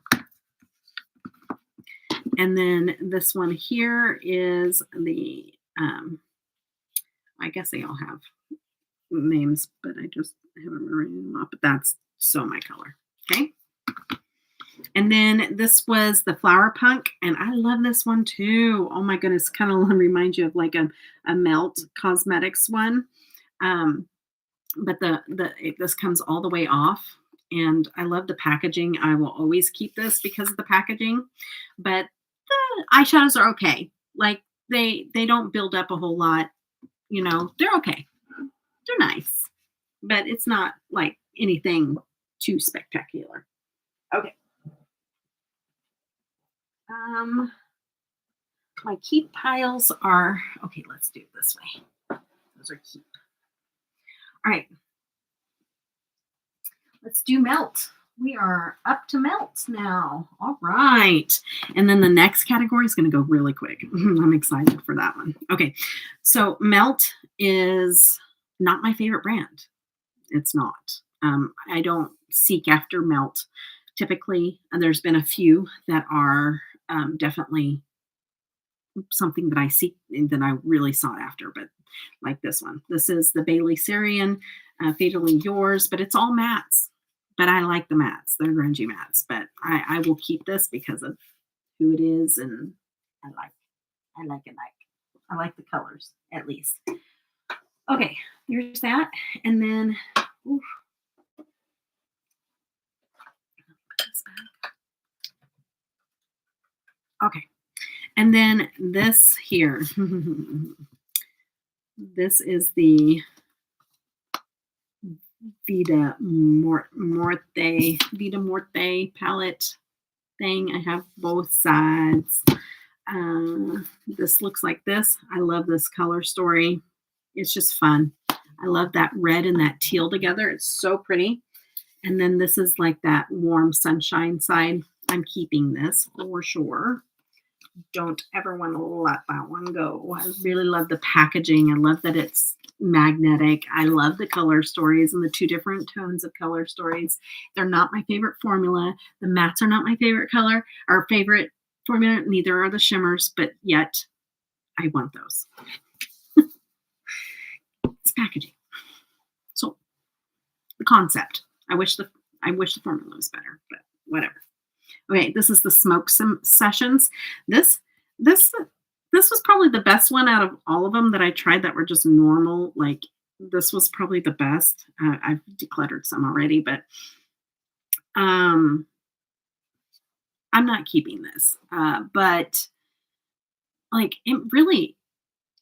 And then this one here is the, I guess they all have names, but I just haven't written them up, but that's so my color. Okay. And then this was the Flower Punk, and I love this one too. Oh my goodness, kind of reminds you of like a Melt Cosmetics one. But this comes all the way off, and I love the packaging. I will always keep this because of the packaging, but the eyeshadows are okay. Like they don't build up a whole lot, you know, they're okay. They're nice, but it's not like anything too spectacular. Okay. My keep piles are, okay, let's do it this way. Those are keep. All right. Let's do Melt. We are up to Melt now. All right. And then the next category is going to go really quick. I'm excited for that one. Okay. So Melt is not my favorite brand. It's not. I don't seek after Melt typically. And there's been a few that are definitely something that I seek and that I really sought after, but like this one. This is the Bailey Syrian, Fatally Yours, but it's all mattes. But I like the mattes. They're grungy mattes, but I will keep this because of who it is, and I like the colors at least. Okay, here's that, and then oof, put this back. Okay, and then this here. This is the Vida Morte palette thing. I have both sides. This looks like this. I love this color story. It's just fun. I love that red and that teal together. It's so pretty. And then this is like that warm sunshine side. I'm keeping this for sure. Don't ever want to let that one go. I really love the packaging. I love that it's magnetic. I love the color stories and the two different tones of color stories. They're not my favorite formula. The mattes are not my favorite color or favorite formula. Neither are the shimmers, but yet I want those. It's packaging. So concept. I wish the formula was better, but whatever. Okay, this is the Smoke Sessions. This this this was probably the best one out of all of them that I tried that were just normal. Like this was probably the best. I've decluttered some already, but I'm not keeping this. But like it really,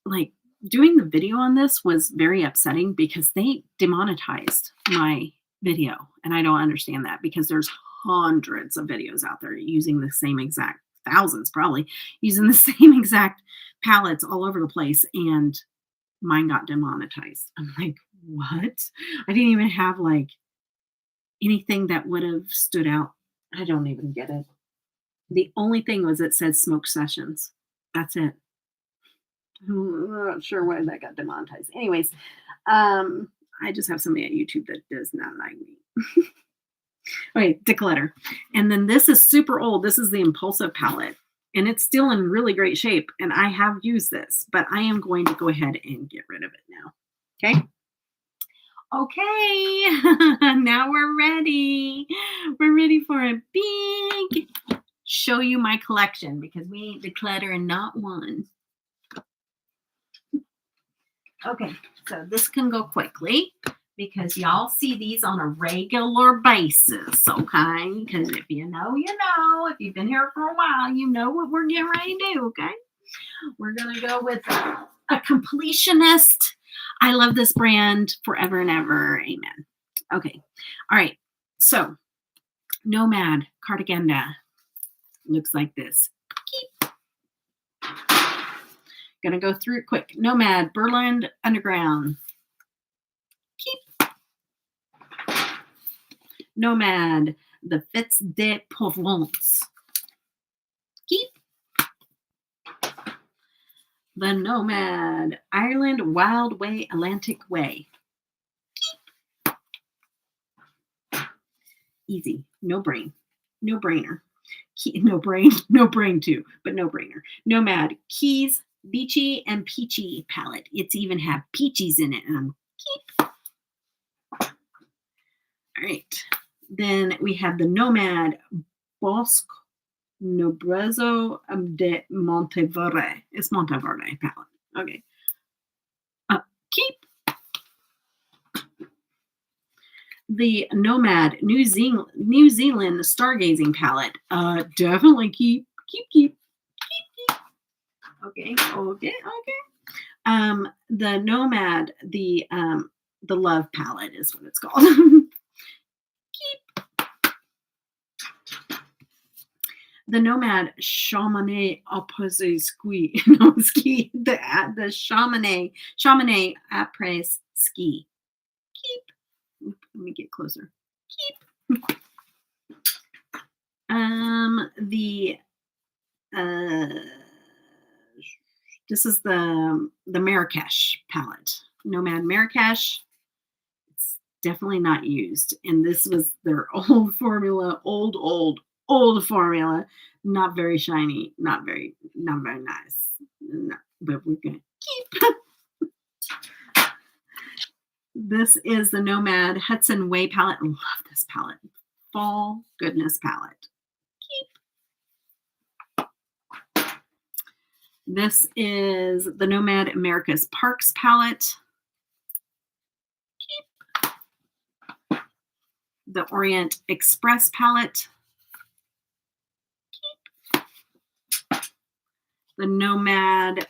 like doing the video on this was very upsetting because they demonetized my video, and I don't understand that because there's hundreds of videos out there using the same exact, thousands probably, using the same exact palettes all over the place, and mine got demonetized. I'm like, what? I didn't even have like anything that would have stood out. I don't even get it. The only thing was it said Smoke Sessions. That's it. I'm not sure why that got demonetized. Anyways, I just have somebody at YouTube that does not like me. Okay, Declutter. And then this is super old. This is the Impulsive palette. And it's still in really great shape. And I have used this, but I am going to go ahead and get rid of it now. Okay. Okay. Now we're ready. We're ready for a big show you my collection because we ain't decluttering not one. Okay, so this can go quickly because y'all see these on a regular basis, okay? Because if you know, you know. If you've been here for a while, you know what we're getting ready to do, okay? We're going to go with a completionist. I love this brand forever and ever. Amen. Okay, all right. So, Nomad Cardiganda looks like this. Gonna go through it quick. Nomad Berlin Underground. Keep. Nomad the Fits de Provence. Keep. The Nomad Ireland Wild Way Atlantic Way. Keep. Easy. No brain. No brainer. No brain too, but no brainer. Nomad Keys Beachy and Peachy palette. It's even have peaches in it. Keep. All right. Then we have the Nomad Bosque Nobrezzo de Monteverde. It's Monteverde palette. Okay. Keep. The Nomad New Zealand Stargazing palette. Definitely keep. Okay. The Nomad, the Love palette is what it's called. Keep. The Nomad Chamonix Opposé Ski. No, ski. The Chamonix Après Ski. Keep. Let me get closer. Keep. This is the Marrakesh palette. Nomad Marrakesh. It's definitely not used. And this was their old formula, old formula. Not very shiny, not very nice. No, but we're gonna keep. This is the Nomad Hudson Way palette. I love this palette. Fall Goodness palette. Keep. This is the Nomad America's Parks palette. Keep. The Orient Express palette. Keep. The Nomad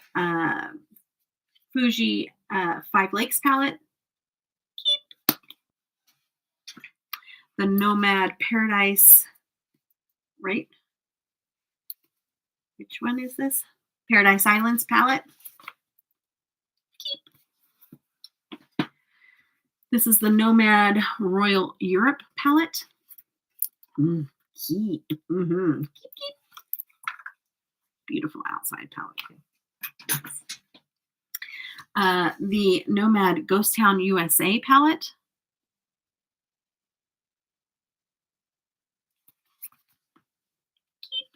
Fuji Five Lakes palette. Keep. The Nomad Paradise, right? Which one is this? Paradise Islands palette. Keep. This is the Nomad Royal Europe palette. Keep. Keep. Beautiful outside palette. The Nomad Ghost Town USA palette. Keep.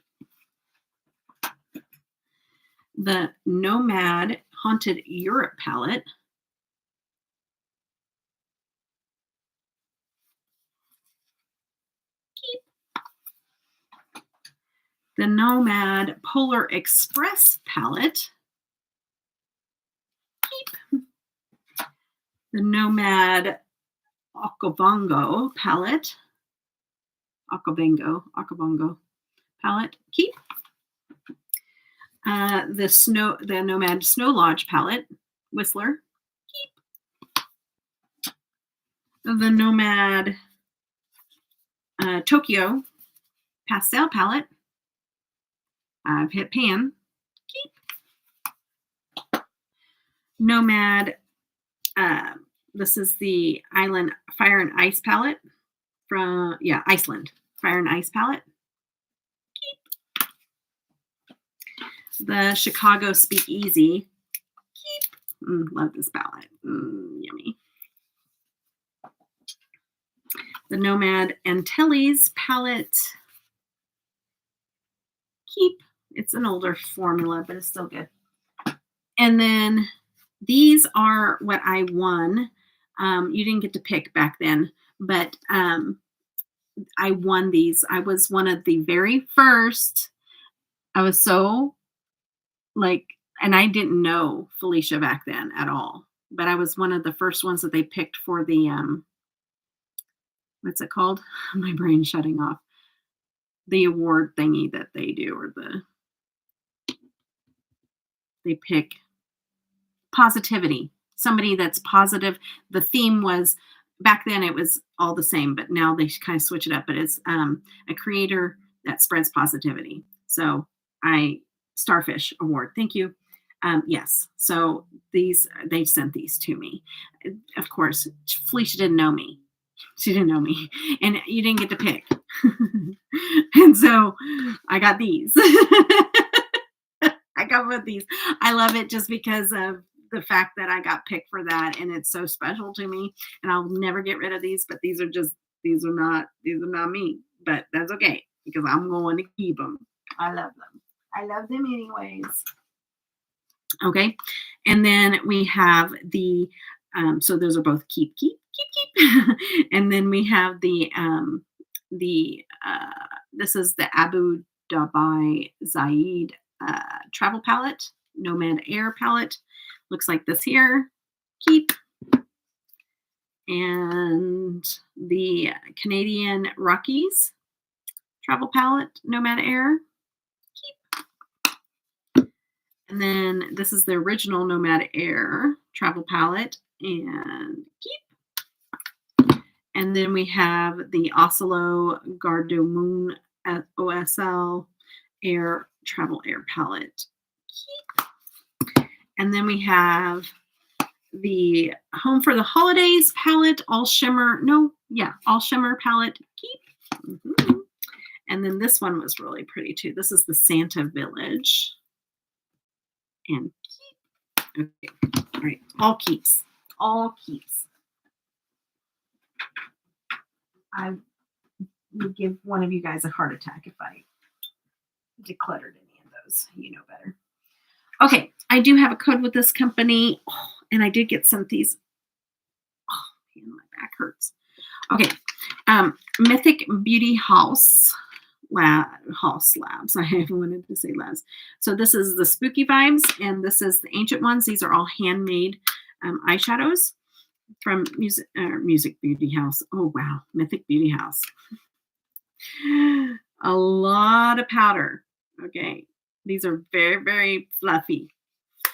The Nomad Haunted Europe palette. the Nomad Polar Express palette. Keep. The Nomad Okavango palette. Okavango palette. Keep. The Nomad Snow Lodge palette. Whistler. Keep. The Nomad Tokyo pastel palette. I've hit pan. Keep. Nomad. This is the Island Fire and Ice palette from Iceland Fire and Ice palette. Keep. The Chicago Speakeasy. Keep. Love this palette. Yummy. The Nomad Antilles palette. Keep. It's an older formula, but it's still good. And then these are what I won. You didn't get to pick back then, but I won these. I was one of the very first. I was so and I didn't know Felicia back then at all, but I was one of the first ones that they picked for the, what's it called? My brain's shutting off. The award thingy that they do, or they pick positivity. Somebody that's positive. The theme was, back then it was all the same, but now they kind of switch it up. But it's a creator that spreads positivity. So Starfish Award. Thank you. Yes. So they sent these to me. Of course, Felicia didn't know me. She didn't know me. And you didn't get to pick. And so I got these. I got with these. I love it just because of the fact that I got picked for that, and it's so special to me, and I'll never get rid of these, but these are not me, but that's okay because I'm going to keep them. I love them anyways. Okay. And then we have the so those are both keep. And then we have the this is the Abu Dhabi Zaid travel palette, Nomad Air palette. Looks like this here. Keep. And the Canadian Rockies travel palette, Nomad Air. Keep. And then this is the original Nomad Air travel palette, and keep. And then we have the Oslo Gardermoen OSL Air travel air palette. Keep. And then we have the Home for the Holidays palette, all shimmer. All shimmer palette. Keep. And then this one was really pretty too. This is the Santa Village. And keep. Okay. All right. All keeps. All keeps. I would give one of you guys a heart attack if I decluttered any of those. You know better. Okay, I do have a code with this company, and I did get sent these. Oh, man, my back hurts. Okay, Mythic Beauty House Labs. I wanted to say labs. So this is the Spooky Vibes, and this is the Ancient Ones. These are all handmade eyeshadows from Music Beauty House. Oh, wow, Mythic Beauty House. A lot of powder. Okay. These are very, very fluffy,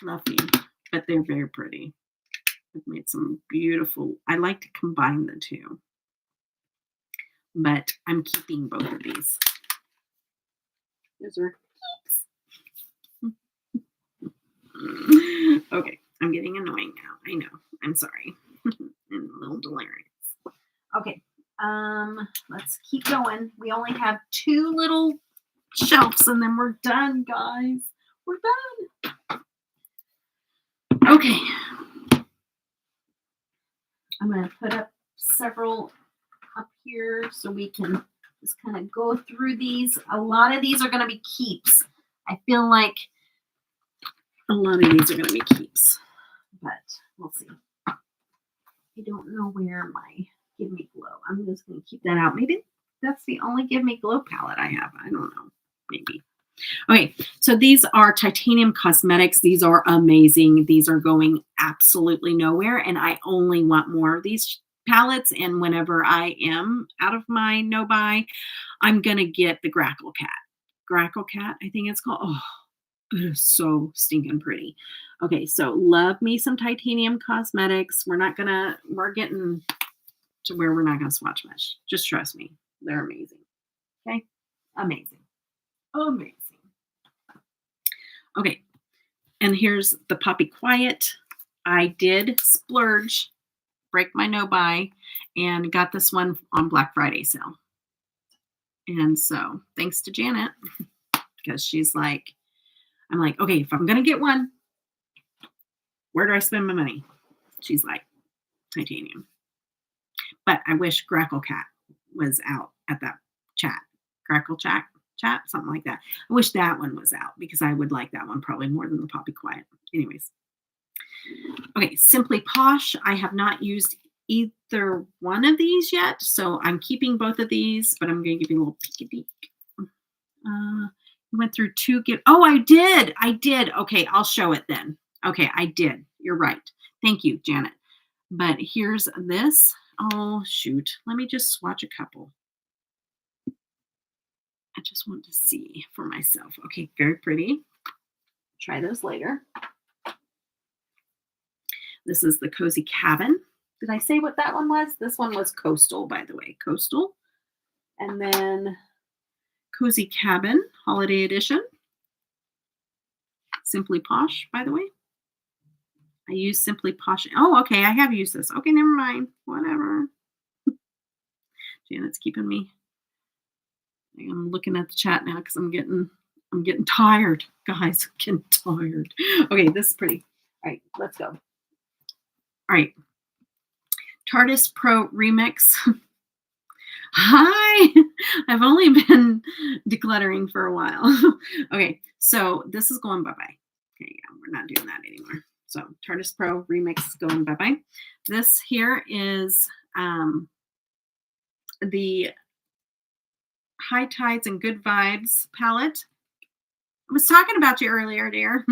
but they're very pretty. I've made some beautiful. I like to combine the two, but I'm keeping both of these. Those are keeps. Okay, I'm getting annoying now. I know. I'm sorry. I'm a little delirious. Okay, let's keep going. We only have 2 little shelves, and then we're done, guys. We're done. Okay. I'm going to put up several up here so we can just kind of go through these. A lot of these are going to be keeps. I feel like a lot of these are going to be keeps, but we'll see. I don't know where my Give Me Glow. I'm just going to keep that out. Maybe that's the only Give Me Glow palette I have. I don't know. Maybe. Okay, so these are Titanium Cosmetics. These are amazing. These are going absolutely nowhere, and I only want more of these palettes, and whenever I am out of my no-buy, I'm going to get the Grackle Cat. Grackle Cat, I think it's called. Oh, it is so stinking pretty. Okay, so love me some Titanium Cosmetics. We're getting to where we're not going to swatch much. Just trust me. They're amazing. Okay, amazing. Amazing. Okay, and here's the Poppy Quiet. I did splurge, break my no-buy, and got this one on Black Friday sale. And so thanks to Janet, because she's like, I'm like, okay, if I'm going to get one, where do I spend my money? She's like, Titanium. But I wish Grackle Cat was out at that chat. Grackle chat, something like that. I wish that one was out because I would like that one probably more than the Poppy Quiet. Anyways. Okay, Simply Posh. I have not used either one of these yet, so I'm keeping both of these, but I'm going to give you a little peeky peek. Went through two gift. Oh, I did. Okay, I'll show it then. Okay, I did. You're right. Thank you, Janet. But here's this. Oh, shoot. Let me just swatch a couple. I just want to see for myself. Okay, very pretty. Try those later. This is the Cozy Cabin. Did I say what that one was? This one was Coastal, by the way. Coastal. And then Cozy Cabin, Holiday Edition. Simply Posh, by the way. I use Simply Posh. Oh, okay. I have used this. Okay, never mind. Whatever. Janet's keeping me. I'm looking at the chat now because I'm getting tired, guys. I'm getting tired. Okay, this is pretty. All right, let's go. All right. Tardis Pro Remix. Hi. I've only been decluttering for a while. Okay, so this is going bye-bye. Okay, yeah, we're not doing that anymore. So Tardis Pro Remix going bye-bye. This here is the High Tides and Good Vibes palette. I was talking about you earlier, dear.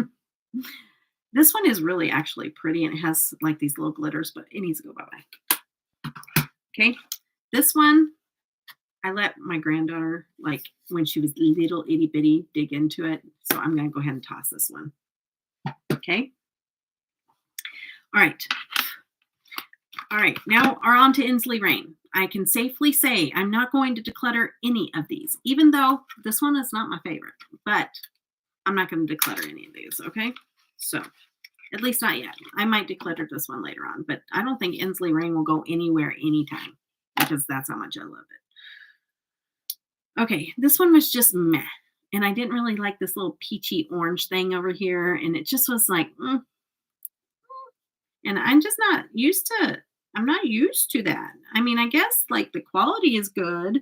This one is really actually pretty, and it has like these little glitters, but it needs to go bye-bye. Okay, this one, I let my granddaughter, like when she was little itty bitty, dig into it. So I'm going to go ahead and toss this one. Okay. All right. All right. Now we're on to Ensley Rain. I can safely say I'm not going to declutter any of these, even though this one is not my favorite, but I'm not going to declutter any of these. Okay. So at least not yet. I might declutter this one later on, but I don't think Ensley Rain will go anywhere anytime because that's how much I love it. Okay, this one was just meh. And I didn't really like this little peachy orange thing over here. And it just was like, and I'm just not used to, I'm not used to that. I mean, I guess like the quality is good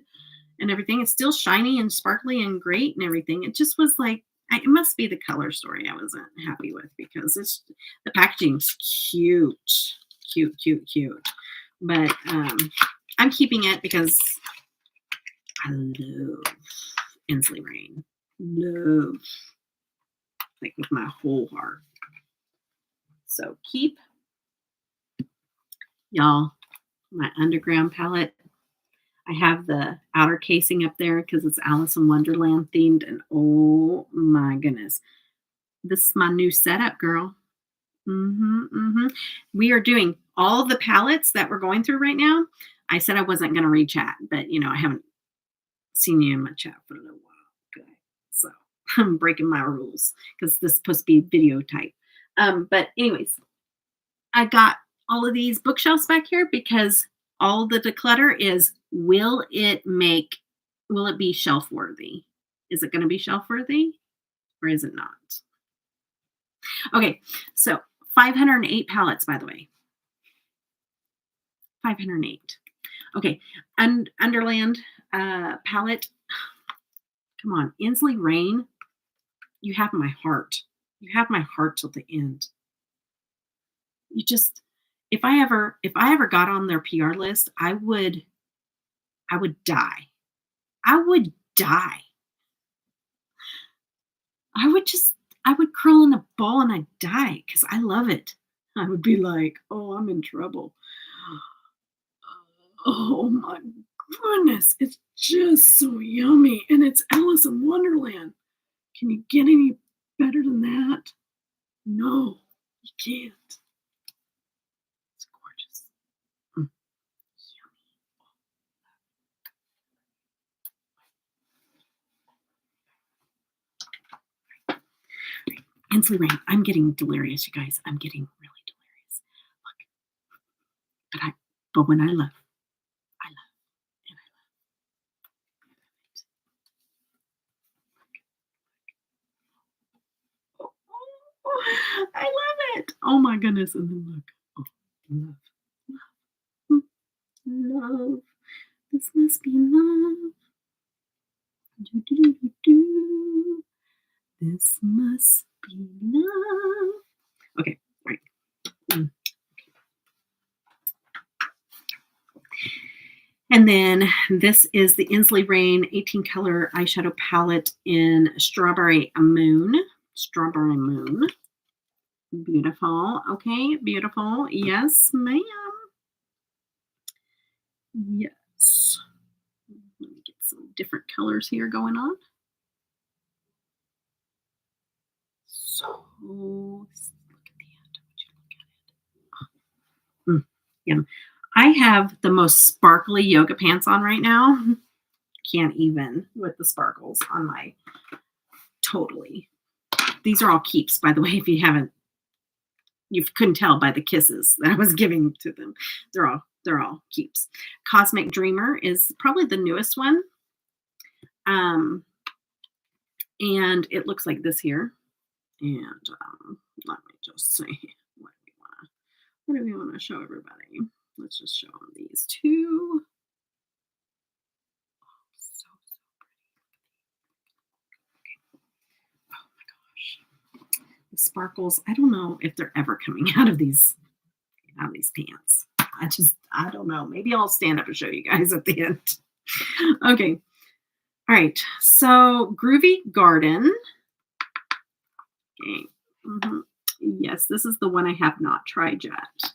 and everything. It's still shiny and sparkly and great and everything. It just was like, it must be the color story I wasn't happy with because the packaging's cute. But I'm keeping it because I love Ensley Rain. Love. Like with my whole heart. So keep. Y'all, my underground palette. I have the outer casing up there because it's Alice in Wonderland themed. And oh my goodness. This is my new setup, girl. We are doing all the palettes that we're going through right now. I said I wasn't going to read chat, but I haven't seen you in my chat for a little while. Okay. So I'm breaking my rules because this is supposed to be video type. But anyways, I got all of these bookshelves back here because all the declutter is, will it be shelf worthy? Is it going to be shelf worthy or is it not? Okay. So 508 palettes, by the way. 508. Okay. And Underland palette. Come on. Ensley Rain. You have my heart. You have my heart till the end. You just, if I ever got on their PR list, I would die. I would die. I would curl in a ball and I'd die because I love it. I would be like, "Oh, I'm in trouble." Oh my goodness, it's just so yummy, and it's Alice in Wonderland. Can you get any better than that? No, you can't. It's gorgeous. Mm, yummy. Ensley Rain. I'm getting delirious, you guys. I'm getting really delirious. Look, but when I love, I love, and I love. Oh, I love it. Oh my goodness. And then look. Oh, love. Love. Love. This must be love. Do, do, do, do, do. This must be love. Okay, right. Mm. And then this is the Ensley Rain 18 color eyeshadow palette in Strawberry Moon. Strawberry Moon. Beautiful. Okay, beautiful. Yes, ma'am. Yes. Let me get some different colors here going on. So, look at the end. Would you look at it? Yeah. I have the most sparkly yoga pants on right now. Can't even with the sparkles on my totally. These are all keeps, by the way, if you couldn't tell by the kisses that I was giving to them. They're all keeps. Cosmic Dreamer is probably the newest one. And it looks like this here. And let me just see what do we want to show everybody? Let's just show them these two. So pretty. Oh my gosh. The sparkles, I don't know if they're ever coming out of these pants. I don't know. Maybe I'll stand up and show you guys at the end. Okay. All right. So Groovy Garden. Okay. Yes, this is the one I have not tried yet.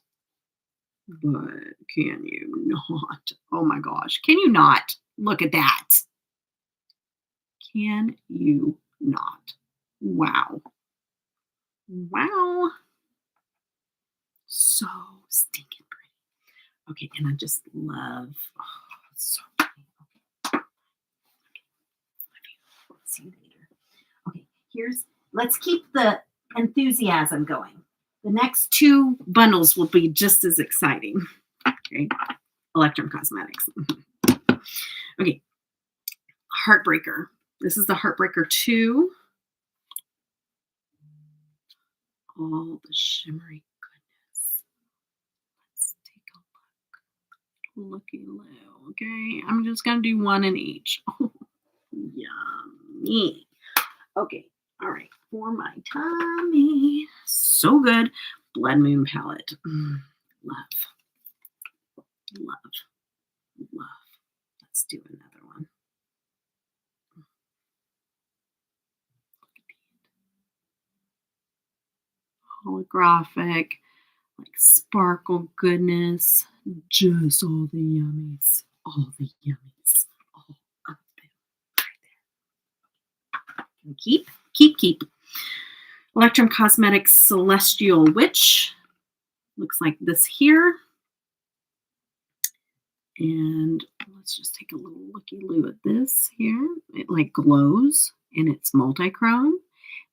But can you not? Oh my gosh. Can you not? Look at that. Can you not? Wow. Wow. So stinking pretty. Okay, and I just love, so pretty. Okay. See you later. Okay, let's keep the enthusiasm going. The next two bundles will be just as exciting. Okay, Electrum Cosmetics. Okay, Heartbreaker. This is the Heartbreaker 2. All the shimmery goodness. Let's take a look. Looky low. Okay, I'm just gonna do one in each. Oh, yummy. Okay, all right. For my tummy. So good. Blood Moon palette. Love. Love. Love. Let's do another one. Holographic, like sparkle goodness. Just all the yummies. All the yummies. All of them. Right there. And keep. Electrum Cosmetics Celestial Witch. Looks like this here. And let's just take a little looky-loo at this here. It like glows and it's multi-chrome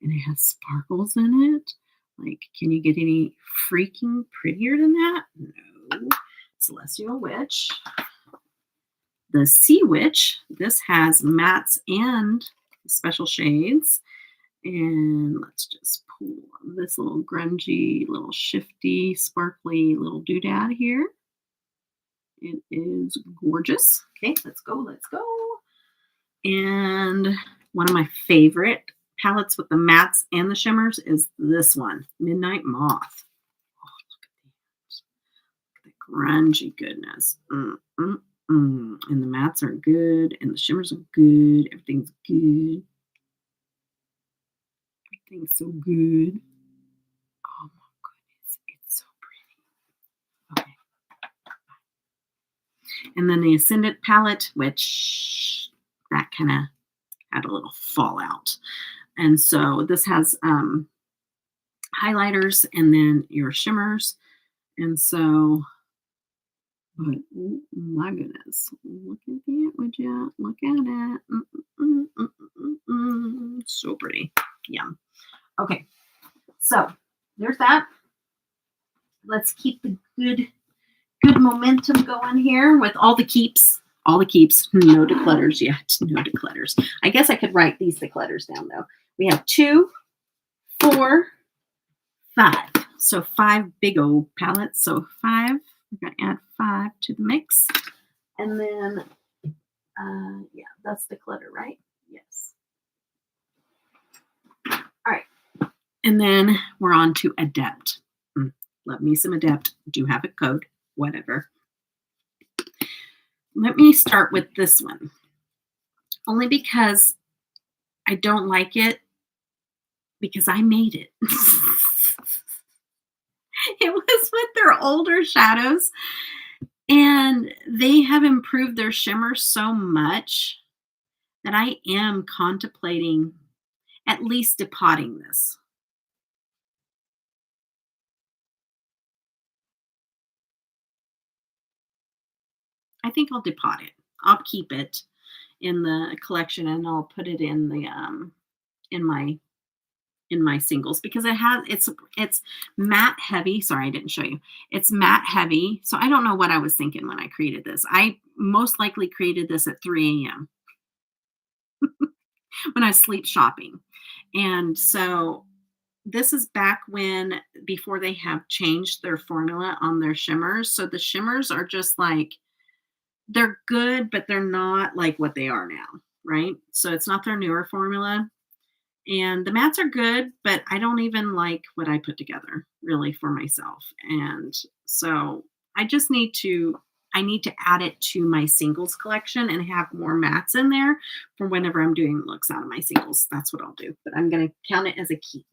and it has sparkles in it. Like, can you get any freaking prettier than that? No. Celestial Witch. The Sea Witch. This has mattes and special shades. And let's just pull this little grungy, little shifty, sparkly little doodad here. It is gorgeous. Okay, let's go. And one of my favorite palettes with the mattes and the shimmers is this one, Midnight Moth. Oh, look at the grungy goodness. And the mattes are good, and the shimmers are good. Everything's good. thing's so good. Oh my goodness, it's so pretty. Okay. And then the Ascendant palette, which that kind of had a little fallout. And so this has highlighters and then your shimmers. And so, but oh my goodness, look at that, would you? Look at it. So pretty. Yum. Okay, so there's that. Let's keep the good momentum going here with all the keeps. All the keeps. No declutters yet. No declutters. I guess I could write these declutters down though. We have 2, 4, 5. So 5 big old palettes. So 5. We're going to add 5 to the mix. And then, yeah, that's declutter, right? Yes. All right. And then we're on to ADEPT. Love me some ADEPT. Do have a code, whatever. Let me start with this one. Only because I don't like it because I made it. It was with their older shadows, and they have improved their shimmer so much that I am contemplating at least depotting this. I think I'll depot it. I'll keep it in the collection and I'll put it in the in my singles because it's matte heavy. Sorry, I didn't show you. It's matte heavy. So I don't know what I was thinking when I created this. I most likely created this at 3 a.m. when I was sleep shopping. And so this is back when, before they have changed their formula on their shimmers. So the shimmers are just like, they're good, but they're not like what they are now, right? So it's not their newer formula. And the mattes are good, but I don't even like what I put together really for myself. And so I just need to add it to my singles collection and have more mattes in there for whenever I'm doing looks out of my singles. That's what I'll do. But I'm going to count it as a keep.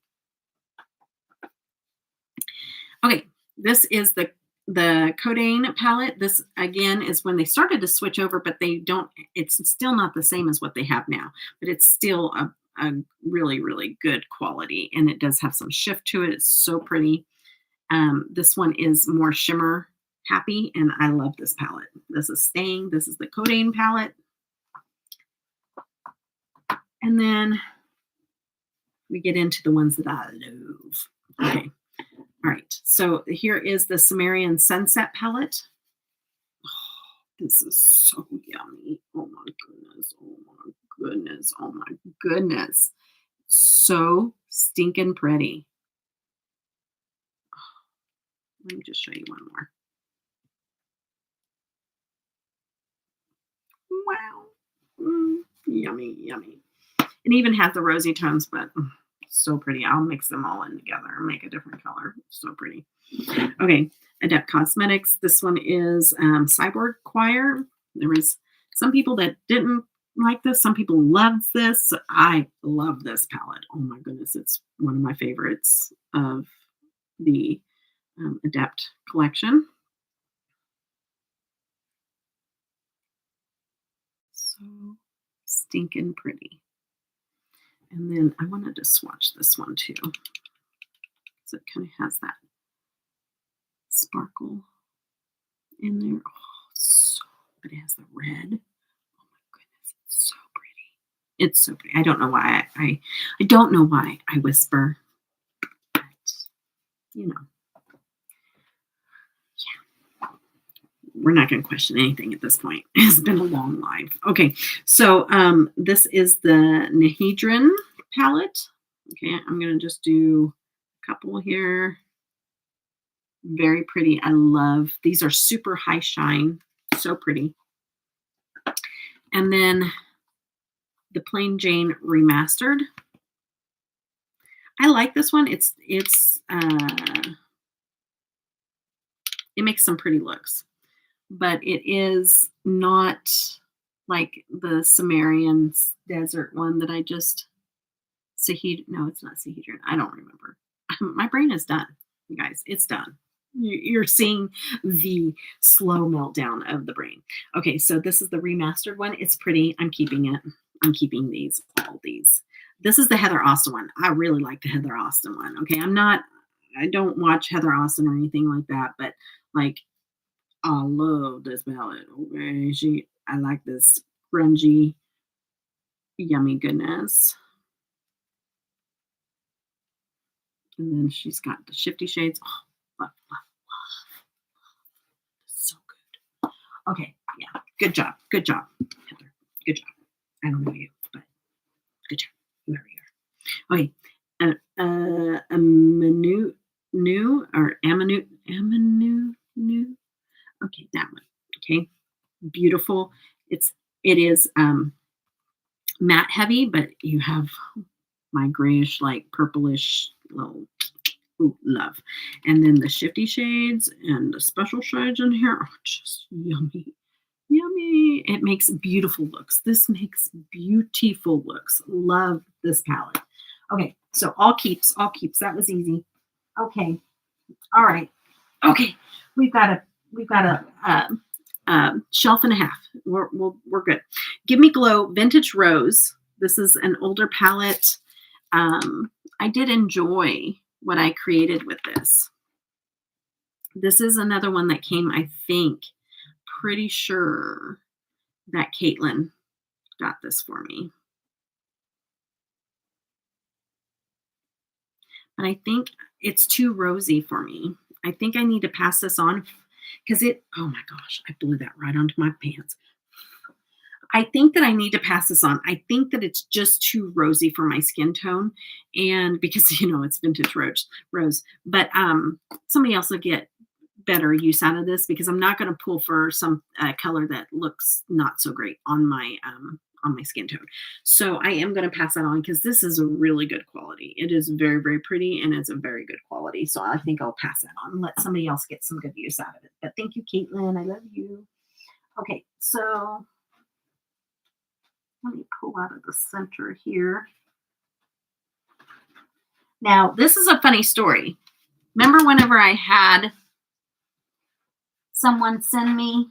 Okay, this is the Codain palette. This again is when they started to switch over, but it's still not the same as what they have now, but it's still a really, really good quality. And it does have some shift to it. It's so pretty. This one is more shimmer happy, and I love this palette. This is staying. This is the Codain palette. And then we get into the ones that I love. Okay. All right. So here is the Sumerian Sunset palette. Oh, this is so yummy. Oh my goodness. Oh my goodness. Oh my goodness. So stinking pretty. Let me just show you one more. Wow. Yummy, yummy. It even has the rosy tones, but so pretty. I'll mix them all in together and make a different color. So pretty. Okay, ADEPT Cosmetics. This one is Cyborg Choir. There was some people that didn't like this. Some people loved this. I love this palette. Oh my goodness. It's one of my favorites of the ADEPT collection. So stinking pretty. And then I wanted to swatch this one too, because it kind of has that sparkle in there. Oh, but it has the red. Oh my goodness, it's so pretty. It's so pretty. I don't know why I don't know why I whisper, but you know, yeah. We're not going to question anything at this point. It's been a long life. Okay, so this is the Nahedrin palette. Okay, I'm going to just do a couple here. Very pretty. I love these. Are super high shine. So pretty. And then the Plain Jane Remastered. I like this one. It makes some pretty looks, but it is not like the Sumerian Desert one that I just No, it's not Sahedrin. I don't remember. My brain is done, you guys. It's done. You're seeing the slow meltdown of the brain. Okay, so this is the remastered one. It's pretty. I'm keeping it. I'm keeping these, all these. This is the Heather Austin one. I really like the Heather Austin one. Okay, I don't watch Heather Austin or anything like that, but like, I love this palette. Okay, I like this grungy, yummy goodness. And then she's got the shifty shades. Oh, love, love, love. So good. Okay, yeah. Good job. Good job, Heather. Good job. I don't know you, but good job. Whoever you are. Okay. Amanu new or Amanu new. Okay, that one. Okay. Beautiful. It is matte heavy, but you have my grayish, like purplish little, ooh, love. And then the shifty shades and the special shades in here are just yummy. Yummy. It makes beautiful looks. This makes beautiful looks. Love this palette. Okay, so all keeps, all keeps. That was easy. Okay. All right. Okay. We've got a shelf and a half. We're good. Give Me Glow Vintage Rose. This is an older palette. I did enjoy what I created with this. This is another one that came, I think, pretty sure that Caitlin got this for me. But I think it's too rosy for me. I think I need to pass this on because oh my gosh, I blew that right onto my pants. I think that I need to pass this on. I think that it's just too rosy for my skin tone. And because, it's vintage rose. But somebody else will get better use out of this because I'm not going to pull for some color that looks not so great on my skin tone. So I am going to pass that on because this is a really good quality. It is very, very pretty and it's a very good quality. So I think I'll pass that on and let somebody else get some good use out of it. But thank you, Caitlin. I love you. Okay, so let me pull out of the center here. Now, this is a funny story. Remember whenever I had someone send me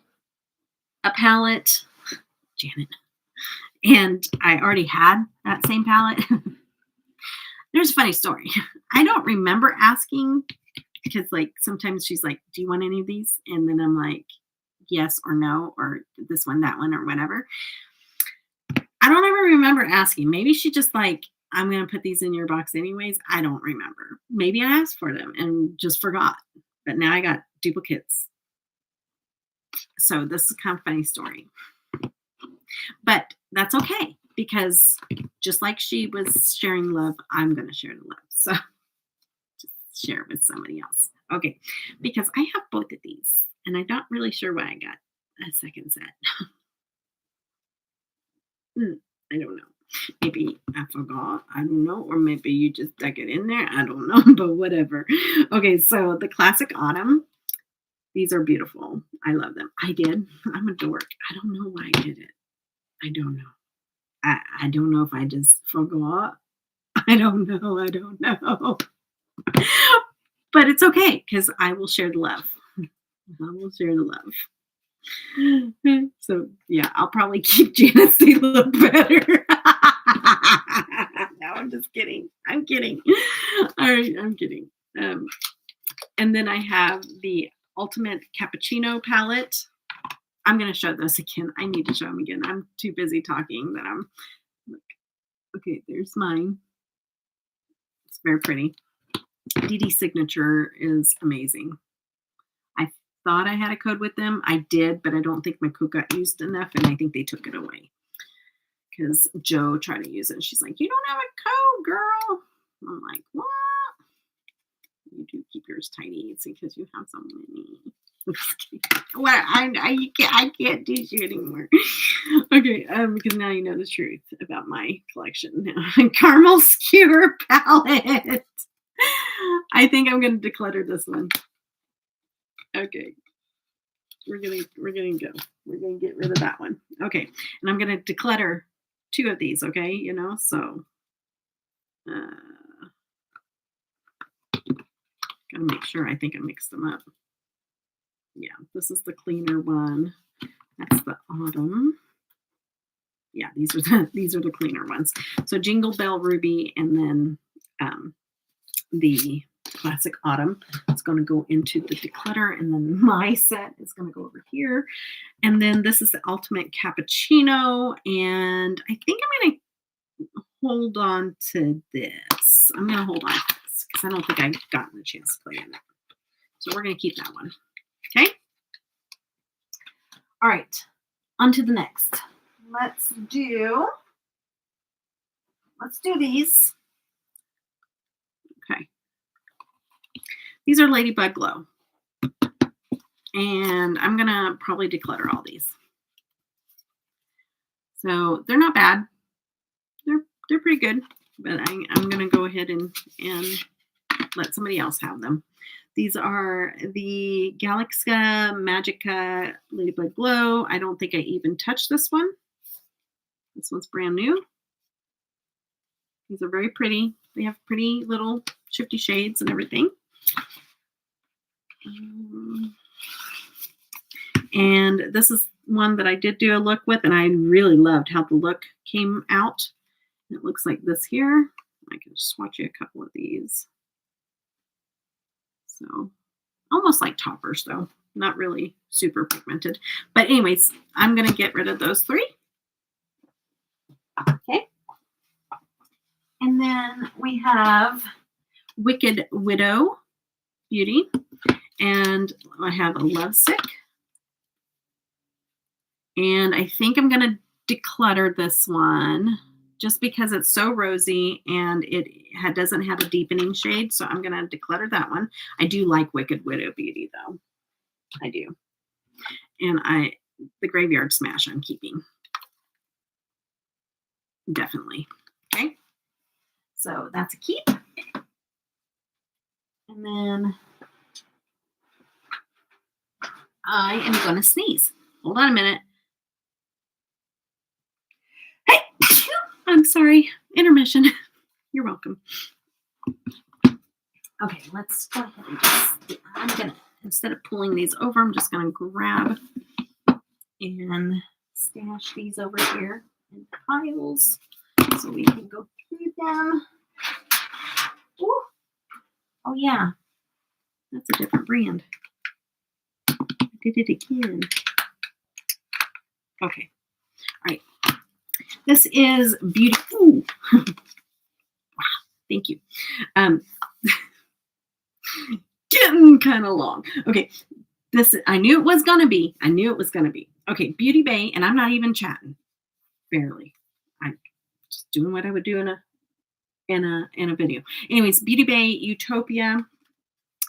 a palette, Janet, and I already had that same palette? There's a funny story. I don't remember asking because, like, sometimes she's like, do you want any of these? And then I'm like, yes or no, or this one, that one, or whatever. I don't ever remember asking. Maybe she just like, I'm going to put these in your box anyways. I don't remember. Maybe I asked for them and just forgot. But now I got duplicates. So this is kind of a funny story. But that's okay because just like she was sharing love, I'm going to share the love. So just share it with somebody else. Okay. Because I have both of these and I'm not really sure why I got a second set. I don't know. Maybe I forgot. I don't know. Or maybe you just stuck it in there. I don't know, but whatever. Okay, so the Classic Autumn. These are beautiful. I love them. I did. I'm a dork. I don't know why I did it. I don't know. I don't know if I just forgot. I don't know. I don't know. But it's okay because I will share the love. I will share the love. So yeah, I'll probably keep Janice to look better. No, I'm just kidding. I'm kidding. All right, I'm kidding. And then I have the Ultimate Cappuccino palette. I'm going to show those again. I need to show them again. I'm too busy talking that I'm like, okay, there's mine. It's very pretty. DD Signature is amazing. I thought I had a code with them. I did, but I don't think my code got used enough, and I think they took it away because Joe tried to use it. And she's like, you don't have a code, girl. I'm like, what? You do keep yours tiny. It's because you have so many. What? I can't teach you anymore. Okay, because now you know the truth about my collection. Caramel Skewer palette. I think I'm going to declutter this one. Okay. We're gonna go. We're gonna get rid of that one. Okay. And I'm gonna declutter 2 of these, okay? So Gotta make sure. I think I mixed them up. Yeah, this is the cleaner one. That's the autumn. Yeah, these are the cleaner ones. So Jingle Bell Ruby, and then the classic autumn. It's going to go into the declutter, and then my set is going to go over here. And then this is the ultimate cappuccino, and I think I'm going to hold on to this. I'm going to hold on to this because I don't think I've gotten a chance to play in it. So we're going to keep that one. Okay. All right. On to the next. Let's do these. Okay. These are Ladybug Glow. And I'm going to probably declutter all these. So they're not bad. They're pretty good. But I'm going to go ahead and let somebody else have them. These are the Galaxia Magica Ladybug Glow. I don't think I even touched this one. This one's brand new. These are very pretty. They have pretty little shifty shades and everything. And this is one that I did do a look with, and I really loved how the look came out. It looks like this here. I can swatch you a couple of these. So almost like toppers though, not really super pigmented. But anyways, I'm going to get rid of those three. Okay. And then we have Wicked Widow Beauty. And I have a Lovesick. And I think I'm going to declutter this one just because it's so rosy and it doesn't have a deepening shade. So I'm going to declutter that one. I do like Wicked Widow Beauty though. I do. And the Graveyard Smash I'm keeping. Definitely. Okay. So that's a keep. And then I am going to sneeze. Hold on a minute. Hey, I'm sorry. Intermission. You're welcome. Okay, let's go ahead and I'm going to, instead of pulling these over, I'm just going to grab and stash these over here in piles so we can go through them. Ooh. Oh, yeah. That's a different brand. I did it again. Okay. All right. This is Beauty. Ooh. Wow. Thank you. Getting kind of long. Okay. I knew it was going to be. Okay. Beauty Bay, and I'm not even chatting. Barely. I'm just doing what I would do in a video. Anyways, Beauty Bay Utopia.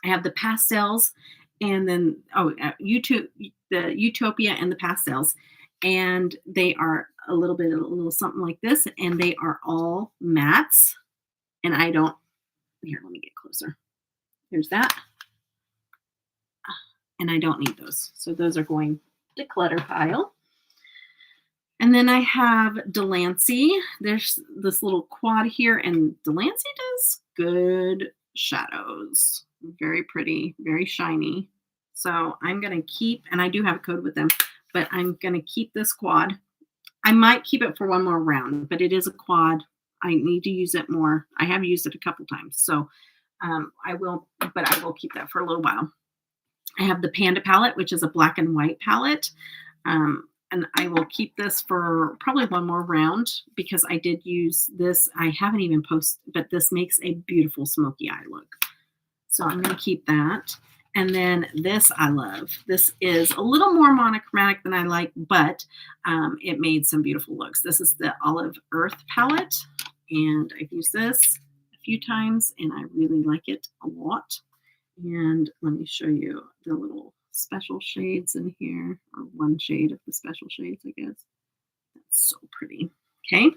I have the pastels, and then the Utopia and the pastels, and they are a little something like this, and they are all mattes. And I don't. Here, let me get closer. There's that, and I don't need those, so those are going declutter pile. And then I have Delancey. There's this little quad here, and Delancey does good shadows. Very pretty, very shiny. So I'm going to keep, and I do have a code with them, but I'm going to keep this quad. I might keep it for one more round, but it is a quad. I need to use it more. I have used it a couple times. So I will keep that for a little while. I have the Panda palette, which is a black and white palette. And I will keep this for probably one more round because I did use this. I haven't even posted, but this makes a beautiful smoky eye look. So I'm going to keep that. And then this I love. This is a little more monochromatic than I like, but it made some beautiful looks. This is the Olive Earth palette, and I've used this a few times, and I really like it a lot. And let me show you the little special shades in here, or one shade of the special shades, I guess. That's so pretty. Okay.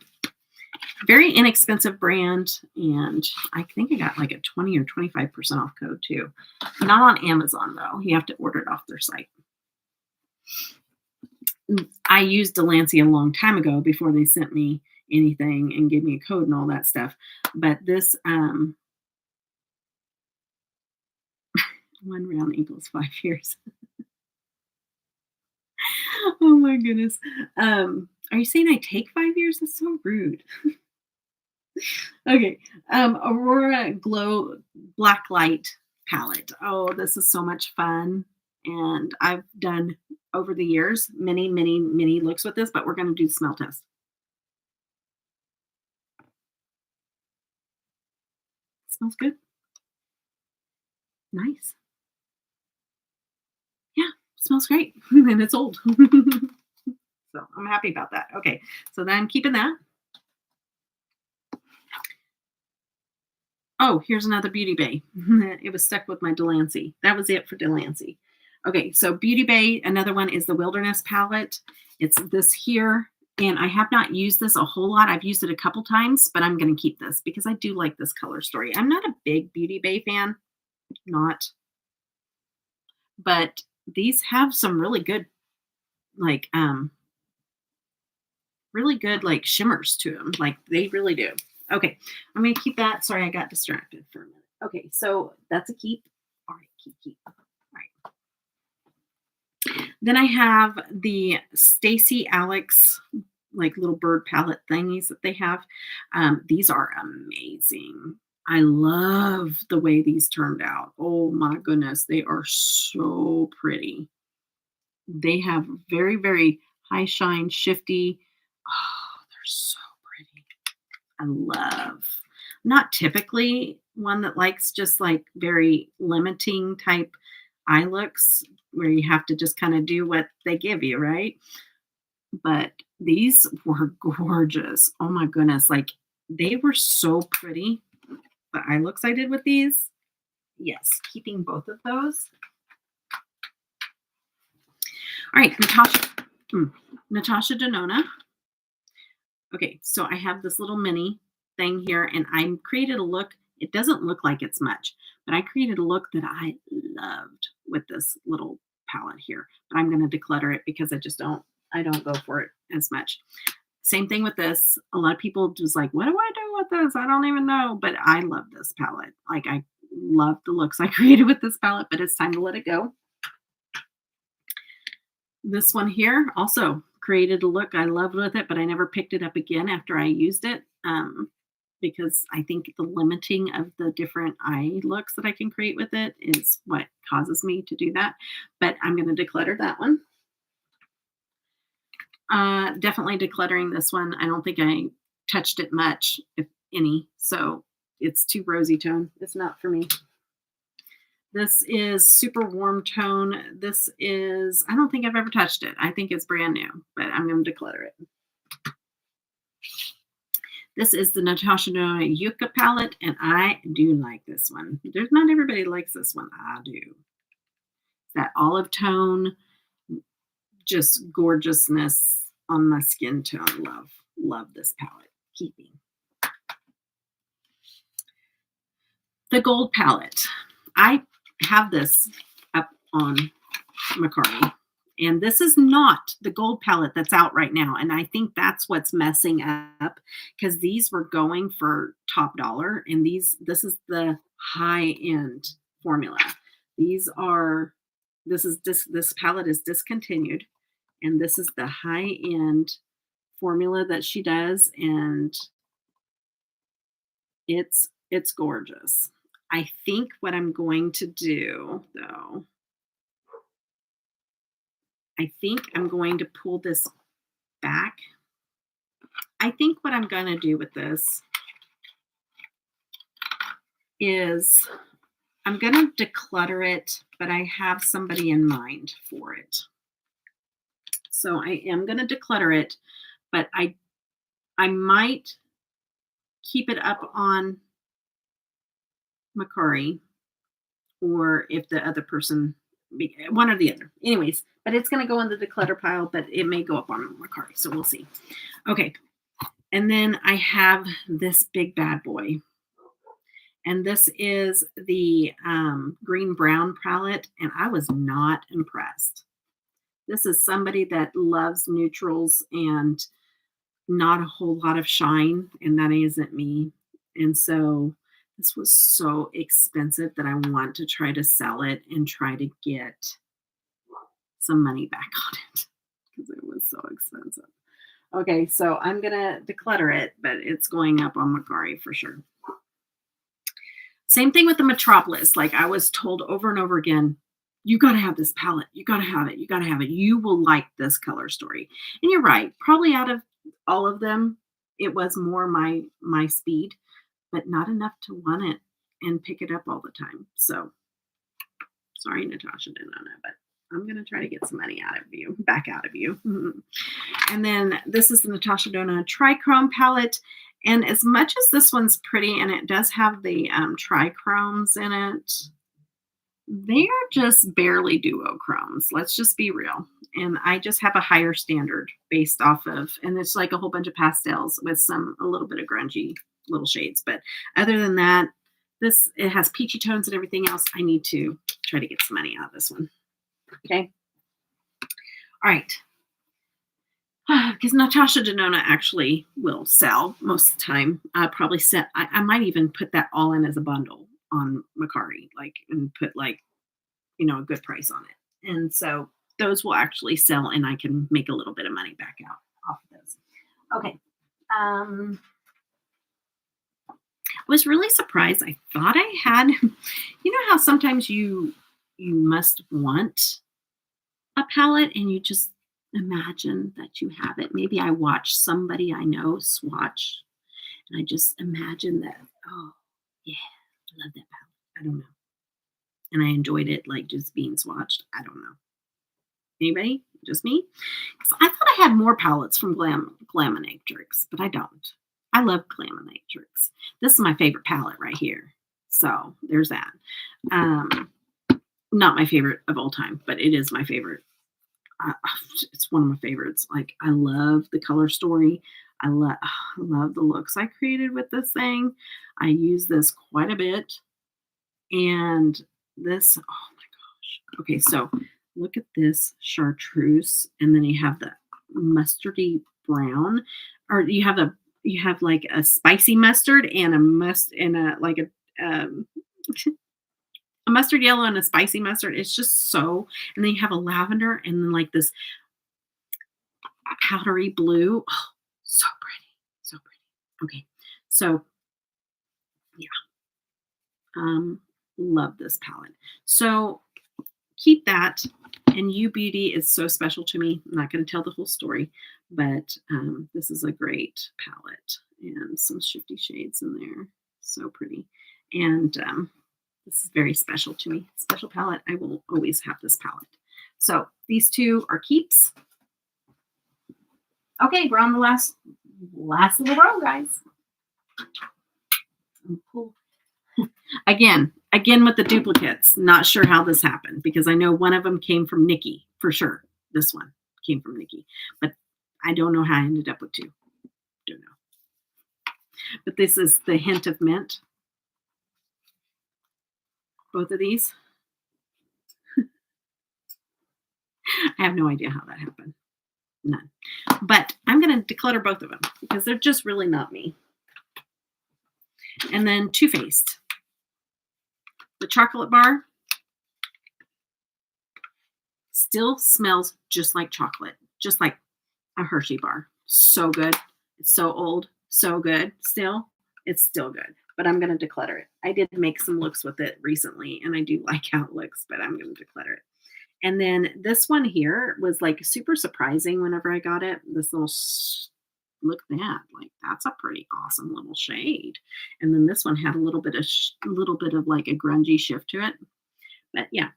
Very inexpensive brand, and I think I got like a 20 or 25% off code too. Not on Amazon though. You have to order it off their site. I used Delancey a long time ago before they sent me anything and give me a code and all that stuff. But this 1 round equals 5 years. Oh my goodness. Are you saying I take 5 years? That's so rude. Okay. Aurora Glow Black Light palette. Oh, this is so much fun. And I've done over the years many, many, many looks with this, but we're going to do smell test. Smells good. Nice. Yeah, smells great. And it's old. So I'm happy about that. Okay. So then I'm keeping that. Oh, here's another Beauty Bay. It was stuck with my Delancey. That was it for Delancey. Okay, so Beauty Bay, another one is the Wilderness palette. It's this here, and I have not used this a whole lot. I've used it a couple times, but I'm going to keep this because I do like this color story. I'm not a big Beauty Bay fan, not, but these have some really good, like, like shimmers to them. Like they really do. Okay, I'm going to keep that. Sorry, I got distracted for a minute. Okay, so that's a keep. All right, keep. All right. Then I have the Stacy Alex, like little bird palette thingies that they have. These are amazing. I love the way these turned out. Oh my goodness, they are so pretty. They have very, very high shine, shifty. Oh, they're so pretty. I love. Not typically one that likes just like very limiting type eye looks where you have to just kind of do what they give you, right? But these were gorgeous. Oh my goodness. Like they were so pretty. The eye looks I did with these. Yes, keeping both of those. All right, Natasha Denona. Okay, so I have this little mini thing here, and I created a look. It doesn't look like it's much, but I created a look that I loved with this little palette here. But I'm going to declutter it because I don't go for it as much. Same thing with this. A lot of people just like, what do I do with this? I don't even know. But I love this palette. Like I love the looks I created with this palette, but it's time to let it go. This one here also created a look I loved with it, but I never picked it up again after I used it because I think the limiting of the different eye looks that I can create with it is what causes me to do that. But I'm going to declutter that one. Definitely decluttering this one. I don't think I touched it much, if any. So it's too rosy tone. It's not for me. This is super warm tone. This is, I don't think I've ever touched it. I think it's brand new, but I'm going to declutter it. This is the Natasha Denona Yucca palette, and I do like this one. There's not everybody likes this one. I do. That olive tone, just gorgeousness on my skin tone. Love this palette. Keeping. The gold palette. I have this up on Macari. And this is not the gold palette that's out right now. And I think that's what's messing up because these were going for top dollar. And this is the high end formula. This palette is discontinued. And this is the high end formula that she does. And it's gorgeous. I think what I'm going to do, though, I think I'm going to pull this back. I think what I'm going to do with this is I'm going to declutter it, but I have somebody in mind for it. So I am going to declutter it, but I might keep it up on Macari, or if the other person, one or the other. Anyways, but it's going to go in the declutter pile, but it may go up on Macari, so we'll see. Okay, and then I have this big bad boy. And this is the green brown palette, and I was not impressed. This is somebody that loves neutrals, and not a whole lot of shine, and that isn't me. And so this was so expensive that I want to try to sell it and try to get some money back on it because it was so expensive. Okay, so I'm gonna declutter it, but it's going up on Macari for sure. Same thing with the Metropolis. Like I was told over and over again, you got to have this palette. You got to have it. You got to have it. You will like this color story. And you're right. Probably out of all of them, it was more my speed, but not enough to want it and pick it up all the time. So sorry, Natasha Denona, but I'm going to try to get some money out of you, back out of you. And then this is the Natasha Denona Trichrome palette. And as much as this one's pretty and it does have the trichromes in it, they are just barely duochromes. Let's just be real. And I just have a higher standard based off of, and it's like a whole bunch of pastels with a little bit of grungy little shades. But other than that, it has peachy tones and everything else. I need to try to get some money out of this one. Okay. All right. Because Natasha Denona actually will sell most of the time. Probably I might even put that all in as a bundle on Macari, and put a good price on it. And so those will actually sell and I can make a little bit of money back out off of those. Okay. I was really surprised. I thought I had, how sometimes you must want a palette and you just imagine that you have it. Maybe I watched somebody I know swatch and I just imagine that, oh yeah, I love that palette. I don't know. And I enjoyed it like just being swatched. I don't know. Anybody? Just me? So I thought I had more palettes from Glaminatrix, but I don't. I love Glaminatrix. This is my favorite palette right here. So there's that. Not my favorite of all time, but it is my favorite. It's one of my favorites. Like I love the color story. I love the looks I created with this thing. I use this quite a bit. And this, oh my gosh. Okay, so look at this chartreuse, and then you have the mustardy brown, or you have like a spicy mustard and a a mustard yellow and a spicy mustard. It's just so, and then you have a lavender and then like this powdery blue. Oh, so pretty. So pretty. Okay. So yeah. Love this palette. So keep that. And You Beauty is so special to me. I'm not going to tell the whole story, but this is a great palette and some shifty shades in there. So pretty. And this is very special to me. Special palette. I will always have this palette. So these two are keeps. Okay, we're on the last of the row, guys. Again with the duplicates. Not sure how this happened because I know one of them came from Nikki for sure. This one came from Nikki, but I don't know how I ended up with two. Don't know. But this is the Hint of Mint. Both of these. I have no idea how that happened. None. But I'm going to declutter both of them because they're just really not me. And then Too Faced. The chocolate bar still smells just like chocolate, just like a Hershey bar. So good. It's so old, so good. Still, it's still good. But I'm going to declutter it. I did make some looks with it recently, and I do like how it looks, but I'm going to declutter it. And then this one here was like super surprising whenever I got it. This little, look at that, like that's a pretty awesome little shade. And then this one had a little bit of like a grungy shift to it. But yeah,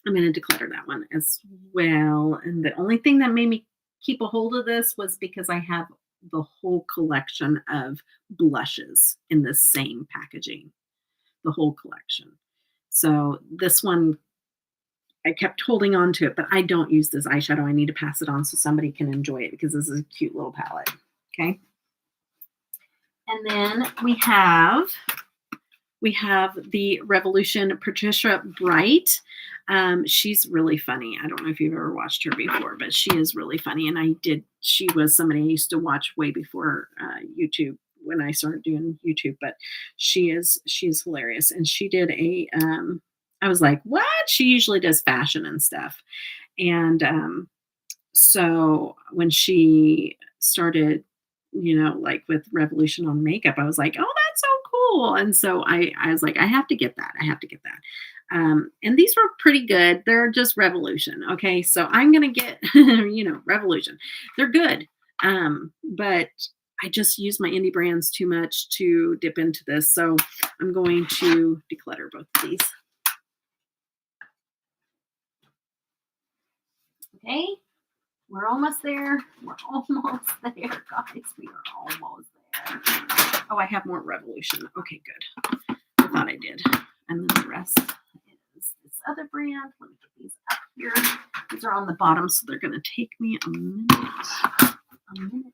I'm going to declutter that one as well. And the only thing that made me keep a hold of this was because I have the whole collection of blushes in the same packaging, the whole collection. So this one, I kept holding on to it, but I don't use this eyeshadow. I need to pass it on so somebody can enjoy it because this is a cute little palette. Okay. And then we have the Revolution Patricia Bright. She's really funny. I don't know if you've ever watched her before, but she is really funny. And she was somebody I used to watch way before YouTube when I started doing YouTube, but she's hilarious. And she did I was like, what? She usually does fashion and stuff. And so when she started, like with Revolution on Makeup, I was like, oh, that's so cool. And so I was like, I have to get that. I have to get that. And these were pretty good. They're just Revolution. Okay. So I'm going to get, Revolution. They're good. But I just use my indie brands too much to dip into this. So I'm going to declutter both of these. Okay. We're almost there. We're almost there, guys. We are almost there. Oh, I have more Revolution. Okay, good. I thought I did. And then the rest is this other brand. Let me get these up here. These are on the bottom, so they're going to take me a minute. A minute.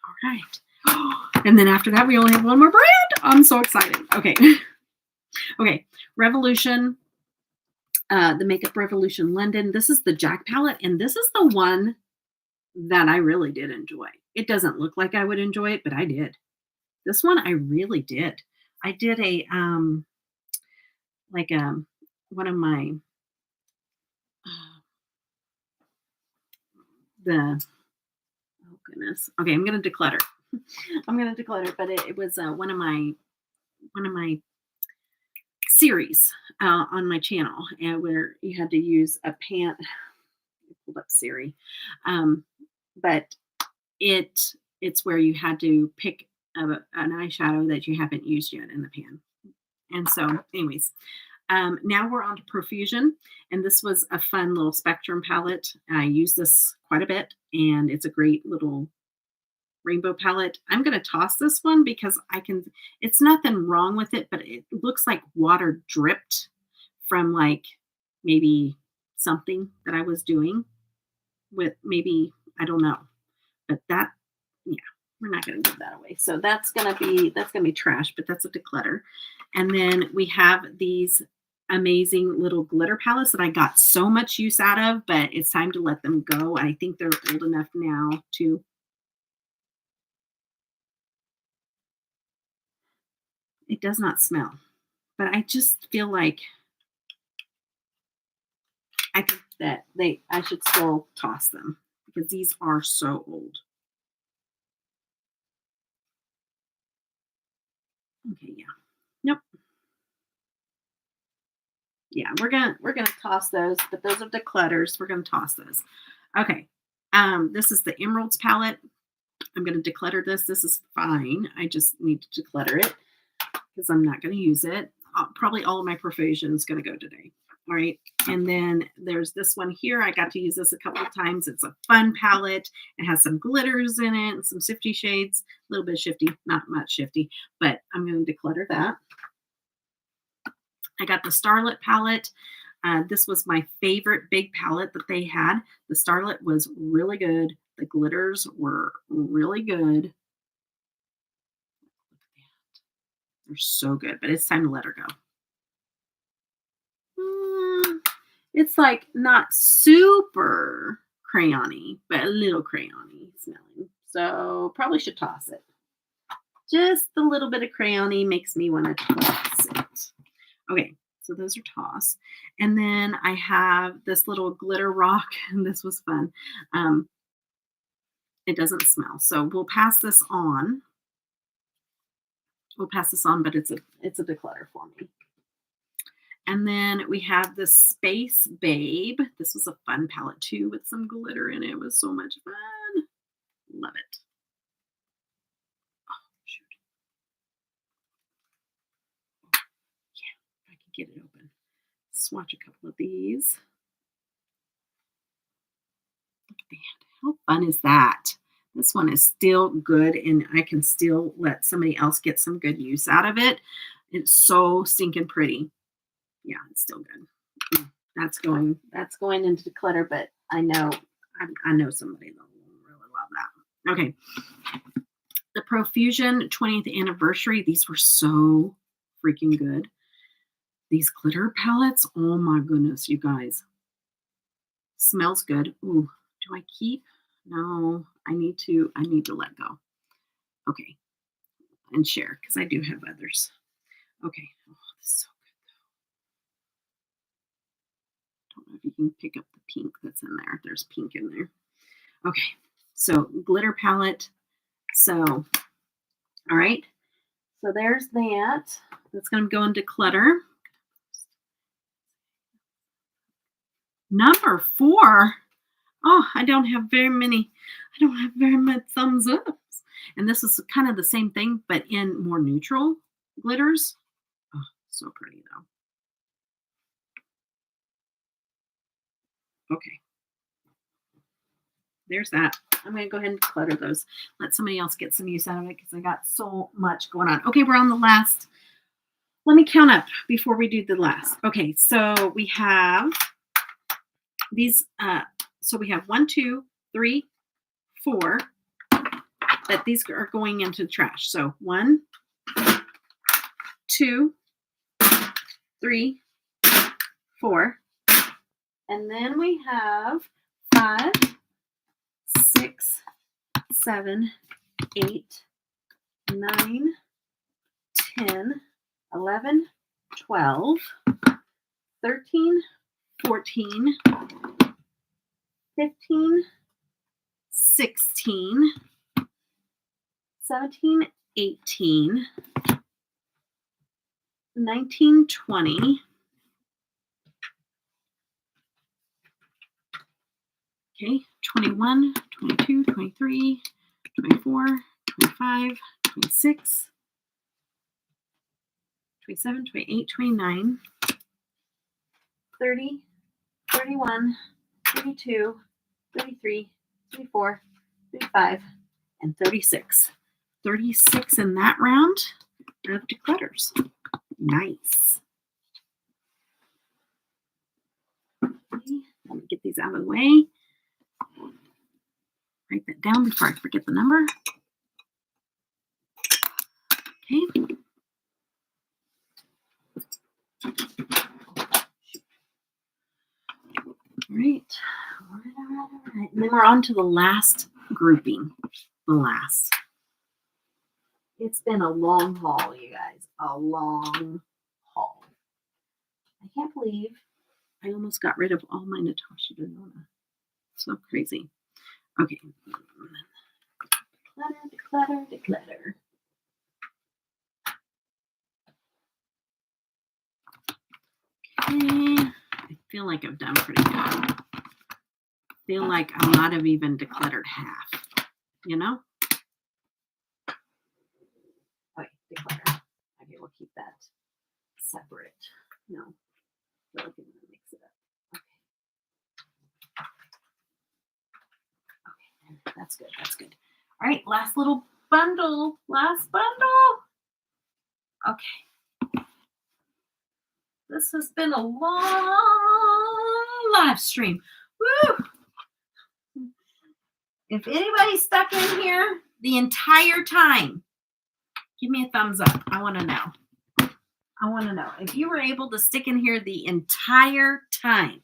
All right. And then after that, we only have one more brand. I'm so excited. Okay. Okay. Revolution. The Makeup Revolution London. This is the Jack palette, and this is the one that I really did enjoy. It doesn't look like I would enjoy it, but I did. This one I really did. I did one of my oh goodness. Okay, I'm gonna declutter. I'm gonna declutter, but it was one of my series on my channel, and where you had to use a pan. I pulled up Siri, but it's where you had to pick an eyeshadow that you haven't used yet in the pan. And so, anyways, now we're on to Profusion, and this was a fun little spectrum palette. I use this quite a bit, and it's a great little rainbow palette. I'm going to toss this one because it's nothing wrong with it, but it looks like water dripped from like maybe something that I was doing with maybe, I don't know, but yeah, we're not going to give that away. So that's going to be trash, but that's a declutter. And then we have these amazing little glitter palettes that I got so much use out of, but it's time to let them go. I think they're old enough now to. It does not smell, but I just feel like I think that I should still toss them because these are so old. Okay, yeah. Nope. Yeah, we're gonna toss those, but those are declutters. We're gonna toss those. Okay. This is the Emeralds palette. I'm gonna declutter this. This is fine. I just need to declutter it because I'm not gonna use it. Probably all of my Profusion is gonna go today. All right. And then there's this one here. I got to use this a couple of times. It's a fun palette. It has some glitters in it and some shifty shades. A little bit shifty, not much shifty, but I'm going to declutter that. I got the Starlit palette. This was my favorite big palette that they had. The Starlit was really good. The glitters were really good. They're so good, but it's time to let her go. It's like not super crayony, but a little crayony smelling. So probably should toss it. Just a little bit of crayony makes me want to toss it. Okay, so those are toss. And then I have this little glitter rock, and this was fun. It doesn't smell, so we'll pass this on. But it's a declutter for me. And then we have the Space Babe. This was a fun palette too with some glitter in it. It was so much fun. Love it. Oh, shoot. Yeah, if I can get it open. Swatch a couple of these. Look at that. How fun is that? This one is still good, and I can still let somebody else get some good use out of it. It's so stinking pretty. Yeah, it's still good. That's going into the clutter, but I know somebody that will really love that. Okay. The Profusion 20th anniversary. These were so freaking good. These glitter palettes. Oh my goodness, you guys. Smells good. Ooh, do I keep? No, I need to let go. Okay. And share because I do have others. Okay. Oh, this is so good though. Don't know if you can pick up the pink that's in there. There's pink in there. Okay. So glitter palette. So, all right. So there's that. That's going to go into Declutter. Number 4. Oh, I don't have very many thumbs ups. And this is kind of the same thing, but in more neutral glitters. Oh, so pretty though. Okay. There's that. I'm going to go ahead and clutter those. Let somebody else get some use out of it because I got so much going on. Okay, we're on the last. Let me count up before we do the last. Okay, so we have these. So we have 1, 2, 3, 4. But these are going into the trash. So 1, 2, 3, 4. And then we have 5, 6, 7, 8, 9, 10, 11, 12, 13, 14, 15, 16, 17, 18, 19, 20, okay, 21, 22, 23, 24, 25, 26, 27, 28, 29, 30, 31, 32, 33, 34, 35, and 36. 36 in that round of declutters. Nice. Okay, let me get these out of the way. Write that down before I forget the number. Okay. All right. All right. And then we're on to the last grouping. The last. It's been a long haul, you guys. A long haul. I can't believe I almost got rid of all my Natasha Denona. So crazy. Okay. Declutter, declutter, declutter. Okay. I feel like I've done pretty good. I feel like I might have even decluttered half. You know? Okay, declutter. Okay, we'll keep that separate. No. I feel like I'm going to mix it up. Okay. Okay, that's good. That's good. All right, last little bundle. Last bundle. Okay. This has been a long live stream. Woo! If anybody's stuck in here the entire time, give me a thumbs up. I want to know. I want to know. If you were able to stick in here the entire time,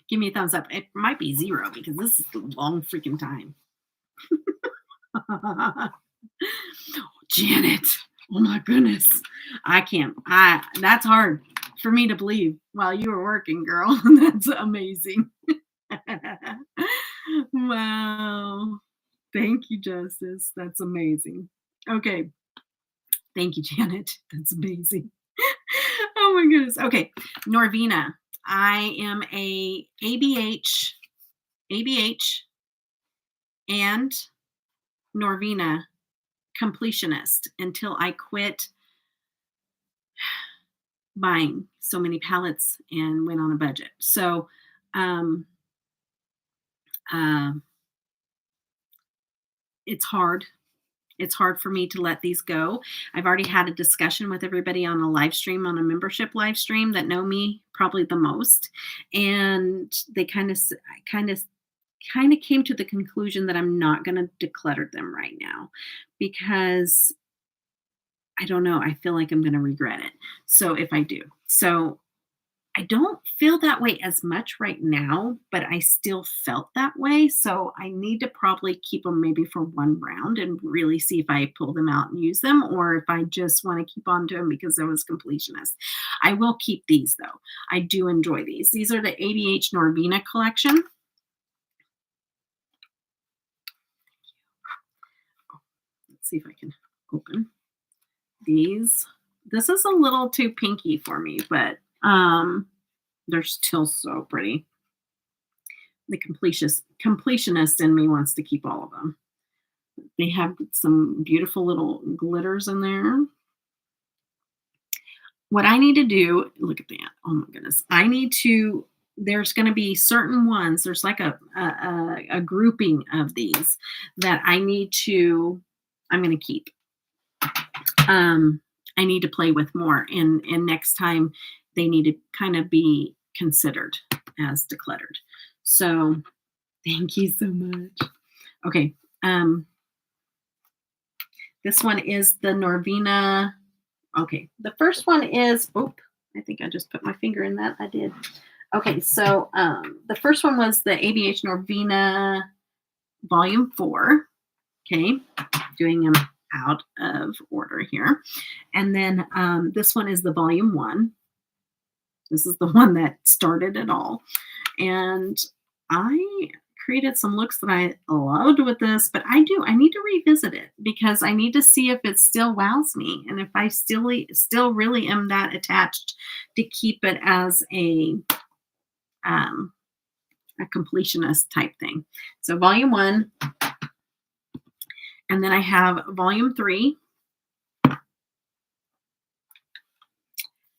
give me a thumbs up. It might be 0 because this is a long freaking time. Janet. Oh my goodness. I can't. That's hard for me to believe while you were working, girl. That's amazing. Wow. Thank you, Justice. That's amazing. Okay. Thank you, Janet. That's amazing. Oh my goodness. Okay. Norvina. I am a ABH, and Norvina completionist until I quit buying so many palettes and went on a budget. So, it's hard. It's hard for me to let these go. I've already had a discussion with everybody on a live stream, on a membership live stream that know me probably the most. And they kind of kind of came to the conclusion that I'm not going to declutter them right now because I don't know. I feel like I'm going to regret it. So if I do. So I don't feel that way as much right now, but I still felt that way. So I need to probably keep them maybe for one round and really see if I pull them out and use them or if I just want to keep on to them because I was completionist. I will keep these though. I do enjoy these. These are the ADH Norvina collection. Let's see if I can open these. This is a little too pinky for me, but they're still so pretty. The completionist in me wants to keep all of them. They have some beautiful little glitters in there. What I need to do, look at that. Oh my goodness. There's going to be certain ones. There's like a grouping of these that I'm going to keep. I need to play with more. And next time they need to kind of be considered as decluttered. So thank you so much. Okay. This one is the Norvina. Okay. The first one is, I think I just put my finger in that. I did. Okay. So the first one was the ABH Norvina Volume 4. Okay. Doing them out of order here. And then this one is the Volume 1. This is the one that started it all. And I created some looks that I loved with this, but I need to revisit it because I need to see if it still wows me. And if I still really am that attached to keep it as a completionist type thing. So Volume 1. And then I have Volume 3.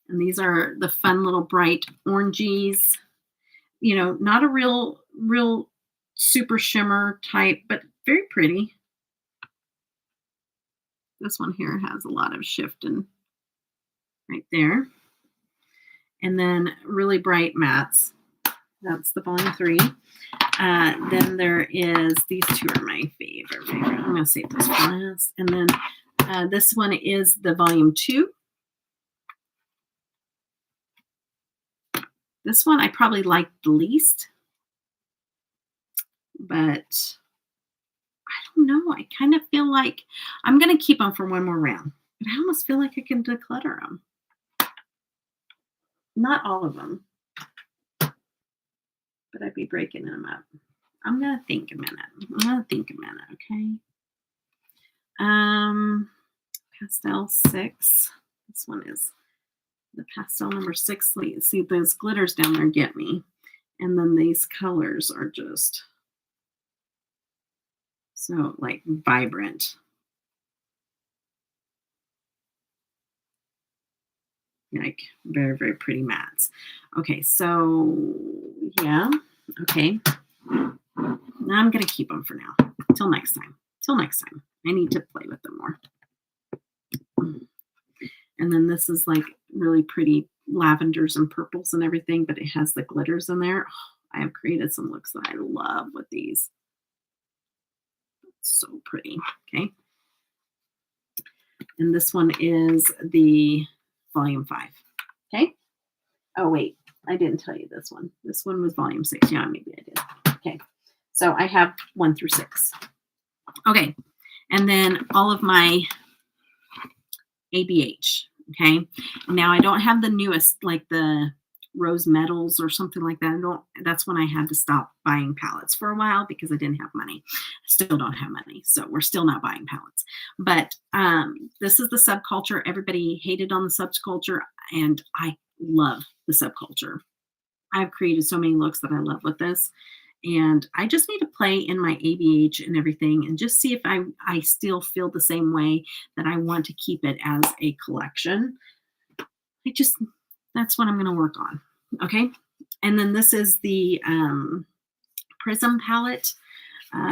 And these are the fun little bright oranges. You know, not a real super shimmer type, but very pretty. This one here has a lot of shift in right there. And then really bright mattes. That's the Volume 3. Then there is, these two are my favorite. I'm going to save this for last. And then this one is the Volume 2. This one I probably like the least, but I don't know. I kind of feel like I'm going to keep them for one more round, but I almost feel like I can declutter them. Not all of them, but I'd be breaking them up. I'm going to think a minute. Okay. Pastel 6. This one is the pastel number 6. See, those glitters down there get me. And then these colors are just so like vibrant. Like very, very pretty mattes. Okay, so yeah. Okay. Now I'm going to keep them for now. Till next time. I need to play with them more. And then this is like really pretty lavenders and purples and everything, but it has the glitters in there. I have created some looks that I love with these. It's so pretty. Okay. And this one is the Volume 5. Okay. Oh, wait. I didn't tell you this one. This one was Volume 6. Yeah, maybe I did. Okay. So I have 1 through 6. Okay. And then all of my ABH. Okay. Now I don't have the newest, like the rose metals or something like that. That's when I had to stop buying palettes for a while because I didn't have money. Still don't have money. So we're still not buying palettes. But this is the subculture. Everybody hated on the subculture, and I love the subculture. I've created so many looks that I love with this. And I just need to play in my ABH and everything and just see if I still feel the same way that I want to keep it as a collection. That's what I'm going to work on. Okay. And then this is the Prism palette.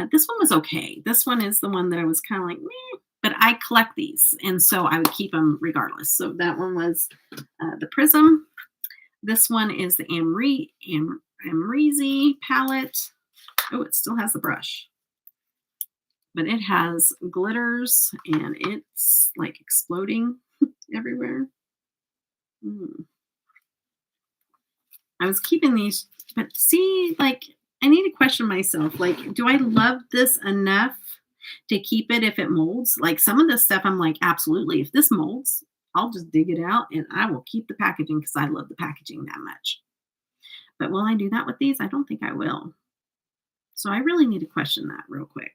This one was okay. This one is the one that I was kind of like, meh, but I collect these. And so I would keep them regardless. So that one was the Prism. This one is the Amrezy palette. Oh, it still has the brush. But it has glitters and it's like exploding everywhere. I was keeping these, but see, like, I need to question myself. Like, do I love this enough to keep it if it molds? Like, some of this stuff, I'm like, absolutely. If this molds, I'll just dig it out and I will keep the packaging because I love the packaging that much. But will I do that with these? I don't think I will. So I really need to question that real quick.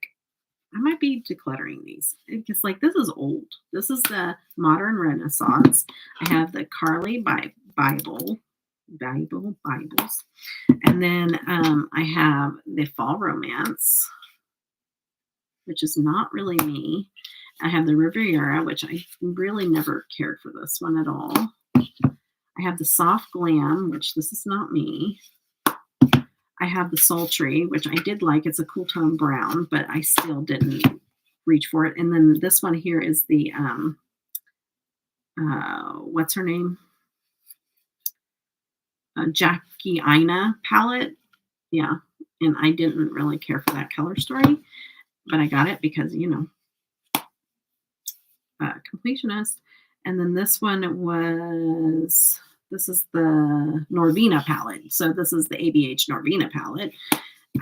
I might be decluttering these because, like, this is old. This is the Modern Renaissance. I have the Carly Bibles. And then I have the Fall Romance, which is not really me. I have the Riviera, which I really never cared for this one at all. I have the Soft Glam, which this is not me. I have the Sultry, which I did like. It's a cool tone brown, but I still didn't reach for it. And then this one here is the, what's her name? Jackie Aina palette. Yeah. And I didn't really care for that color story, but I got it because, you know, completionist. And then this one was, this is the Norvina palette. So this is the ABH Norvina palette.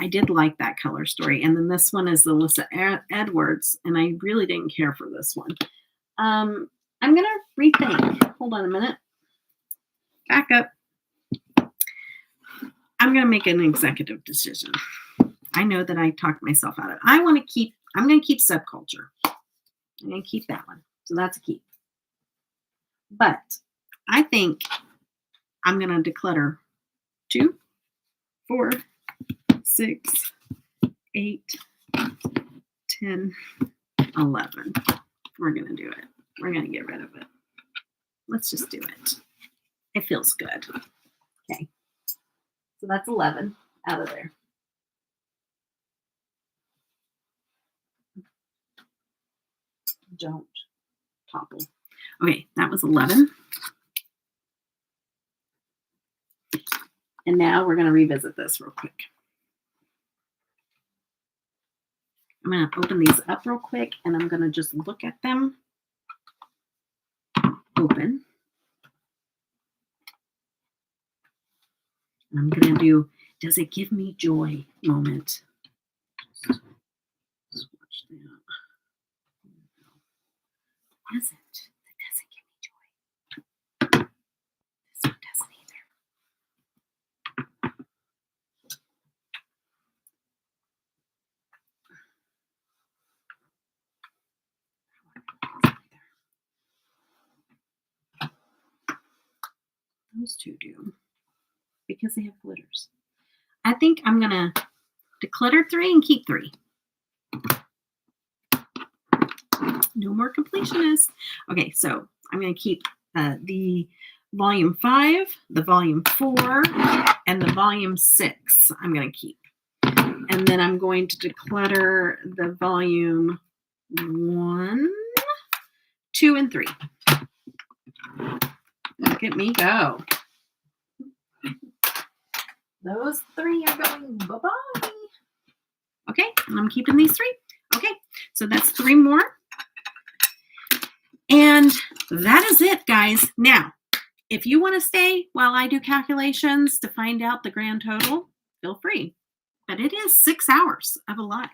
I did like that color story. And then this one is the Alyssa Edwards, and I really didn't care for this one. I'm going to rethink. Hold on a minute. Back up. I'm going to make an executive decision. I know that I talked myself out of it. I'm going to keep Subculture. I'm going to keep that one. So that's a keep. But I think I'm going to declutter 2, 4, 6, 8, 10, 11. We're going to do it. We're going to get rid of it. Let's just do it. It feels good. Okay. So that's 11 out of there. Don't topple. Okay, that was 11. And now we're going to revisit this real quick. I'm going to open these up real quick and I'm going to just look at them. Open. And I'm going to do, does it give me joy moment? Just watch that. What is it that doesn't give me joy? This one doesn't either. Those two do because they have glitters. I think I'm going to declutter 3 and keep 3. No more completionist. Okay, so I'm going to keep the volume 5, the volume 4, and the volume 6 I'm going to keep. And then I'm going to declutter the volume 1, 2, and 3. Look at me go. Those 3 are going bye-bye. Okay, and I'm keeping these 3. Okay, so that's 3 more. And that is it, guys. Now, if you want to stay while I do calculations to find out the grand total, feel free. But it is 6 hours of a live.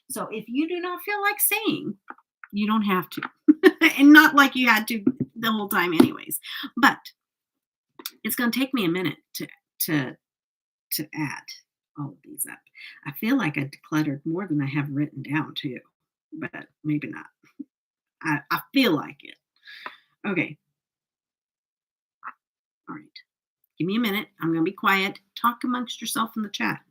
So if you do not feel like staying, you don't have to. And not like you had to the whole time anyways. But it's going to take me a minute to add all of these up. I feel like I decluttered more than I have written down too. But maybe not. I feel like it. Okay. All right. Give me a minute. I'm going to be quiet. Talk amongst yourself in the chat.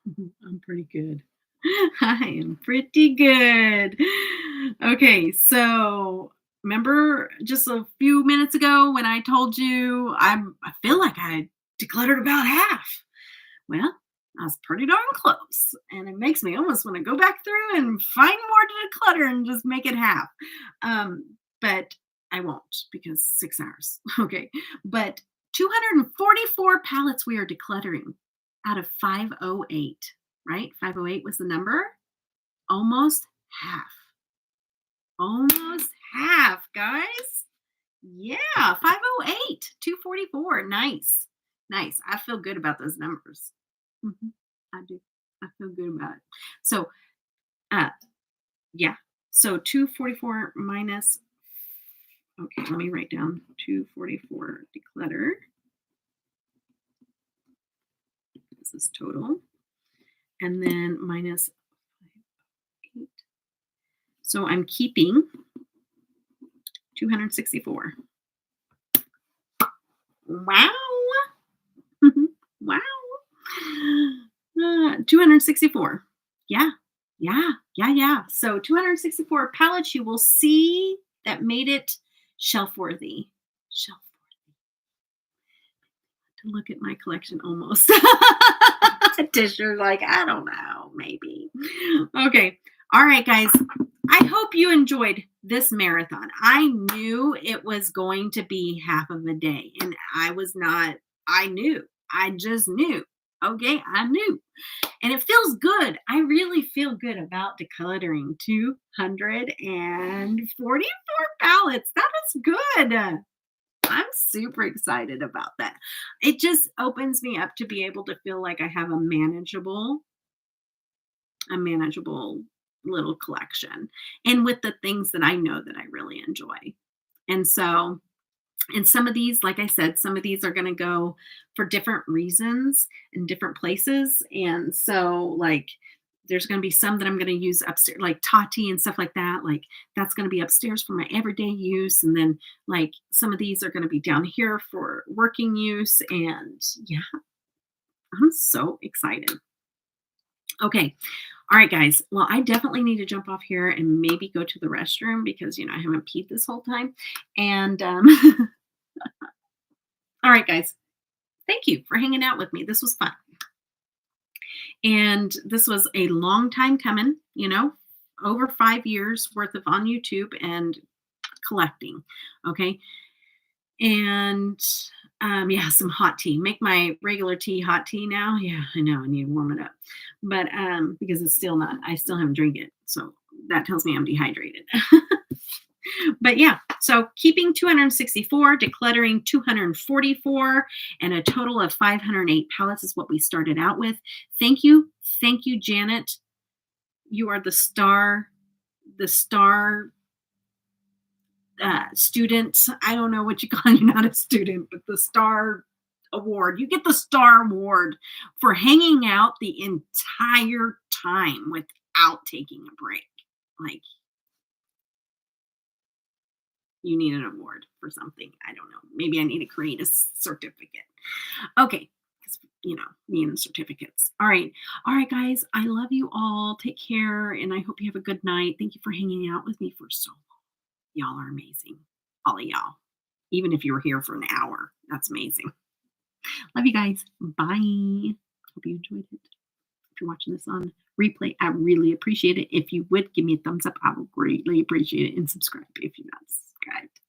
I'm pretty good. I am pretty good. Okay, so remember just a few minutes ago when I told you I feel like I decluttered about half. Well, I was pretty darn close, and it makes me almost want to go back through and find more to declutter and just make it half. But I won't because 6 hours. Okay, but 244 palettes we are decluttering out of 508. Right, 508 was the number. Almost half. Almost half, guys. Yeah, 508, 244. Nice. Nice. I feel good about those numbers. Mhm, I do. I feel good about it. So, uh, yeah. So 244 minus, okay, let me write down 244 declutter. This is total. And then minus 8. So I'm keeping 264. Wow. Wow. 264. Yeah. Yeah. Yeah. Yeah. So 264 palettes you will see that made it shelf worthy. Shelf to look at my collection almost. Tisha's like, I don't know, maybe. Okay. All right, guys. I hope you enjoyed this marathon. I knew it was going to be half of a day, and I knew. I just knew. Okay, I knew. And it feels good. I really feel good about decluttering 244 palettes. That is good. I'm super excited about that. It just opens me up to be able to feel like I have a manageable little collection, and with the things that I know that I really enjoy. And so, and some of these, like I said, some of these are going to go for different reasons in different places. And so, like, there's going to be some that I'm going to use upstairs, like Tati and stuff like that. Like, that's going to be upstairs for my everyday use. And then, like, some of these are going to be down here for working use. And yeah, I'm so excited. Okay. All right, guys. Well, I definitely need to jump off here and maybe go to the restroom because, I haven't peed this whole time. And, all right, guys. Thank you for hanging out with me. This was fun. And this was a long time coming, over 5 years worth of on YouTube and collecting. Okay. And yeah, some hot tea. Make my regular tea hot tea now. Yeah, I know. I need to warm it up. But because I still haven't drank it. So that tells me I'm dehydrated. But yeah, so keeping 264, decluttering 244, and a total of 508 palettes is what we started out with. Thank you. Thank you, Janet. You are the star student. I don't know what you call you, not a student, but the star award. You get the star award for hanging out the entire time without taking a break. Like, you need an award for something. I don't know. Maybe I need to create a certificate. Okay. Because, me and certificates. All right. All right, guys. I love you all. Take care. And I hope you have a good night. Thank you for hanging out with me for so long. Y'all are amazing. All of y'all. Even if you were here for an hour, that's amazing. Love you guys. Bye. Hope you enjoyed it. If you're watching this on replay, I really appreciate it. If you would give me a thumbs up, I would greatly appreciate it. And subscribe if you're not subscribed.